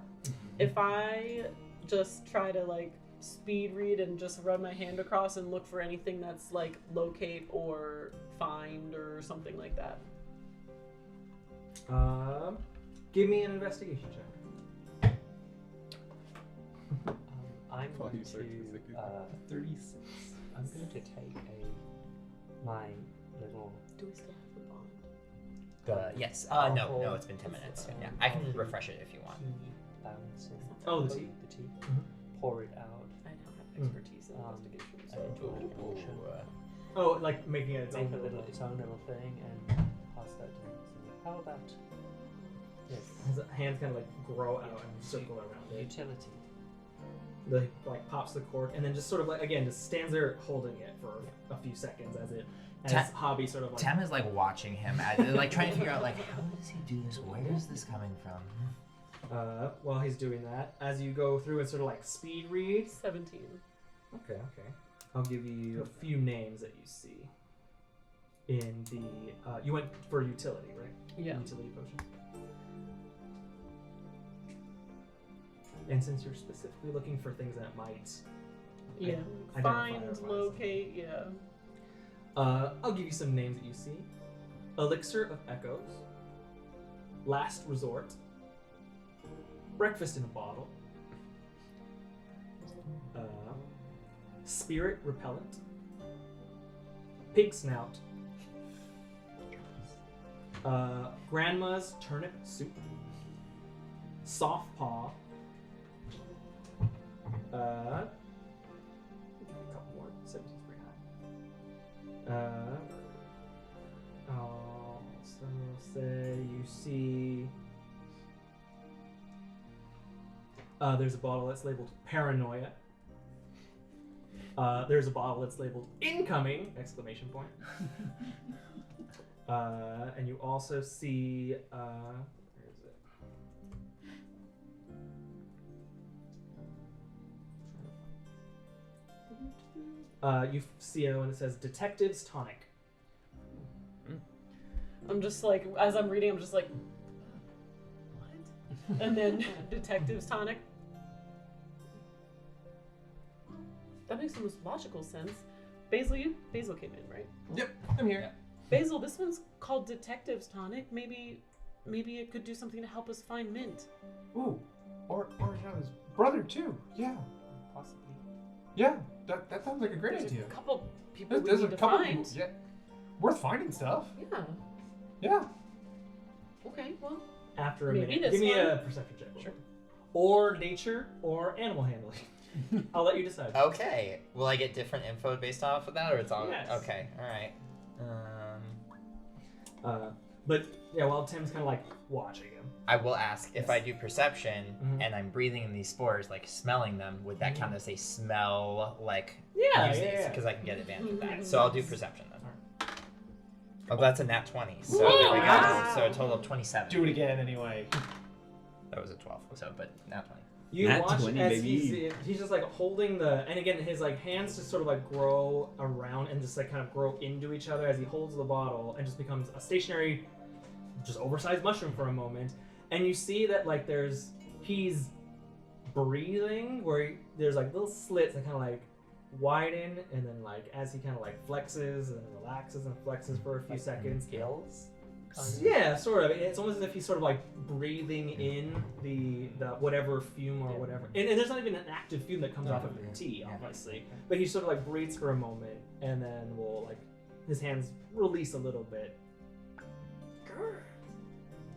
Speaker 4: If I just try to like speed read and just run my hand across and look for anything that's like locate or find or something like that.
Speaker 1: Give me an investigation check.
Speaker 5: I'm
Speaker 9: Well,
Speaker 5: going
Speaker 9: you searched the
Speaker 5: to
Speaker 9: 36.
Speaker 5: I'm going to take my little
Speaker 4: Do we still have the bond?
Speaker 8: Yes. No, it's been 10 minutes. Yeah, I can refresh it if you want.
Speaker 5: tea balancing.
Speaker 1: Oh, the tea?
Speaker 5: The tea.
Speaker 1: Mhm.
Speaker 5: Pour it out
Speaker 4: I don't have expertise in investigation.
Speaker 5: and
Speaker 4: So.
Speaker 5: into a potion.
Speaker 1: Oh, like making it its
Speaker 5: Make
Speaker 1: own
Speaker 5: a little
Speaker 1: little.
Speaker 5: its own little thing and pass that to him. So how about this?
Speaker 1: His hands kind of like grow out and circle around it.
Speaker 5: Utility.
Speaker 1: The like pops the cork and then just sort of like again just stands there holding it for a few seconds as Hobby sort of like.
Speaker 8: Tem is like watching him, like trying to figure out like how does he do this? Where is this coming from?
Speaker 1: While he's doing that, as you go through and sort of like speed read.
Speaker 4: 17.
Speaker 1: Okay. I'll give you a few names that you see in the. You went for utility, right?
Speaker 4: Yeah.
Speaker 1: Utility potion. And since you're specifically looking for things that might.
Speaker 4: Yeah.
Speaker 1: Identify
Speaker 4: Find,
Speaker 1: or find
Speaker 4: locate, yeah.
Speaker 1: I'll give you some names that you see. Elixir of Echoes. Last Resort. Breakfast in a Bottle. Spirit Repellent. Pig Snout. Grandma's Turnip Soup. Soft Paw. A couple more. 17's pretty high. I'll also say you see. There's a bottle that's labeled Paranoia. There's a bottle that's labeled Incoming! Exclamation point. And you also see. Where is it? You see one that says Detective's Tonic.
Speaker 4: I'm just like, as I'm reading, I'm just like, what? And then Detective's Tonic. That makes the most logical sense. Basil came in, right?
Speaker 2: Yep, I'm here.
Speaker 4: Basil, this one's called Detective's Tonic. Maybe it could do something to help us find Mint.
Speaker 2: Ooh, or his brother too. Yeah,
Speaker 5: Possibly.
Speaker 2: yeah. That sounds like a great
Speaker 4: There's
Speaker 2: idea.
Speaker 4: a couple people we
Speaker 2: There's
Speaker 4: need
Speaker 2: a
Speaker 4: to
Speaker 2: couple
Speaker 4: find.
Speaker 2: people, yeah, worth finding stuff.
Speaker 4: Yeah.
Speaker 2: Yeah.
Speaker 4: Okay, well.
Speaker 1: After a
Speaker 4: Maybe
Speaker 1: minute,
Speaker 4: this
Speaker 1: give me
Speaker 4: one.
Speaker 1: a perception check.
Speaker 4: Sure.
Speaker 1: Or nature, or animal handling. I'll let you decide.
Speaker 8: Okay. Will I get different info based off of that, or it's all
Speaker 1: Yes.
Speaker 8: okay? All right.
Speaker 1: But yeah, while Tim's kind of like watching him.
Speaker 8: I will ask if I do perception
Speaker 1: Mhm.
Speaker 8: and I'm breathing in these spores, like smelling them. Would that count as a smell? Like
Speaker 1: Yeah,
Speaker 8: use
Speaker 1: yeah.
Speaker 8: because I can get advantage of that.
Speaker 4: Mhm.
Speaker 8: So I'll do perception then.
Speaker 1: Alright.
Speaker 8: Oh, that's a nat 20. So
Speaker 1: Whoa,
Speaker 8: there we go.
Speaker 1: wow.
Speaker 8: So a total of 27.
Speaker 2: Do it again anyway.
Speaker 8: That was a 12. So but nat 20.
Speaker 1: You
Speaker 7: Nat
Speaker 1: watch
Speaker 7: 20,
Speaker 1: as
Speaker 7: baby.
Speaker 1: he's just like holding and again his like hands just sort of like grow around and just like kind of grow into each other as he holds the bottle and just becomes a stationary, just oversized mushroom for a moment. And you see that like he's breathing where there's like little slits that kind of like widen, and then like as he kind of like flexes and relaxes and flexes for a few seconds.
Speaker 5: Gills?
Speaker 1: Yeah, sort of. It's almost as if he's sort of like breathing in the whatever fume or whatever. And there's not even an active fume that comes off of the tea, obviously. But he sort of like breathes for a moment, and then will like his hands release a little bit.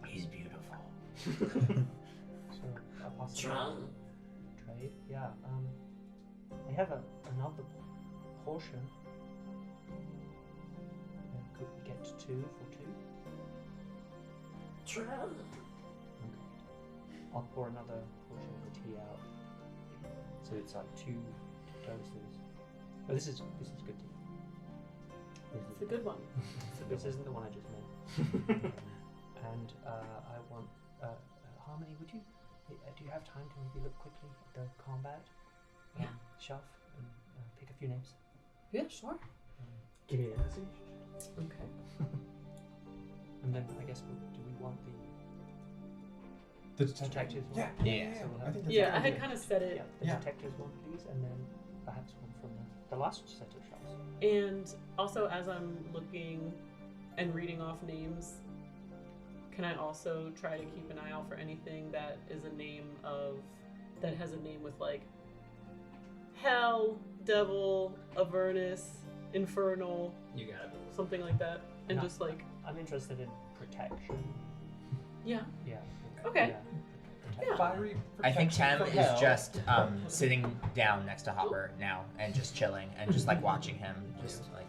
Speaker 8: He's beautiful.
Speaker 5: So a possible trade. Yeah. I have another portion. Could we get 2 for 2? Okay. I'll pour another portion of the tea out. So it's like 2 doses. Oh, this is good tea.
Speaker 4: It's a good one.
Speaker 5: This isn't the one I just made. And I want Harmony. Would you? Do you have time to maybe look quickly at the combat shelf and pick a few names?
Speaker 4: Yeah, sure.
Speaker 1: Give me an investigation.
Speaker 4: Okay.
Speaker 5: And then I guess do we want
Speaker 2: The
Speaker 5: detectives one.
Speaker 2: Yeah.
Speaker 8: Yeah.
Speaker 5: So we'll
Speaker 2: I
Speaker 5: have-
Speaker 2: think that's
Speaker 4: Yeah,
Speaker 2: a
Speaker 4: I
Speaker 2: good
Speaker 4: had
Speaker 2: idea.
Speaker 4: kind of said it.
Speaker 5: Yeah, the
Speaker 2: Yeah.
Speaker 5: detectives one, please, and then perhaps one from the last set of shelves.
Speaker 4: And also, as I'm looking and reading off names, can I also try to keep an eye out for anything that is a name that has a name with like Hell, Devil, Avernus, Infernal,
Speaker 1: You got it.
Speaker 4: something like that, and
Speaker 5: Yeah.
Speaker 4: just like
Speaker 5: I'm interested in protection.
Speaker 4: yeah.
Speaker 5: Yeah.
Speaker 4: Okay.
Speaker 5: Yeah.
Speaker 4: Yeah.
Speaker 2: Fiery
Speaker 8: I think
Speaker 2: protection
Speaker 8: Tem
Speaker 2: from
Speaker 8: is
Speaker 2: hell.
Speaker 8: just sitting down next to Hopper now and just chilling and just like watching him, just like.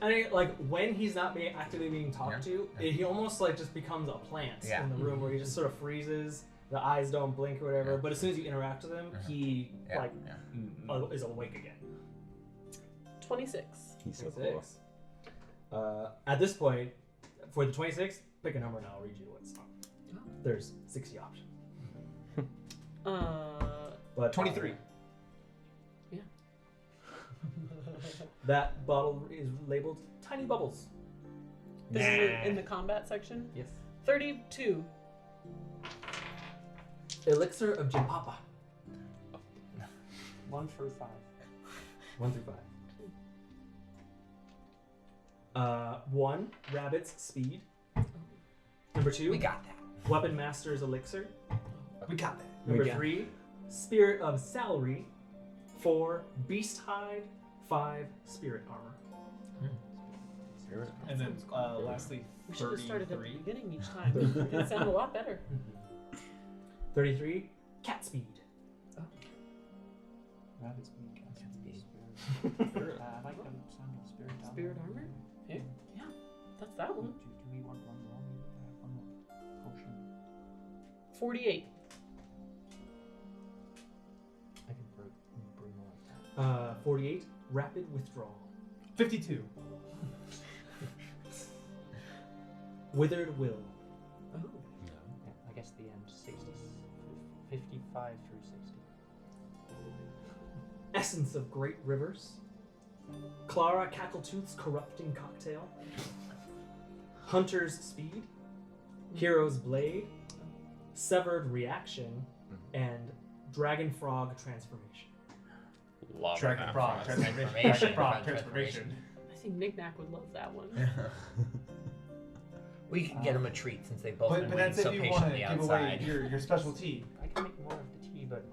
Speaker 1: I mean, like when he's not being actively being talked
Speaker 8: Yeah.
Speaker 1: to, he almost like just becomes a plant
Speaker 8: Yeah.
Speaker 1: in the room where he just sort of freezes. The eyes don't blink or whatever.
Speaker 8: Yeah.
Speaker 1: But as soon as you interact with him, he
Speaker 8: Yeah,
Speaker 1: like
Speaker 8: yeah.
Speaker 1: is awake again.
Speaker 4: 26.
Speaker 7: He's so cool.
Speaker 1: 26. At this point, for the 26, pick a number and I'll read you what's on. There's 60 options. But
Speaker 2: 23.
Speaker 1: That bottle is labeled Tiny Bubbles.
Speaker 4: This is in the combat section.
Speaker 1: Yes.
Speaker 4: 32.
Speaker 1: Elixir of Jimpapa.
Speaker 5: 1 through 5.
Speaker 1: 1 through 5. 1, Rabbit's Speed. Number 2,
Speaker 8: We got that.
Speaker 1: Weapon Master's Elixir.
Speaker 2: We got that.
Speaker 1: Number
Speaker 7: We got
Speaker 1: 3, Spirit of Salary. 4, Beast Hide. 5, Spirit Armor.
Speaker 2: And then lastly,
Speaker 4: We should have started at the
Speaker 2: 33.
Speaker 4: beginning each time. It'd sound a lot better.
Speaker 1: 33, Cat Speed.
Speaker 5: Rabbit's beak.
Speaker 8: Cat's
Speaker 5: Spirit. I like the sound of spirit.
Speaker 4: Spirit armor? Yeah. Yeah. That's that one.
Speaker 5: Do we want one more? Maybe I have one more potion.
Speaker 4: 48.
Speaker 5: I can bring more of that.
Speaker 1: 48, Rapid Withdrawal.
Speaker 2: 52.
Speaker 1: Withered Will.
Speaker 4: Oh.
Speaker 5: Yeah, I guess the end 60, 55 through 60.
Speaker 1: Essence of Great Rivers. Clara Cackletooth's Corrupting Cocktail. Hunter's Speed. Hero's Blade. Severed Reaction. And Dragon Frog Transformation.
Speaker 9: Love
Speaker 2: Dragon
Speaker 9: that
Speaker 2: Frog
Speaker 9: one.
Speaker 2: transformation.
Speaker 8: Transformation.
Speaker 2: Dragon Frog
Speaker 8: Transformation.
Speaker 2: transformation.
Speaker 4: I think Nik-Nak would love that one.
Speaker 8: We can get him a treat since they both
Speaker 2: But
Speaker 8: been
Speaker 2: that's
Speaker 8: waiting so
Speaker 2: if you want to
Speaker 8: patiently
Speaker 2: give away
Speaker 8: outside.
Speaker 2: your special tea.
Speaker 5: I can make more of the tea, but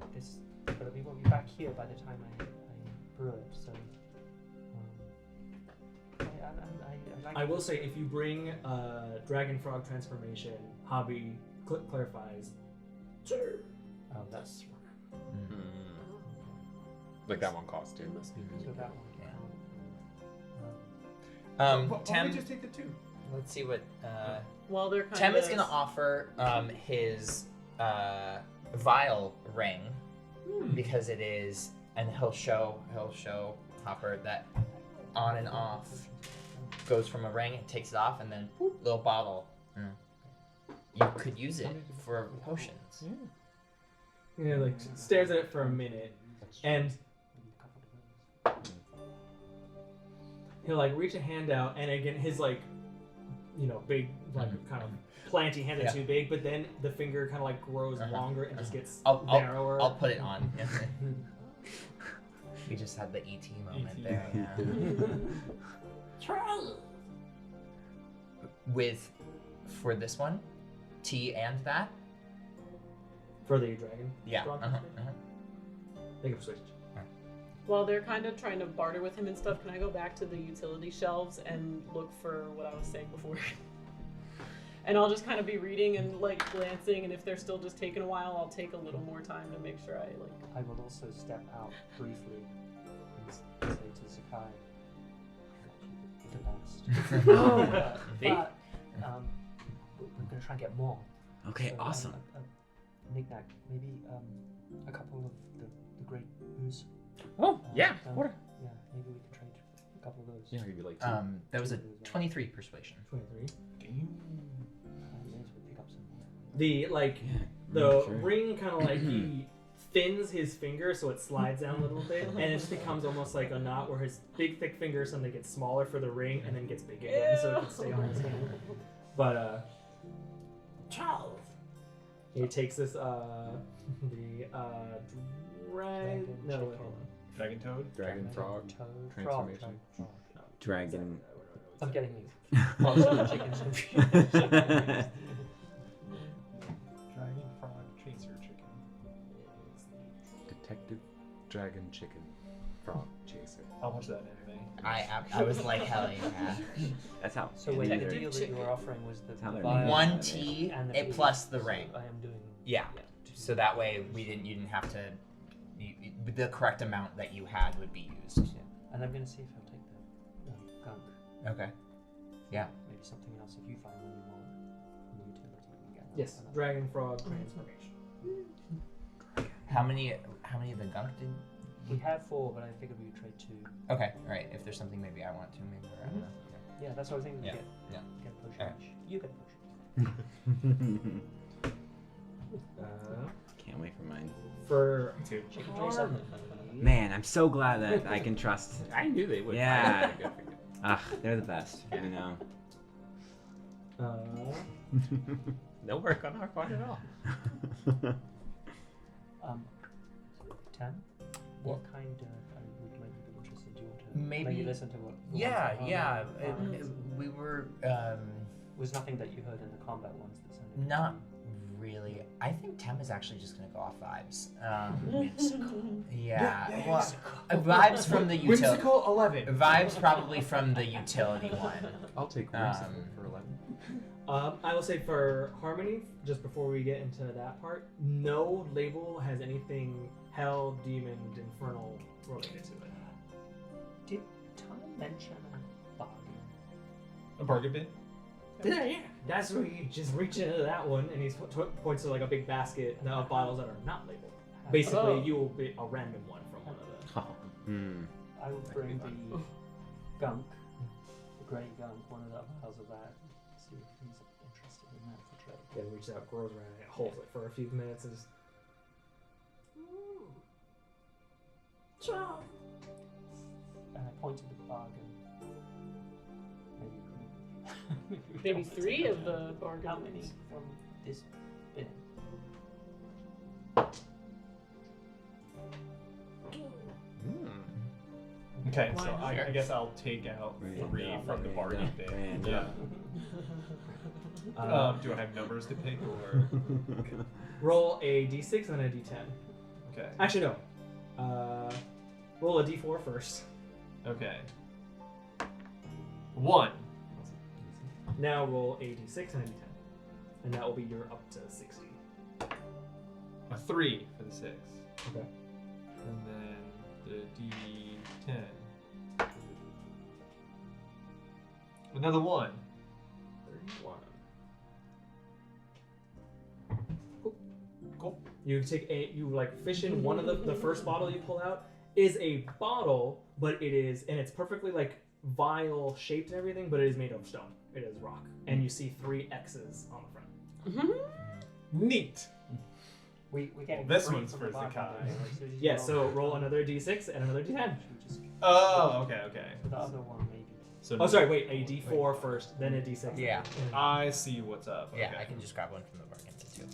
Speaker 5: we won't be back here by the time I brew it. So, I like.
Speaker 1: I will say, if you bring Dragon Frog Transformation, Hobby clarifies. Sure.
Speaker 5: Oh, that's
Speaker 9: Mm. Like that one cost too.
Speaker 4: It must be
Speaker 5: so that one.
Speaker 2: Why don't
Speaker 8: Tem,
Speaker 2: we just take the 2?
Speaker 8: let's see what.
Speaker 4: Well, they're kind
Speaker 8: Tem
Speaker 4: of.
Speaker 8: is gonna offer his vial ring because it is, and he'll show Hopper that on and off goes from a ring. It takes it off, and then whoop, little bottle. You could use it for potions.
Speaker 1: Yeah, like stares at it for a minute, and he'll like reach a hand out, and again his like, big like kind of planty hand
Speaker 8: Yeah.
Speaker 1: too big, but then the finger kind of like grows longer and just gets
Speaker 8: I'll
Speaker 1: narrower.
Speaker 8: I'll put it on. We just had the ET moment
Speaker 2: ET.
Speaker 8: there. Yeah.
Speaker 11: Try it.
Speaker 8: With for this one, tea and that.
Speaker 1: For the dragon.
Speaker 8: Yeah.
Speaker 1: Frog
Speaker 8: Uh-huh,
Speaker 1: transformation? Make a persuasion.
Speaker 4: While they're kind of trying to barter with him and stuff, can I go back to the utility shelves and look for what I was saying before? And I'll just kind of be reading and like glancing, and if they're still just taking a while, I'll take a little more time to make sure I like.
Speaker 5: I will also step out briefly and say to Zakkai, "The best." But we're gonna try and get more.
Speaker 7: Okay,
Speaker 5: So,
Speaker 7: awesome.
Speaker 5: Nik-Nak, maybe a couple of the great booze.
Speaker 9: Oh, yeah. What?
Speaker 5: Yeah, maybe we can trade a couple of those.
Speaker 9: Yeah, maybe like
Speaker 8: That was a 23 persuasion.
Speaker 1: 23.
Speaker 5: I may as well pick up some more.
Speaker 1: The like the ring kind of like he thins his finger so it slides down a little bit, and it just becomes almost like a knot where his big thick finger suddenly gets smaller for the ring and then gets big again so it can stay on his hand. But
Speaker 11: 12.
Speaker 1: He takes this
Speaker 2: Dragon toad.
Speaker 6: Dragon frog.
Speaker 5: Toad.
Speaker 6: Transformation.
Speaker 5: Frog.
Speaker 7: Dragon.
Speaker 5: I'm getting these. Chickens confused.
Speaker 2: Dragon frog chaser chicken.
Speaker 6: Detective Dragon Chicken Frog Chaser.
Speaker 2: I'll watch that anime.
Speaker 8: I was like, hell yeah.
Speaker 7: That's how.
Speaker 5: So wait, the
Speaker 8: Detective
Speaker 5: deal that you were offering was the
Speaker 7: how they're
Speaker 5: vial
Speaker 7: named.
Speaker 8: 1 tea
Speaker 5: and the
Speaker 8: it
Speaker 5: bees.
Speaker 8: plus the ring.
Speaker 5: So I am doing.
Speaker 8: Yeah. So that way you didn't have to. The correct amount that you had would be used.
Speaker 5: Yeah. And I'm gonna see if I'll take the gunk.
Speaker 8: Okay. Yeah.
Speaker 5: Maybe something else if you find one you want. From the utility you get.
Speaker 1: Yes,
Speaker 5: Another.
Speaker 1: dragon frog transformation.
Speaker 8: How many of the gunk did?
Speaker 5: We have 4, but I figured we would trade 2.
Speaker 8: Okay. All right. If there's something maybe I want to, maybe I don't know.
Speaker 5: Yeah, that's what I was thinking.
Speaker 8: Yeah,
Speaker 5: Get a potion
Speaker 8: Alright.
Speaker 5: each. You get a potion.
Speaker 7: Can't wait for mine.
Speaker 1: For
Speaker 2: Two.
Speaker 5: Chicken tracer.
Speaker 7: Man, I'm so glad that I can trust.
Speaker 6: I knew they would.
Speaker 7: Yeah. Ah, they're the best. You know.
Speaker 6: No work on our part at all.
Speaker 5: 10. What kind would make you be interested? Do you want to
Speaker 8: Maybe-
Speaker 5: listen to what? the
Speaker 8: Yeah.
Speaker 5: ones that
Speaker 8: Yeah.
Speaker 5: are-
Speaker 8: We were.
Speaker 5: was nothing that you heard in the combat ones that sounded.
Speaker 8: Not really. I think Tem is actually just gonna go off vibes. Yeah. Well, vibes from the utility.
Speaker 2: Whimsical 11.
Speaker 8: Vibes probably from the utility one.
Speaker 6: I'll take whimsical for 11.
Speaker 1: I will say for Harmony, just before we get into that part, no label has anything hell, demon, infernal related to it.
Speaker 5: Did Tom mention a bargain?
Speaker 2: A bargain bin?
Speaker 1: Yeah, that's where you just reach into that one, and he points to like a big basket of bottles that are not labeled. Basically,
Speaker 4: Oh.
Speaker 1: you will be a random one from one of them.
Speaker 5: I will bring the gunk, the grey gunk, one of the vials of that. See if he's interested in that for trade.
Speaker 1: Then reaches out, grows around it, holds it for a few minutes, and just
Speaker 5: And I pointed the bargain.
Speaker 4: Maybe 3 of the bargain
Speaker 5: How many
Speaker 4: ones.
Speaker 5: from this bin?
Speaker 2: Okay, so
Speaker 4: Why?
Speaker 2: I guess I'll take out 3 from the bargain bin. Yeah. Do I have numbers to pick or?
Speaker 1: roll a d6 and a d10.
Speaker 2: Okay.
Speaker 1: Actually, no. Roll a d4 first.
Speaker 2: Okay. 1.
Speaker 1: Now roll a d6 and a d10. And that will be your up to 60.
Speaker 2: A 3 for the 6.
Speaker 1: Okay.
Speaker 2: And then the D10. Another 1.
Speaker 1: 31.
Speaker 2: Cool.
Speaker 1: You take you like fish in one of the first bottle you pull out is a bottle, but it is, and it's perfectly like vial shaped and everything, but it is made of stone. It is rock. And you see 3 X's on the front.
Speaker 2: Neat.
Speaker 5: We get
Speaker 2: This
Speaker 5: free
Speaker 2: one's
Speaker 5: from
Speaker 2: for
Speaker 5: the bargain
Speaker 2: Zakkai.
Speaker 5: bin, right? So just
Speaker 1: Yeah, so roll another d6 and another d10.
Speaker 5: Should we just
Speaker 2: Oh, okay.
Speaker 5: the other one maybe?
Speaker 2: So
Speaker 1: Oh, sorry, wait, a d4 first, then a d6.
Speaker 8: Yeah.
Speaker 2: I see what's up.
Speaker 8: Yeah,
Speaker 2: Okay.
Speaker 8: I can just grab one from the bargain bin too.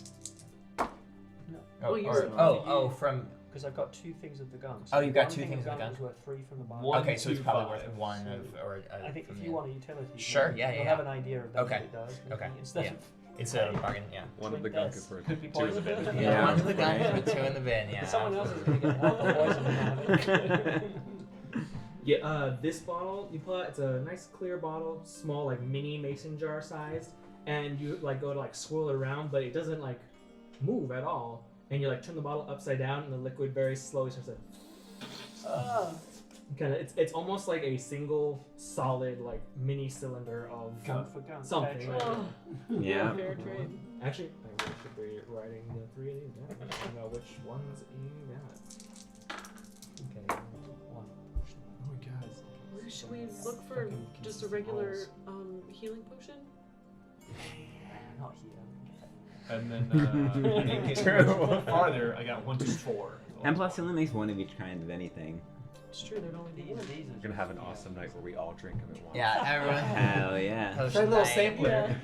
Speaker 5: No.
Speaker 8: Oh,
Speaker 4: you
Speaker 8: or,
Speaker 4: said
Speaker 8: from.
Speaker 5: Because I've got 2 things of the gunk.
Speaker 8: Oh, you've got
Speaker 5: one
Speaker 8: 2
Speaker 5: thing
Speaker 8: things of the
Speaker 5: gunk
Speaker 8: gunk?
Speaker 5: is worth 3 from the bargain.
Speaker 2: One,
Speaker 8: Okay, so it's
Speaker 2: 2,
Speaker 8: probably
Speaker 2: 5.
Speaker 8: worth 1
Speaker 5: So
Speaker 8: or.
Speaker 5: I think
Speaker 8: from
Speaker 5: if
Speaker 8: the-
Speaker 5: you want a utility,
Speaker 8: Sure,
Speaker 5: maybe
Speaker 8: yeah,
Speaker 5: you'll
Speaker 8: yeah,
Speaker 5: have
Speaker 8: yeah.
Speaker 5: an idea of
Speaker 8: Okay,
Speaker 5: what it does. maybe,
Speaker 8: okay,
Speaker 5: Instead
Speaker 8: yeah.
Speaker 5: of
Speaker 8: It's a bargain, yeah.
Speaker 6: One of the
Speaker 5: Drink
Speaker 6: gunk
Speaker 5: this.
Speaker 6: is worth
Speaker 2: Could be
Speaker 6: 2 in the
Speaker 2: poison.
Speaker 6: bin.
Speaker 8: Yeah, one of the guns with 2 in the bin, yeah.
Speaker 5: someone else is going to get half the poison out of it.
Speaker 1: Yeah, this bottle you pull out, it's a nice clear bottle, small like mini mason jar sized, and you like go to like swirl it around, but it doesn't like move at all. And you like turn the bottle upside down, and the liquid very slowly starts to kind of. It's almost like a single solid like mini cylinder of
Speaker 5: Gunk for gunk.
Speaker 1: something.
Speaker 5: fair
Speaker 1: Right?
Speaker 5: trade.
Speaker 7: Yeah.
Speaker 4: Fair trade.
Speaker 1: Actually, I really should be writing the 3 of these down. I don't know which ones you got.
Speaker 5: Okay, one.
Speaker 2: Oh my god.
Speaker 4: Should we look for just a regular healing potion?
Speaker 5: Not here.
Speaker 2: And then farther, I got 1, 2, 4.
Speaker 7: And plus, it only makes one of each kind of anything.
Speaker 4: It's true, there'd only be
Speaker 5: One
Speaker 4: one.
Speaker 5: of these
Speaker 6: We're gonna have an awesome night where we all drink them at once.
Speaker 8: Yeah, everyone.
Speaker 7: Hell yeah.
Speaker 8: Potion
Speaker 2: Try a little
Speaker 8: night.
Speaker 2: sampler.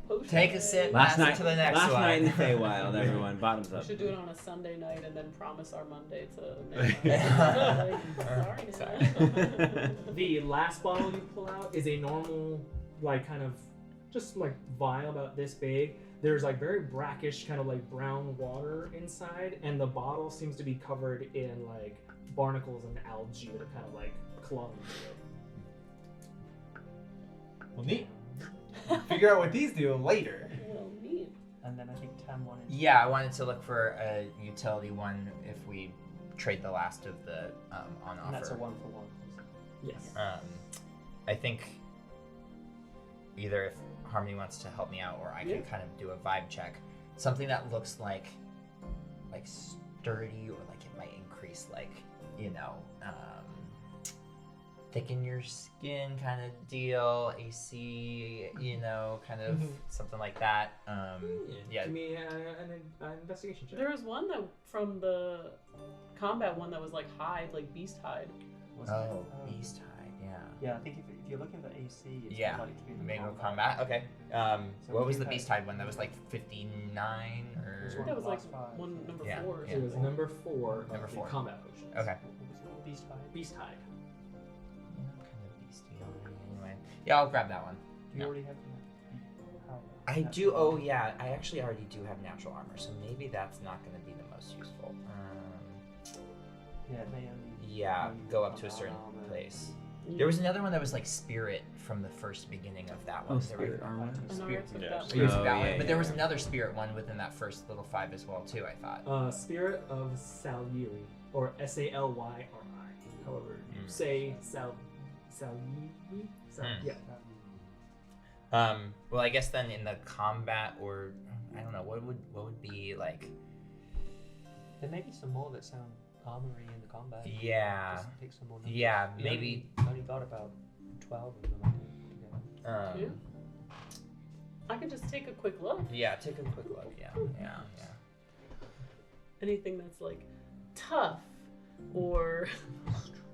Speaker 4: potion.
Speaker 8: Take a sip.
Speaker 7: Last
Speaker 8: pass
Speaker 7: night,
Speaker 8: it to the next
Speaker 7: last
Speaker 8: one.
Speaker 7: night in the Feywild, everyone, bottoms
Speaker 4: We
Speaker 7: up.
Speaker 4: should do it on a Sunday night and then promise our Monday to. Sorry.
Speaker 1: The last bottle you pull out is a normal, like, kind of, just like vial about this big. There's like very brackish, kind of like brown water inside, and the bottle seems to be covered in like barnacles and algae that have kind of like clung to it.
Speaker 2: Well, neat. Figure out what these do later.
Speaker 4: Well, neat.
Speaker 5: And then I think Tam wanted.
Speaker 8: Yeah, I wanted to look for a utility one if we trade the last of the on offer.
Speaker 5: And that's a 1-for-1.
Speaker 1: Yes.
Speaker 8: I think either if Harmony wants to help me out, or I can kind of do a vibe check. Something that looks like sturdy, or like it might increase, like, you know, thicken your skin kind of deal, AC, you know, kind of something like that. Yeah.
Speaker 1: Give me an investigation check.
Speaker 4: There was one that from the combat one that was like hide, like beast hide.
Speaker 8: Oh, beast hide, yeah.
Speaker 5: Yeah, I think if you're looking for AC, it's
Speaker 8: Yeah,
Speaker 5: likely to be the
Speaker 8: Mango combat. Okay.
Speaker 5: So
Speaker 8: what
Speaker 5: we
Speaker 8: was
Speaker 5: do
Speaker 8: the
Speaker 5: have-
Speaker 8: beast hide one? That was like 59
Speaker 5: There's
Speaker 8: or.
Speaker 5: one
Speaker 4: That was like
Speaker 5: last five.
Speaker 4: one number
Speaker 8: Yeah,
Speaker 4: 4.
Speaker 8: yeah.
Speaker 1: It was number 4 of
Speaker 8: Number
Speaker 1: the
Speaker 8: 4.
Speaker 1: combat potions.
Speaker 8: Okay.
Speaker 5: What was it? Beast Fight.
Speaker 1: Beast hide.
Speaker 8: Kind of beastie anyway. Yeah, I'll grab that one.
Speaker 5: Do you
Speaker 8: Yeah.
Speaker 5: already have how?
Speaker 8: I do. Oh yeah, I actually already do have natural armor, so maybe that's not going to be the most useful.
Speaker 5: Yeah, it may only.
Speaker 8: Yeah,
Speaker 5: when you
Speaker 8: go up
Speaker 5: come
Speaker 8: to a certain
Speaker 5: armor.
Speaker 8: place. There was another one that was like spirit from the first beginning of that one.
Speaker 7: Oh,
Speaker 8: There were-
Speaker 7: spirit armor.
Speaker 4: Anara took
Speaker 9: Yeah.
Speaker 4: that
Speaker 8: I
Speaker 4: one.
Speaker 8: used
Speaker 7: Oh,
Speaker 8: that
Speaker 7: yeah,
Speaker 8: one, but there was
Speaker 7: yeah.
Speaker 8: another spirit one within that first little 5 as well too. I thought.
Speaker 1: Spirit of Salyri, or Salyri, however you say Salyri. Yeah.
Speaker 8: Well, I guess then in the combat, or I don't know, what would be like?
Speaker 5: There may be some more that sound armory in the combat.
Speaker 8: Yeah.
Speaker 5: Just pick some more numbers.
Speaker 8: Yeah,
Speaker 5: We
Speaker 8: maybe.
Speaker 5: only got about 12 of them, I think, together.
Speaker 4: Yeah. I can just take a quick look.
Speaker 8: Yeah, take a quick look. Yeah.
Speaker 4: Anything that's like tough or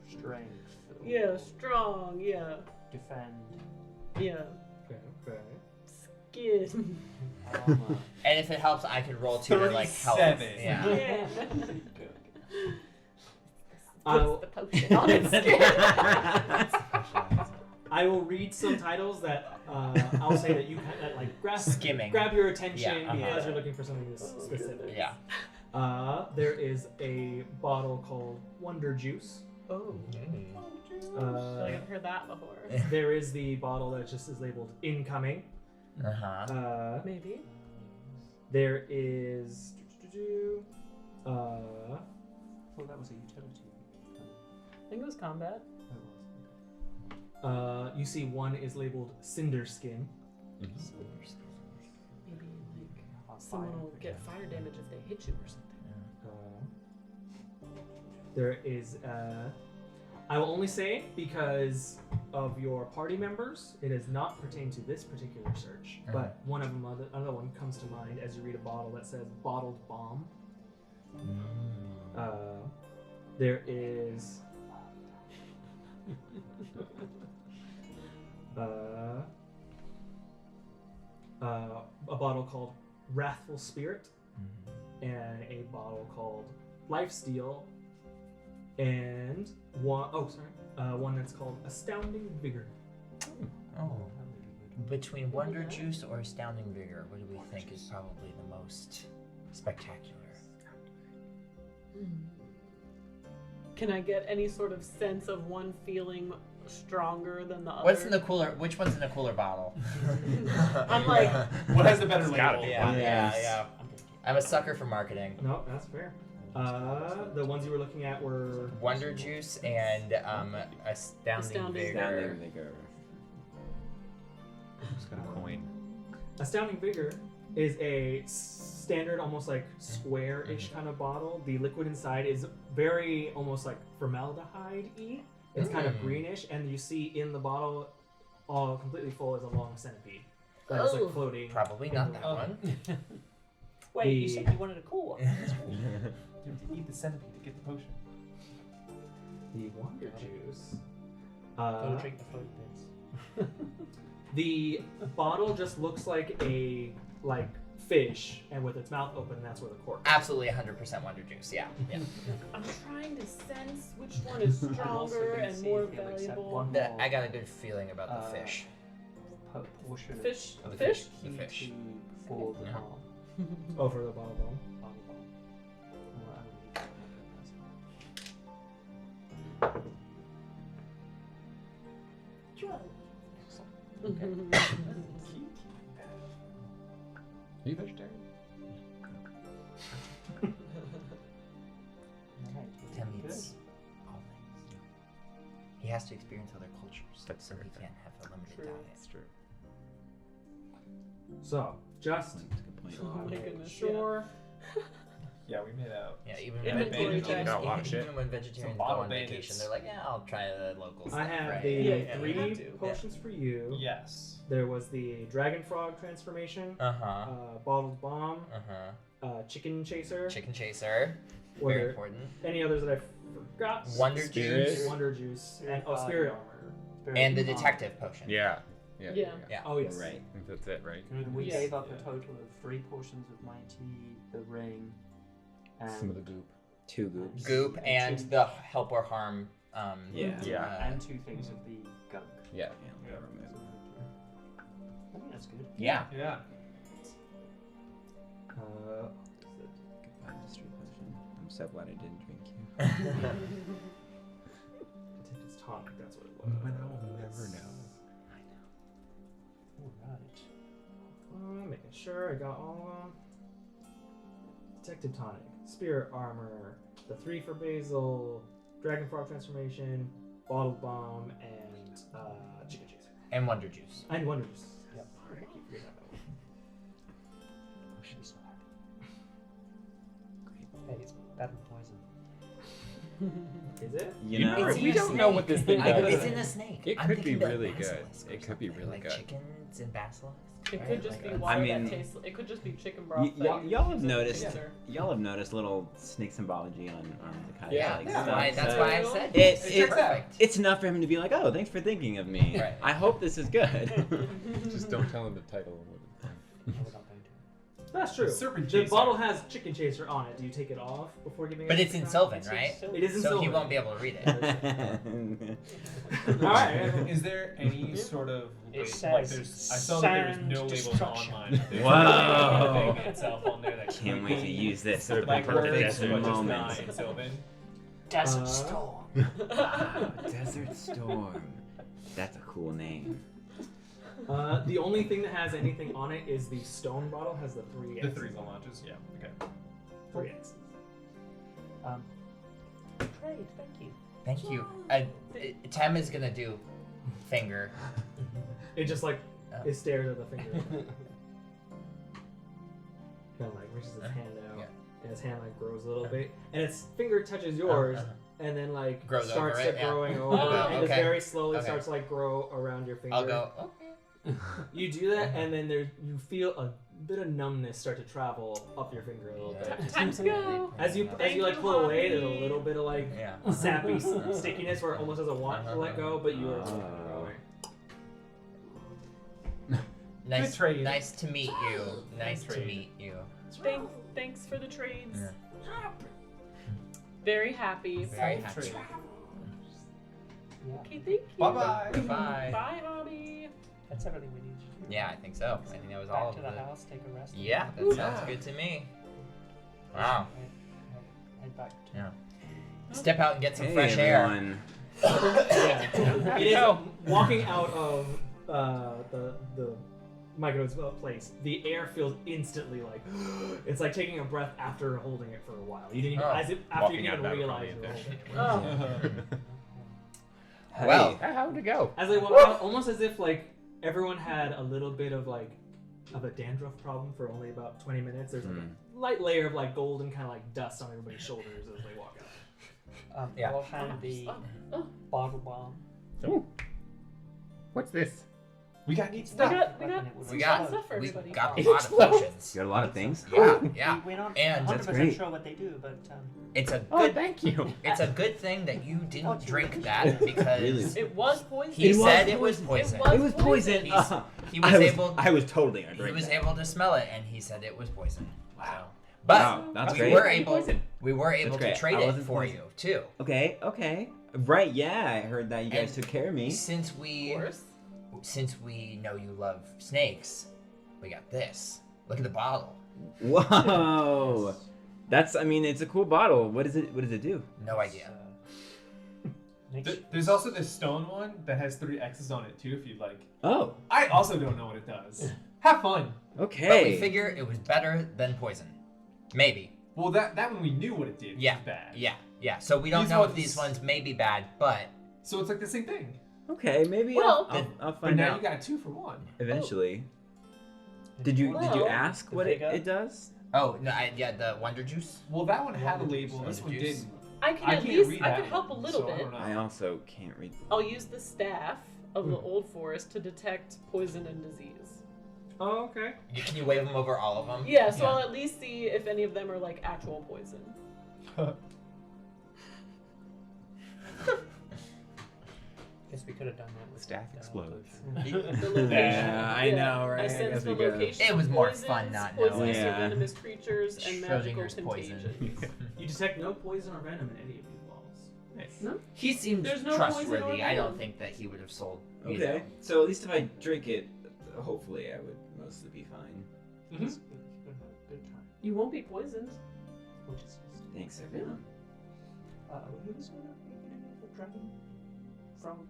Speaker 5: Strength.
Speaker 4: yeah, strong, yeah,
Speaker 5: Defend.
Speaker 4: yeah,
Speaker 1: Okay.
Speaker 4: skin.
Speaker 5: Armor.
Speaker 8: And if it helps, I could roll 2 to like help.
Speaker 2: 37.
Speaker 8: Yeah.
Speaker 4: Yeah.
Speaker 1: I'll-
Speaker 4: Puts the potion on its skin.
Speaker 1: I will read some titles that I'll say that you that like
Speaker 8: Skimming.
Speaker 1: grab your attention
Speaker 8: Yeah,
Speaker 1: because you're looking for something this specific.
Speaker 8: Yeah.
Speaker 1: There is a bottle called Wonder Juice.
Speaker 4: Oh, I haven't heard that before.
Speaker 1: There is the bottle that just is labeled incoming.
Speaker 8: Uh-huh.
Speaker 4: Maybe.
Speaker 1: There is
Speaker 5: Oh, that was a utility.
Speaker 4: I think it was combat.
Speaker 1: you see one is labeled Cinder Skin.
Speaker 4: Maybe like someone will get fire damage if they hit you or something.
Speaker 1: There is I will only say because of your party members, it does not pertain to this particular search. But one of them, another one comes to mind as you read a bottle that says bottled bomb. There is a bottle called Wrathful Spirit, and a bottle called Lifesteal, and one that's called Astounding Vigor.
Speaker 8: Oh. Between Wonder Juice or Astounding Vigor, what do we think is probably the most spectacular?
Speaker 4: Can I get any sort of sense of one feeling stronger than the other?
Speaker 8: What's in the cooler? Which one's in the cooler bottle?
Speaker 4: I'm like,
Speaker 2: What has the better
Speaker 9: gotta
Speaker 2: label?
Speaker 9: be.
Speaker 8: Yeah. I'm a sucker for marketing.
Speaker 1: No, that's fair. The ones you were looking at were
Speaker 8: Wonder Juice and Astounding
Speaker 4: Astounding
Speaker 8: Vigor.
Speaker 9: Just got a coin.
Speaker 1: Astounding Vigor is a standard, almost like square-ish kind of bottle. The liquid inside is very almost like formaldehyde-y. It's kind of greenish, and you see in the bottle, all completely full, is a long centipede that is like floating.
Speaker 8: Probably not that one.
Speaker 5: Wait, you said you wanted a cool one.
Speaker 2: You have to eat the centipede to get the potion.
Speaker 1: The Wonder Juice.
Speaker 5: Gotta drink the float bits.
Speaker 1: The bottle just looks like a fish, and with its mouth open, that's where the cork.
Speaker 8: Absolutely 100% Wonder Juice. Yeah. Yeah.
Speaker 4: I'm trying to sense which one is stronger and more valuable.
Speaker 8: I got a good feeling about the fish.
Speaker 5: Portion
Speaker 4: Fish?
Speaker 5: of
Speaker 4: Fish?
Speaker 8: The fish.
Speaker 5: for the
Speaker 8: Yeah.
Speaker 5: bomb.
Speaker 1: Oh, for the bottle bomb.
Speaker 9: Are you vegetarian?
Speaker 8: Tim eats all things. He has to experience other cultures, so he can't have a limited diet.
Speaker 9: That's true.
Speaker 1: So, just
Speaker 4: Oh my goodness.
Speaker 1: sure.
Speaker 2: Yeah, we made out.
Speaker 8: Yeah, even
Speaker 4: Inventory
Speaker 8: when,
Speaker 4: check.
Speaker 9: Got a lot of shit.
Speaker 8: even when vegetarians
Speaker 2: Some
Speaker 8: go
Speaker 2: bottle
Speaker 8: on
Speaker 2: bandits.
Speaker 8: vacation, they're like, yeah, I'll try the local stuff.
Speaker 1: I have
Speaker 8: right?
Speaker 1: the
Speaker 4: Yeah, you have
Speaker 1: 3
Speaker 4: to.
Speaker 1: potions for you.
Speaker 2: Yes.
Speaker 1: There was the dragon frog transformation,
Speaker 8: Uh-huh.
Speaker 1: bottled bomb,
Speaker 8: Uh-huh.
Speaker 1: chicken chaser.
Speaker 8: Chicken chaser.
Speaker 1: Were
Speaker 8: Very
Speaker 1: there
Speaker 8: important.
Speaker 1: any others that I forgot?
Speaker 8: Wonder
Speaker 9: Spirit.
Speaker 8: juice.
Speaker 1: Wonder juice and spirit armor.
Speaker 8: And the detective potion.
Speaker 9: Yeah.
Speaker 4: Yeah.
Speaker 8: Yeah.
Speaker 1: Oh yes.
Speaker 7: Right.
Speaker 9: I think that's it, right?
Speaker 5: Good. We
Speaker 4: Yeah.
Speaker 5: gave up a total of 3 portions of mighty, the ring, and
Speaker 9: Some of the goop.
Speaker 7: 2 goops.
Speaker 8: Goop and the help or harm.
Speaker 7: Yeah.
Speaker 9: Yeah.
Speaker 5: and 2 things of the gunk.
Speaker 9: Yeah.
Speaker 7: Yeah.
Speaker 5: I think that's good.
Speaker 8: Yeah.
Speaker 2: Yeah.
Speaker 7: Goodbye, mystery potion. I'm so glad I didn't drink you.
Speaker 1: It's tonic. That's what it was.
Speaker 9: But I will never know.
Speaker 5: Alright.
Speaker 1: Making sure I got all of them. Detective tonic, spirit armor, the 3 for Basil, dragon frog transformation, bottled bomb, and chicken chaser.
Speaker 8: And Wonder Juice.
Speaker 1: And wonder juice.
Speaker 5: Yep.
Speaker 1: I keep forgetting that one.
Speaker 5: She's so happy. Hey, it's better than poison.
Speaker 1: Is it?
Speaker 7: You know,
Speaker 8: It's in
Speaker 9: we
Speaker 8: a
Speaker 9: don't know what
Speaker 8: snake.
Speaker 9: this thing does.
Speaker 8: It's in a snake.
Speaker 9: It
Speaker 8: I'm
Speaker 9: could be
Speaker 8: thinking
Speaker 9: really
Speaker 8: about
Speaker 9: good.
Speaker 8: basilisk or
Speaker 9: It could be
Speaker 8: something,
Speaker 9: really
Speaker 8: like
Speaker 9: good.
Speaker 8: chickens and basilisk.
Speaker 4: It
Speaker 8: right?
Speaker 4: could just be
Speaker 8: Like,
Speaker 4: water
Speaker 7: mean-
Speaker 4: that tastes. It could just be chicken broth.
Speaker 7: Y- y'all,
Speaker 4: that
Speaker 7: y'all have
Speaker 4: you
Speaker 7: noticed.
Speaker 4: together.
Speaker 7: Y'all have noticed little snake symbology on Zakkai.
Speaker 8: Yeah,
Speaker 7: like,
Speaker 8: that's
Speaker 7: stuff,
Speaker 8: why. That's
Speaker 7: so
Speaker 8: why I said
Speaker 7: It's
Speaker 8: perfect.
Speaker 7: it's enough for him to be like, oh, thanks for thinking of me.
Speaker 8: Right.
Speaker 7: I hope this is good.
Speaker 9: Just don't tell him the title.
Speaker 5: No, we're not going to.
Speaker 1: That's true.
Speaker 2: Serpent
Speaker 1: The
Speaker 2: chaser.
Speaker 1: bottle has chicken chaser on it. Do you take it off before giving it?
Speaker 8: But
Speaker 1: to
Speaker 8: it's in
Speaker 1: Zakkai?
Speaker 8: Sylvan, right?
Speaker 1: It is in
Speaker 8: So he
Speaker 1: Sylvan.
Speaker 8: won't be able to read it.
Speaker 1: All right.
Speaker 2: Is there any sort of
Speaker 5: It
Speaker 2: like
Speaker 5: says
Speaker 2: there's I saw that there's no
Speaker 5: sand
Speaker 2: labels
Speaker 5: destruction.
Speaker 2: online. There's
Speaker 7: Whoa.
Speaker 2: the thing itself on there that
Speaker 7: Can't wait to use this at the
Speaker 2: like
Speaker 7: perfect
Speaker 2: words, but just
Speaker 7: moment.
Speaker 2: not in Sylvan.
Speaker 5: Desert Storm.
Speaker 7: Wow, Desert Storm. That's a cool name.
Speaker 1: The only thing that has anything on it is the stone bottle has the 3
Speaker 2: The
Speaker 1: X's
Speaker 2: 3
Speaker 1: on it.
Speaker 2: launches. Yeah. Okay.
Speaker 1: 3 X's.
Speaker 5: Trade, thank you.
Speaker 8: Thank you. Tem is gonna do finger.
Speaker 1: It just like
Speaker 8: Oh.
Speaker 1: it stares at the finger. Kind of like reaches its hand out,
Speaker 8: Yeah.
Speaker 1: and its hand like grows a little bit, and its finger touches yours, and then like
Speaker 8: Grows
Speaker 1: starts
Speaker 8: over it,
Speaker 1: to
Speaker 8: yeah.
Speaker 1: growing over,
Speaker 8: Oh,
Speaker 1: and just
Speaker 8: okay.
Speaker 1: very slowly
Speaker 8: Okay.
Speaker 1: starts to like grow around your finger.
Speaker 8: I'll go. Okay.
Speaker 1: You do that, and then you feel a bit of numbness start to travel up your finger a little bit.
Speaker 4: Time to go.
Speaker 1: As you
Speaker 4: Thank
Speaker 1: like
Speaker 4: you,
Speaker 1: pull away,
Speaker 4: Bobby.
Speaker 1: there's a little bit of like
Speaker 8: Yeah.
Speaker 1: sappy stickiness where it almost doesn't want to let go, but you are.
Speaker 8: Nice.
Speaker 2: Good trade.
Speaker 8: Nice to meet you. Nice to
Speaker 2: trade.
Speaker 8: meet you.
Speaker 4: Thanks for the trades.
Speaker 8: Yeah.
Speaker 4: Very happy.
Speaker 8: Very happy.
Speaker 2: Trade.
Speaker 4: Okay, thank you.
Speaker 2: Bye-bye.
Speaker 8: Bye.
Speaker 4: Bye, Hobby.
Speaker 5: That's everything we need to do.
Speaker 8: Yeah, I think so. I think that was all
Speaker 5: Back
Speaker 8: of
Speaker 5: to
Speaker 8: the.
Speaker 5: the house, take a rest.
Speaker 8: Yeah, that sounds good to me. Wow.
Speaker 5: Head back to
Speaker 8: Yeah. Step out and get some
Speaker 7: Hey,
Speaker 8: fresh air.
Speaker 7: everyone.
Speaker 1: It is walking out of the Micro's place. The air feels instantly like it's like taking a breath after holding it for a while. You didn't even,
Speaker 8: Oh.
Speaker 1: as if after
Speaker 9: Walking
Speaker 1: you
Speaker 9: out
Speaker 1: didn't
Speaker 9: of that
Speaker 1: even realize you were
Speaker 9: probably
Speaker 1: holding it.
Speaker 7: Hey,
Speaker 8: Well,
Speaker 9: How'd it go?
Speaker 1: As they walk out, almost as if like everyone had a little bit of like of a dandruff problem for only about 20 minutes. There's like a light layer of like golden kind of like dust on everybody's shoulders as they walk out.
Speaker 8: Yeah.
Speaker 5: I'll hand the bottle bomb.
Speaker 9: Ooh. What's this?
Speaker 2: We got neat
Speaker 4: We
Speaker 2: stuff.
Speaker 4: got
Speaker 5: Reckon it would
Speaker 4: some
Speaker 8: We
Speaker 4: fun
Speaker 8: got
Speaker 4: stuff for
Speaker 8: we
Speaker 4: everybody.
Speaker 8: got a lot of potions.
Speaker 7: You got a lot of things.
Speaker 8: Yeah.
Speaker 5: We're not
Speaker 8: And
Speaker 5: 100%
Speaker 7: great.
Speaker 5: sure what they do, but
Speaker 8: It's a
Speaker 9: Oh,
Speaker 8: good.
Speaker 9: thank you.
Speaker 8: It's a good thing that you didn't
Speaker 5: Thought you
Speaker 8: drink
Speaker 5: were-
Speaker 8: that because
Speaker 7: Really?
Speaker 4: It was poison.
Speaker 8: he
Speaker 7: It was
Speaker 8: said it was
Speaker 7: poison.
Speaker 8: poison.
Speaker 4: It
Speaker 7: It was poison.
Speaker 8: He was able.
Speaker 7: I was totally gonna
Speaker 8: He
Speaker 7: drink
Speaker 8: was
Speaker 7: that.
Speaker 8: able to smell it, and he said it was poison. Wow. But
Speaker 7: Wow, that's
Speaker 8: we
Speaker 7: great.
Speaker 8: were able.
Speaker 9: Poison.
Speaker 8: We were able to
Speaker 7: great.
Speaker 8: trade
Speaker 7: I
Speaker 8: it
Speaker 7: wasn't
Speaker 8: for
Speaker 7: poisoned.
Speaker 8: you too.
Speaker 7: Okay. Right, yeah, I heard that you guys
Speaker 8: And
Speaker 7: took care of me.
Speaker 8: Since
Speaker 4: Of
Speaker 8: we
Speaker 4: course.
Speaker 8: know you love snakes, we got this. Look at the bottle.
Speaker 7: Whoa! That's, I mean, it's a cool bottle. What does it do?
Speaker 8: No idea.
Speaker 2: There's also this stone one that has 3 X's on it too, if you'd like.
Speaker 7: Oh,
Speaker 2: I also don't know what it does. Have fun.
Speaker 7: okay.
Speaker 8: But we figure it was better than poison. Maybe.
Speaker 2: Well, that one we knew what it did.
Speaker 8: Yeah.
Speaker 2: Which was bad.
Speaker 8: Yeah. So we don't
Speaker 2: These
Speaker 8: know if
Speaker 2: ones-
Speaker 8: these ones may be bad, but
Speaker 2: So it's like the same thing.
Speaker 7: Okay, maybe
Speaker 4: Well-
Speaker 7: I'll
Speaker 2: But
Speaker 7: find
Speaker 2: now
Speaker 7: out
Speaker 2: you got 2 for 1.
Speaker 7: eventually. Did you
Speaker 4: Well,
Speaker 7: ask
Speaker 5: the
Speaker 7: what
Speaker 5: bigger-
Speaker 7: it does?
Speaker 8: oh no, the Wonder Juice.
Speaker 2: Well, that one had a
Speaker 8: Wonder
Speaker 2: label.
Speaker 8: juice,
Speaker 2: This one
Speaker 8: wonder juice.
Speaker 2: didn't.
Speaker 4: I can
Speaker 2: I
Speaker 4: at
Speaker 2: can't
Speaker 4: least
Speaker 2: read
Speaker 4: I
Speaker 2: that
Speaker 4: can help a
Speaker 2: one,
Speaker 4: little
Speaker 2: so I
Speaker 4: bit.
Speaker 2: don't know.
Speaker 7: I also can't read.
Speaker 4: I'll use the staff of the old forest to detect poison and disease.
Speaker 1: Oh, okay.
Speaker 8: Can you wave them over all of them?
Speaker 4: Yeah, so I'll at least see if any of them are like actual poison.
Speaker 5: Guess we could have done that with
Speaker 9: Staff explodes.
Speaker 4: The location.
Speaker 7: Yeah, I know, right?
Speaker 4: I
Speaker 7: I
Speaker 4: sense
Speaker 7: guess
Speaker 4: the
Speaker 7: we could.
Speaker 4: location.
Speaker 8: It was
Speaker 4: of
Speaker 8: more
Speaker 4: poisons,
Speaker 8: fun not
Speaker 4: poisonous
Speaker 7: knowing.
Speaker 4: or
Speaker 7: Yeah.
Speaker 4: venomous creatures and magical
Speaker 8: Schrodinger's poison.
Speaker 4: contagions.
Speaker 1: You detect no poison or venom in any of these bottles.
Speaker 9: Nice.
Speaker 4: No?
Speaker 8: He seemed
Speaker 4: There's no poison or
Speaker 8: trustworthy. I don't
Speaker 4: venom.
Speaker 8: think that he would have sold. you
Speaker 7: Okay,
Speaker 8: know.
Speaker 7: so at least if I drink it, hopefully I would mostly be fine.
Speaker 2: Mhm.
Speaker 5: Good time.
Speaker 4: You won't be poisoned.
Speaker 5: Which is just,
Speaker 7: Thanks, everyone.
Speaker 5: who was going to be the dragon from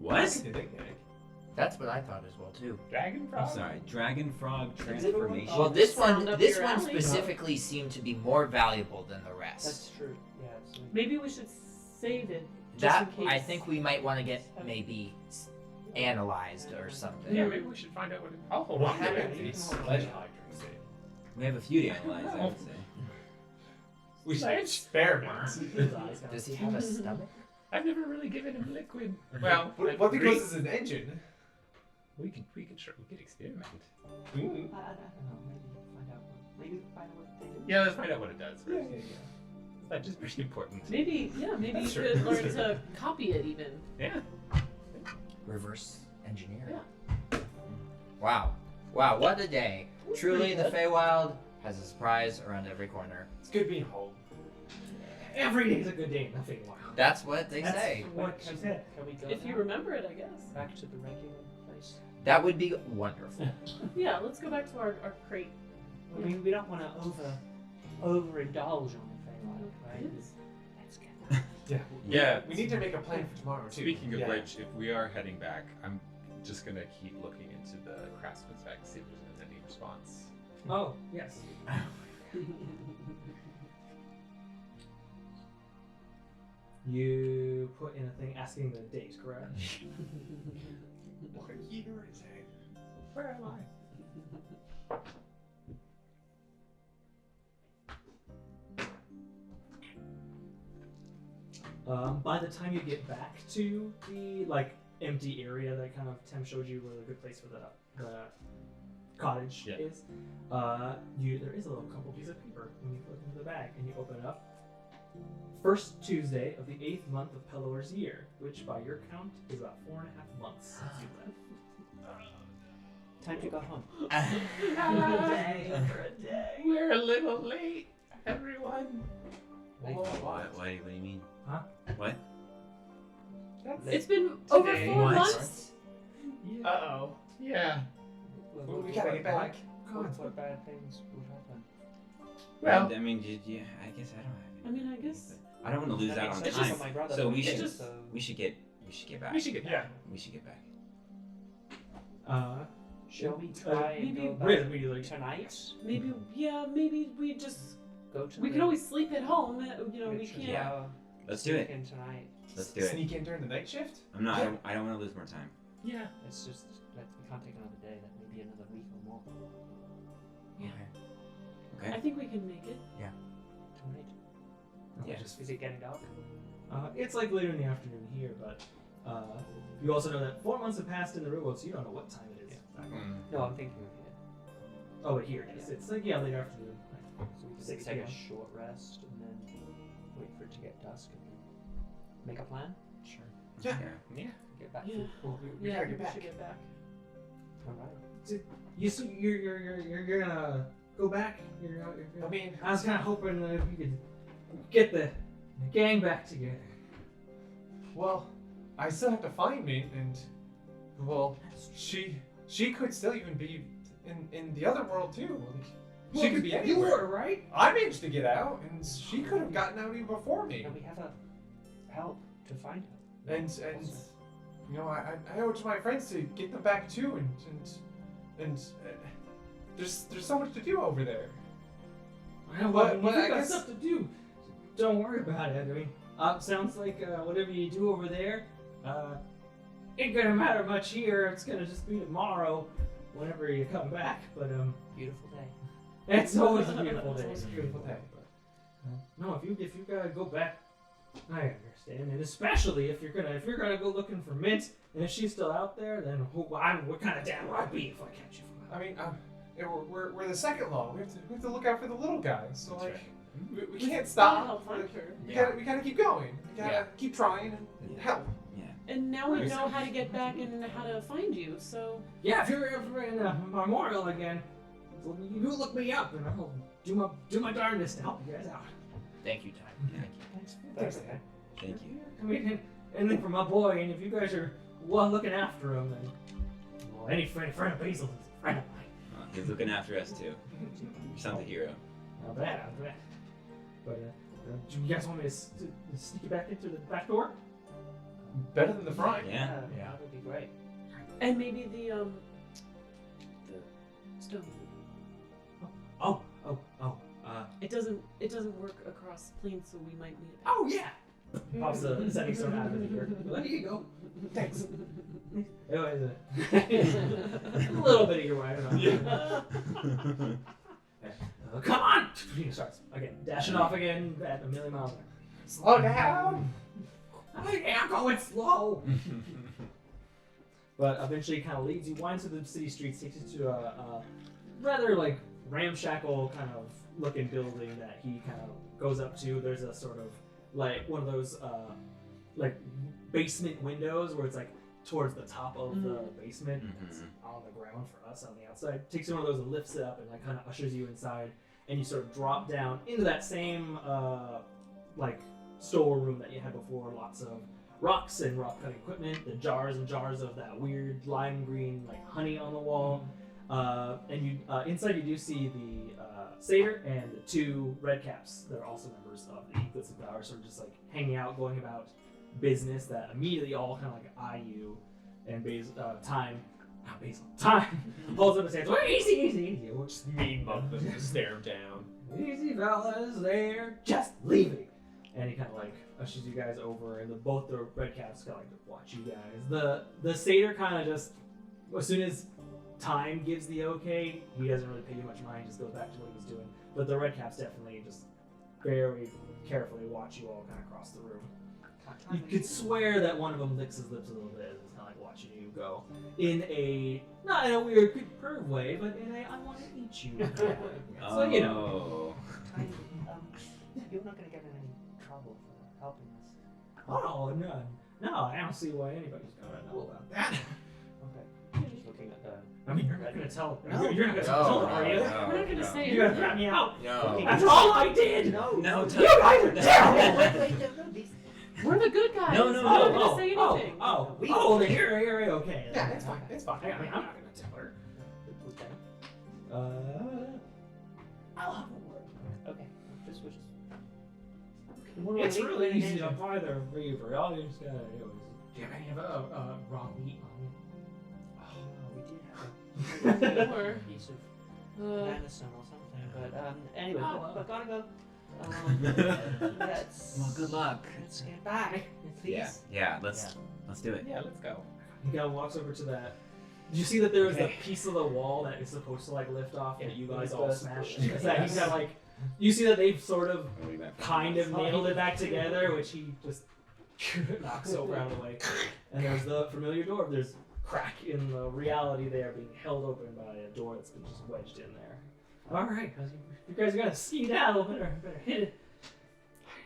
Speaker 5: transformation?
Speaker 7: What?
Speaker 8: That's what I thought as well too.
Speaker 9: Dragon
Speaker 7: I'm sorry, dragon frog
Speaker 5: everyone-
Speaker 7: transformation.
Speaker 8: Well, this
Speaker 4: Sound
Speaker 8: one,
Speaker 4: up
Speaker 8: this
Speaker 4: your
Speaker 8: one
Speaker 4: alley.
Speaker 8: specifically seemed to be more valuable than the
Speaker 5: That's
Speaker 8: rest.
Speaker 5: true. Yeah. So
Speaker 4: Maybe we should save it just
Speaker 8: That
Speaker 4: in case.
Speaker 8: I think we might want to get maybe analyzed or something.
Speaker 9: Yeah, maybe we should find out what. I'll hold on to it.
Speaker 7: We have a few to analyze, I would say.
Speaker 2: We should experiment.
Speaker 8: Does he have a stomach?
Speaker 9: I've never really given him liquid. Well,
Speaker 2: What if it goes as an engine?
Speaker 9: we could experiment.
Speaker 2: Mm.
Speaker 5: I don't know. Maybe find out what they do.
Speaker 9: Yeah, let's find out what it does
Speaker 2: Yeah,
Speaker 9: first.
Speaker 2: yeah,
Speaker 9: That's just pretty important.
Speaker 4: Maybe maybe you
Speaker 2: That's
Speaker 4: could
Speaker 2: true.
Speaker 4: learn to copy it even.
Speaker 9: Yeah.
Speaker 8: Reverse engineer. Wow, what a day! Truly, the Feywild has a surprise around every corner.
Speaker 2: It's good being home.
Speaker 1: Every day's a good day. Nothing wild.
Speaker 8: That's what they
Speaker 1: That's
Speaker 8: say.
Speaker 1: what she said.
Speaker 5: Can we go
Speaker 4: If you
Speaker 5: now?
Speaker 4: remember it, I guess.
Speaker 5: Back to the regular place.
Speaker 8: That would be wonderful.
Speaker 4: Yeah, let's go back to our crate.
Speaker 5: I mean, we don't want to overindulge on the Feywild, right? Let's get back.
Speaker 2: Yeah.
Speaker 9: Yeah.
Speaker 2: We need to make a plan for tomorrow too.
Speaker 9: Speaking of
Speaker 2: Yeah.
Speaker 9: which, if we are heading back, I'm just gonna keep looking into the craftsman's bag to see if there's any response.
Speaker 1: Oh, yes. You put in a thing asking the date, correct?
Speaker 2: What year is it?
Speaker 9: Where am I?
Speaker 1: By the time you get back to the empty area that kind of Tim showed you where the good place for the cottage
Speaker 9: Yeah.
Speaker 1: is, there is a little crumpled piece of paper when you put it into the bag and you open it up. First Tuesday of the 8th month of Pelor's year, which by your count is about 4.5 months since you left.
Speaker 5: Time to go home.
Speaker 1: For a day.
Speaker 9: We're a little late, everyone.
Speaker 7: What do you mean?
Speaker 1: Huh?
Speaker 7: What?
Speaker 4: It's been over
Speaker 9: Today.
Speaker 4: 4
Speaker 7: What?
Speaker 4: months.
Speaker 2: Uh-oh.
Speaker 9: Yeah.
Speaker 2: Well, we gotta get back.
Speaker 5: What bad things will happen?
Speaker 9: Well,
Speaker 7: I mean, I guess I don't have
Speaker 4: I mean, I guess.
Speaker 7: I don't want to lose
Speaker 5: That
Speaker 7: out
Speaker 5: makes
Speaker 7: on
Speaker 5: sense
Speaker 7: time.
Speaker 5: for my brother.
Speaker 7: So we
Speaker 4: It's
Speaker 7: should
Speaker 4: just-
Speaker 7: we should get back.
Speaker 9: we should get
Speaker 2: Yeah.
Speaker 7: We should get back.
Speaker 5: Shall we try and
Speaker 4: maybe
Speaker 5: go
Speaker 1: Right,
Speaker 5: back
Speaker 1: immediately.
Speaker 5: tonight?
Speaker 4: Maybe we just.
Speaker 5: Go to
Speaker 4: We
Speaker 5: the
Speaker 4: can always sleep at home. We
Speaker 5: Richard
Speaker 4: can't.
Speaker 5: Tower,
Speaker 7: Let's do
Speaker 5: sneak
Speaker 7: it.
Speaker 5: in tonight.
Speaker 7: Let's do it.
Speaker 2: Sneak in during the night shift?
Speaker 7: I'm not. I don't want to lose more time.
Speaker 9: Yeah.
Speaker 5: It's just that we can't take another day. That may be another week or more.
Speaker 7: Okay.
Speaker 4: I think we can make it.
Speaker 5: Tonight.
Speaker 7: Yeah.
Speaker 5: Is it getting dark?
Speaker 1: It's like later in the afternoon here, but You also know that 4 months have passed in the real world, so you don't know what time it is.
Speaker 5: No, I'm thinking of it.
Speaker 1: Oh, but here it is. It's like, yeah, late afternoon.
Speaker 5: So we can
Speaker 1: 6
Speaker 5: take
Speaker 1: p.m.
Speaker 5: a short rest and then wait for it to get dusk and then make a plan.
Speaker 8: Sure.
Speaker 2: Yeah.
Speaker 5: Get back.
Speaker 4: Yeah.
Speaker 2: We
Speaker 4: Yeah,
Speaker 2: gotta
Speaker 4: we
Speaker 2: get back.
Speaker 4: should get back.
Speaker 5: All right.
Speaker 1: You're gonna go back.
Speaker 2: I mean,
Speaker 1: I was kind of hoping that we could get the gang back together.
Speaker 2: well, I still have to find me, and well, she could still even be in the other world too. Like, she could be anywhere.
Speaker 1: You were right.
Speaker 2: I managed to get out, and she could have gotten out even before me.
Speaker 5: And we have a help to find her.
Speaker 2: And you know, I owe it to my friends to get them back too, and there's so much to do over there.
Speaker 1: Well,
Speaker 2: But
Speaker 1: you
Speaker 2: I
Speaker 1: got
Speaker 2: guess-
Speaker 1: stuff to do. Don't worry about it. I mean, sounds like whatever you do over there, ain't gonna matter much here. It's gonna just be tomorrow, whenever you come back. But
Speaker 5: Beautiful day.
Speaker 1: it's always a beautiful day.
Speaker 2: It's a beautiful day.
Speaker 1: No, if you gotta go back, I understand, and especially if you're gonna go looking for Mint, and if she's still out there, then what kind of dad would I be if I catch you from out?
Speaker 2: I mean, yeah, we're the second law. We have to look out for the little guys. So
Speaker 6: That's
Speaker 2: like,
Speaker 6: right.
Speaker 2: we can't
Speaker 4: I'll
Speaker 2: stop.
Speaker 4: help find her.
Speaker 2: We gotta keep going. We gotta keep trying and help.
Speaker 4: And now we know how to get back and how to find you. So
Speaker 1: Yeah, if you're ever in a memorial again, you look me up, and I'll do my darndest to help you guys out.
Speaker 8: Thank you, Time.
Speaker 5: Thanks.
Speaker 7: Thank you.
Speaker 1: I mean, anything for my boy, and if you guys are well looking after him, then well, any friend of Basil is a friend of mine.
Speaker 7: He's looking after us too. Your son's a hero.
Speaker 1: Not bad, not bad. But do you guys want me to sneak you back into the back door?
Speaker 2: Better than the front.
Speaker 7: Yeah.
Speaker 5: That would be great.
Speaker 4: and maybe the stone.
Speaker 1: Oh.
Speaker 4: It doesn't work across planes, so we might need it.
Speaker 1: Oh yeah. Pops the setting stone out of the ear. There you go. Thanks. Anyway, a little bit of your way. I don't know. Come on! He starts again, dashing off again at a million miles an hour.
Speaker 2: Slow down.
Speaker 1: I'm going slow. But eventually, kind of leads you, winds through the city streets, takes you to a rather like ramshackle kind of looking building that he kind of goes up to. There's a sort of like one of those like basement windows where it's like towards the top of the basement. It's on the ground for us on the outside. Takes you one of those and lifts it up and like kind of ushers you inside, and you sort of drop down into that same like storeroom that you had before. Lots of rocks and rock cutting equipment, the jars and jars of that weird lime green like honey on the wall. And you inside you do see the satyr and the two red caps that are also members of the Eclipse of Power, sort of just like hanging out, going about business that immediately all kind of like eye you. And Time holds up his hands. Well, easy. We're just
Speaker 2: Mean mug them to stare him down.
Speaker 1: easy, fellas. They're just leaving. And he kind of like ushers you guys over, and both the red caps kind of like watch you guys. The satyr kind of just, as soon as Time gives the okay, he doesn't really pay you much mind. He just goes back to what he's doing. But the red caps definitely just very carefully watch you all kind of cross the room. You could swear that one of them licks his lips a little bit, and is kind of like watching you go not in a weird perv way, but in a I want to eat you kind of way. So you know.
Speaker 5: You're not going to get in any trouble for helping us.
Speaker 1: Oh no, I don't see why anybody's gonna know about that.
Speaker 5: Okay. Just looking at the.
Speaker 1: I mean, you're not gonna tell.
Speaker 5: No.
Speaker 1: You're not gonna tell them, are you?
Speaker 4: We're not gonna say
Speaker 1: You're gonna
Speaker 4: anything.
Speaker 1: rat me out.
Speaker 8: No.
Speaker 1: That's all I did.
Speaker 5: No.
Speaker 7: No,
Speaker 1: You guys are terrible.
Speaker 5: Wait.
Speaker 4: We're the good guys.
Speaker 7: No,
Speaker 4: We're not gonna say
Speaker 1: oh,
Speaker 4: anything.
Speaker 1: then you're okay.
Speaker 2: Yeah, it's fine. It's fine.
Speaker 1: I mean, I'm not gonna tell her. I'll have a word.
Speaker 5: Okay. Just wishes.
Speaker 1: It's really easy to buy their favor. All you just gotta do is, do you have any of raw meat on you?
Speaker 5: We did have
Speaker 4: Or
Speaker 5: a piece of
Speaker 4: uh,
Speaker 5: venison or something, but anyway,
Speaker 1: Oh, well.
Speaker 5: but gotta go. Let's.
Speaker 7: Well, good luck.
Speaker 5: Let's get back, please.
Speaker 7: Yeah. Let's do it.
Speaker 6: Yeah, let's go.
Speaker 1: He kind of walks over to that. Did you see that there was a piece of the wall that is supposed to like lift off that you guys all smashed? Is that he's got like, you see that they've sort of kind of nailed it back together, which he just knocks over out of the way. And there's the familiar door. There's crack in the reality there being held open by a door that's been just wedged in there. All right, you guys are gonna skedaddle. Better hit it.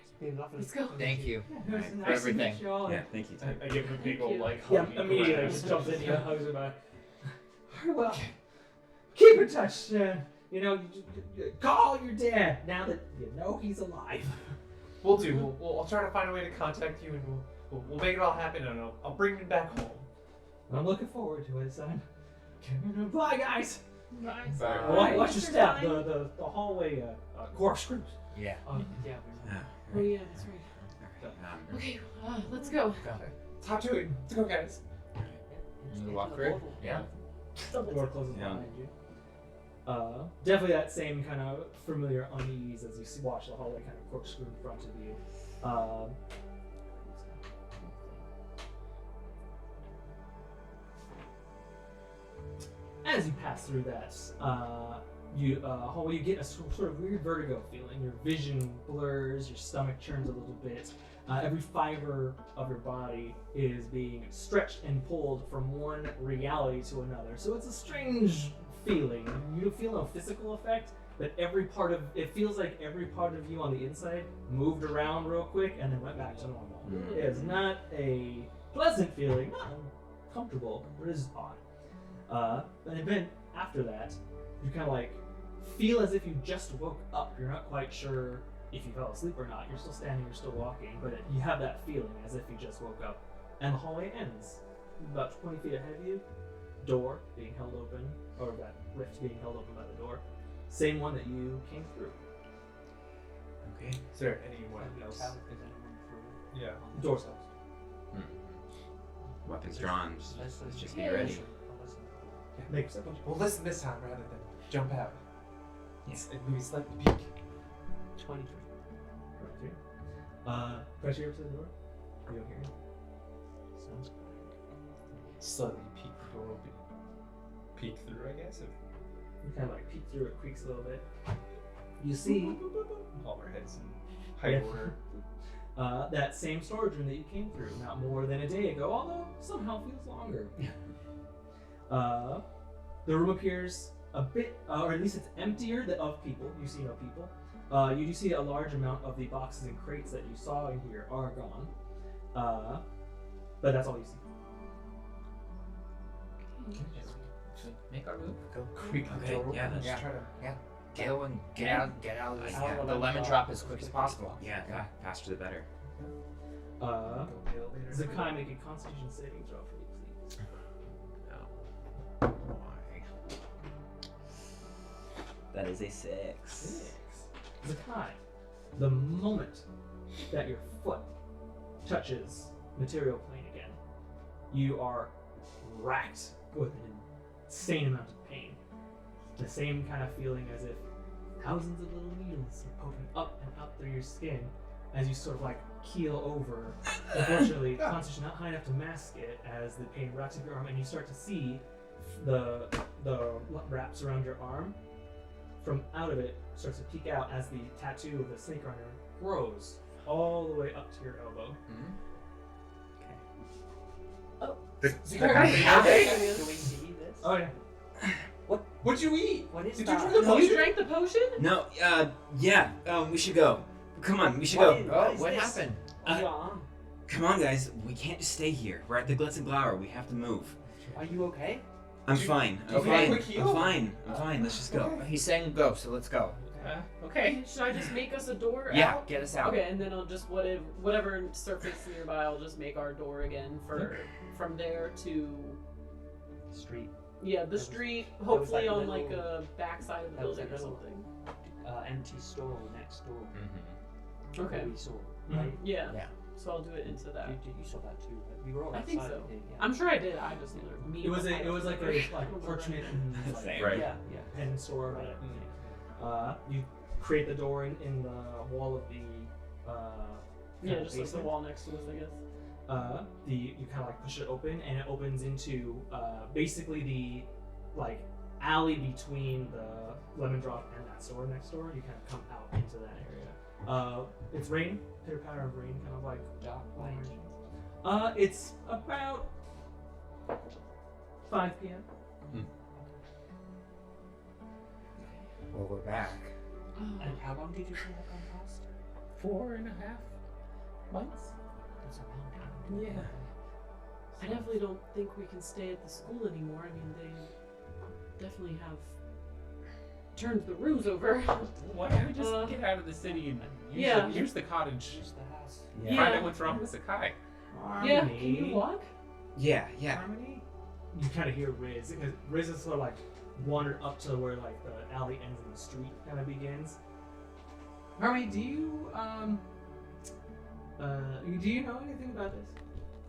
Speaker 5: It's been lovely.
Speaker 4: Let's go.
Speaker 8: Thank you
Speaker 1: It was
Speaker 8: for
Speaker 1: nice
Speaker 8: everything.
Speaker 1: to meet you all.
Speaker 7: Yeah, thank you.
Speaker 2: I give him a big
Speaker 4: Thank
Speaker 2: old
Speaker 4: you.
Speaker 2: like
Speaker 1: Yeah,
Speaker 2: hug.
Speaker 1: immediately just jumps in, hugs her back. All right, well, keep in touch. You know, you call your dad now that you know he's alive.
Speaker 2: We'll do. I'll try to find a way to contact you, and we'll make it all happen, and I'll bring you back home.
Speaker 1: I'm looking forward to it, son. Bye, guys.
Speaker 4: Nice.
Speaker 1: Watch your step. The hallway corkscrews.
Speaker 8: Yeah.
Speaker 5: Yeah,
Speaker 4: Oh yeah, that's right. Okay, let's go.
Speaker 2: Talk to it. Let's go, guys.
Speaker 8: You walk through? Yeah.
Speaker 1: The door closes
Speaker 7: Yeah.
Speaker 1: behind you. Definitely that same kind of familiar unease as you watch the hallway kind of corkscrew in front of you. As you pass through that hallway, you get a sort of weird vertigo feeling. Your vision blurs, your stomach churns a little bit. Every fiber of your body is being stretched and pulled from one reality to another. So it's a strange feeling. You feel no physical effect, but it feels like every part of you on the inside moved around real quick and then went back to normal.
Speaker 7: Mm.
Speaker 1: It is not a pleasant feeling, not comfortable, but it is odd. And then after that, you kind of like feel as if you just woke up. You're not quite sure if you fell asleep or not. You're still standing, you're still walking, but you have that feeling as if you just woke up. And the hallway ends about 20 feet ahead of you. Door being held open, or that rift being held open by the door. Same one that you came through.
Speaker 7: Okay.
Speaker 2: Is there anyone
Speaker 5: Can we
Speaker 2: else?
Speaker 5: tell if there's anyone through?
Speaker 2: Yeah.
Speaker 1: Door's closed.
Speaker 7: Weapons drawn.
Speaker 5: Let's
Speaker 7: Just be ready.
Speaker 5: I'll listen.
Speaker 1: Make yourself
Speaker 2: We'll listen this time rather than jump out.
Speaker 7: Yeah.
Speaker 2: And maybe slightly peek.
Speaker 5: 23.
Speaker 1: press your ear to the door. You don't hear it.
Speaker 5: Sounds
Speaker 2: Slightly peek the door open. Peek through, I guess.
Speaker 1: You kind of like peek through it, creaks a little bit. You see
Speaker 2: All our heads in high
Speaker 1: Yeah.
Speaker 2: order.
Speaker 1: That same storage room that you came through not more than a day ago, although somehow feels longer. The room appears a bit, or at least it's emptier of people. You see no people. You do see a large amount of the boxes and crates that you saw in here are gone. But that's all you see.
Speaker 8: Should we make our move? Go
Speaker 2: Creak the
Speaker 7: Okay,
Speaker 2: door open.
Speaker 7: yeah, let's
Speaker 2: Try to.
Speaker 8: go and get out of this,
Speaker 7: Yeah.
Speaker 8: the lemon drop as quick as possible.
Speaker 7: Yeah, faster the better.
Speaker 2: Go the elevator.
Speaker 1: Zakkai, make a Constitution saving throw for me, please.
Speaker 7: Why? That is a 6.
Speaker 1: 6. Zakkai, the moment that your foot touches material plane again, you are racked with an insane amount of pain. The same kind of feeling as if thousands of little needles are poking up and up through your skin as you sort of like keel over. Unfortunately, Constitution not high enough to mask it as the pain racks up your arm, and you start to see the wraps around your arm. From out of it starts to peek out as the tattoo of the snake runner grows all the way up to your elbow.
Speaker 5: Do we see this?
Speaker 1: Oh yeah.
Speaker 2: What'd you eat?
Speaker 5: What is
Speaker 2: Did
Speaker 5: that?
Speaker 2: you drink the
Speaker 4: You
Speaker 2: potion?
Speaker 4: drank the potion?
Speaker 7: No, yeah, we should go. Come on, we should
Speaker 5: What
Speaker 7: go.
Speaker 5: is-
Speaker 8: Oh,
Speaker 5: is
Speaker 8: what
Speaker 5: this?
Speaker 8: happened?
Speaker 5: Yeah.
Speaker 7: Come on, guys, we can't just stay here. We're at the Glitzenblower, we have to move.
Speaker 5: Are you okay?
Speaker 7: I'm
Speaker 2: Do you-
Speaker 7: fine.
Speaker 2: do you
Speaker 7: I'm
Speaker 2: need a
Speaker 7: fine.
Speaker 2: quick heal?
Speaker 7: I'm fine. I'm fine. Let's just go.
Speaker 8: He's saying go, so let's go.
Speaker 2: Okay.
Speaker 4: Should I just make us a door
Speaker 8: Yeah,
Speaker 4: out?
Speaker 8: get us out.
Speaker 4: Okay, and then I'll just whatever surface nearby, I'll just make our door again from there to
Speaker 5: Street.
Speaker 4: the street.
Speaker 5: was
Speaker 4: Hopefully
Speaker 5: that
Speaker 4: on like
Speaker 5: little-
Speaker 4: a backside of the
Speaker 5: that was
Speaker 4: building or
Speaker 5: that little-
Speaker 4: something.
Speaker 5: Empty store next door.
Speaker 8: Mm-hmm.
Speaker 4: Okay.
Speaker 5: We saw, right?
Speaker 4: Yeah.
Speaker 8: Yeah.
Speaker 4: So I'll do it into that.
Speaker 5: You saw that too. Right? We were all
Speaker 4: I think
Speaker 5: outside,
Speaker 4: so.
Speaker 5: I think, yeah.
Speaker 4: I'm sure I did. I just me.
Speaker 1: It was
Speaker 4: I
Speaker 1: like a
Speaker 4: remember.
Speaker 1: parchment and like,
Speaker 7: Same.
Speaker 9: Right.
Speaker 5: Yeah, yeah.
Speaker 1: pen store.
Speaker 5: Right.
Speaker 1: You create the door in the wall of the
Speaker 4: Yeah, just like the
Speaker 1: basement.
Speaker 4: wall next to us, I guess.
Speaker 1: You kind of like push it open, and it opens into basically the like alley between the lemon drop and that store next door. You kind of come out into that area. It's rain, pitter patter of rain, kind of like
Speaker 5: Dark light.
Speaker 1: It's about 5 p.m.
Speaker 8: Well, we're back.
Speaker 5: And how long did you say that gone past?
Speaker 9: 4.5 months.
Speaker 5: That's a long time.
Speaker 1: Yeah.
Speaker 4: I definitely don't think we can stay at the school anymore. I mean, they definitely have turned the rooms over.
Speaker 9: Why don't we just get out of the city and use the cottage?
Speaker 5: Use the house.
Speaker 9: Find out what's wrong with Zakkai.
Speaker 4: Yeah, can you walk?
Speaker 8: Yeah.
Speaker 1: Harmony? You kind of hear Riz, because Riz is sort of like wandered up to where like the alley ends and the street kind of begins. Harmony, do you know anything about this?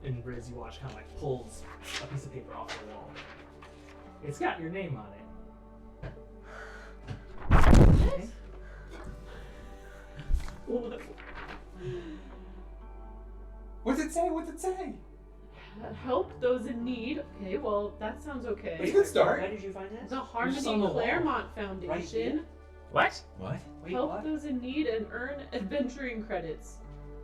Speaker 1: And Riz, you watch, kind of like pulls a piece of paper off the wall. It's got your name on it.
Speaker 4: What?
Speaker 2: What's it say? What's it say?
Speaker 4: Help those in need. Okay, well, that sounds okay.
Speaker 2: It's a good start.
Speaker 5: Where did you find this?
Speaker 4: The
Speaker 1: just
Speaker 4: Harmony
Speaker 1: on the wall.
Speaker 4: Claremont
Speaker 5: Right
Speaker 4: Foundation.
Speaker 5: here?
Speaker 9: What?
Speaker 8: What?
Speaker 5: Wait,
Speaker 4: Help
Speaker 5: what?
Speaker 4: those in need and earn adventuring credits.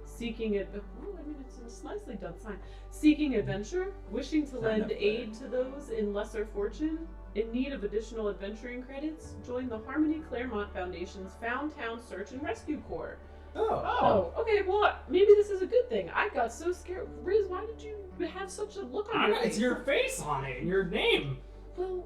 Speaker 4: Seeking it. Oh, I mean, it's a nicely done sign. Seeking adventure, wishing to
Speaker 1: Sign
Speaker 4: lend
Speaker 1: up for
Speaker 4: aid to those in lesser fortune, in need of additional adventuring credits, join the Harmony Claremont Foundation's Found Town Search and Rescue Corps.
Speaker 2: Oh.
Speaker 4: Oh, okay. Well, maybe this is a good thing. I got so scared. Riz, why did you have such a look on your face?
Speaker 1: It's your face on it and your name.
Speaker 4: Well,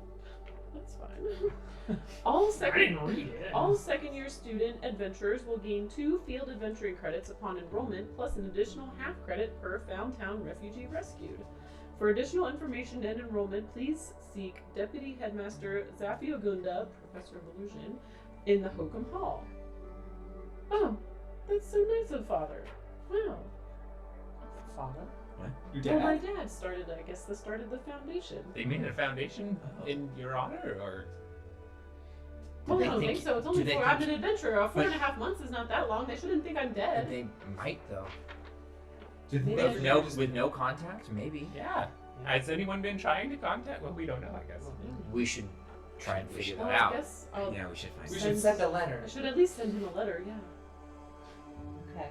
Speaker 4: that's fine. All second-year student adventurers will gain 2 field adventuring credits upon enrollment, plus an additional half credit per Found Town refugee rescued. For additional information and enrollment, please seek Deputy Headmaster Zafiogunda, Professor of Illusion, in the Hokum Hall. Oh, that's so nice of Father. Wow.
Speaker 5: Father?
Speaker 2: Your
Speaker 4: Well, my
Speaker 2: dad?
Speaker 4: dad started the foundation.
Speaker 9: They made a foundation in your honor, or
Speaker 4: Well,
Speaker 8: they
Speaker 4: I don't think
Speaker 8: think-
Speaker 4: so. It's
Speaker 8: do
Speaker 4: only
Speaker 8: they
Speaker 4: 4. I'm
Speaker 8: think-
Speaker 4: an adventurer. 4.5 months is not that long. They shouldn't think I'm dead.
Speaker 8: They might though.
Speaker 2: Do you think
Speaker 4: Maybe
Speaker 2: that's
Speaker 4: I
Speaker 8: With
Speaker 2: just-
Speaker 8: no contact, maybe.
Speaker 9: yeah. Has anyone been trying to contact? Well, we don't know, I guess.
Speaker 8: We should try and figure
Speaker 4: Well,
Speaker 8: that
Speaker 4: I
Speaker 8: out.
Speaker 4: guess I'll,
Speaker 7: Yeah, we should find
Speaker 2: We
Speaker 7: it.
Speaker 2: should send a letter.
Speaker 4: I should at least send him a letter. Yeah.
Speaker 5: Okay.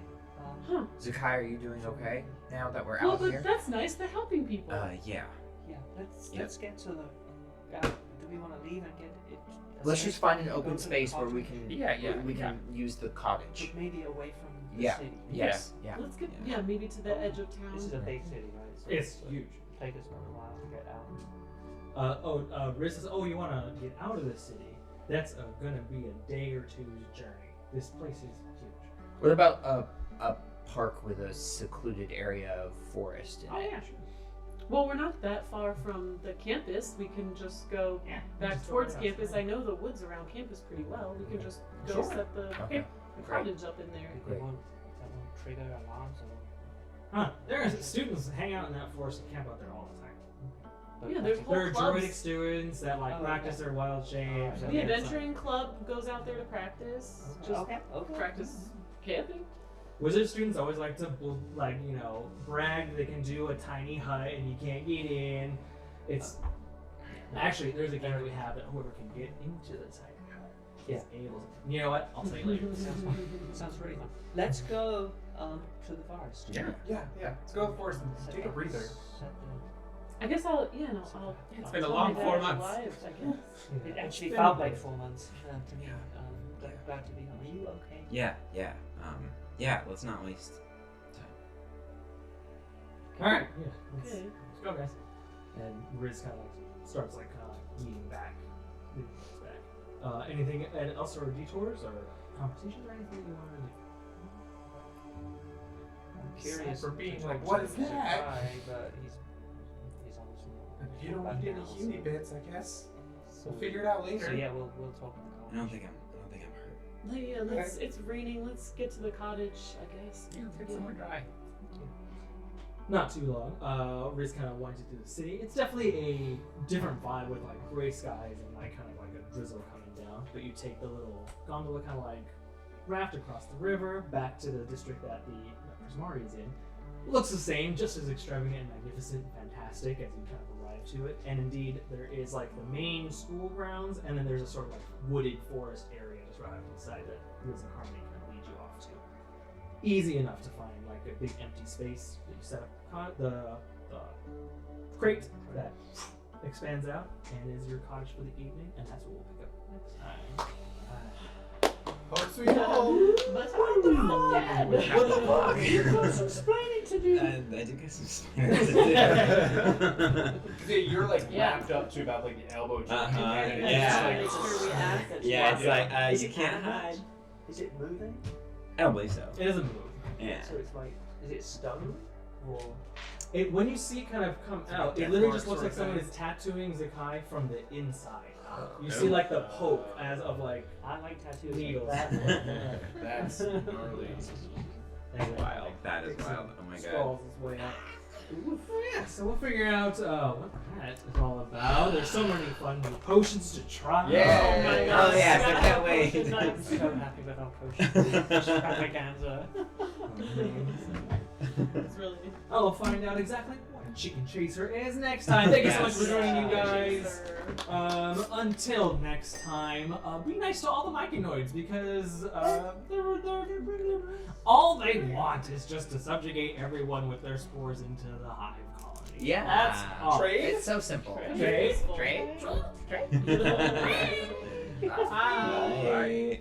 Speaker 4: Huh.
Speaker 8: Zakai, are you doing okay now that we're
Speaker 4: Well,
Speaker 8: out
Speaker 4: but
Speaker 8: here?
Speaker 4: that's nice. They're helping people.
Speaker 7: Yeah.
Speaker 5: Yeah, let's
Speaker 7: Yeah.
Speaker 5: let's get to the. Do we want to leave and get it?
Speaker 8: Let's just find an
Speaker 5: Go
Speaker 8: open
Speaker 5: to the
Speaker 8: space where we
Speaker 5: cottage?
Speaker 8: can we
Speaker 9: Yeah.
Speaker 8: can use the cottage.
Speaker 5: But maybe away from the
Speaker 8: Yeah.
Speaker 5: city.
Speaker 8: Yes. Yeah.
Speaker 4: Let's get maybe to the edge of town.
Speaker 5: This is a big city, right? So
Speaker 1: It's huge.
Speaker 5: Take us a little while to get out.
Speaker 1: Riz says, "Oh, you want to get out of the city? That's gonna be a day or two's journey. This place is huge."
Speaker 8: What about a park with a secluded area of forest in
Speaker 4: Oh
Speaker 8: it?
Speaker 4: yeah, sure. Well, we're not that far from the campus. We can just go
Speaker 1: Yeah.
Speaker 4: back
Speaker 1: Just
Speaker 4: towards
Speaker 1: go
Speaker 4: campus. I know the woods around campus pretty well. We can just go
Speaker 1: Sure.
Speaker 4: set the
Speaker 8: Okay.
Speaker 4: cottage up in there.
Speaker 5: They won't trigger alarms or.
Speaker 1: Huh? There's students hang out in that forest and camp out there all the time.
Speaker 5: But
Speaker 4: Yeah, there's
Speaker 5: nothing-
Speaker 4: whole
Speaker 1: There are
Speaker 4: clubs.
Speaker 1: druidic students that like
Speaker 5: Oh,
Speaker 1: practice
Speaker 5: okay.
Speaker 1: their wild shapes.
Speaker 5: The
Speaker 1: and
Speaker 4: The
Speaker 1: it's,
Speaker 4: adventuring club goes out there to practice. Just
Speaker 5: Okay.
Speaker 4: practice camping.
Speaker 1: Wizard students always like to brag they can do a tiny hut and you can't get in. It's actually there's a game that we have that whoever can get into the tiny hut is able to. You know what? I'll tell you later.
Speaker 5: Sounds really fun. Let's go to the forest.
Speaker 9: Yeah.
Speaker 2: Yeah. Let's go forest and
Speaker 5: Set
Speaker 2: take a
Speaker 5: the-
Speaker 2: breather.
Speaker 5: set the-
Speaker 4: I guess I'll
Speaker 9: It's been a
Speaker 4: tell
Speaker 9: long
Speaker 4: my
Speaker 9: 4
Speaker 4: dad
Speaker 9: months.
Speaker 4: lives, I guess.
Speaker 5: It actually
Speaker 1: been
Speaker 5: felt
Speaker 1: a
Speaker 5: like
Speaker 1: bit.
Speaker 5: 4 months to me. Glad to be home. Are you okay?
Speaker 7: Yeah. Yeah. Let's not waste time.
Speaker 1: All right. Yeah. Let's
Speaker 4: Okay.
Speaker 1: go, guys. And Riz kind of starts leading back. Anything else or detours or conversations or anything you want to do?
Speaker 5: I'm curious
Speaker 2: for being
Speaker 5: to
Speaker 2: like,
Speaker 5: talk
Speaker 2: what
Speaker 5: to
Speaker 2: is that?
Speaker 5: Zakkai, but he's obviously.
Speaker 2: You don't
Speaker 5: back
Speaker 2: need any
Speaker 5: now, so-
Speaker 2: Huey bits, I guess.
Speaker 5: So,
Speaker 2: We'll figure it out
Speaker 5: so
Speaker 2: later.
Speaker 5: yeah, we'll talk in the
Speaker 7: I
Speaker 5: college.
Speaker 7: don't think I'm hurt.
Speaker 4: Yeah, it's raining. Let's get to the cottage, I guess.
Speaker 9: Yeah, let's get somewhere dry.
Speaker 1: Not too long. Riz kind of winds you through the city. It's definitely a different vibe with like gray skies and like kind of like a drizzle coming down. But you take the little gondola kind of like raft across the river back to the district that Prismari is in. Looks the same, just as extravagant and magnificent and fantastic as you kind of arrive to it. And indeed, there is like the main school grounds, and then there's a sort of like wooded forest area just right outside that Riz and Harmony kind of lead you off to. easy enough to find like a big empty space that you set up the crate that expands out and is your cottage for the evening, and that's what we'll pick up next time.
Speaker 2: Home sweet home.
Speaker 4: But I don't get
Speaker 10: What the fuck?
Speaker 4: You've got some explaining to do.
Speaker 7: I did get some
Speaker 2: You're like
Speaker 4: Yeah.
Speaker 2: wrapped up to about like the elbow. joint,
Speaker 7: Uh-huh,
Speaker 2: and it's
Speaker 7: yeah.
Speaker 2: just
Speaker 4: Make sure we ask that she
Speaker 7: Yeah, it's
Speaker 4: wants
Speaker 7: like,
Speaker 10: Is
Speaker 7: you
Speaker 10: it
Speaker 7: can't hide.
Speaker 10: Is it moving?
Speaker 7: I don't believe so.
Speaker 1: It doesn't move.
Speaker 7: Yeah.
Speaker 10: So it's like, is it stung? Or
Speaker 1: When you see it kind of come
Speaker 2: like
Speaker 1: out,
Speaker 2: a
Speaker 1: it
Speaker 2: death
Speaker 1: literally
Speaker 2: mark
Speaker 1: just looks
Speaker 2: sort
Speaker 1: like
Speaker 2: of
Speaker 1: someone
Speaker 2: thing.
Speaker 1: is tattooing Zakkai from the inside. You
Speaker 6: Oh.
Speaker 1: see like the poke as of like
Speaker 10: I like tattoos
Speaker 1: needles.
Speaker 10: like that.
Speaker 2: That's gnarly.
Speaker 7: Wild. That is wild. Oh my god.
Speaker 1: Scrawls his way up. Yeah, so we'll figure out what that is all about. There's so many fun new potions to try.
Speaker 2: Yeah.
Speaker 4: Oh my god.
Speaker 7: Oh, yes, I
Speaker 4: Scott,
Speaker 7: can't wait.
Speaker 4: potion
Speaker 10: I'm
Speaker 4: nights.
Speaker 10: so happy with our potion extravaganza.
Speaker 4: It's really
Speaker 1: Oh, we'll find out exactly what a chicken chaser is next time. Thank you so much for joining you guys. Until next time, be nice to all the myconoids because all they want is just to subjugate everyone with their spores into the hive colony.
Speaker 8: Yeah.
Speaker 1: That's all.
Speaker 8: It's so simple.
Speaker 1: Trade?
Speaker 8: Trade.
Speaker 1: Bye.
Speaker 7: Bye.